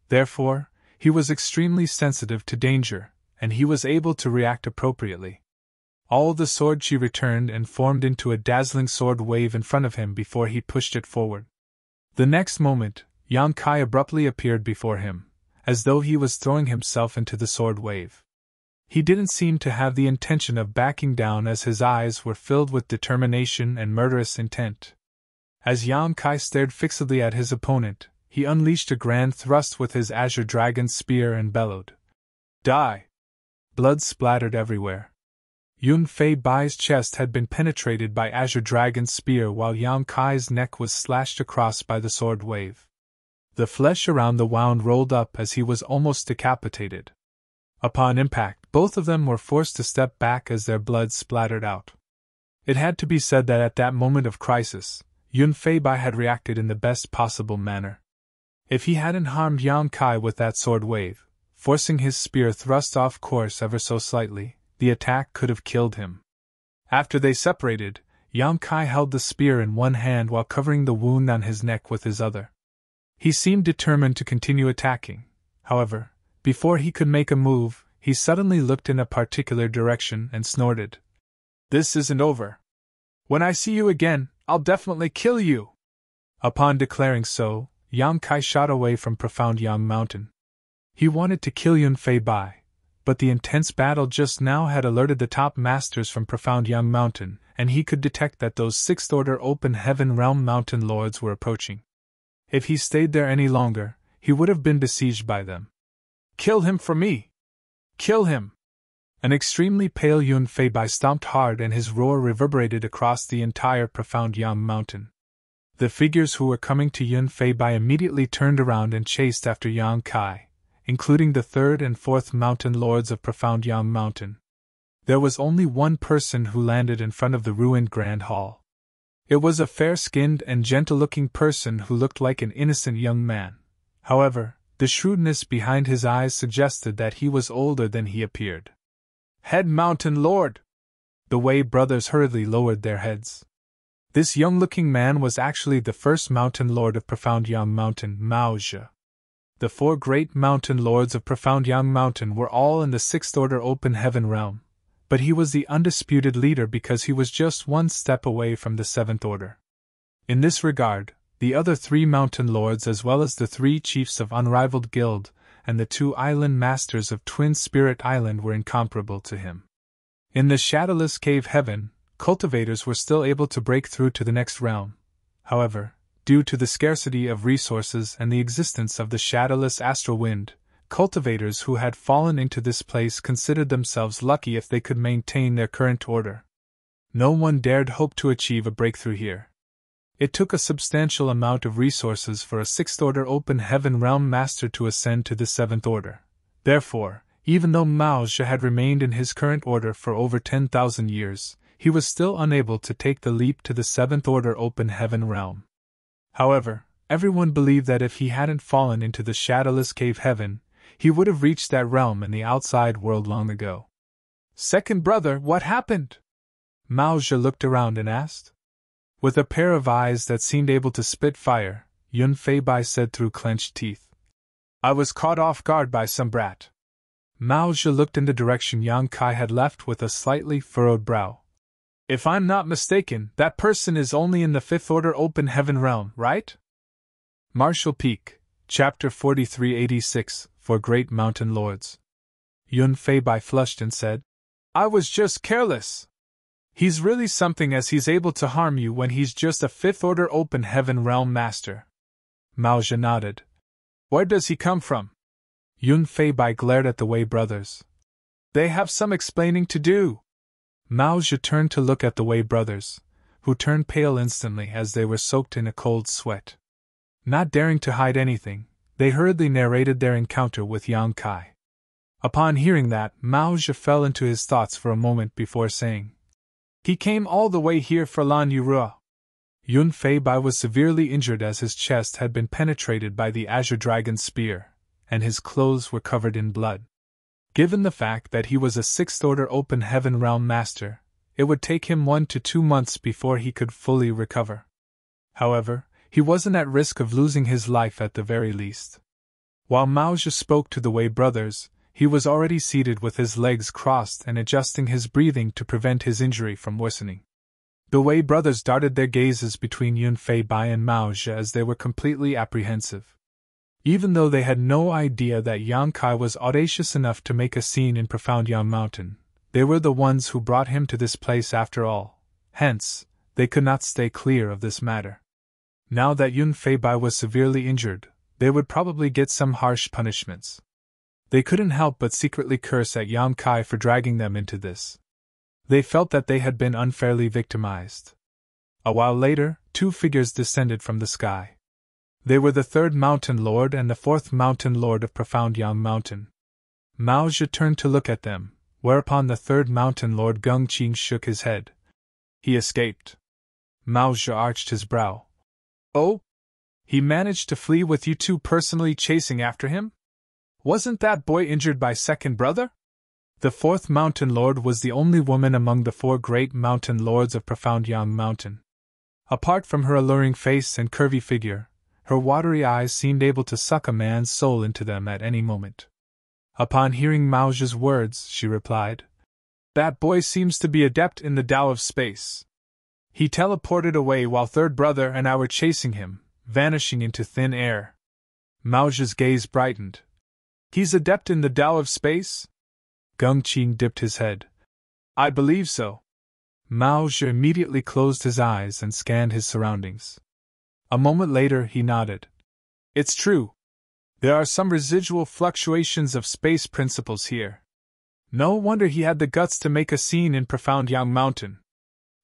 Therefore, he was extremely sensitive to danger, and he was able to react appropriately. All the sword chi returned and formed into a dazzling sword wave in front of him before he pushed it forward. The next moment, Yang Kai abruptly appeared before him, as though he was throwing himself into the sword wave. He didn't seem to have the intention of backing down as his eyes were filled with determination and murderous intent. As Yang Kai stared fixedly at his opponent, he unleashed a grand thrust with his Azure Dragon's spear and bellowed, "Die!" Blood splattered everywhere. Yun Fei Bai's chest had been penetrated by Azure Dragon's spear while Yang Kai's neck was slashed across by the sword wave. The flesh around the wound rolled up as he was almost decapitated. Upon impact, both of them were forced to step back as their blood splattered out. It had to be said that at that moment of crisis, Yun Fei Bai had reacted in the best possible manner. If he hadn't harmed Yang Kai with that sword wave, forcing his spear thrust off course ever so slightly, the attack could have killed him. After they separated, Yang Kai held the spear in one hand while covering the wound on his neck with his other. He seemed determined to continue attacking. However, before he could make a move, he suddenly looked in a particular direction and snorted, "This isn't over. When I see you again, I'll definitely kill you!" Upon declaring so, Yang Kai shot away from Profound Yang Mountain. He wanted to kill Yun Fei Bai, but the intense battle just now had alerted the top masters from Profound Yang Mountain, and he could detect that those sixth-order open heaven realm mountain lords were approaching. If he stayed there any longer, he would have been besieged by them. "Kill him for me! Kill him!" An extremely pale Yun Fei Bai stomped hard and his roar reverberated across the entire Profound Yang Mountain. The figures who were coming to Yun Fei Bai immediately turned around and chased after Yang Kai, including the third and fourth mountain lords of Profound Yang Mountain. There was only one person who landed in front of the ruined Grand Hall. It was a fair-skinned and gentle-looking person who looked like an innocent young man. However, the shrewdness behind his eyes suggested that he was older than he appeared. "Head Mountain Lord!" The Wei brothers hurriedly lowered their heads. This young-looking man was actually the first mountain lord of Profound Yang Mountain, Mao Zhe. The four great mountain lords of Profound Yang Mountain were all in the sixth-order open heaven realm, but he was the undisputed leader because he was just one step away from the seventh order. In this regard, the other three mountain lords as well as the three chiefs of Unrivaled Guild and the two island masters of Twin Spirit Island were incomparable to him. In the shadowless cave heaven, cultivators were still able to break through to the next realm. However, due to the scarcity of resources and the existence of the shadowless astral wind, cultivators who had fallen into this place considered themselves lucky if they could maintain their current order. No one dared hope to achieve a breakthrough here. It took a substantial amount of resources for a 6th Order Open Heaven Realm Master to ascend to the 7th Order. Therefore, even though Mao Zhe had remained in his current order for over 10,000 years, he was still unable to take the leap to the 7th Order Open Heaven Realm. However, everyone believed that if he hadn't fallen into the shadowless cave heaven, he would have reached that realm in the outside world long ago. "Second brother, what happened?" Mao Zhe looked around and asked. With a pair of eyes that seemed able to spit fire, Yun Fei Bai said through clenched teeth. "I was caught off guard by some brat." Mao Zhe looked in the direction Yang Kai had left with a slightly furrowed brow. "If I'm not mistaken, that person is only in the 5th Order Open Heaven Realm, right?" Martial Peak, Chapter 4386, For Great Mountain Lords. Yun Fei Bai flushed and said, "I was just careless. He's really something as he's able to harm you when he's just a 5th Order Open Heaven Realm Master." Mao Zhe nodded. "Where does he come from?" Yun Fei Bai glared at the Wei brothers. "They have some explaining to do." Mao Zhe turned to look at the Wei brothers, who turned pale instantly as they were soaked in a cold sweat. Not daring to hide anything, they hurriedly narrated their encounter with Yang Kai. Upon hearing that, Mao Zhe fell into his thoughts for a moment before saying, "He came all the way here for Lan Yurua." Yun Fei Bai was severely injured as his chest had been penetrated by the Azure Dragon's spear, and his clothes were covered in blood. Given the fact that he was a 6th Order Open Heaven Realm Master, it would take him 1 to 2 months before he could fully recover. However, he wasn't at risk of losing his life at the very least. While Mao Zhe spoke to the Wei brothers, he was already seated with his legs crossed and adjusting his breathing to prevent his injury from worsening. The Wei brothers darted their gazes between Yun Fei Bai and Mao Zhe as they were completely apprehensive. Even though they had no idea that Yang Kai was audacious enough to make a scene in Profound Yang Mountain, they were the ones who brought him to this place after all. Hence, they could not stay clear of this matter. Now that Yun Fei Bai was severely injured, they would probably get some harsh punishments. They couldn't help but secretly curse at Yang Kai for dragging them into this. They felt that they had been unfairly victimized. A while later, 2 figures descended from the sky. They were the 3rd Mountain Lord and the 4th Mountain Lord of Profound Yang Mountain. Mao Zhe turned to look at them, whereupon the 3rd Mountain Lord Geng Qing shook his head. "He escaped." Mao Zhe arched his brow. "Oh? He managed to flee with you 2 personally chasing after him? Wasn't that boy injured by second brother?" The 4th Mountain Lord was the only woman among the 4 great Mountain Lords of Profound Yang Mountain. Apart from her alluring face and curvy figure, her watery eyes seemed able to suck a man's soul into them at any moment. Upon hearing Mao Zhe's words, she replied, "That boy seems to be adept in the Tao of space. He teleported away while 3rd brother and I were chasing him, vanishing into thin air." Mao Zhe's gaze brightened. "He's adept in the Tao of space?" Geng Qing dipped his head. "I believe so." Mao Zhe immediately closed his eyes and scanned his surroundings. A moment later he nodded. "It's true. There are some residual fluctuations of space principles here. No wonder he had the guts to make a scene in Profound Yang Mountain.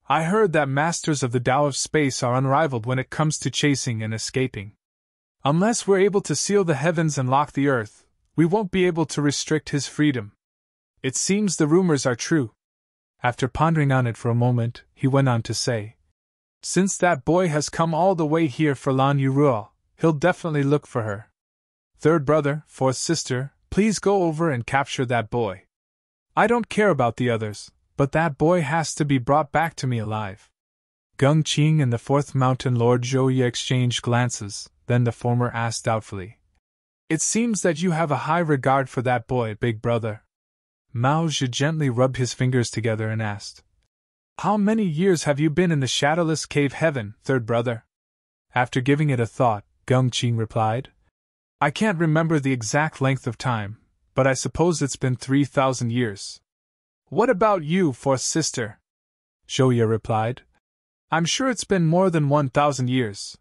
I heard that masters of the Tao of space are unrivaled when it comes to chasing and escaping. Unless we're able to seal the heavens and lock the earth, we won't be able to restrict his freedom. It seems the rumors are true." After pondering on it for a moment, he went on to say, "Since that boy has come all the way here for Lan Yurua, he'll definitely look for her. 3rd brother, 4th sister, please go over and capture that boy. I don't care about the others, but that boy has to be brought back to me alive." Geng Qing and the 4th Mountain Lord Zhou Ye exchanged glances, then the former asked doubtfully, "It seems that you have a high regard for that boy, big brother." Mao Zhe gently rubbed his fingers together and asked, "How many years have you been in the shadowless cave heaven, 3rd brother?" After giving it a thought, Geng Qing replied, "I can't remember the exact length of time, but I suppose it's been 3,000 years. What about you, 4th sister?" Zhou Ye replied, "I'm sure it's been more than 1,000 years."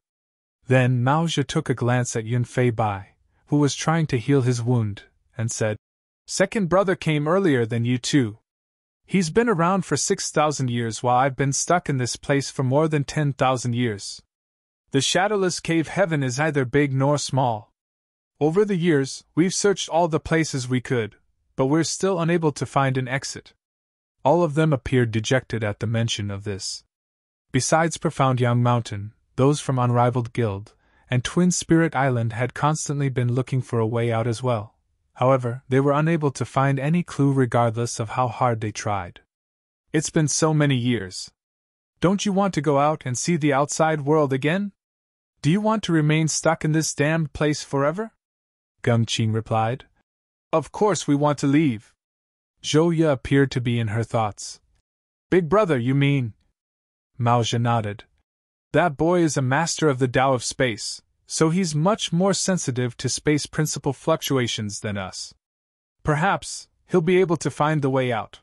Then Mao Zhe took a glance at Yun Fei Bai, who was trying to heal his wound, and said, "Second brother came earlier than you two. He's been around for 6,000 years while I've been stuck in this place for more than 10,000 years. The shadowless cave heaven is neither big nor small. Over the years, we've searched all the places we could, but we're still unable to find an exit. All of them appeared dejected at the mention of this. Besides Profound Young Mountain, those from Unrivaled Guild and Twin Spirit Island had constantly been looking for a way out as well. However, they were unable to find any clue regardless of how hard they tried. It's been so many years. Don't you want to go out and see the outside world again? Do you want to remain stuck in this damned place forever? Gung Qing replied. Of course we want to leave. Zhou Ye appeared to be in her thoughts. Big brother, you mean? Mao Zhe nodded. That boy is a master of the Tao of space, so he's much more sensitive to space principle fluctuations than us. Perhaps he'll be able to find the way out.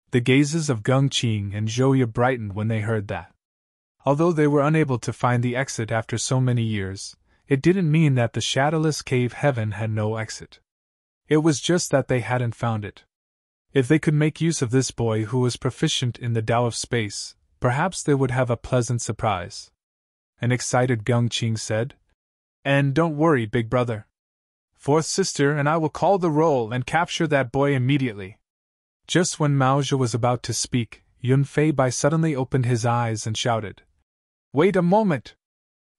The gazes of Gung Qing and Zhou Ye brightened when they heard that. Although they were unable to find the exit after so many years, it didn't mean that the shadowless cave heaven had no exit. It was just that they hadn't found it. If they could make use of this boy who was proficient in the Tao of space, perhaps they would have a pleasant surprise. An excited Gung Qing said. And don't worry, big brother. Fourth sister and I will call the roll and capture that boy immediately. Just when Mao Zhe was about to speak, Yun Fei Bai suddenly opened his eyes and shouted. Wait a moment!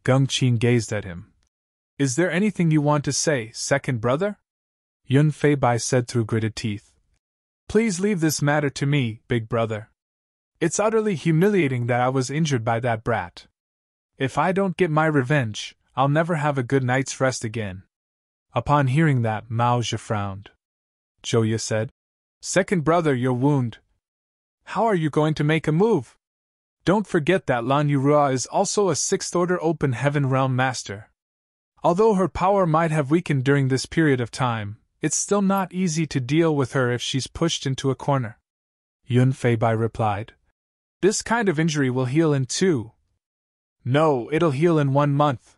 Gung Qing gazed at him. Is there anything you want to say, second brother? Yun Fei Bai said through gritted teeth. Please leave this matter to me, big brother. It's utterly humiliating that I was injured by that brat. If I don't get my revenge, I'll never have a good night's rest again. Upon hearing that, Mao Zhe frowned. Zhou Ye said, Second brother, your wound. How are you going to make a move? Don't forget that Lan Yurua is also a sixth-order open heaven realm master. Although her power might have weakened during this period of time, it's still not easy to deal with her if she's pushed into a corner. Yun Fei Bai replied. This kind of injury will heal in 2. No, it'll heal in 1 month.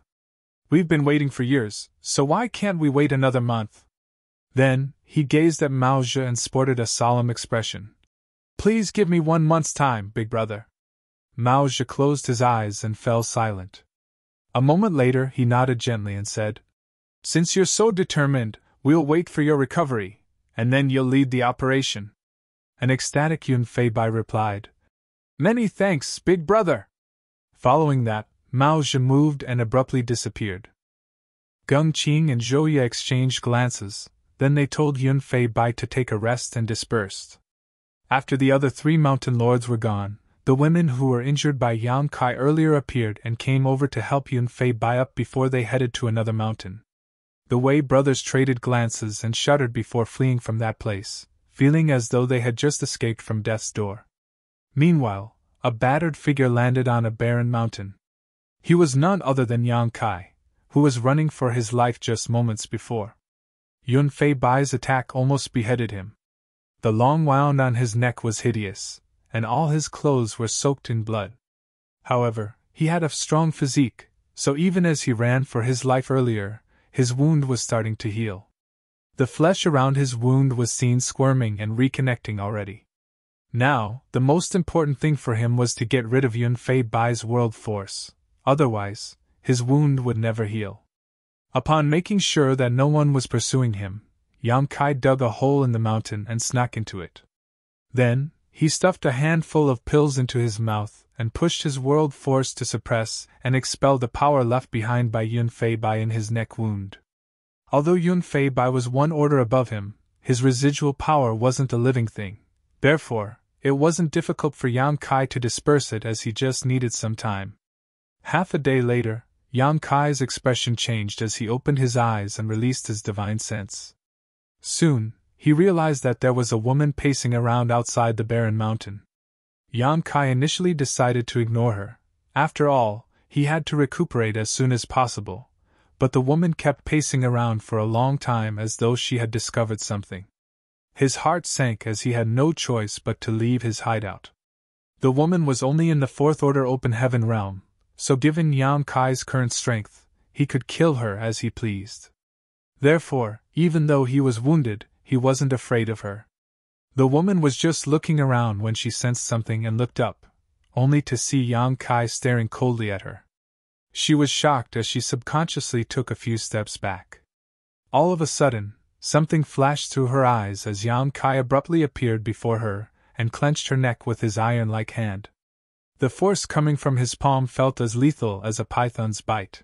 We've been waiting for years, so why can't we wait another month? Then, he gazed at Mao Zhe and sported a solemn expression. Please give me 1 month's time, big brother. Mao Zhe closed his eyes and fell silent. A moment later he nodded gently and said, Since you're so determined, we'll wait for your recovery, and then you'll lead the operation. An ecstatic Yun Fei Bai replied, Many thanks, big brother. Following that, Mao Zhe moved and abruptly disappeared. Gung Qing and Zhou Ye exchanged glances, then they told Yun Fei Bai to take a rest and dispersed. After the other 3 mountain lords were gone, the women who were injured by Yang Kai earlier appeared and came over to help Yun Fei Bai up before they headed to another mountain. The Wei brothers traded glances and shuddered before fleeing from that place, feeling as though they had just escaped from death's door. Meanwhile, a battered figure landed on a barren mountain. He was none other than Yang Kai, who was running for his life just moments before. Yun Fei Bai's attack almost beheaded him. The long wound on his neck was hideous, and all his clothes were soaked in blood. However, he had a strong physique, so even as he ran for his life earlier, his wound was starting to heal. The flesh around his wound was seen squirming and reconnecting already. Now, the most important thing for him was to get rid of Yun Fei Bai's world force, otherwise, his wound would never heal. Upon making sure that no one was pursuing him, Yang Kai dug a hole in the mountain and snuck into it. Then, he stuffed a handful of pills into his mouth and pushed his world force to suppress and expel the power left behind by Yun Fei Bai in his neck wound. Although Yun Fei Bai was 1 order above him, his residual power wasn't a living thing. Therefore, it wasn't difficult for Yang Kai to disperse it as he just needed some time. Half a day later, Yang Kai's expression changed as he opened his eyes and released his divine sense. Soon, he realized that there was a woman pacing around outside the barren mountain. Yang Kai initially decided to ignore her. After all, he had to recuperate as soon as possible, but the woman kept pacing around for a long time as though she had discovered something. His heart sank as he had no choice but to leave his hideout. The woman was only in the 4th order open heaven realm, so given Yang Kai's current strength, he could kill her as he pleased. Therefore, even though he was wounded, he wasn't afraid of her. The woman was just looking around when she sensed something and looked up, only to see Yang Kai staring coldly at her. She was shocked as she subconsciously took a few steps back. All of a sudden, something flashed through her eyes as Yang Kai abruptly appeared before her and clenched her neck with his iron-like hand. The force coming from his palm felt as lethal as a python's bite.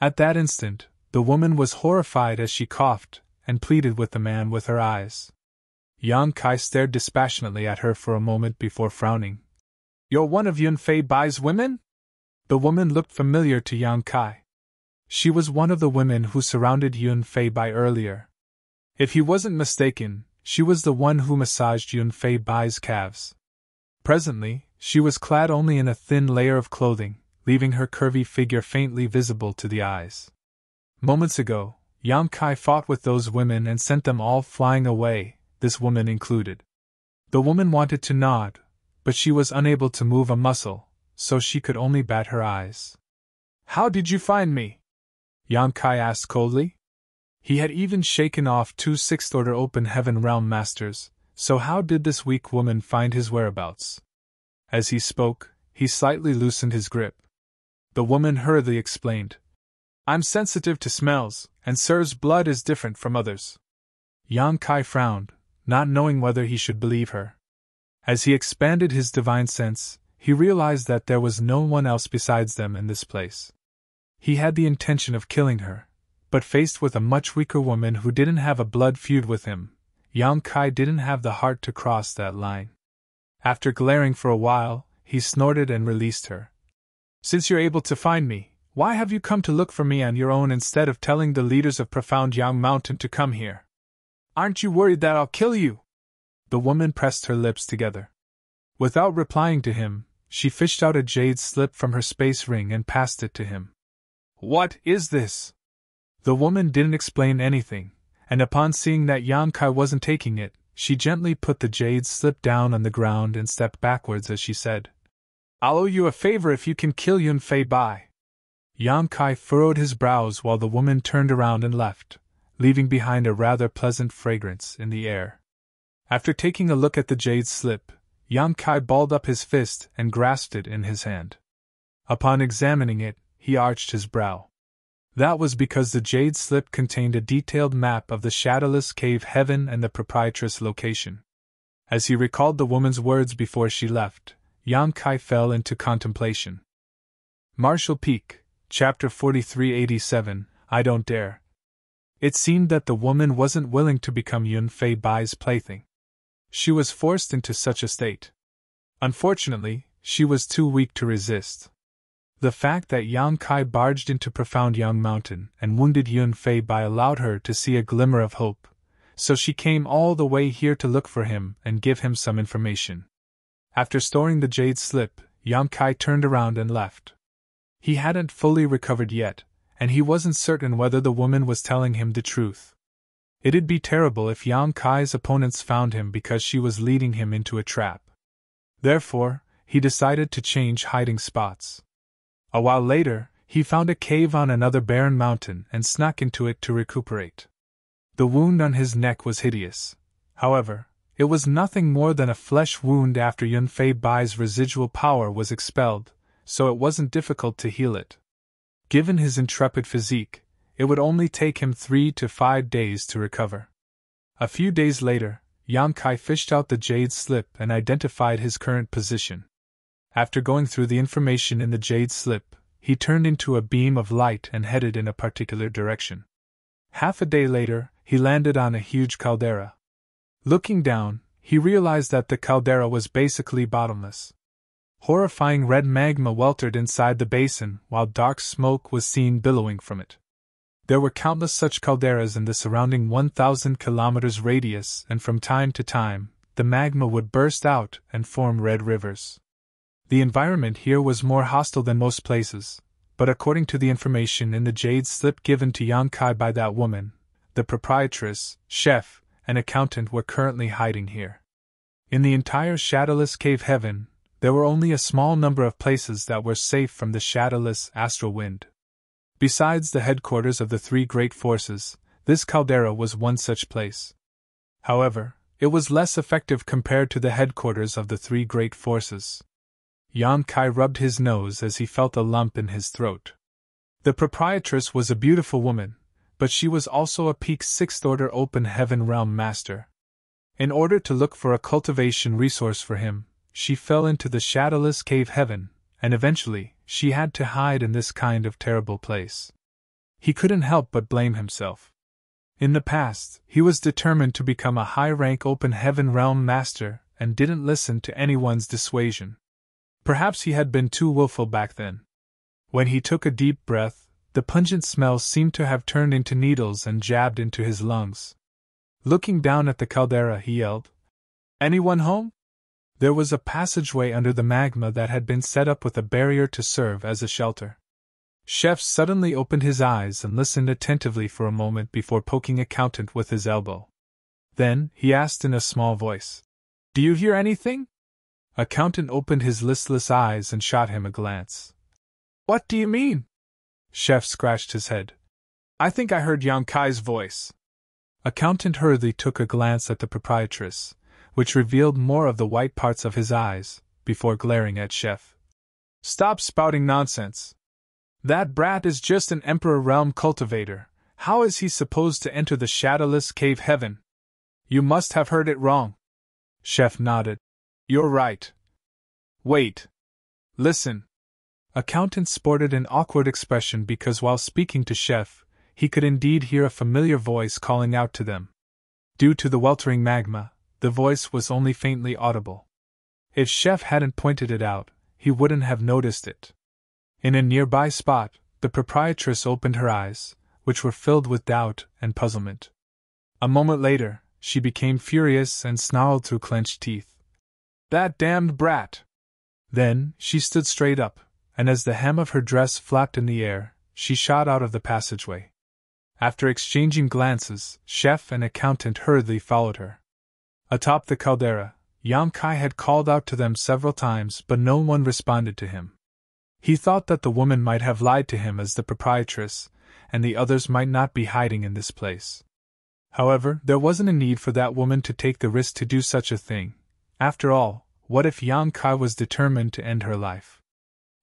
At that instant, the woman was horrified as she coughed and pleaded with the man with her eyes. Yang Kai stared dispassionately at her for a moment before frowning. "You're one of Yun Fei Bai's women?" The woman looked familiar to Yang Kai. She was one of the women who surrounded Yun Fei Bai earlier. If he wasn't mistaken, she was the one who massaged Yun Fei Bai's calves. Presently, she was clad only in a thin layer of clothing, leaving her curvy figure faintly visible to the eyes. Moments ago, Yang Kai fought with those women and sent them all flying away, this woman included. The woman wanted to nod, but she was unable to move a muscle, so she could only bat her eyes. "How did you find me?" Yang Kai asked coldly. He had even shaken off 2 sixth-order open heaven realm masters, so how did this weak woman find his whereabouts? As he spoke, he slightly loosened his grip. The woman hurriedly explained. "I'm sensitive to smells, and Sir's blood is different from others." Yang Kai frowned, not knowing whether he should believe her. As he expanded his divine sense, he realized that there was no one else besides them in this place. He had the intention of killing her, but faced with a much weaker woman who didn't have a blood feud with him, Yang Kai didn't have the heart to cross that line. After glaring for a while, he snorted and released her. "Since you're able to find me, why have you come to look for me on your own instead of telling the leaders of Profound Yang Mountain to come here? Aren't you worried that I'll kill you?" The woman pressed her lips together. Without replying to him, she fished out a jade slip from her space ring and passed it to him. "What is this?" The woman didn't explain anything, and upon seeing that Yang Kai wasn't taking it, she gently put the jade slip down on the ground and stepped backwards as she said, "I'll owe you a favor if you can kill Yun Fei Bai." Yang Kai furrowed his brows while the woman turned around and left, leaving behind a rather pleasant fragrance in the air. After taking a look at the jade slip, Yang Kai balled up his fist and grasped it in his hand. Upon examining it, he arched his brow. That was because the jade slip contained a detailed map of the shadowless cave heaven and the proprietress' location. As he recalled the woman's words before she left, Yang Kai fell into contemplation. Marshall Peak, Chapter 4387, I Don't Dare. It seemed that the woman wasn't willing to become Yun Fei Bai's plaything. She was forced into such a state. Unfortunately, she was too weak to resist. The fact that Yang Kai barged into Profound Yang Mountain and wounded Yun Fei Bai allowed her to see a glimmer of hope, so she came all the way here to look for him and give him some information. After storing the jade slip, Yang Kai turned around and left. He hadn't fully recovered yet, and he wasn't certain whether the woman was telling him the truth. It'd be terrible if Yang Kai's opponents found him because she was leading him into a trap. Therefore, he decided to change hiding spots. A while later, he found a cave on another barren mountain and snuck into it to recuperate. The wound on his neck was hideous. However, it was nothing more than a flesh wound after Yun Fei Bai's residual power was expelled, so it wasn't difficult to heal it. Given his intrepid physique, it would only take him 3 to 5 days to recover. A few days later, Yang Kai fished out the jade slip and identified his current position. After going through the information in the jade slip, he turned into a beam of light and headed in a particular direction. Half a day later, he landed on a huge caldera. Looking down, he realized that the caldera was basically bottomless. Horrifying red magma weltered inside the basin while dark smoke was seen billowing from it. There were countless such calderas in the surrounding 1,000 kilometers radius, and from time to time, the magma would burst out and form red rivers. The environment here was more hostile than most places, but according to the information in the jade slip given to Yang Kai by that woman, the proprietress, chef, and accountant were currently hiding here. In the entire shadowless cave heaven, there were only a small number of places that were safe from the shadowless astral wind. Besides the headquarters of the 3 great forces, this caldera was one such place. However, it was less effective compared to the headquarters of the 3 great forces. Yang Kai rubbed his nose as he felt a lump in his throat. The proprietress was a beautiful woman, but she was also a peak sixth-order open heaven realm master. In order to look for a cultivation resource for him, she fell into the shadowless cave heaven, and eventually, she had to hide in this kind of terrible place. He couldn't help but blame himself. In the past, he was determined to become a high-rank open heaven realm master and didn't listen to anyone's dissuasion. Perhaps he had been too willful back then. When he took a deep breath, the pungent smell seemed to have turned into needles and jabbed into his lungs. Looking down at the caldera, he yelled, "Anyone home?" There was a passageway under the magma that had been set up with a barrier to serve as a shelter. Chef suddenly opened his eyes and listened attentively for a moment before poking Accountant with his elbow. Then, he asked in a small voice, "Do you hear anything?" Accountant opened his listless eyes and shot him a glance. "What do you mean?" Chef scratched his head. "I think I heard Yang Kai's voice." Accountant hurriedly took a glance at the proprietress, which revealed more of the white parts of his eyes, before glaring at Chef. "Stop spouting nonsense. That brat is just an Emperor Realm cultivator. How is he supposed to enter the shadowless cave heaven?" "You must have heard it wrong." Chef nodded. "You're right. Wait. Listen." Accountant sported an awkward expression because while speaking to Chef, he could indeed hear a familiar voice calling out to them. Due to the weltering magma, the voice was only faintly audible. If Chef hadn't pointed it out, he wouldn't have noticed it. In a nearby spot, the proprietress opened her eyes, which were filled with doubt and puzzlement. A moment later, she became furious and snarled through clenched teeth. "That damned brat!" Then, she stood straight up, and as the hem of her dress flapped in the air, she shot out of the passageway. After exchanging glances, Chef and Accountant hurriedly followed her. Atop the caldera, Yang Kai had called out to them several times, but no one responded to him. He thought that the woman might have lied to him as the proprietress, and the others might not be hiding in this place. However, there wasn't a need for that woman to take the risk to do such a thing. After all, what if Yang Kai was determined to end her life?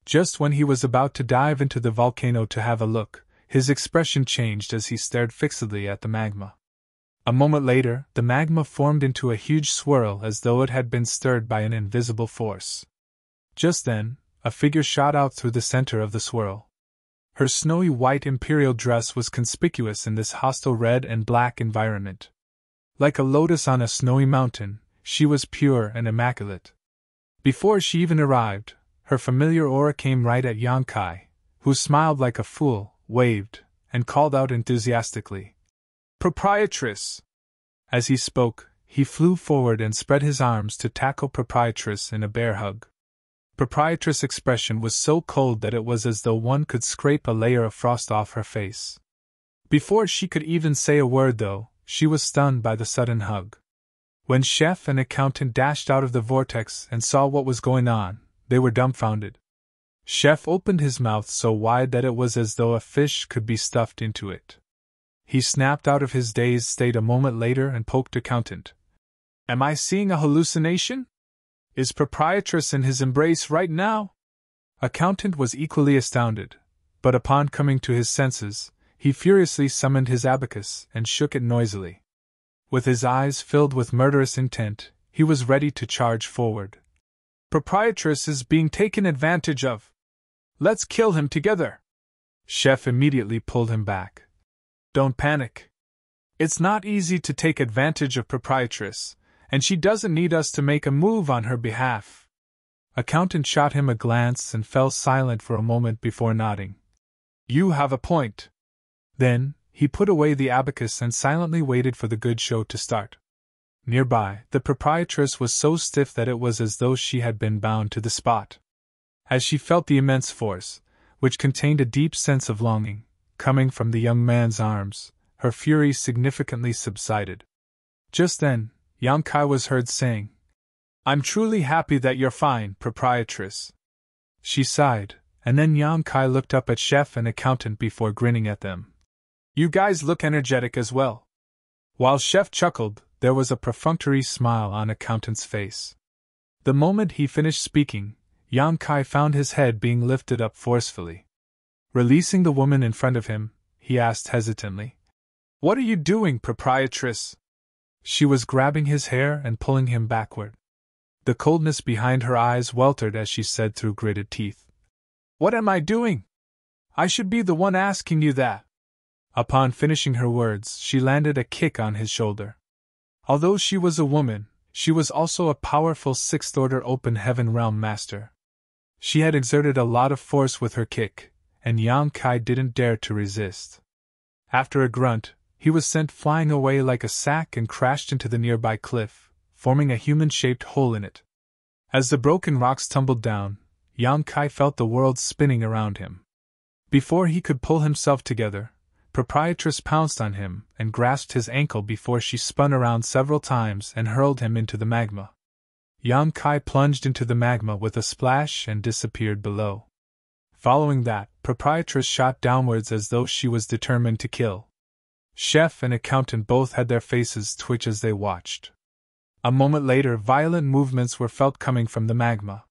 Just when he was about to dive into the volcano to have a look, his expression changed as he stared fixedly at the magma. A moment later, the magma formed into a huge swirl as though it had been stirred by an invisible force. Just then, a figure shot out through the center of the swirl. Her snowy white imperial dress was conspicuous in this hostile red and black environment. Like a lotus on a snowy mountain, she was pure and immaculate. Before she even arrived, her familiar aura came right at Yang Kai, who smiled like a fool, waved, and called out enthusiastically, "Proprietress!" As he spoke, he flew forward and spread his arms to tackle Proprietress in a bear hug. Proprietress' expression was so cold that it was as though one could scrape a layer of frost off her face. Before she could even say a word, though, she was stunned by the sudden hug. When Chef and Accountant dashed out of the vortex and saw what was going on, they were dumbfounded. Chef opened his mouth so wide that it was as though a fish could be stuffed into it. He snapped out of his dazed state a moment later and poked Accountant. "Am I seeing a hallucination? Is Proprietress in his embrace right now?" Accountant was equally astounded, but upon coming to his senses, he furiously summoned his abacus and shook it noisily. With his eyes filled with murderous intent, he was ready to charge forward. "Proprietress is being taken advantage of. Let's kill him together." Chef immediately pulled him back. "Don't panic. It's not easy to take advantage of Proprietress, and she doesn't need us to make a move on her behalf." Accountant shot him a glance and fell silent for a moment before nodding. "You have a point." Then, he put away the abacus and silently waited for the good show to start. Nearby, the proprietress was so stiff that it was as though she had been bound to the spot. As she felt the immense force, which contained a deep sense of longing, coming from the young man's arms, her fury significantly subsided. Just then, Yang Kai was heard saying, "I'm truly happy that you're fine, proprietress." She sighed, and then Yang Kai looked up at Chef and Accountant before grinning at them. "You guys look energetic as well." While Chef chuckled, there was a perfunctory smile on Accountant's face. The moment he finished speaking, Yang Kai found his head being lifted up forcefully. Releasing the woman in front of him, he asked hesitantly, "What are you doing, proprietress?" She was grabbing his hair and pulling him backward. The coldness behind her eyes weltered as she said through gritted teeth, "What am I doing? I should be the one asking you that." Upon finishing her words, she landed a kick on his shoulder. Although she was a woman, she was also a powerful sixth-order open heaven realm master. She had exerted a lot of force with her kick, and Yang Kai didn't dare to resist. After a grunt, he was sent flying away like a sack and crashed into the nearby cliff, forming a human-shaped hole in it. As the broken rocks tumbled down, Yang Kai felt the world spinning around him. Before he could pull himself together, Proprietress pounced on him and grasped his ankle before she spun around several times and hurled him into the magma. Yang Kai plunged into the magma with a splash and disappeared below. Following that, Proprietress shot downwards as though she was determined to kill. Chef and accountant both had their faces twitch as they watched. A moment later, violent movements were felt coming from the magma.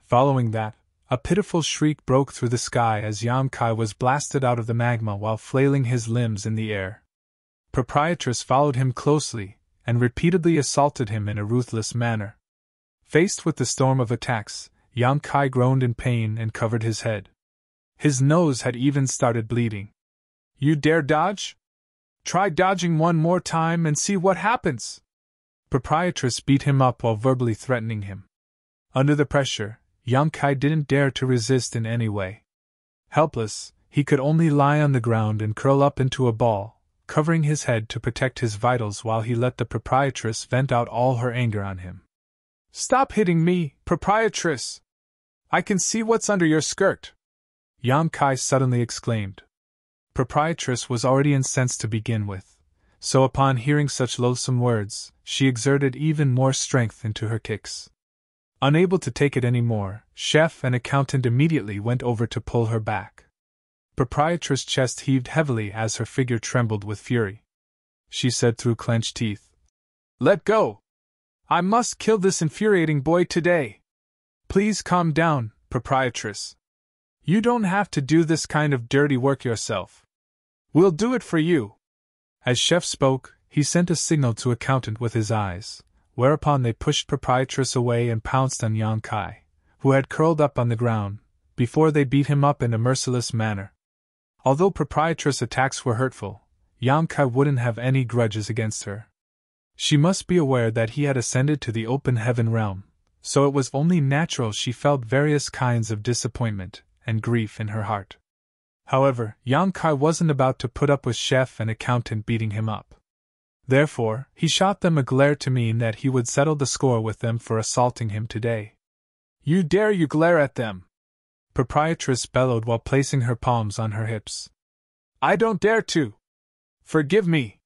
Following that, a pitiful shriek broke through the sky as Yang Kai was blasted out of the magma while flailing his limbs in the air. Proprietress followed him closely and repeatedly assaulted him in a ruthless manner. Faced with the storm of attacks, Yang Kai groaned in pain and covered his head. His nose had even started bleeding. "You dare dodge? Try dodging one more time and see what happens!" Proprietress beat him up while verbally threatening him. Under the pressure, Yang Kai didn't dare to resist in any way. Helpless, he could only lie on the ground and curl up into a ball, covering his head to protect his vitals while he let the proprietress vent out all her anger on him. "Stop hitting me, proprietress! I can see what's under your skirt!" Yang Kai suddenly exclaimed. Proprietress was already incensed to begin with, so upon hearing such loathsome words, she exerted even more strength into her kicks. Unable to take it any more, chef and accountant immediately went over to pull her back. Proprietress' chest heaved heavily as her figure trembled with fury. She said through clenched teeth, "Let go! I must kill this infuriating boy today! Please calm down, proprietress. You don't have to do this kind of dirty work yourself. We'll do it for you." As chef spoke, he sent a signal to accountant with his eyes, whereupon they pushed proprietress away and pounced on Yang Kai, who had curled up on the ground, before they beat him up in a merciless manner. Although proprietress' attacks were hurtful, Yang Kai wouldn't have any grudges against her. She must be aware that he had ascended to the open heaven realm, so it was only natural she felt various kinds of disappointment and grief in her heart. However, Yang Kai wasn't about to put up with chef and accountant beating him up. Therefore, he shot them a glare to mean that he would settle the score with them for assaulting him today. "You dare you glare at them!" Proprietress bellowed while placing her palms on her hips. "I don't dare to! Forgive me!"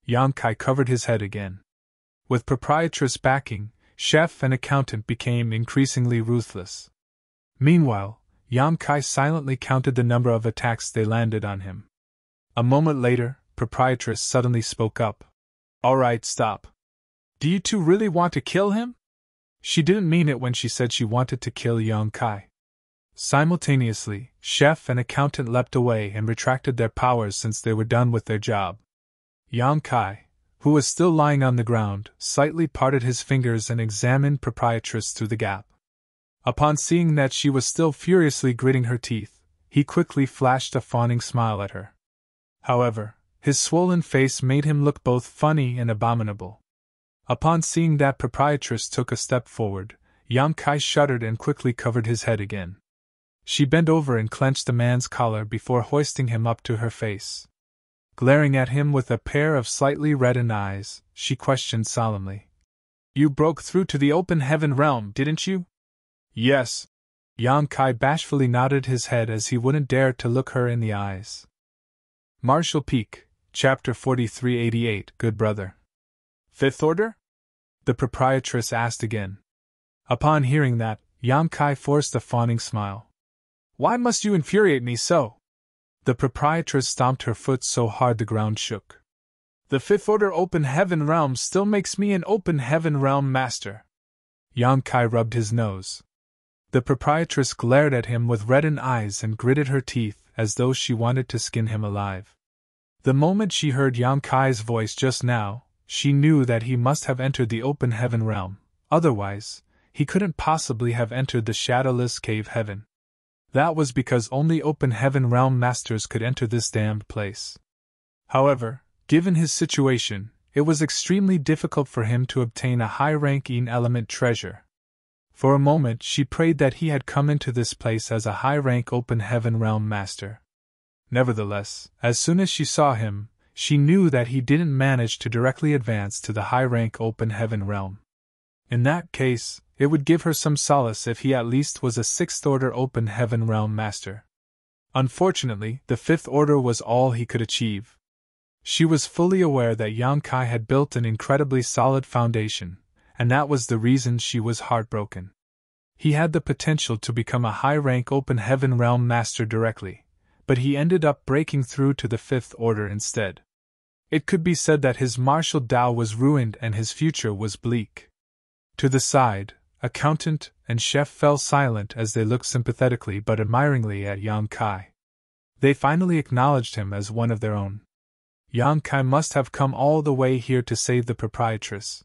Yang Kai covered his head again. With proprietress backing, chef and accountant became increasingly ruthless. Meanwhile, Yang Kai silently counted the number of attacks they landed on him. A moment later, proprietress suddenly spoke up. "All right, stop. Do you two really want to kill him?" She didn't mean it when she said she wanted to kill Yang Kai. Simultaneously, chef and accountant leapt away and retracted their powers since they were done with their job. Yang Kai, who was still lying on the ground, slightly parted his fingers and examined proprietress through the gap. Upon seeing that she was still furiously gritting her teeth, he quickly flashed a fawning smile at her. However, his swollen face made him look both funny and abominable. Upon seeing that proprietress took a step forward, Yang Kai shuddered and quickly covered his head again. She bent over and clenched the man's collar before hoisting him up to her face. Glaring at him with a pair of slightly reddened eyes, she questioned solemnly. "You broke through to the open heaven realm, didn't you?" "Yes." Yang Kai bashfully nodded his head as he wouldn't dare to look her in the eyes. Marshall Peak, Chapter 4388, Good Brother. "Fifth Order?" the proprietress asked again. Upon hearing that, Yang Kai forced a fawning smile. "Why must you infuriate me so?" The proprietress stomped her foot so hard the ground shook. "The Fifth Order Open Heaven Realm still makes me an Open Heaven Realm Master." Yang Kai rubbed his nose. The proprietress glared at him with reddened eyes and gritted her teeth as though she wanted to skin him alive. The moment she heard Yang Kai's voice just now, she knew that he must have entered the open heaven realm, otherwise, he couldn't possibly have entered the shadowless cave heaven. That was because only open heaven realm masters could enter this damned place. However, given his situation, it was extremely difficult for him to obtain a high-ranking element treasure. For a moment she prayed that he had come into this place as a high-rank open heaven realm master. Nevertheless, as soon as she saw him, she knew that he didn't manage to directly advance to the high-rank open heaven realm. In that case, it would give her some solace if he at least was a 6th order open heaven realm master. Unfortunately, the 5th order was all he could achieve. She was fully aware that Yang Kai had built an incredibly solid foundation, and that was the reason she was heartbroken. He had the potential to become a high-rank open heaven realm master directly, but he ended up breaking through to the 5th order instead. It could be said that his martial Tao was ruined and his future was bleak. To the side, accountant and chef fell silent as they looked sympathetically but admiringly at Yang Kai. They finally acknowledged him as one of their own. Yang Kai must have come all the way here to save the proprietress.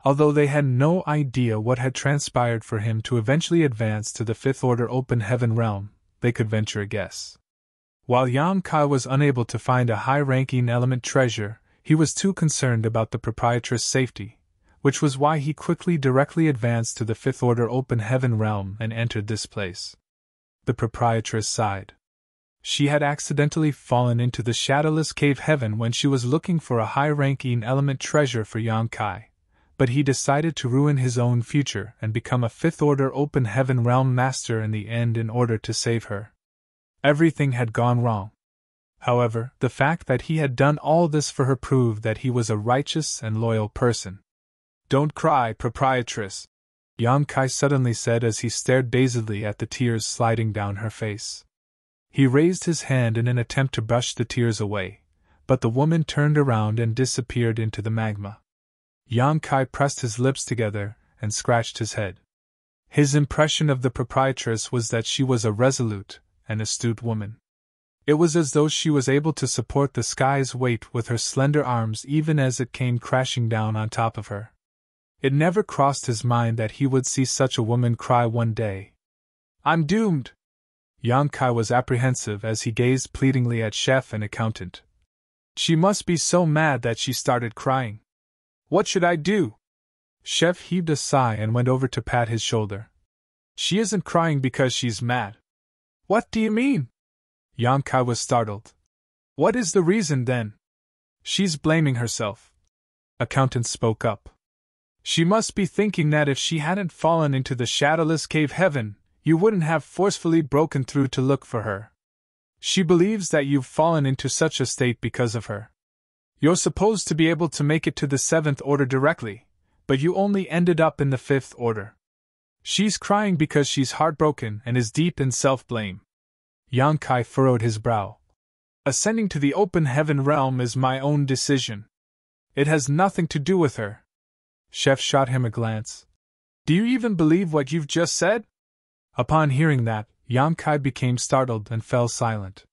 Although they had no idea what had transpired for him to eventually advance to the 5th order open heaven realm, they could venture a guess. While Yang Kai was unable to find a high-ranking element treasure, he was too concerned about the proprietress' safety, which was why he quickly directly advanced to the 5th order open heaven realm and entered this place. The proprietress sighed. She had accidentally fallen into the shadowless cave heaven when she was looking for a high-ranking element treasure for Yang Kai, but he decided to ruin his own future and become a 5th order open heaven realm master in the end in order to save her. Everything had gone wrong. However, the fact that he had done all this for her proved that he was a righteous and loyal person. "Don't cry, proprietress," Yang Kai suddenly said as he stared dazedly at the tears sliding down her face. He raised his hand in an attempt to brush the tears away, but the woman turned around and disappeared into the magma. Yang Kai pressed his lips together and scratched his head. His impression of the proprietress was that she was a resolute and astute woman. It was as though she was able to support the sky's weight with her slender arms even as it came crashing down on top of her. It never crossed his mind that he would see such a woman cry one day. "I'm doomed!" Yang Kai was apprehensive as he gazed pleadingly at chef and accountant. "She must be so mad that she started crying. What should I do?" Chef heaved a sigh and went over to pat his shoulder. "She isn't crying because she's mad." "What do you mean?" Yang Kai was startled. "What is the reason then?" "She's blaming herself." Accountant spoke up. "She must be thinking that if she hadn't fallen into the shadowless cave heaven, you wouldn't have forcefully broken through to look for her. She believes that you've fallen into such a state because of her. You're supposed to be able to make it to the 7th order directly, but you only ended up in the 5th order. She's crying because she's heartbroken and is deep in self-blame." Yang Kai furrowed his brow. "Ascending to the open heaven realm is my own decision. It has nothing to do with her." Chef shot him a glance. "Do you even believe what you've just said?" Upon hearing that, Yang Kai became startled and fell silent.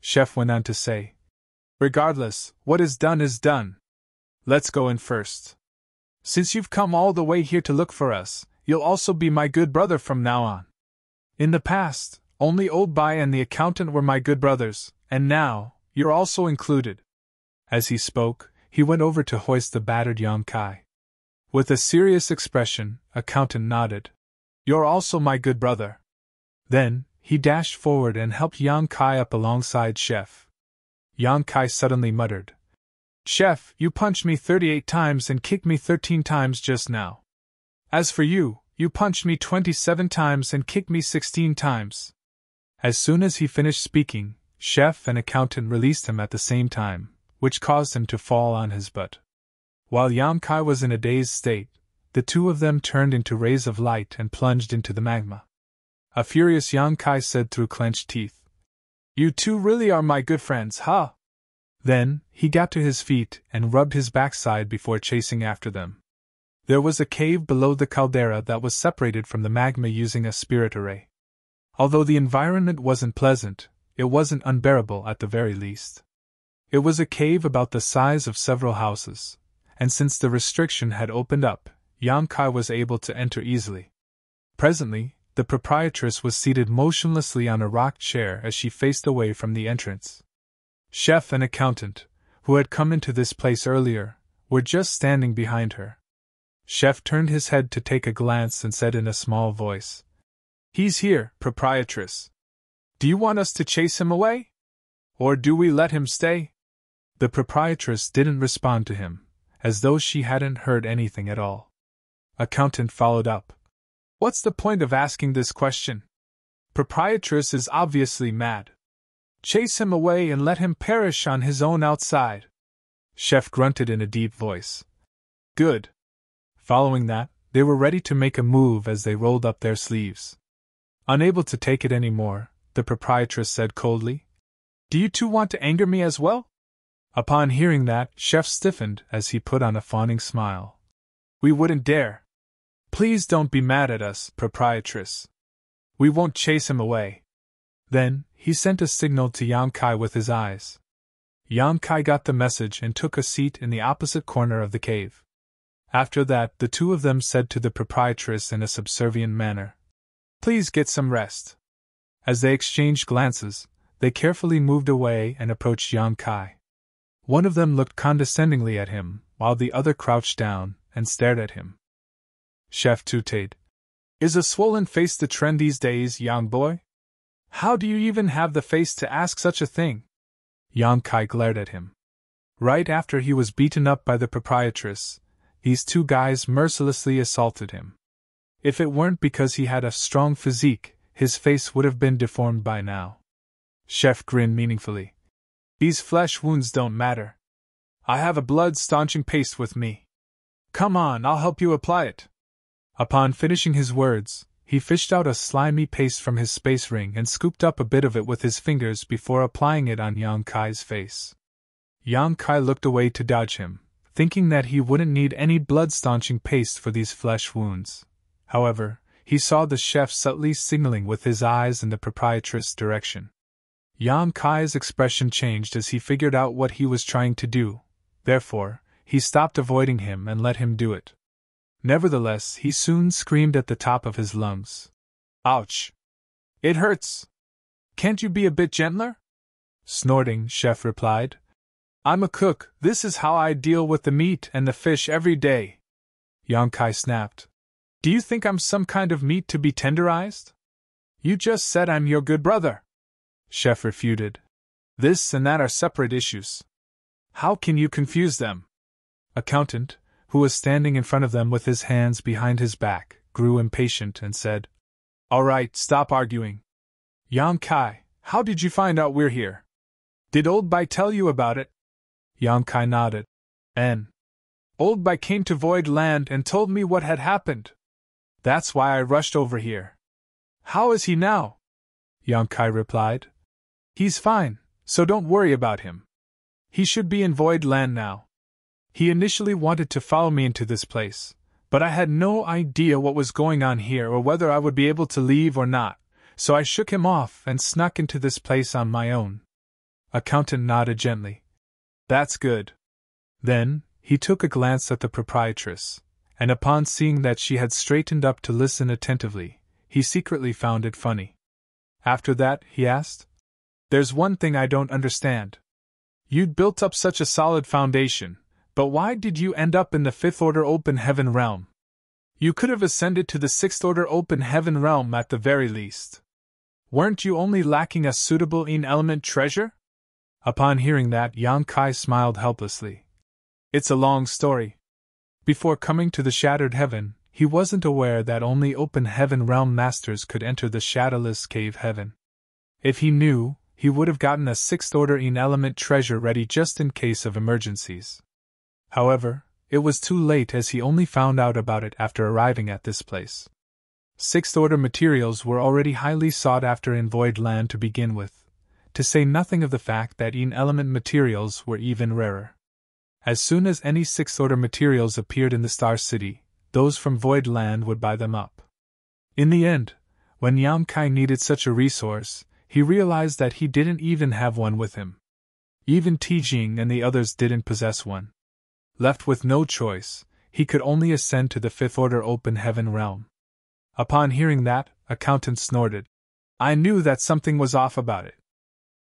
Chef went on to say, "Regardless, what is done. Let's go in first. Since you've come all the way here to look for us, you'll also be my good brother from now on. In the past, only Old Bai and the accountant were my good brothers, and now, you're also included." As he spoke, he went over to hoist the battered Yang Kai. With a serious expression, accountant nodded. "You're also my good brother." Then, he dashed forward and helped Yang Kai up alongside Chef. Yang Kai suddenly muttered, "Chef, you punched me 38 times and kicked me 13 times just now. As for you, you punched me 27 times and kicked me 16 times. As soon as he finished speaking, Chef and accountant released him at the same time, which caused him to fall on his butt. While Yang Kai was in a dazed state, the two of them turned into rays of light and plunged into the magma. A furious Yang Kai said through clenched teeth, "You two really are my good friends, huh?" Then, he got to his feet and rubbed his backside before chasing after them. There was a cave below the caldera that was separated from the magma using a spirit array. Although the environment wasn't pleasant, it wasn't unbearable at the very least. It was a cave about the size of several houses, and since the restriction had opened up, Yang Kai was able to enter easily. Presently, the proprietress was seated motionlessly on a rock chair as she faced away from the entrance. Chef and accountant, who had come into this place earlier, were just standing behind her. Chef turned his head to take a glance and said in a small voice, "He's here, proprietress. Do you want us to chase him away? Or do we let him stay?" The proprietress didn't respond to him, as though she hadn't heard anything at all. Accountant followed up. "What's the point of asking this question? Proprietress is obviously mad. Chase him away and let him perish on his own outside." Chef grunted in a deep voice. "Good." Following that, they were ready to make a move as they rolled up their sleeves. Unable to take it any more, the proprietress said coldly, "Do you two want to anger me as well?" Upon hearing that, Chef stiffened as he put on a fawning smile. "We wouldn't dare. Please don't be mad at us, proprietress. We won't chase him away." Then, he sent a signal to Yang Kai with his eyes. Yang Kai got the message and took a seat in the opposite corner of the cave. After that, the two of them said to the proprietress in a subservient manner, "Please get some rest." As they exchanged glances, they carefully moved away and approached Yang Kai. One of them looked condescendingly at him, while the other crouched down and stared at him. Chef tooted. "Is a swollen face the trend these days, young boy? How do you even have the face to ask such a thing?" Yang Kai glared at him. Right after he was beaten up by the proprietress, these two guys mercilessly assaulted him. If it weren't because he had a strong physique, his face would have been deformed by now. Chef grinned meaningfully. "These flesh wounds don't matter. I have a blood-staunching paste with me. Come on, I'll help you apply it." Upon finishing his words, he fished out a slimy paste from his space ring and scooped up a bit of it with his fingers before applying it on Yang Kai's face. Yang Kai looked away to dodge him, thinking that he wouldn't need any blood-staunching paste for these flesh wounds. However, he saw the chef subtly signaling with his eyes in the proprietress' direction. Yang Kai's expression changed as he figured out what he was trying to do, therefore, he stopped avoiding him and let him do it. Nevertheless, he soon screamed at the top of his lungs. "Ouch! It hurts! Can't you be a bit gentler?" Snorting, Chef replied, "I'm a cook, this is how I deal with the meat and the fish every day." Yang Kai snapped. "Do you think I'm some kind of meat to be tenderized? You just said I'm your good brother." Chef refuted. "This and that are separate issues. How can you confuse them?" Accountant, who was standing in front of them with his hands behind his back, grew impatient and said, "All right, stop arguing. Yang Kai, how did you find out we're here? Did Old Bai tell you about it?" Yang Kai nodded. "And Old Bai came to Void Land and told me what had happened. That's why I rushed over here." "How is he now?" Yang Kai replied. "He's fine, so don't worry about him. He should be in Void Land now. He initially wanted to follow me into this place, but I had no idea what was going on here or whether I would be able to leave or not, so I shook him off and snuck into this place on my own." Accountant nodded gently. "That's good." Then, he took a glance at the proprietress, and upon seeing that she had straightened up to listen attentively, he secretly found it funny. After that, he asked, "There's one thing I don't understand. You'd built up such a solid foundation, but why did you end up in the Fifth Order Open Heaven realm? You could have ascended to the Sixth Order Open Heaven realm at the very least. Weren't you only lacking a suitable in-element treasure?" Upon hearing that, Yang Kai smiled helplessly. "It's a long story. Before coming to the Shattered Heaven, he wasn't aware that only Open Heaven realm masters could enter the Shadowless Cave Heaven. If he knew, he would have gotten a Sixth Order in-element treasure ready just in case of emergencies. However, it was too late as he only found out about it after arriving at this place. Sixth Order materials were already highly sought after in Void Land to begin with, to say nothing of the fact that in-element materials were even rarer. As soon as any Sixth Order materials appeared in the Star City, those from Void Land would buy them up. In the end, when Yang Kai needed such a resource, he realized that he didn't even have one with him. Even Tijing and the others didn't possess one. Left with no choice, he could only ascend to the fifth order open heaven realm. Upon hearing that, Accountant snorted. I knew that something was off about it.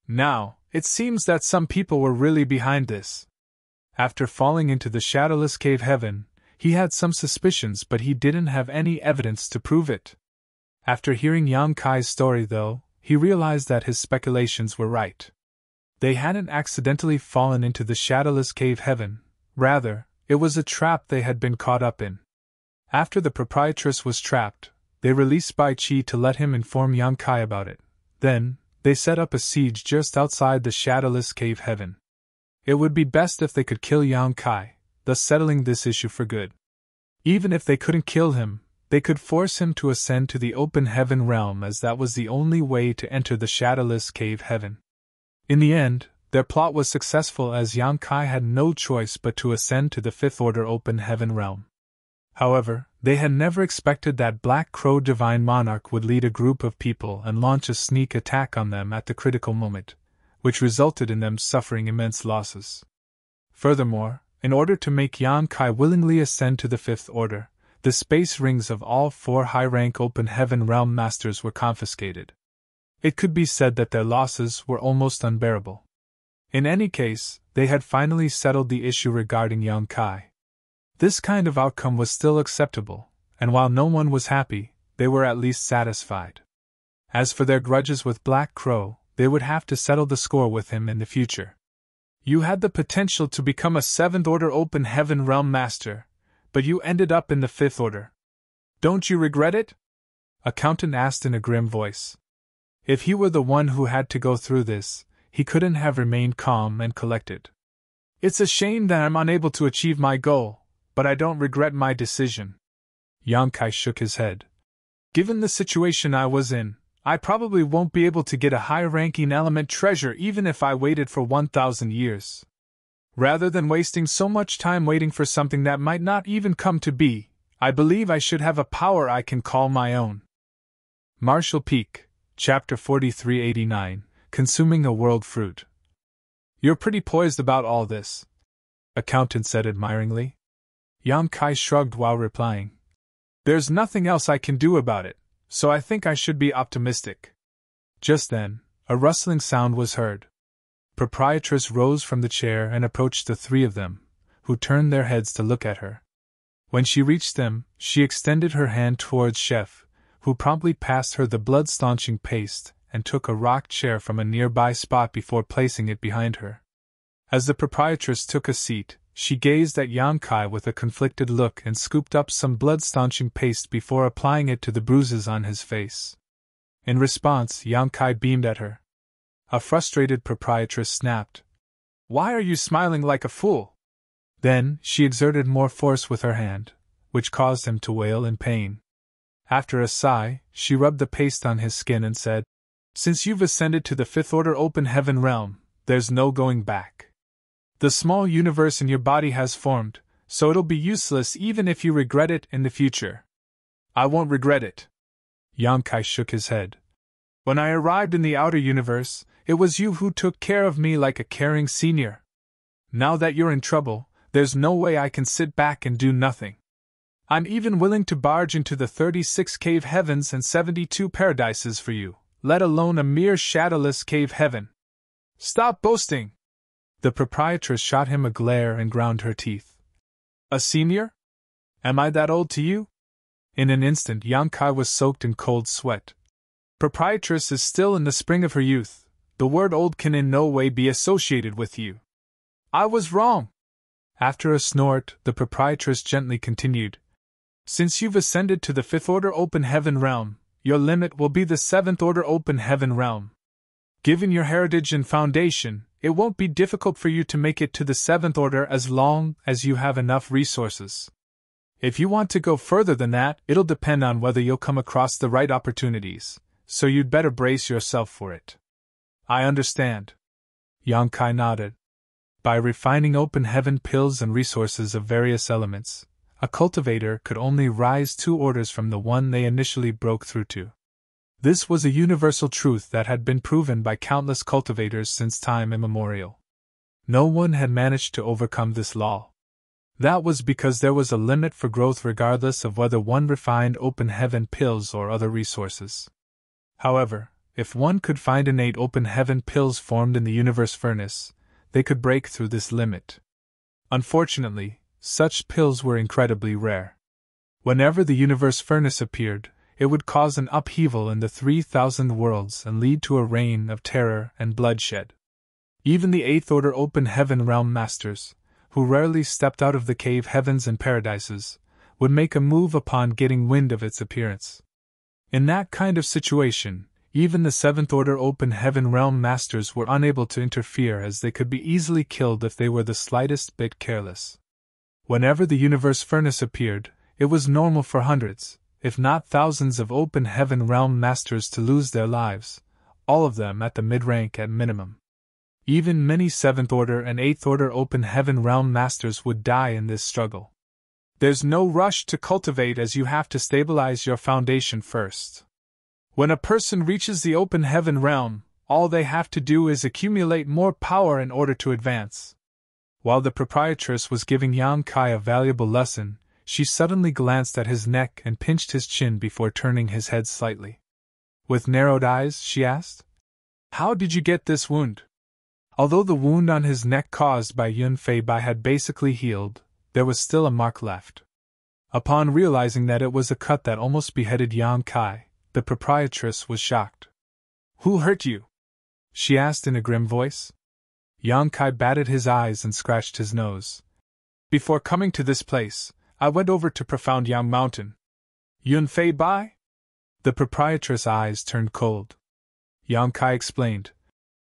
Now, it seems that some people were really behind this. After falling into the shadowless cave heaven, he had some suspicions, but he didn't have any evidence to prove it. After hearing Yang Kai's story, though, he realized that his speculations were right. They hadn't accidentally fallen into the shadowless cave heaven, rather, it was a trap they had been caught up in. After the proprietress was trapped, they released Bai Qi to let him inform Yang Kai about it. Then, they set up a siege just outside the shadowless cave heaven. It would be best if they could kill Yang Kai, thus settling this issue for good. Even if they couldn't kill him, they could force him to ascend to the open heaven realm, as that was the only way to enter the shadowless cave heaven. In the end, their plot was successful, as Yang Kai had no choice but to ascend to the fifth order open heaven realm. However, they had never expected that Black Crow Divine Monarch would lead a group of people and launch a sneak attack on them at the critical moment, which resulted in them suffering immense losses. Furthermore, in order to make Yang Kai willingly ascend to the fifth order, the space rings of all 4 high-rank open heaven realm masters were confiscated. It could be said that their losses were almost unbearable. In any case, they had finally settled the issue regarding Yang Kai. This kind of outcome was still acceptable, and while no one was happy, they were at least satisfied. As for their grudges with Black Crow, they would have to settle the score with him in the future. You had the potential to become a 7th Order Open Heaven Realm Master, but you ended up in the 5th Order. Don't you regret it? Accountant asked in a grim voice. If he were the one who had to go through this, he couldn't have remained calm and collected. It's a shame that I'm unable to achieve my goal, but I don't regret my decision. Yang Kai shook his head. Given the situation I was in, I probably won't be able to get a high-ranking element treasure even if I waited for 1,000 years. Rather than wasting so much time waiting for something that might not even come to be, I believe I should have a power I can call my own. Marshall Peak, Chapter 4389, Consuming a World Fruit. You're pretty poised about all this, Accountant said admiringly. Yang Kai shrugged while replying. There's nothing else I can do about it, so I think I should be optimistic. Just then, a rustling sound was heard. Proprietress rose from the chair and approached the 3 of them, who turned their heads to look at her. When she reached them, she extended her hand towards Chef, who promptly passed her the blood-staunching paste and took a rock chair from a nearby spot before placing it behind her. As the proprietress took a seat, she gazed at Yang Kai with a conflicted look and scooped up some blood-staunching paste before applying it to the bruises on his face. In response, Yang Kai beamed at her. A frustrated proprietress snapped, "Why are you smiling like a fool?" Then, she exerted more force with her hand, which caused him to wail in pain. After a sigh, she rubbed the paste on his skin and said, "Since you've ascended to the 5th Order Open Heaven Realm, there's no going back. The small universe in your body has formed, so it'll be useless even if you regret it in the future." "I won't regret it." Yang Kai shook his head. "When I arrived in the outer universe, it was you who took care of me like a caring senior. Now that you're in trouble, there's no way I can sit back and do nothing. I'm even willing to barge into the 36 cave heavens and 72 paradises for you, let alone a mere shadowless cave heaven." "Stop boasting!" The proprietress shot him a glare and ground her teeth. "A senior? Am I that old to you?" In an instant Yang Kai was soaked in cold sweat. "Proprietress is still in the spring of her youth. The word old can in no way be associated with you." "I was wrong." After a snort, the proprietress gently continued, "Since you've ascended to the 5th Order Open Heaven Realm, your limit will be the 7th Order Open Heaven Realm. Given your heritage and foundation, it won't be difficult for you to make it to the 7th Order as long as you have enough resources. If you want to go further than that, it'll depend on whether you'll come across the right opportunities, so you'd better brace yourself for it." "I understand." Yang Kai nodded. By refining open heaven pills and resources of various elements, a cultivator could only rise 2 orders from the one they initially broke through to. This was a universal truth that had been proven by countless cultivators since time immemorial. No one had managed to overcome this law. That was because there was a limit for growth regardless of whether one refined open heaven pills or other resources. However, if one could find innate open heaven pills formed in the universe furnace, they could break through this limit. Unfortunately, such pills were incredibly rare. Whenever the universe furnace appeared, it would cause an upheaval in the 3,000 worlds and lead to a reign of terror and bloodshed. Even the Eighth Order Open Heaven Realm Masters, who rarely stepped out of the cave heavens and paradises, would make a move upon getting wind of its appearance. In that kind of situation, even the Seventh Order Open Heaven Realm Masters were unable to interfere, as they could be easily killed if they were the slightest bit careless. Whenever the universe furnace appeared, it was normal for hundreds, if not thousands of Open Heaven Realm Masters to lose their lives, all of them at the mid-rank at minimum. Even many 7th Order and 8th Order Open Heaven Realm Masters would die in this struggle. There's no rush to cultivate, as you have to stabilize your foundation first. When a person reaches the Open Heaven Realm, all they have to do is accumulate more power in order to advance. While the proprietress was giving Yang Kai a valuable lesson, she suddenly glanced at his neck and pinched his chin before turning his head slightly. With narrowed eyes, she asked, "How did you get this wound?" Although the wound on his neck caused by Unveil had basically healed, there was still a mark left. Upon realizing that it was a cut that almost beheaded Yang Kai, the proprietress was shocked. "Who hurt you?" she asked in a grim voice. Yang Kai batted his eyes and scratched his nose. "Before coming to this place, I went over to Profound Yang Mountain." "Unveil?" The proprietress' eyes turned cold. Yang Kai explained,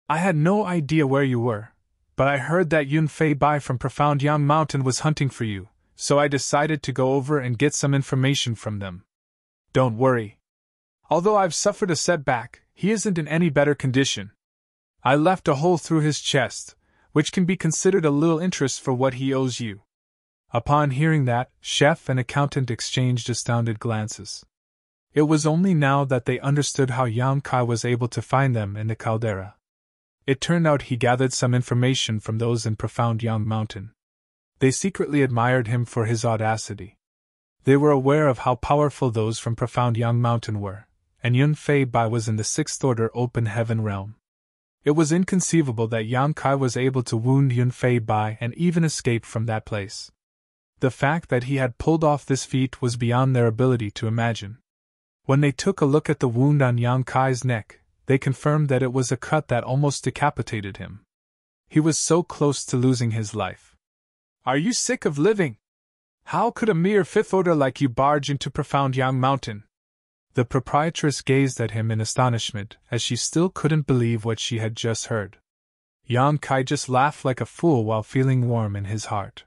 "I had no idea where you were, but I heard that Unveil from Profound Yang Mountain was hunting for you, so I decided to go over and get some information from them. Don't worry. Although I've suffered a setback, he isn't in any better condition. I left a hole through his chest, which can be considered a little interest for what he owes you." Upon hearing that, chef and accountant exchanged astounded glances. It was only now that they understood how Yang Kai was able to find them in the caldera. It turned out he gathered some information from those in Profound Yang Mountain. They secretly admired him for his audacity. They were aware of how powerful those from Profound Yang Mountain were, and Unveil was in the 6th Order Open Heaven Realm. It was inconceivable that Yang Kai was able to wound Unveil and even escape from that place. The fact that he had pulled off this feat was beyond their ability to imagine. When they took a look at the wound on Yang Kai's neck, they confirmed that it was a cut that almost decapitated him. He was so close to losing his life. "Are you sick of living? How could a mere 5th Order like you barge into Profound Yang Mountain?" The proprietress gazed at him in astonishment, as she still couldn't believe what she had just heard. Yang Kai just laughed like a fool while feeling warm in his heart.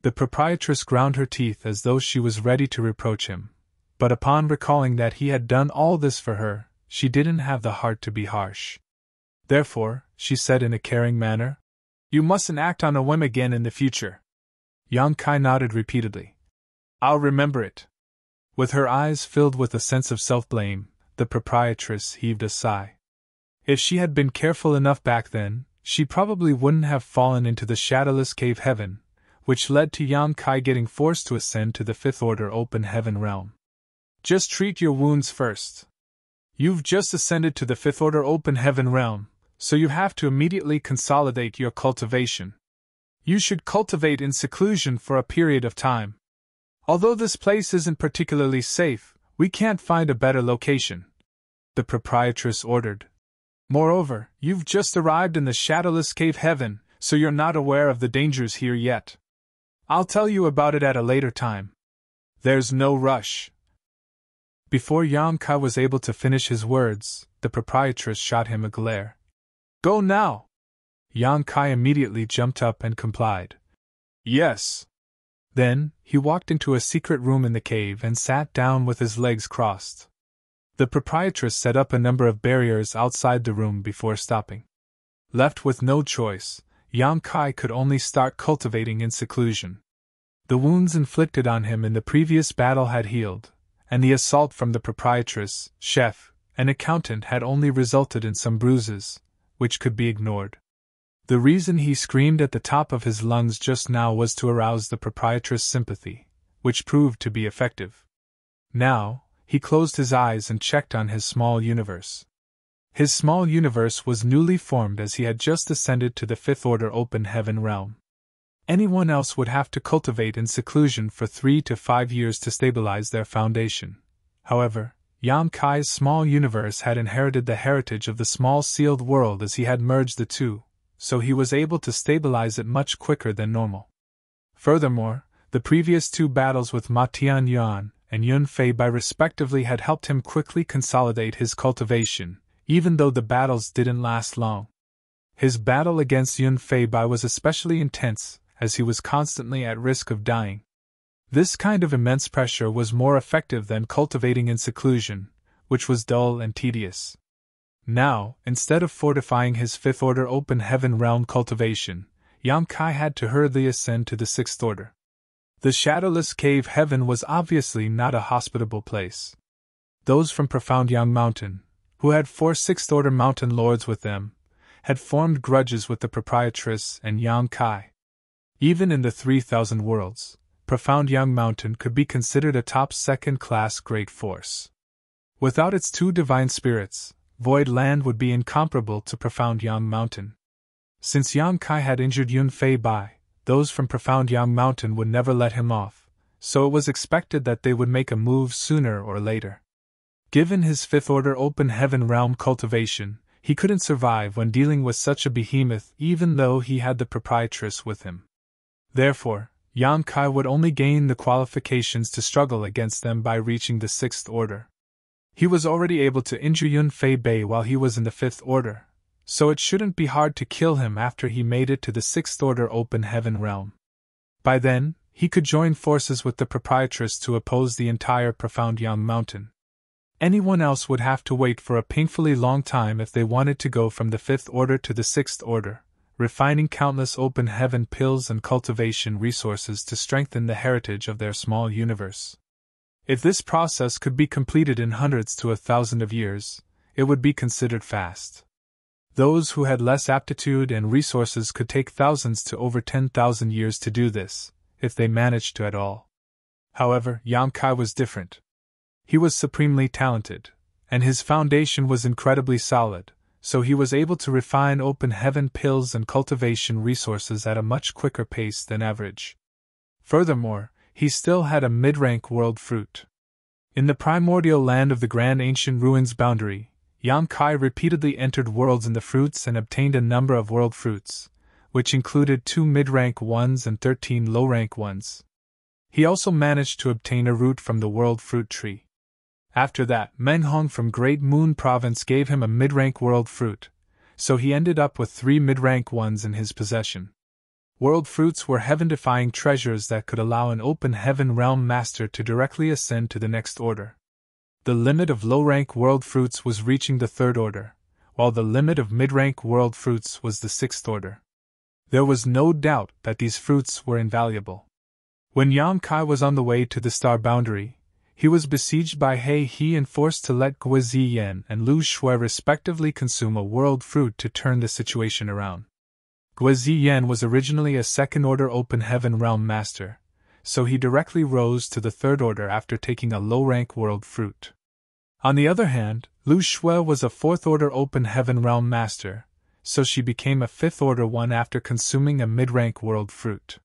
The proprietress ground her teeth as though she was ready to reproach him, but upon recalling that he had done all this for her, she didn't have the heart to be harsh. Therefore, she said in a caring manner, "You mustn't act on a whim again in the future." Yang Kai nodded repeatedly. "I'll remember it." With her eyes filled with a sense of self-blame, the proprietress heaved a sigh. If she had been careful enough back then, she probably wouldn't have fallen into the shadowless cave heaven, which led to Yang Kai getting forced to ascend to the 5th Order Open Heaven Realm. "Just treat your wounds first. You've just ascended to the 5th Order Open Heaven Realm, so you have to immediately consolidate your cultivation. You should cultivate in seclusion for a period of time. Although this place isn't particularly safe, we can't find a better location," the proprietress ordered. "Moreover, you've just arrived in the shadowless cave heaven, so you're not aware of the dangers here yet. I'll tell you about it at a later time. There's no rush." Before Yang Kai was able to finish his words, the proprietress shot him a glare. "Go now!" Yang Kai immediately jumped up and complied. "Yes." Then, he walked into a secret room in the cave and sat down with his legs crossed. The proprietress set up a number of barriers outside the room before stopping. Left with no choice, Yang Kai could only start cultivating in seclusion. The wounds inflicted on him in the previous battle had healed, and the assault from the proprietress, chef, an accountant had only resulted in some bruises, which could be ignored. The reason he screamed at the top of his lungs just now was to arouse the proprietress' sympathy, which proved to be effective. Now, he closed his eyes and checked on his small universe. His small universe was newly formed as he had just ascended to the fifth order open heaven realm. Anyone else would have to cultivate in seclusion for 3 to 5 years to stabilize their foundation. However, Yan Kai's small universe had inherited the heritage of the small sealed world as he had merged the two, so he was able to stabilize it much quicker than normal. Furthermore, the previous 2 battles with Ma Tianyuan and Yun Fei Bai respectively had helped him quickly consolidate his cultivation, even though the battles didn't last long. His battle against Yun Fei Bai was especially intense, as he was constantly at risk of dying. This kind of immense pressure was more effective than cultivating in seclusion, which was dull and tedious. Now, instead of fortifying his fifth order open heaven realm cultivation, Yan Kai had to hurriedly ascend to the sixth order. The shadowless cave heaven was obviously not a hospitable place. Those from Profound Yang Mountain, who had 4 sixth order mountain lords with them, had formed grudges with the proprietress and Yan Kai. Even in the 3,000 worlds, Profound Yang Mountain could be considered a top second-class great force. Without its 2 divine spirits, Void Land would be incomparable to Profound Yang Mountain. Since Yang Kai had injured Yun Fei Bai, those from Profound Yang Mountain would never let him off, so it was expected that they would make a move sooner or later. Given his fifth order open heaven realm cultivation, he couldn't survive when dealing with such a behemoth even though he had the proprietress with him. Therefore, Yan Kai would only gain the qualifications to struggle against them by reaching the sixth order. He was already able to injure Yun Fei Bai while he was in the fifth order, so it shouldn't be hard to kill him after he made it to the sixth order open heaven realm. By then, he could join forces with the proprietress to oppose the entire Profound Yang Mountain. Anyone else would have to wait for a painfully long time if they wanted to go from the fifth order to the sixth order, refining countless open heaven pills and cultivation resources to strengthen the heritage of their small universe. If this process could be completed in hundreds to 1,000 of years, it would be considered fast. Those who had less aptitude and resources could take thousands to over 10,000 years to do this, if they managed to at all. However, Yan Kai was different. He was supremely talented, and his foundation was incredibly solid, so he was able to refine open heaven pills and cultivation resources at a much quicker pace than average. Furthermore, he still had a mid-rank world fruit. In the primordial land of the Grand Ancient Ruins boundary, Yan Kai repeatedly entered worlds in the fruits and obtained a number of world fruits, which included 2 mid-rank ones and 13 low-rank ones. He also managed to obtain a root from the world fruit tree. After that, Meng Hong from Great Moon Province gave him a mid-rank world fruit, so he ended up with 3 mid-rank ones in his possession. World fruits were heaven-defying treasures that could allow an open heaven realm master to directly ascend to the next order. The limit of low-rank world fruits was reaching the third order, while the limit of mid-rank world fruits was the sixth order. There was no doubt that these fruits were invaluable. When Yan Kai was on the way to the star boundary, he was besieged by He He and forced to let Gui Ziyan and Lu Shui respectively consume a world fruit to turn the situation around. Gui Ziyan was originally a second-order open heaven realm master, so he directly rose to the third order after taking a low-rank world fruit. On the other hand, Lu Shui was a fourth-order open heaven realm master, so she became a fifth-order one after consuming a mid-rank world fruit.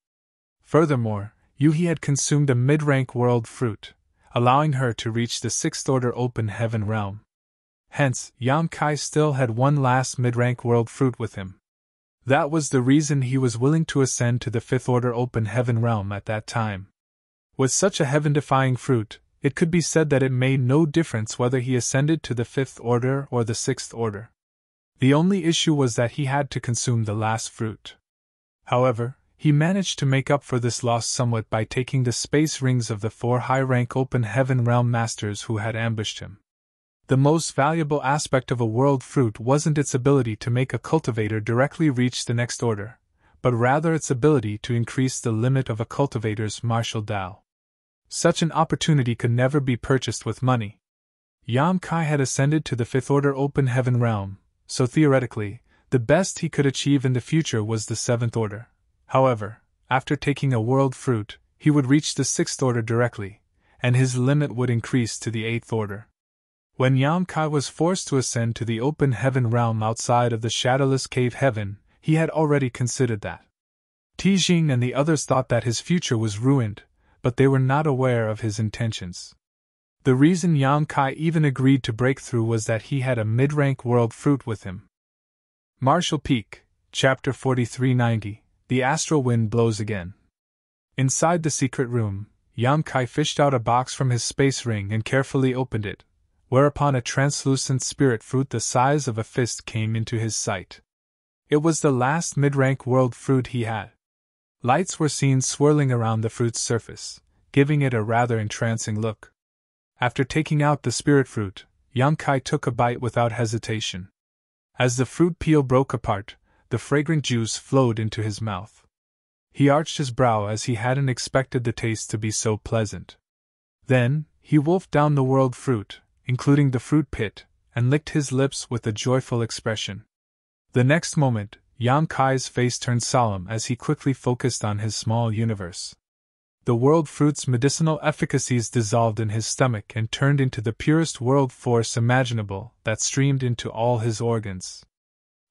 Furthermore, Yu He had consumed a mid-rank world fruit, allowing her to reach the sixth-order open heaven realm. Hence, Yan Kai still had one last mid-rank world fruit with him. That was the reason he was willing to ascend to the fifth-order open heaven realm at that time. With such a heaven-defying fruit, it could be said that it made no difference whether he ascended to the fifth order or the sixth order. The only issue was that he had to consume the last fruit. However, he managed to make up for this loss somewhat by taking the space rings of the 4 high-rank open heaven realm masters who had ambushed him. The most valuable aspect of a world fruit wasn't its ability to make a cultivator directly reach the next order, but rather its ability to increase the limit of a cultivator's martial Dao. Such an opportunity could never be purchased with money. Yan Kai had ascended to the fifth order open heaven realm, so theoretically, the best he could achieve in the future was the seventh order. However, after taking a world fruit, he would reach the sixth order directly, and his limit would increase to the eighth order. When Yan Kai was forced to ascend to the open heaven realm outside of the shadowless cave heaven, he had already considered that. Tijing and the others thought that his future was ruined, but they were not aware of his intentions. The reason Yan Kai even agreed to break through was that he had a mid-rank world fruit with him. Marshall Peak, Chapter 4390, The Astral Wind Blows Again. Inside the secret room, Yan Kai fished out a box from his space ring and carefully opened it, whereupon a translucent spirit fruit the size of a fist came into his sight. It was the last mid-rank world fruit he had. Lights were seen swirling around the fruit's surface, giving it a rather entrancing look. After taking out the spirit fruit, Yan Kai took a bite without hesitation. As the fruit peel broke apart, the fragrant juice flowed into his mouth. He arched his brow as he hadn't expected the taste to be so pleasant. Then, he wolfed down the world fruit, including the fruit pit, and licked his lips with a joyful expression. The next moment, Yan Kai's face turned solemn as he quickly focused on his small universe. The world fruit's medicinal efficacies dissolved in his stomach and turned into the purest world force imaginable that streamed into all his organs.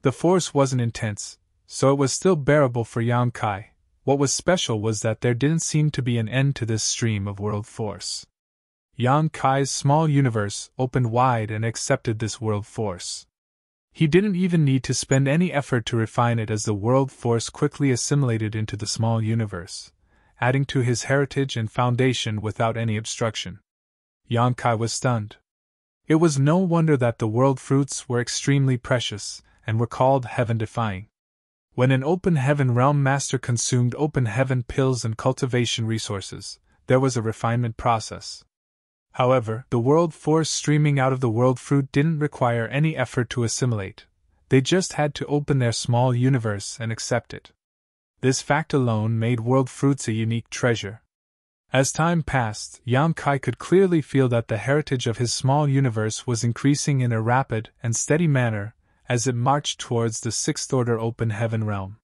The force wasn't intense, so it was still bearable for Yan Kai. What was special was that there didn't seem to be an end to this stream of world force. Yan Kai's small universe opened wide and accepted this world force. He didn't even need to spend any effort to refine it as the world force quickly assimilated into the small universe, adding to his heritage and foundation without any obstruction. Yan Kai was stunned. It was no wonder that the world fruits were extremely precious and were called heaven-defying. When an open heaven realm master consumed open heaven pills and cultivation resources, there was a refinement process. However, the world force streaming out of the world fruit didn't require any effort to assimilate. They just had to open their small universe and accept it. This fact alone made world fruits a unique treasure. As time passed, Yan Kai could clearly feel that the heritage of his small universe was increasing in a rapid and steady manner as it marched towards the sixth order open heaven realm.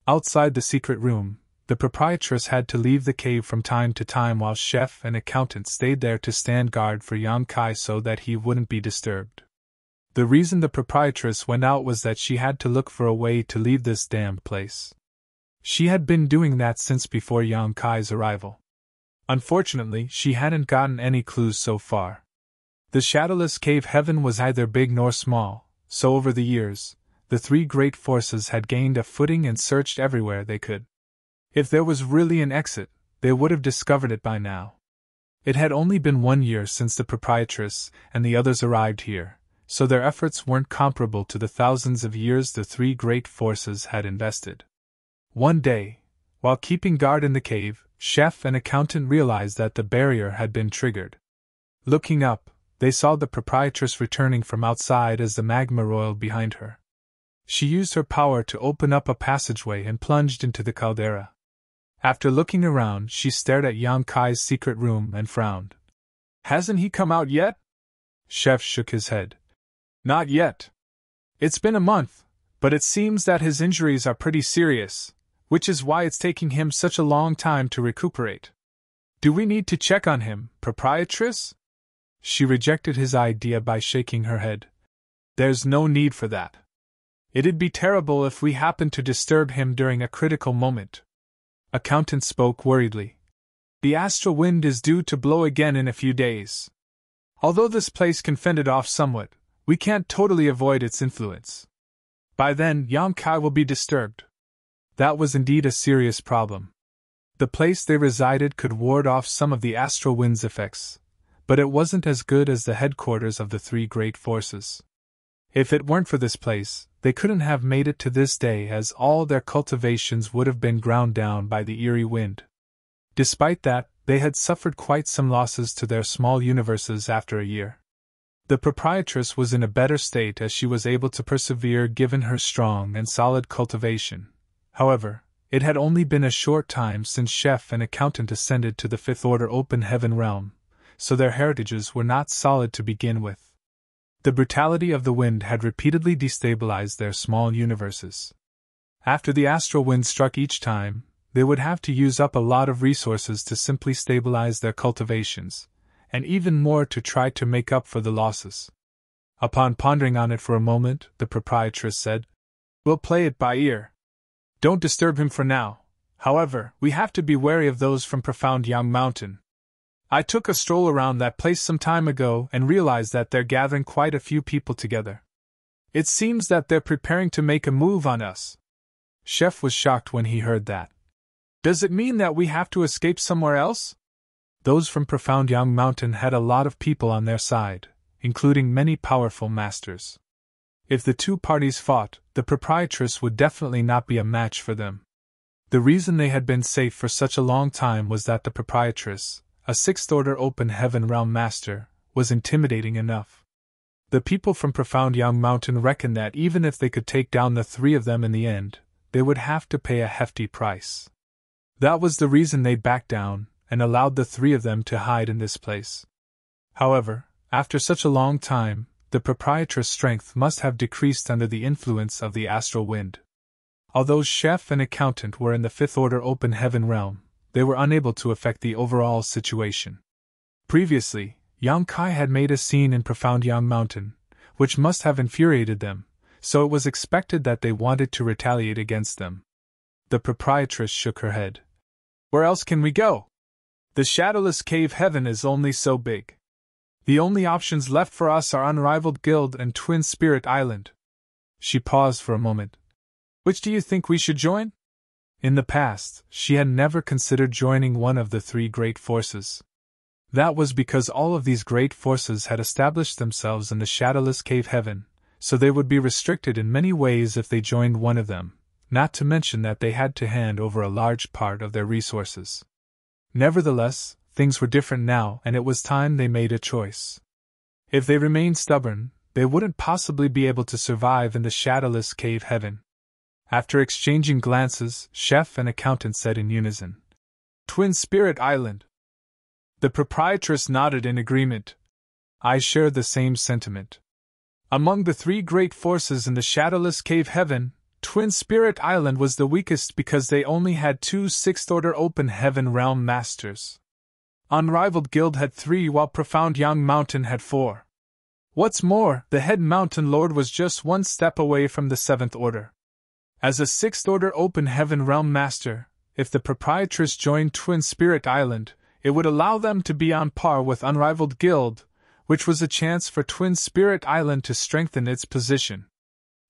Outside the secret room, the proprietress had to leave the cave from time to time while chef and accountant stayed there to stand guard for Yan Kai so that he wouldn't be disturbed. The reason the proprietress went out was that she had to look for a way to leave this damned place. She had been doing that since before Yan Kai's arrival. Unfortunately, she hadn't gotten any clues so far. The shadowless cave heaven was neither big nor small, so over the years, the three great forces had gained a footing and searched everywhere they could. If there was really an exit, they would have discovered it by now. It had only been 1 year since the proprietress and the others arrived here, so their efforts weren't comparable to the thousands of years the three great forces had invested. One day, while keeping guard in the cave, chef and accountant realized that the barrier had been triggered. Looking up, they saw the proprietress returning from outside as the magma roiled behind her. She used her power to open up a passageway and plunged into the caldera. After looking around, she stared at Yan Kai's secret room and frowned. "Hasn't he come out yet?" Chef shook his head. "Not yet. It's been a month, but it seems that his injuries are pretty serious, which is why it's taking him such a long time to recuperate. Do we need to check on him, proprietress?" She rejected his idea by shaking her head. "There's no need for that. It'd be terrible if we happened to disturb him during a critical moment." Accountant spoke worriedly. "The astral wind is due to blow again in a few days. Although this place can fend it off somewhat, we can't totally avoid its influence. By then, Yan Kai will be disturbed." That was indeed a serious problem. The place they resided could ward off some of the astral wind's effects, but it wasn't as good as the headquarters of the three great forces. If it weren't for this place, they couldn't have made it to this day, as all their cultivations would have been ground down by the eerie wind. Despite that, they had suffered quite some losses to their small universes after a year. The proprietress was in a better state as she was able to persevere given her strong and solid cultivation. However, it had only been a short time since chef and accountant ascended to the fifth order open heaven realm, so their heritages were not solid to begin with. The brutality of the wind had repeatedly destabilized their small universes. After the astral wind struck each time, they would have to use up a lot of resources to simply stabilize their cultivations, and even more to try to make up for the losses. Upon pondering on it for a moment, the proprietress said, "We'll play it by ear. Don't disturb him for now. However, we have to be wary of those from Profound Young Mountain. I took a stroll around that place some time ago and realized that they're gathering quite a few people together. It seems that they're preparing to make a move on us." Chef was shocked when he heard that. "Does it mean that we have to escape somewhere else?" Those from Profound Young Mountain had a lot of people on their side, including many powerful masters. If the two parties fought, the proprietress would definitely not be a match for them. The reason they had been safe for such a long time was that the proprietress, a sixth-order open heaven realm master, was intimidating enough. The people from Profound Young Mountain reckoned that even if they could take down the three of them in the end, they would have to pay a hefty price. That was the reason they backed down and allowed the three of them to hide in this place. However, after such a long time, the proprietress' strength must have decreased under the influence of the astral wind. Although chef and accountant were in the fifth-order open heaven realm, they were unable to affect the overall situation. Previously, Yang Kai had made a scene in Profound Young Mountain, which must have infuriated them, so it was expected that they wanted to retaliate against them. The proprietress shook her head. "Where else can we go? The shadowless cave heaven is only so big. The only options left for us are Unrivaled Guild and Twin Spirit Island." She paused for a moment. "Which do you think we should join?" In the past, she had never considered joining one of the three great forces. That was because all of these great forces had established themselves in the shadowless cave heaven, so they would be restricted in many ways if they joined one of them, not to mention that they had to hand over a large part of their resources. Nevertheless, things were different now, and it was time they made a choice. If they remained stubborn, they wouldn't possibly be able to survive in the shadowless cave heaven. After exchanging glances, chef and accountant said in unison, "Twin Spirit Island." The proprietress nodded in agreement. "I share the same sentiment. Among the three great forces in the shadowless cave heaven, Twin Spirit Island was the weakest because they only had two sixth-order open heaven realm masters. Unrivaled Guild had 3 while Profound Young Mountain had 4. What's more, the head mountain lord was just 1 step away from the 7th order. As a 6th order open heaven realm master, if the proprietress joined Twin Spirit Island, it would allow them to be on par with Unrivaled Guild, which was a chance for Twin Spirit Island to strengthen its position.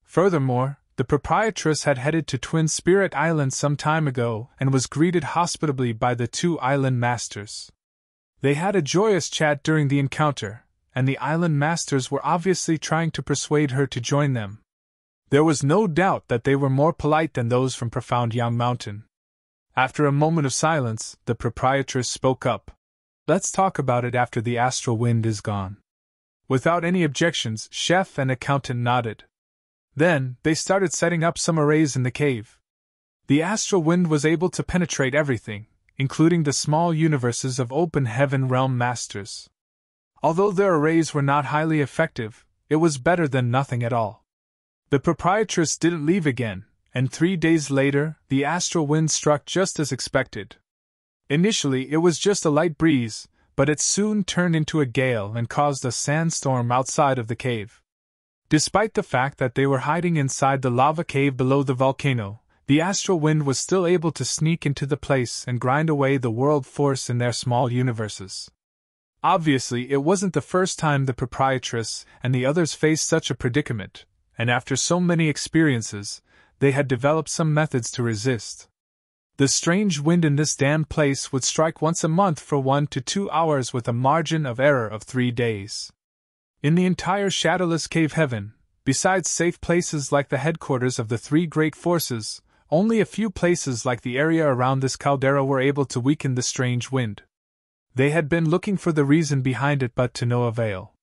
Furthermore, the proprietress had headed to Twin Spirit Island some time ago and was greeted hospitably by the 2 island masters. They had a joyous chat during the encounter, and the island masters were obviously trying to persuade her to join them. There was no doubt that they were more polite than those from Profound Young Mountain. After a moment of silence, the proprietress spoke up. "Let's talk about it after the astral wind is gone." Without any objections, chef and accountant nodded. Then, they started setting up some arrays in the cave. The astral wind was able to penetrate everything, including the small universes of open heaven realm masters. Although their arrays were not highly effective, it was better than nothing at all. The proprietress didn't leave again, and 3 days later, the astral wind struck just as expected. Initially, it was just a light breeze, but it soon turned into a gale and caused a sandstorm outside of the cave. Despite the fact that they were hiding inside the lava cave below the volcano, the astral wind was still able to sneak into the place and grind away the world force in their small universes. Obviously, it wasn't the first time the proprietress and the others faced such a predicament, and after so many experiences, they had developed some methods to resist. The strange wind in this damned place would strike once a month for 1 to 2 hours with a margin of error of 3 days. In the entire shadowless cave heaven, besides safe places like the headquarters of the 3 great forces, only a few places like the area around this caldera were able to weaken the strange wind. They had been looking for the reason behind it, but to no avail.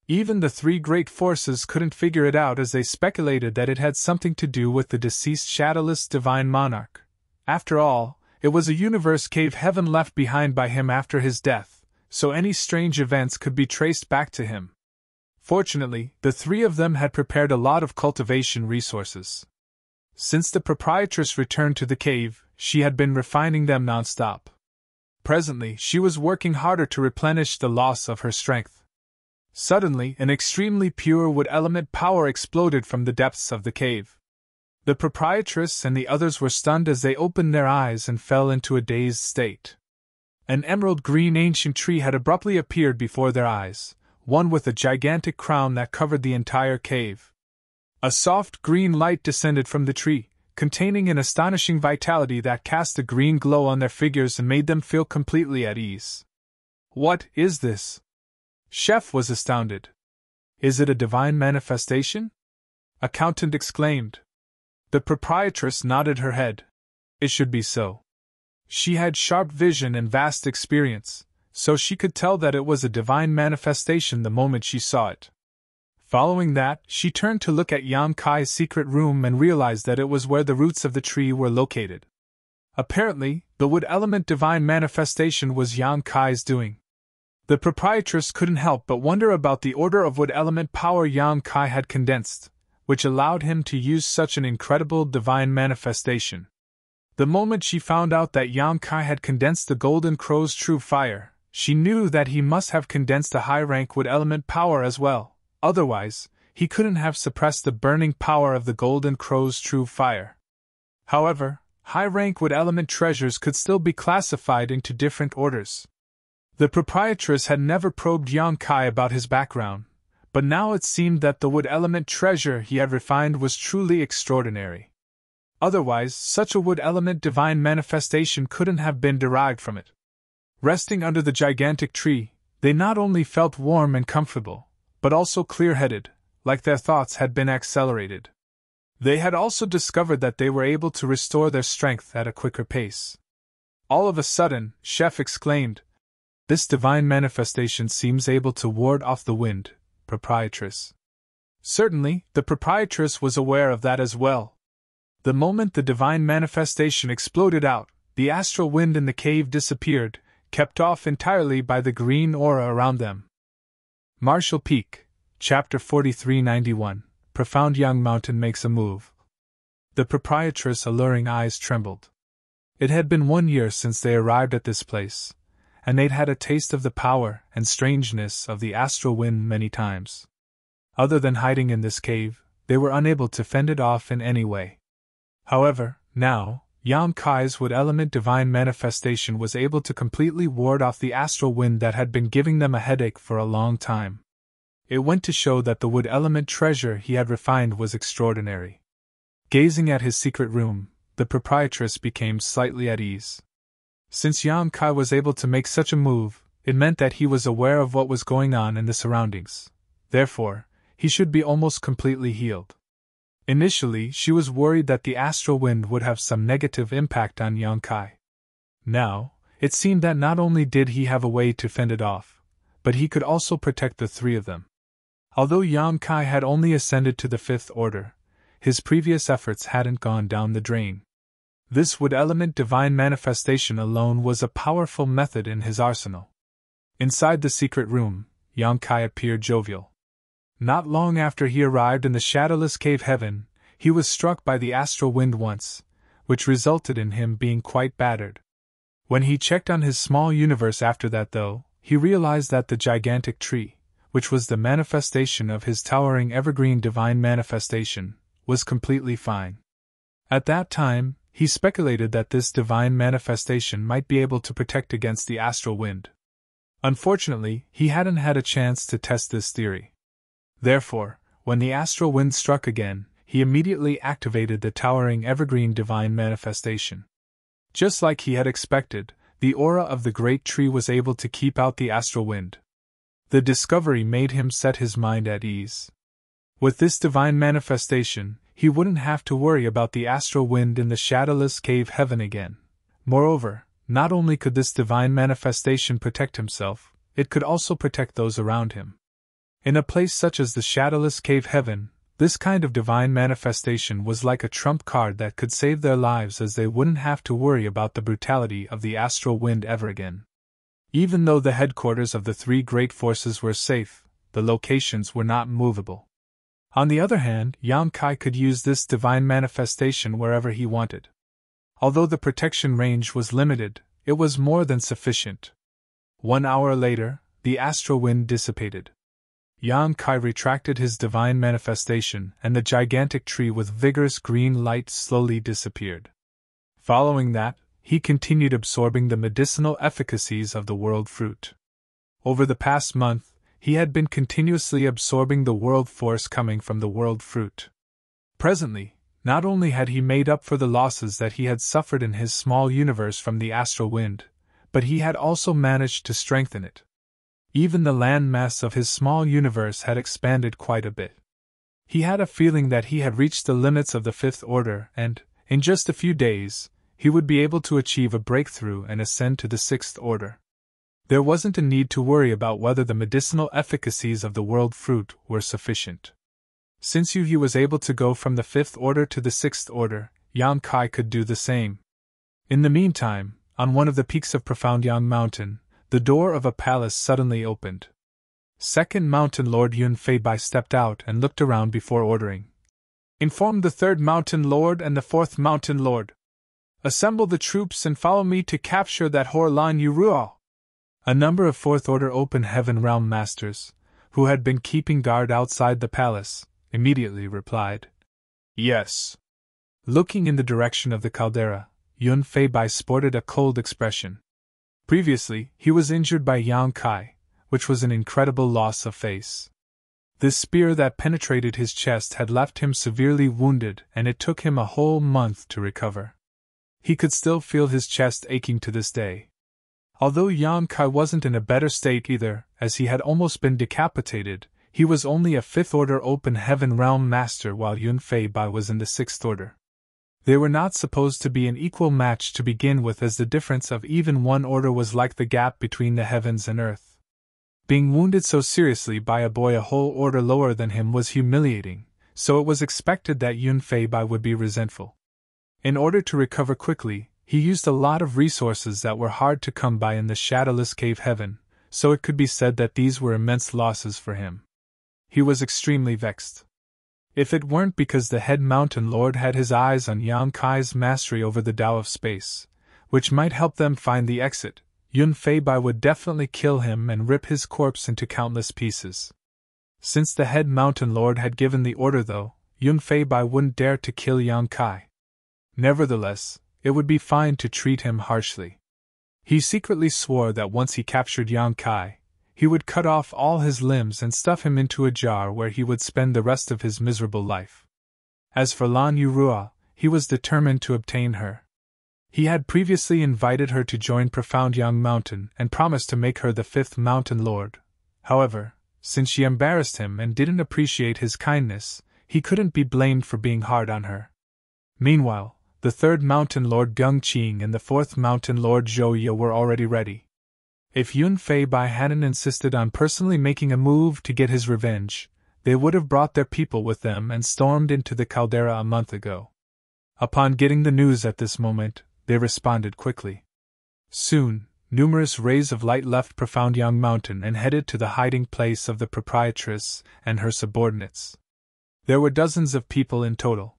Even the 3 great forces couldn't figure it out, as they speculated that it had something to do with the deceased shadowless divine monarch. After all, it was a universe cave heaven left behind by him after his death, so any strange events could be traced back to him. Fortunately, the three of them had prepared a lot of cultivation resources. Since the proprietress returned to the cave, she had been refining them non-stop. Presently, she was working harder to replenish the loss of her strength. Suddenly, an extremely pure wood element power exploded from the depths of the cave. The proprietress and the others were stunned as they opened their eyes and fell into a dazed state. An emerald green ancient tree had abruptly appeared before their eyes, one with a gigantic crown that covered the entire cave. A soft green light descended from the tree, containing an astonishing vitality that cast a green glow on their figures and made them feel completely at ease. What is this? Chef was astounded. Is it a divine manifestation? Accountant exclaimed. The proprietress nodded her head. It should be so. She had sharp vision and vast experience, so she could tell that it was a divine manifestation the moment she saw it. Following that, she turned to look at Yan Kai's secret room and realized that it was where the roots of the tree were located. Apparently, the wood element divine manifestation was Yan Kai's doing. The proprietress couldn't help but wonder about the order of wood element power Yan Kai had condensed, which allowed him to use such an incredible divine manifestation. The moment she found out that Yan Kai had condensed the Golden Crow's true fire, she knew that he must have condensed a high-rank wood element power as well. Otherwise, he couldn't have suppressed the burning power of the Golden Crow's true fire. However, high-rank wood element treasures could still be classified into different orders. The proprietress had never probed Yan Kai about his background, but now it seemed that the wood element treasure he had refined was truly extraordinary. Otherwise, such a wood element divine manifestation couldn't have been derived from it. Resting under the gigantic tree, they not only felt warm and comfortable, but also clear-headed, like their thoughts had been accelerated. They had also discovered that they were able to restore their strength at a quicker pace. All of a sudden, Chef exclaimed, "This divine manifestation seems able to ward off the wind, proprietress." Certainly, the proprietress was aware of that as well. The moment the divine manifestation exploded out, the astral wind in the cave disappeared, kept off entirely by the green aura around them. Marshall Peak, Chapter 4391, Profound Young Mountain Makes a Move. The proprietress' alluring eyes trembled. It had been 1 year since they arrived at this place, and they'd had a taste of the power and strangeness of the astral wind many times. Other than hiding in this cave, they were unable to fend it off in any way. However, now, Yan Kai's wood element divine manifestation was able to completely ward off the astral wind that had been giving them a headache for a long time. It went to show that the wood element treasure he had refined was extraordinary. Gazing at his secret room, the proprietress became slightly at ease. Since Yan Kai was able to make such a move, it meant that he was aware of what was going on in the surroundings. Therefore, he should be almost completely healed. Initially, she was worried that the astral wind would have some negative impact on Yan Kai. Now, it seemed that not only did he have a way to fend it off, but he could also protect the three of them. Although Yan Kai had only ascended to the 5th order, his previous efforts hadn't gone down the drain. This wood element divine manifestation alone was a powerful method in his arsenal. Inside the secret room, Yan Kai appeared jovial. Not long after he arrived in the shadowless cave heaven, he was struck by the astral wind once, which resulted in him being quite battered. When he checked on his small universe after that, though, he realized that the gigantic tree, which was the manifestation of his towering evergreen divine manifestation, was completely fine. At that time, he speculated that this divine manifestation might be able to protect against the astral wind. Unfortunately, he hadn't had a chance to test this theory. Therefore, when the astral wind struck again, he immediately activated the towering evergreen divine manifestation. Just like he had expected, the aura of the great tree was able to keep out the astral wind. The discovery made him set his mind at ease. With this divine manifestation, he wouldn't have to worry about the astral wind in the shadowless cave heaven again. Moreover, not only could this divine manifestation protect himself, it could also protect those around him. In a place such as the shadowless cave heaven, this kind of divine manifestation was like a trump card that could save their lives, as they wouldn't have to worry about the brutality of the astral wind ever again. Even though the headquarters of the three great forces were safe, the locations were not movable. On the other hand, Yang Kai could use this divine manifestation wherever he wanted. Although the protection range was limited, it was more than sufficient. 1 hour later, the astral wind dissipated. Yang Kai retracted his divine manifestation, and the gigantic tree with vigorous green light slowly disappeared. Following that, he continued absorbing the medicinal efficacies of the world fruit. Over the past month, he had been continuously absorbing the world force coming from the world fruit. Presently, not only had he made up for the losses that he had suffered in his small universe from the astral wind, but he had also managed to strengthen it. Even the land mass of his small universe had expanded quite a bit. He had a feeling that he had reached the limits of the fifth order and, in just a few days, he would be able to achieve a breakthrough and ascend to the sixth order. There wasn't a need to worry about whether the medicinal efficacies of the world fruit were sufficient. Since he was able to go from the fifth order to the sixth order, Yang Kai could do the same. In the meantime, on one of the peaks of Profound Yang Mountain, the door of a palace suddenly opened. Second Mountain Lord Yun Fei Bai stepped out and looked around before ordering. "Inform the third Mountain Lord and the fourth Mountain Lord. Assemble the troops and follow me to capture that whore Lan Yuruo." A number of fourth order open heaven realm masters, who had been keeping guard outside the palace, immediately replied, "Yes." Looking in the direction of the caldera, Yun Fei Bai sported a cold expression. Previously, he was injured by Yang Kai, which was an incredible loss of face. This spear that penetrated his chest had left him severely wounded, and it took him a whole month to recover. He could still feel his chest aching to this day. Although Yang Kai wasn't in a better state either, as he had almost been decapitated, he was only a fifth-order open heaven realm master while Yun Fei Bai was in the sixth order. They were not supposed to be an equal match to begin with, as the difference of even one order was like the gap between the heavens and earth. Being wounded so seriously by a boy a whole order lower than him was humiliating, so it was expected that Yun Fei Bai would be resentful. In order to recover quickly, he used a lot of resources that were hard to come by in the shadowless cave heaven, so it could be said that these were immense losses for him. He was extremely vexed. If it weren't because the head mountain lord had his eyes on Yang Kai's mastery over the Tao of space, which might help them find the exit, Yun Fei Bai would definitely kill him and rip his corpse into countless pieces. Since the head mountain lord had given the order though, Yun Fei Bai wouldn't dare to kill Yang Kai. Nevertheless, it would be fine to treat him harshly. He secretly swore that once he captured Yang Kai, he would cut off all his limbs and stuff him into a jar where he would spend the rest of his miserable life. As for Lan Yuruo, he was determined to obtain her. He had previously invited her to join Profound Yang Mountain and promised to make her the fifth mountain lord. However, since she embarrassed him and didn't appreciate his kindness, he couldn't be blamed for being hard on her. Meanwhile, the third mountain lord Gung Qing and the fourth mountain lord Zhou Ye were already ready. If Yun Fei Bai hadn't insisted on personally making a move to get his revenge, they would have brought their people with them and stormed into the caldera a month ago. Upon getting the news at this moment, they responded quickly. Soon, numerous rays of light left Profound Yang Mountain and headed to the hiding place of the proprietress and her subordinates. There were dozens of people in total.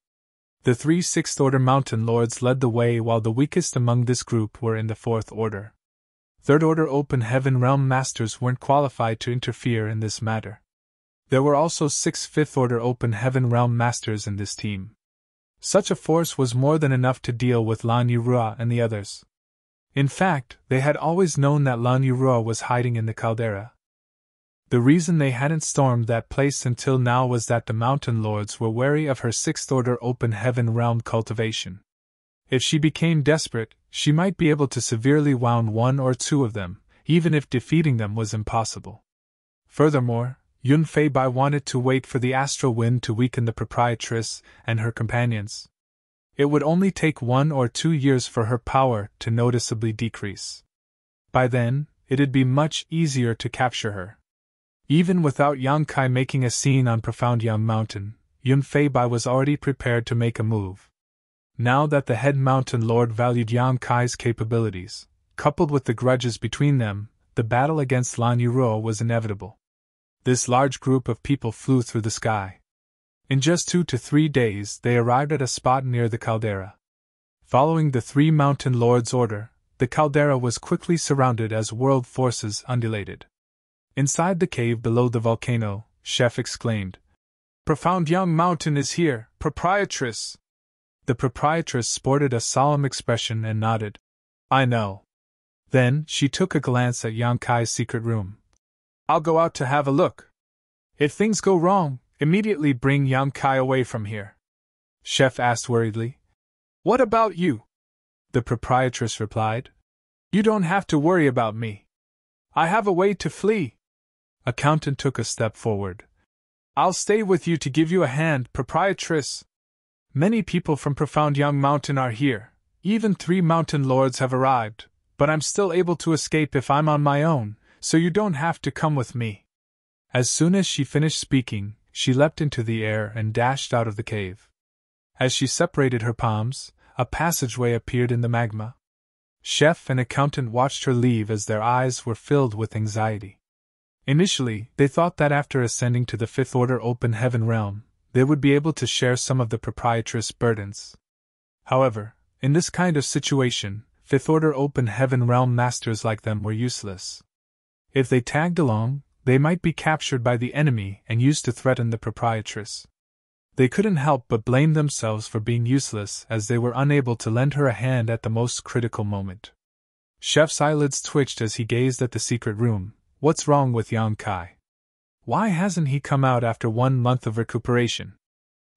The 3 sixth-order mountain lords led the way, while the weakest among this group were in the fourth order. Third-order open heaven realm masters weren't qualified to interfere in this matter. There were also 6 fifth-order open heaven realm masters in this team. Such a force was more than enough to deal with Lan Yuruo and the others. In fact, they had always known that Lan Yuruo was hiding in the caldera. The reason they hadn't stormed that place until now was that the mountain lords were wary of her sixth-order open heaven realm cultivation. If she became desperate, she might be able to severely wound 1 or 2 of them, even if defeating them was impossible. Furthermore, Yun Fei Bai wanted to wait for the astral wind to weaken the proprietress and her companions. It would only take 1 or 2 years for her power to noticeably decrease. By then, it'd be much easier to capture her. Even without Yang Kai making a scene on Profound Yang Mountain, Yun Fei Bai was already prepared to make a move. Now that the head mountain lord valued Yang Kai's capabilities, coupled with the grudges between them, the battle against Lan Yuruo was inevitable. This large group of people flew through the sky. In just 2 to 3 days, they arrived at a spot near the caldera. Following the 3 mountain lords' order, the caldera was quickly surrounded as world forces undulated. Inside the cave below the volcano, Chef exclaimed, "Profound Young Mountain is here, proprietress!" The proprietress sported a solemn expression and nodded. "I know." Then, she took a glance at Yang Kai's secret room. "I'll go out to have a look. If things go wrong, immediately bring Yang Kai away from here." Chef asked worriedly. "What about you?" The proprietress replied. "You don't have to worry about me. I have a way to flee." Accountant took a step forward. "I'll stay with you to give you a hand, proprietress. Many people from Profound Young Mountain are here, even 3 mountain lords have arrived, but I'm still able to escape if I'm on my own, so you don't have to come with me." As soon as she finished speaking, she leapt into the air and dashed out of the cave. As she separated her palms, a passageway appeared in the magma. Chef and accountant watched her leave as their eyes were filled with anxiety. Initially, they thought that after ascending to the 5th Order Open Heaven realm, they would be able to share some of the proprietress' burdens. However, in this kind of situation, 5th Order Open Heaven realm masters like them were useless. If they tagged along, they might be captured by the enemy and used to threaten the proprietress. They couldn't help but blame themselves for being useless as they were unable to lend her a hand at the most critical moment. Chef's eyelids twitched as he gazed at the secret room. What's wrong with Yang Kai? Why hasn't he come out after 1 month of recuperation?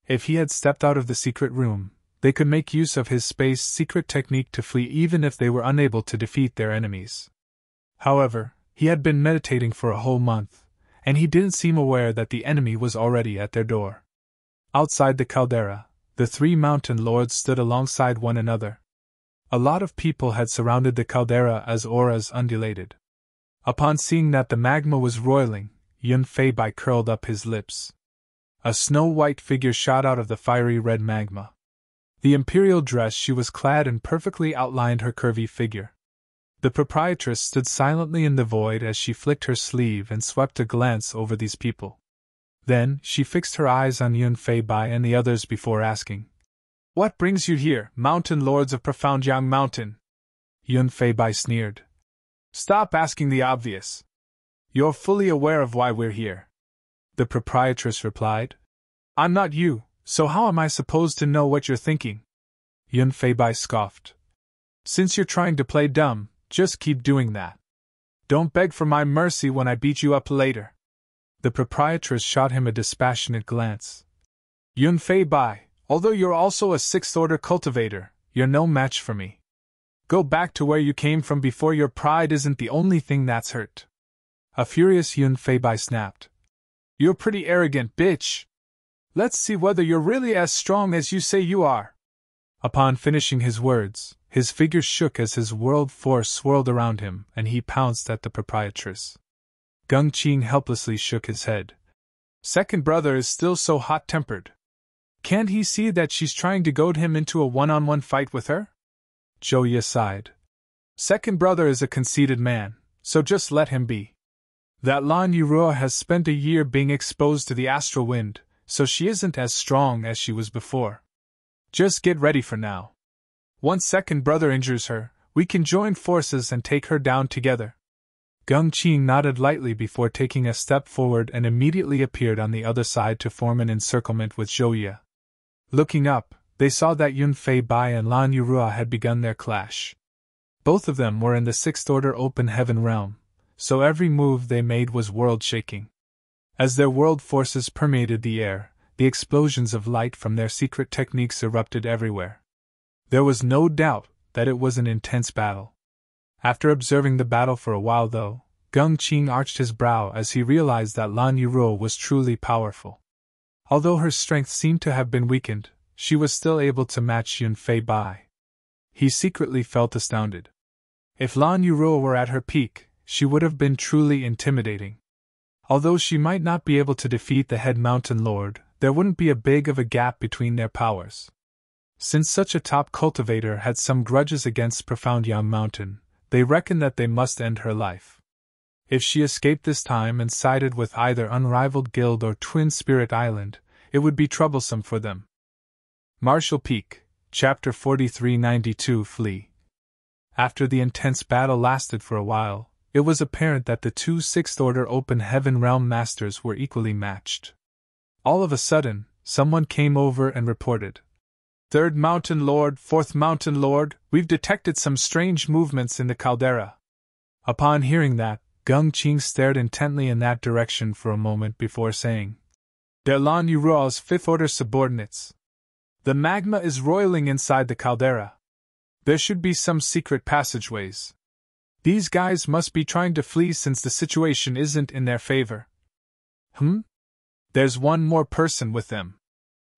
If he had stepped out of the secret room, they could make use of his space secret technique to flee even if they were unable to defeat their enemies. However, he had been meditating for a whole month, and he didn't seem aware that the enemy was already at their door. Outside the caldera, the 3 mountain lords stood alongside one another. A lot of people had surrounded the caldera as auras undulated. Upon seeing that the magma was roiling, Yun Fei Bai curled up his lips. A snow-white figure shot out of the fiery red magma. The imperial dress she was clad in perfectly outlined her curvy figure. The proprietress stood silently in the void as she flicked her sleeve and swept a glance over these people. Then, she fixed her eyes on Yun Fei Bai and the others before asking, "What brings you here, mountain lords of Profound Yang Mountain?" Yun Fei Bai sneered. "Stop asking the obvious. You're fully aware of why we're here." The proprietress replied. "I'm not you, so how am I supposed to know what you're thinking?" Yun Fei Bai scoffed. "Since you're trying to play dumb, just keep doing that. Don't beg for my mercy when I beat you up later." The proprietress shot him a dispassionate glance. "Yun Fei Bai, although you're also a 6th Order cultivator, you're no match for me. Go back to where you came from before your pride isn't the only thing that's hurt." A furious Yun Fei Bai snapped. "You're pretty arrogant, bitch. Let's see whether you're really as strong as you say you are." Upon finishing his words, his figure shook as his world force swirled around him and he pounced at the proprietress. Gung Qing helplessly shook his head. "Second brother is still so hot-tempered. Can't he see that she's trying to goad him into a one-on-one fight with her?" Zhou Ye sighed. "Second brother is a conceited man, so just let him be. That Lan Yuruo has spent a year being exposed to the astral wind, so she isn't as strong as she was before. Just get ready for now. Once second brother injures her, we can join forces and take her down together." Gung Qing nodded lightly before taking a step forward and immediately appeared on the other side to form an encirclement with Zhou Ye. Looking up, they saw that Yun Fei Bai and Lan Yuruo had begun their clash. Both of them were in the 6th Order Open Heaven realm, so every move they made was world-shaking. As their world forces permeated the air, the explosions of light from their secret techniques erupted everywhere. There was no doubt that it was an intense battle. After observing the battle for a while though, Gung Qing arched his brow as he realized that Lan Yuruo was truly powerful. Although her strength seemed to have been weakened, she was still able to match Yun Fei Bai. He secretly felt astounded. If Lan Yuruo were at her peak, she would have been truly intimidating. Although she might not be able to defeat the head mountain lord, there wouldn't be a big of a gap between their powers. Since such a top cultivator had some grudges against Profound Yang Mountain, they reckoned that they must end her life. If she escaped this time and sided with either Unrivaled Guild or Twin Spirit Island, it would be troublesome for them. Marshall Peak, Chapter 4392 Flee. After the intense battle lasted for a while, it was apparent that the two Sixth Order Open Heaven Realm Masters were equally matched. All of a sudden, someone came over and reported, "Third Mountain Lord, Fourth Mountain Lord, we've detected some strange movements in the caldera." Upon hearing that, Gung Qing stared intently in that direction for a moment before saying, "They're Lan Yuruo's Fifth Order subordinates. The magma is roiling inside the caldera. There should be some secret passageways. These guys must be trying to flee since the situation isn't in their favor." There's one more person with them.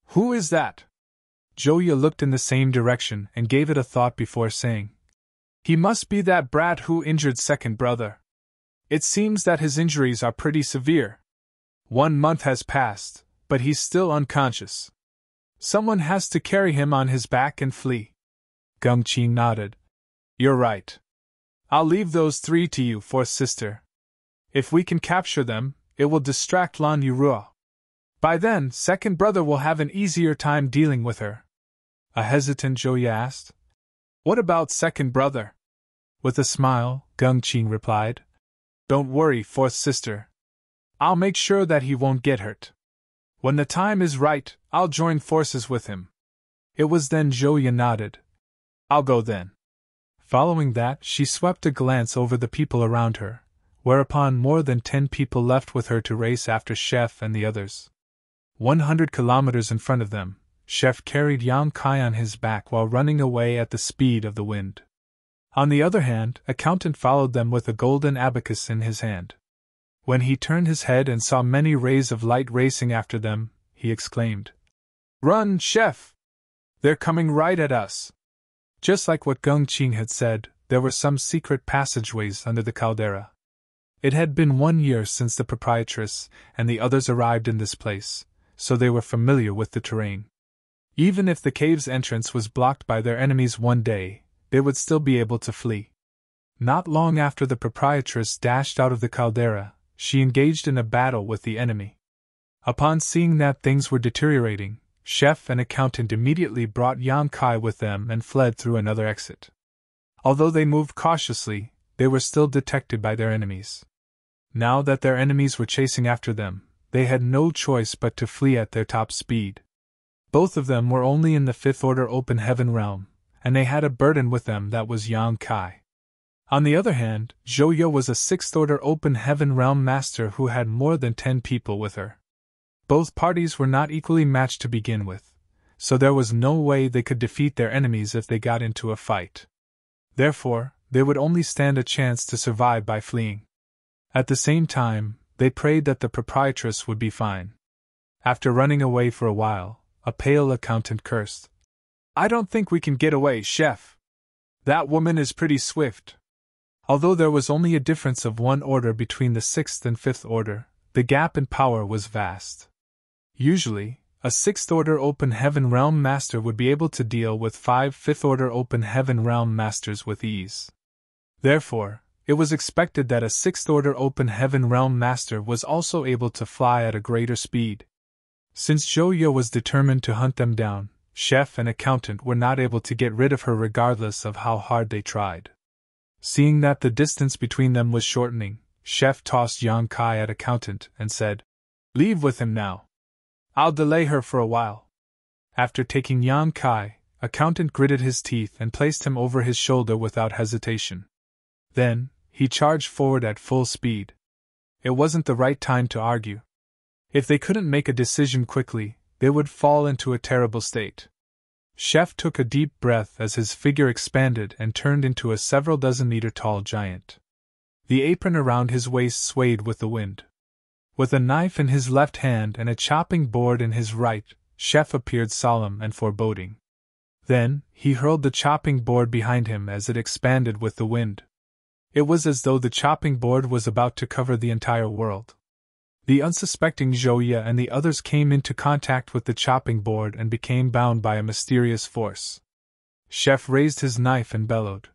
Who is that? Joya looked in the same direction and gave it a thought before saying, "He must be that brat who injured second brother. It seems that his injuries are pretty severe. 1 month has passed, but he's still unconscious. Someone has to carry him on his back and flee." Gung Qing nodded. "You're right. I'll leave those 3 to you, fourth sister. If we can capture them, it will distract Lan Yuruo. By then, second brother will have an easier time dealing with her." A hesitant Joya asked, "What about second brother?" With a smile, Gung Qing replied, "Don't worry, fourth sister. I'll make sure that he won't get hurt. When the time is right, I'll join forces with him." It was then Joya nodded. "I'll go then." Following that, she swept a glance over the people around her, whereupon more than 10 people left with her to race after Chef and the others. 100 kilometers in front of them, Chef carried Yang Kai on his back while running away at the speed of the wind. On the other hand, Accountant followed them with a golden abacus in his hand. When he turned his head and saw many rays of light racing after them, he exclaimed, "Run, Chef! They're coming right at us!" Just like what Gung Qing had said, there were some secret passageways under the caldera. It had been 1 year since the proprietress and the others arrived in this place, so they were familiar with the terrain. Even if the cave's entrance was blocked by their enemies one day, they would still be able to flee. Not long after the proprietress dashed out of the caldera, she engaged in a battle with the enemy. Upon seeing that things were deteriorating, Chef and Accountant immediately brought Yang Kai with them and fled through another exit. Although they moved cautiously, they were still detected by their enemies. Now that their enemies were chasing after them, they had no choice but to flee at their top speed. Both of them were only in the Fifth Order Open Heaven realm, and they had a burden with them that was Yang Kai. On the other hand, Joya was a Sixth Order Open Heaven realm master who had more than 10 people with her. Both parties were not equally matched to begin with, so there was no way they could defeat their enemies if they got into a fight. Therefore, they would only stand a chance to survive by fleeing. At the same time, they prayed that the proprietress would be fine. After running away for a while, a pale Accountant cursed, "I don't think we can get away, Chef. That woman is pretty swift." Although there was only a difference of 1 order between the 6th and 5th order, the gap in power was vast. Usually, a 6th Order Open Heaven Realm Master would be able to deal with 5 5th Order Open Heaven Realm Masters with ease. Therefore, it was expected that a 6th Order Open Heaven Realm Master was also able to fly at a greater speed. Since Joya was determined to hunt them down, Chef and Accountant were not able to get rid of her regardless of how hard they tried. Seeing that the distance between them was shortening, Chef tossed Yang Kai at Accountant and said, "Leave with him now. I'll delay her for a while." After taking Yang Kai, Accountant gritted his teeth and placed him over his shoulder without hesitation. Then, he charged forward at full speed. It wasn't the right time to argue. If they couldn't make a decision quickly, they would fall into a terrible state. Chef took a deep breath as his figure expanded and turned into a several dozen meter tall giant. The apron around his waist swayed with the wind. With a knife in his left hand and a chopping board in his right, Chef appeared solemn and foreboding. Then, he hurled the chopping board behind him as it expanded with the wind. It was as though the chopping board was about to cover the entire world. The unsuspecting Joya and the others came into contact with the chopping board and became bound by a mysterious force. Chef raised his knife and bellowed,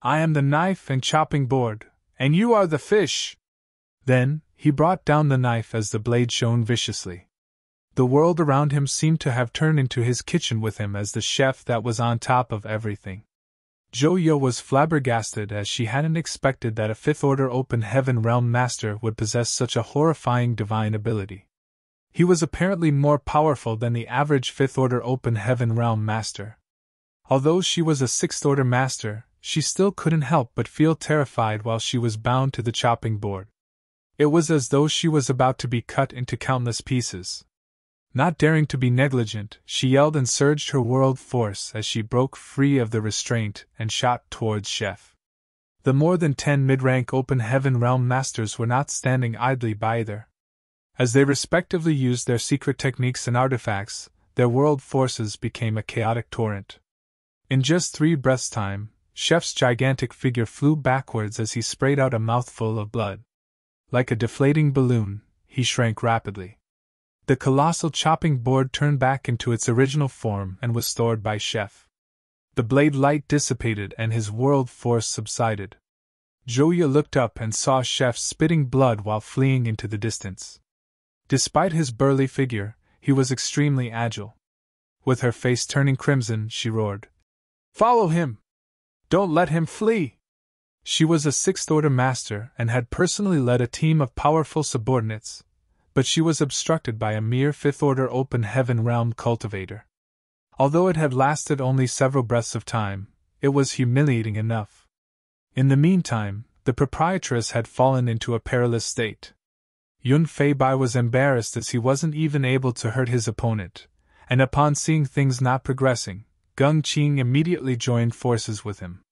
"I am the knife and chopping board, and you are the fish!" Then, he brought down the knife as the blade shone viciously. The world around him seemed to have turned into his kitchen with him as the chef that was on top of everything. Jo-Yo was flabbergasted as she hadn't expected that a fifth-order open heaven realm master would possess such a horrifying divine ability. He was apparently more powerful than the average fifth-order open heaven realm master. Although she was a sixth-order master, she still couldn't help but feel terrified while she was bound to the chopping board. It was as though she was about to be cut into countless pieces. Not daring to be negligent, she yelled and surged her world force as she broke free of the restraint and shot towards Chef. The more than 10 mid-rank open heaven realm masters were not standing idly by either. As they respectively used their secret techniques and artifacts, their world forces became a chaotic torrent. In just 3 breaths' time, Chef's gigantic figure flew backwards as he sprayed out a mouthful of blood. Like a deflating balloon, he shrank rapidly. The colossal chopping board turned back into its original form and was stored by Chef. The blade light dissipated and his world force subsided. Jo-Yo looked up and saw Chef spitting blood while fleeing into the distance. Despite his burly figure, he was extremely agile. With her face turning crimson, she roared, "Follow him! Don't let him flee!" She was a sixth-order master and had personally led a team of powerful subordinates, but she was obstructed by a mere fifth-order open heaven realm cultivator. Although it had lasted only several breaths of time, it was humiliating enough. In the meantime, the proprietress had fallen into a perilous state. Unveil was embarrassed as he wasn't even able to hurt his opponent, and upon seeing things not progressing, Geng-Qing immediately joined forces with him.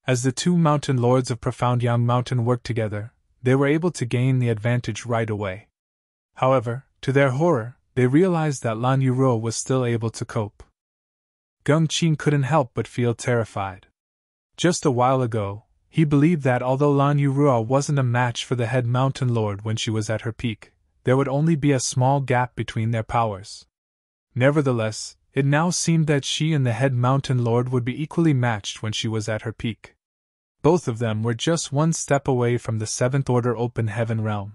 As the 2 mountain lords of Profound Yang Mountain worked together, they were able to gain the advantage right away. However, to their horror, they realized that Lan Yuruo was still able to cope. Geng-Qing couldn't help but feel terrified. Just a while ago, he believed that although Lan Yuruo wasn't a match for the head mountain lord when she was at her peak, there would only be a small gap between their powers. Nevertheless, it now seemed that she and the head mountain lord would be equally matched when she was at her peak. Both of them were just 1 step away from the 7th-order open heaven realm.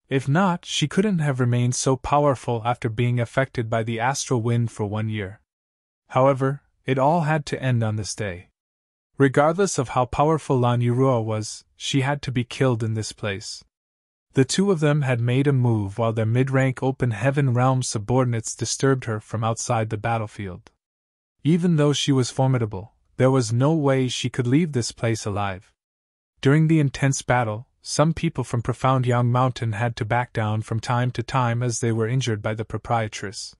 If not, she couldn't have remained so powerful after being affected by the astral wind for 1 year. However, it all had to end on this day. Regardless of how powerful Lan Yuruo was, she had to be killed in this place. The 2 of them had made a move while their mid-rank open heaven realm subordinates disturbed her from outside the battlefield. Even though she was formidable, there was no way she could leave this place alive. During the intense battle, some people from Profound Yang Mountain had to back down from time to time as they were injured by the proprietress.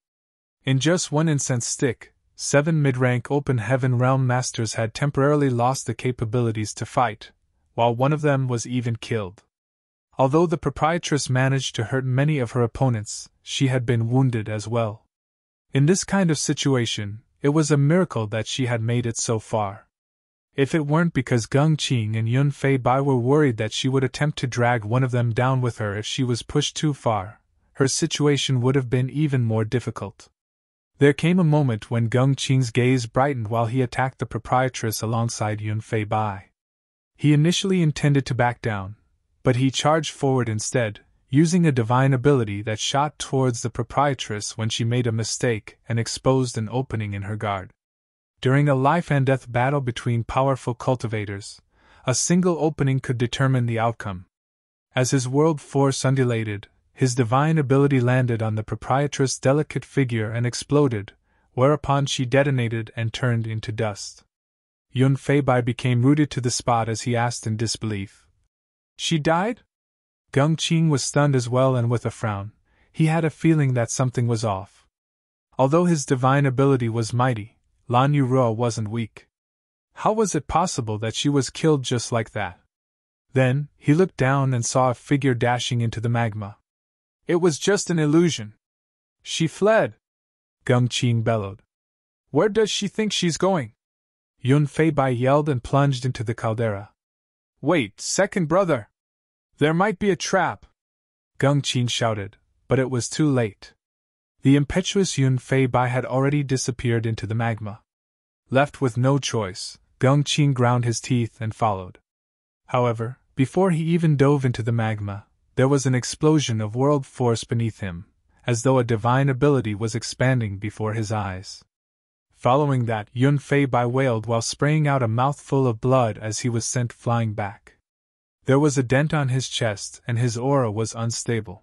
In just 1 incense stick, 7 mid-rank open heaven realm masters had temporarily lost the capabilities to fight, while one of them was even killed. Although the proprietress managed to hurt many of her opponents, she had been wounded as well. In this kind of situation, it was a miracle that she had made it so far. If it weren't because Geng-Qing and Unveil were worried that she would attempt to drag one of them down with her if she was pushed too far, her situation would have been even more difficult. There came a moment when Geng-Qing's gaze brightened while he attacked the proprietress alongside Unveil. He initially intended to back down, but he charged forward instead, using a divine ability that shot towards the proprietress when she made a mistake and exposed an opening in her guard. During a life-and-death battle between powerful cultivators, a single opening could determine the outcome. As his world force undulated, his divine ability landed on the proprietress' delicate figure and exploded, whereupon she detonated and turned into dust. Unveil became rooted to the spot as he asked in disbelief, "She died?" Geng-Qing was stunned as well, and with a frown, he had a feeling that something was off. Although his divine ability was mighty, Lan Yuruo wasn't weak. How was it possible that she was killed just like that? Then, he looked down and saw a figure dashing into the magma. It was just an illusion. She fled, Geng-Qing bellowed. Where does she think she's going? Unveil yelled and plunged into the caldera. Wait, second brother! There might be a trap! Geng-Qing shouted, but it was too late. The impetuous Unveil had already disappeared into the magma. Left with no choice, Geng-Qing ground his teeth and followed. However, before he even dove into the magma, there was an explosion of world force beneath him, as though a divine ability was expanding before his eyes. Following that, Unfei Bai wailed while spraying out a mouthful of blood as he was sent flying back. There was a dent on his chest and his aura was unstable.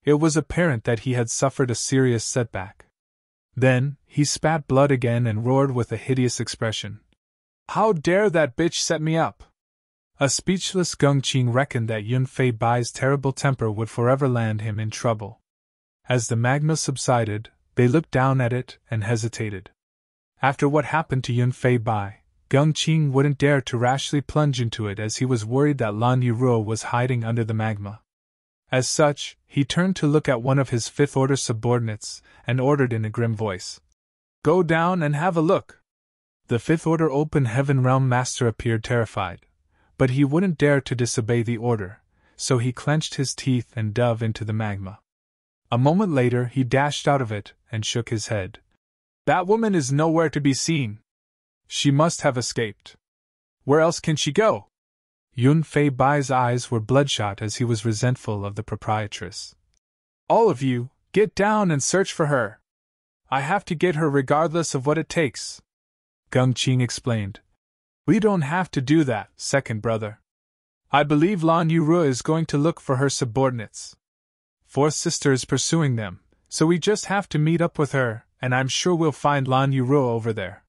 It was apparent that he had suffered a serious setback. Then, he spat blood again and roared with a hideous expression. "How dare that bitch set me up!" A speechless Gung Qing reckoned that Unfei Bai's terrible temper would forever land him in trouble. As the magma subsided, they looked down at it and hesitated. After what happened to Unfei Bai, Gung Qing wouldn't dare to rashly plunge into it as he was worried that Lan Yiruo was hiding under the magma. As such, he turned to look at one of his fifth-order subordinates and ordered in a grim voice, "Go down and have a look." The fifth-order Open Heaven Realm Master appeared terrified, but he wouldn't dare to disobey the order, so he clenched his teeth and dove into the magma. A moment later he dashed out of it and shook his head. "That woman is nowhere to be seen. She must have escaped. Where else can she go?" Unfei Bai's eyes were bloodshot as he was resentful of the proprietress. "All of you, get down and search for her. I have to get her regardless of what it takes," Gung Qing explained. "We don't have to do that, second brother. I believe Lan Yiruo is going to look for her subordinates. Fourth sister is pursuing them, so we just have to meet up with her, and I'm sure we'll find Lan Yiruo over there."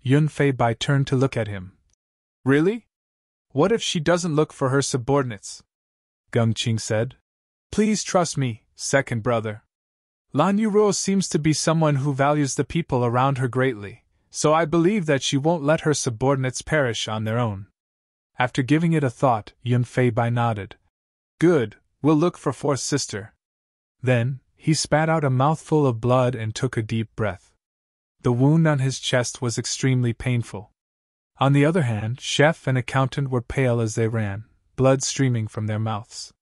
Unfei Bai turned to look at him. "Really? What if she doesn't look for her subordinates?" Gung Qing said. "Please trust me, second brother. Lan Yiruo seems to be someone who values the people around her greatly, so I believe that she won't let her subordinates perish on their own." After giving it a thought, Unfei Bai nodded. "Good, we'll look for fourth sister." Then, he spat out a mouthful of blood and took a deep breath. The wound on his chest was extremely painful. On the other hand, chef and accountant were pale as they ran, blood streaming from their mouths.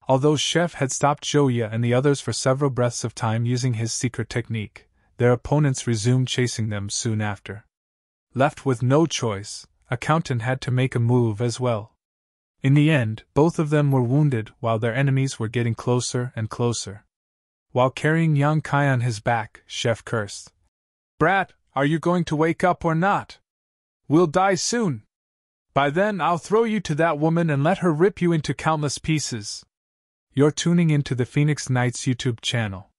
Although chef had stopped Zhouya and the others for several breaths of time using his secret technique, their opponents resumed chasing them soon after. Left with no choice, accountant had to make a move as well. In the end, both of them were wounded while their enemies were getting closer and closer. While carrying Yang Kai on his back, chef cursed. "Brat, are you going to wake up or not? We'll die soon. By then I'll throw you to that woman and let her rip you into countless pieces." You're tuning into the Phoenix Knights YouTube channel.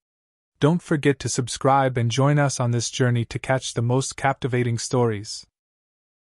Don't forget to subscribe and join us on this journey to catch the most captivating stories.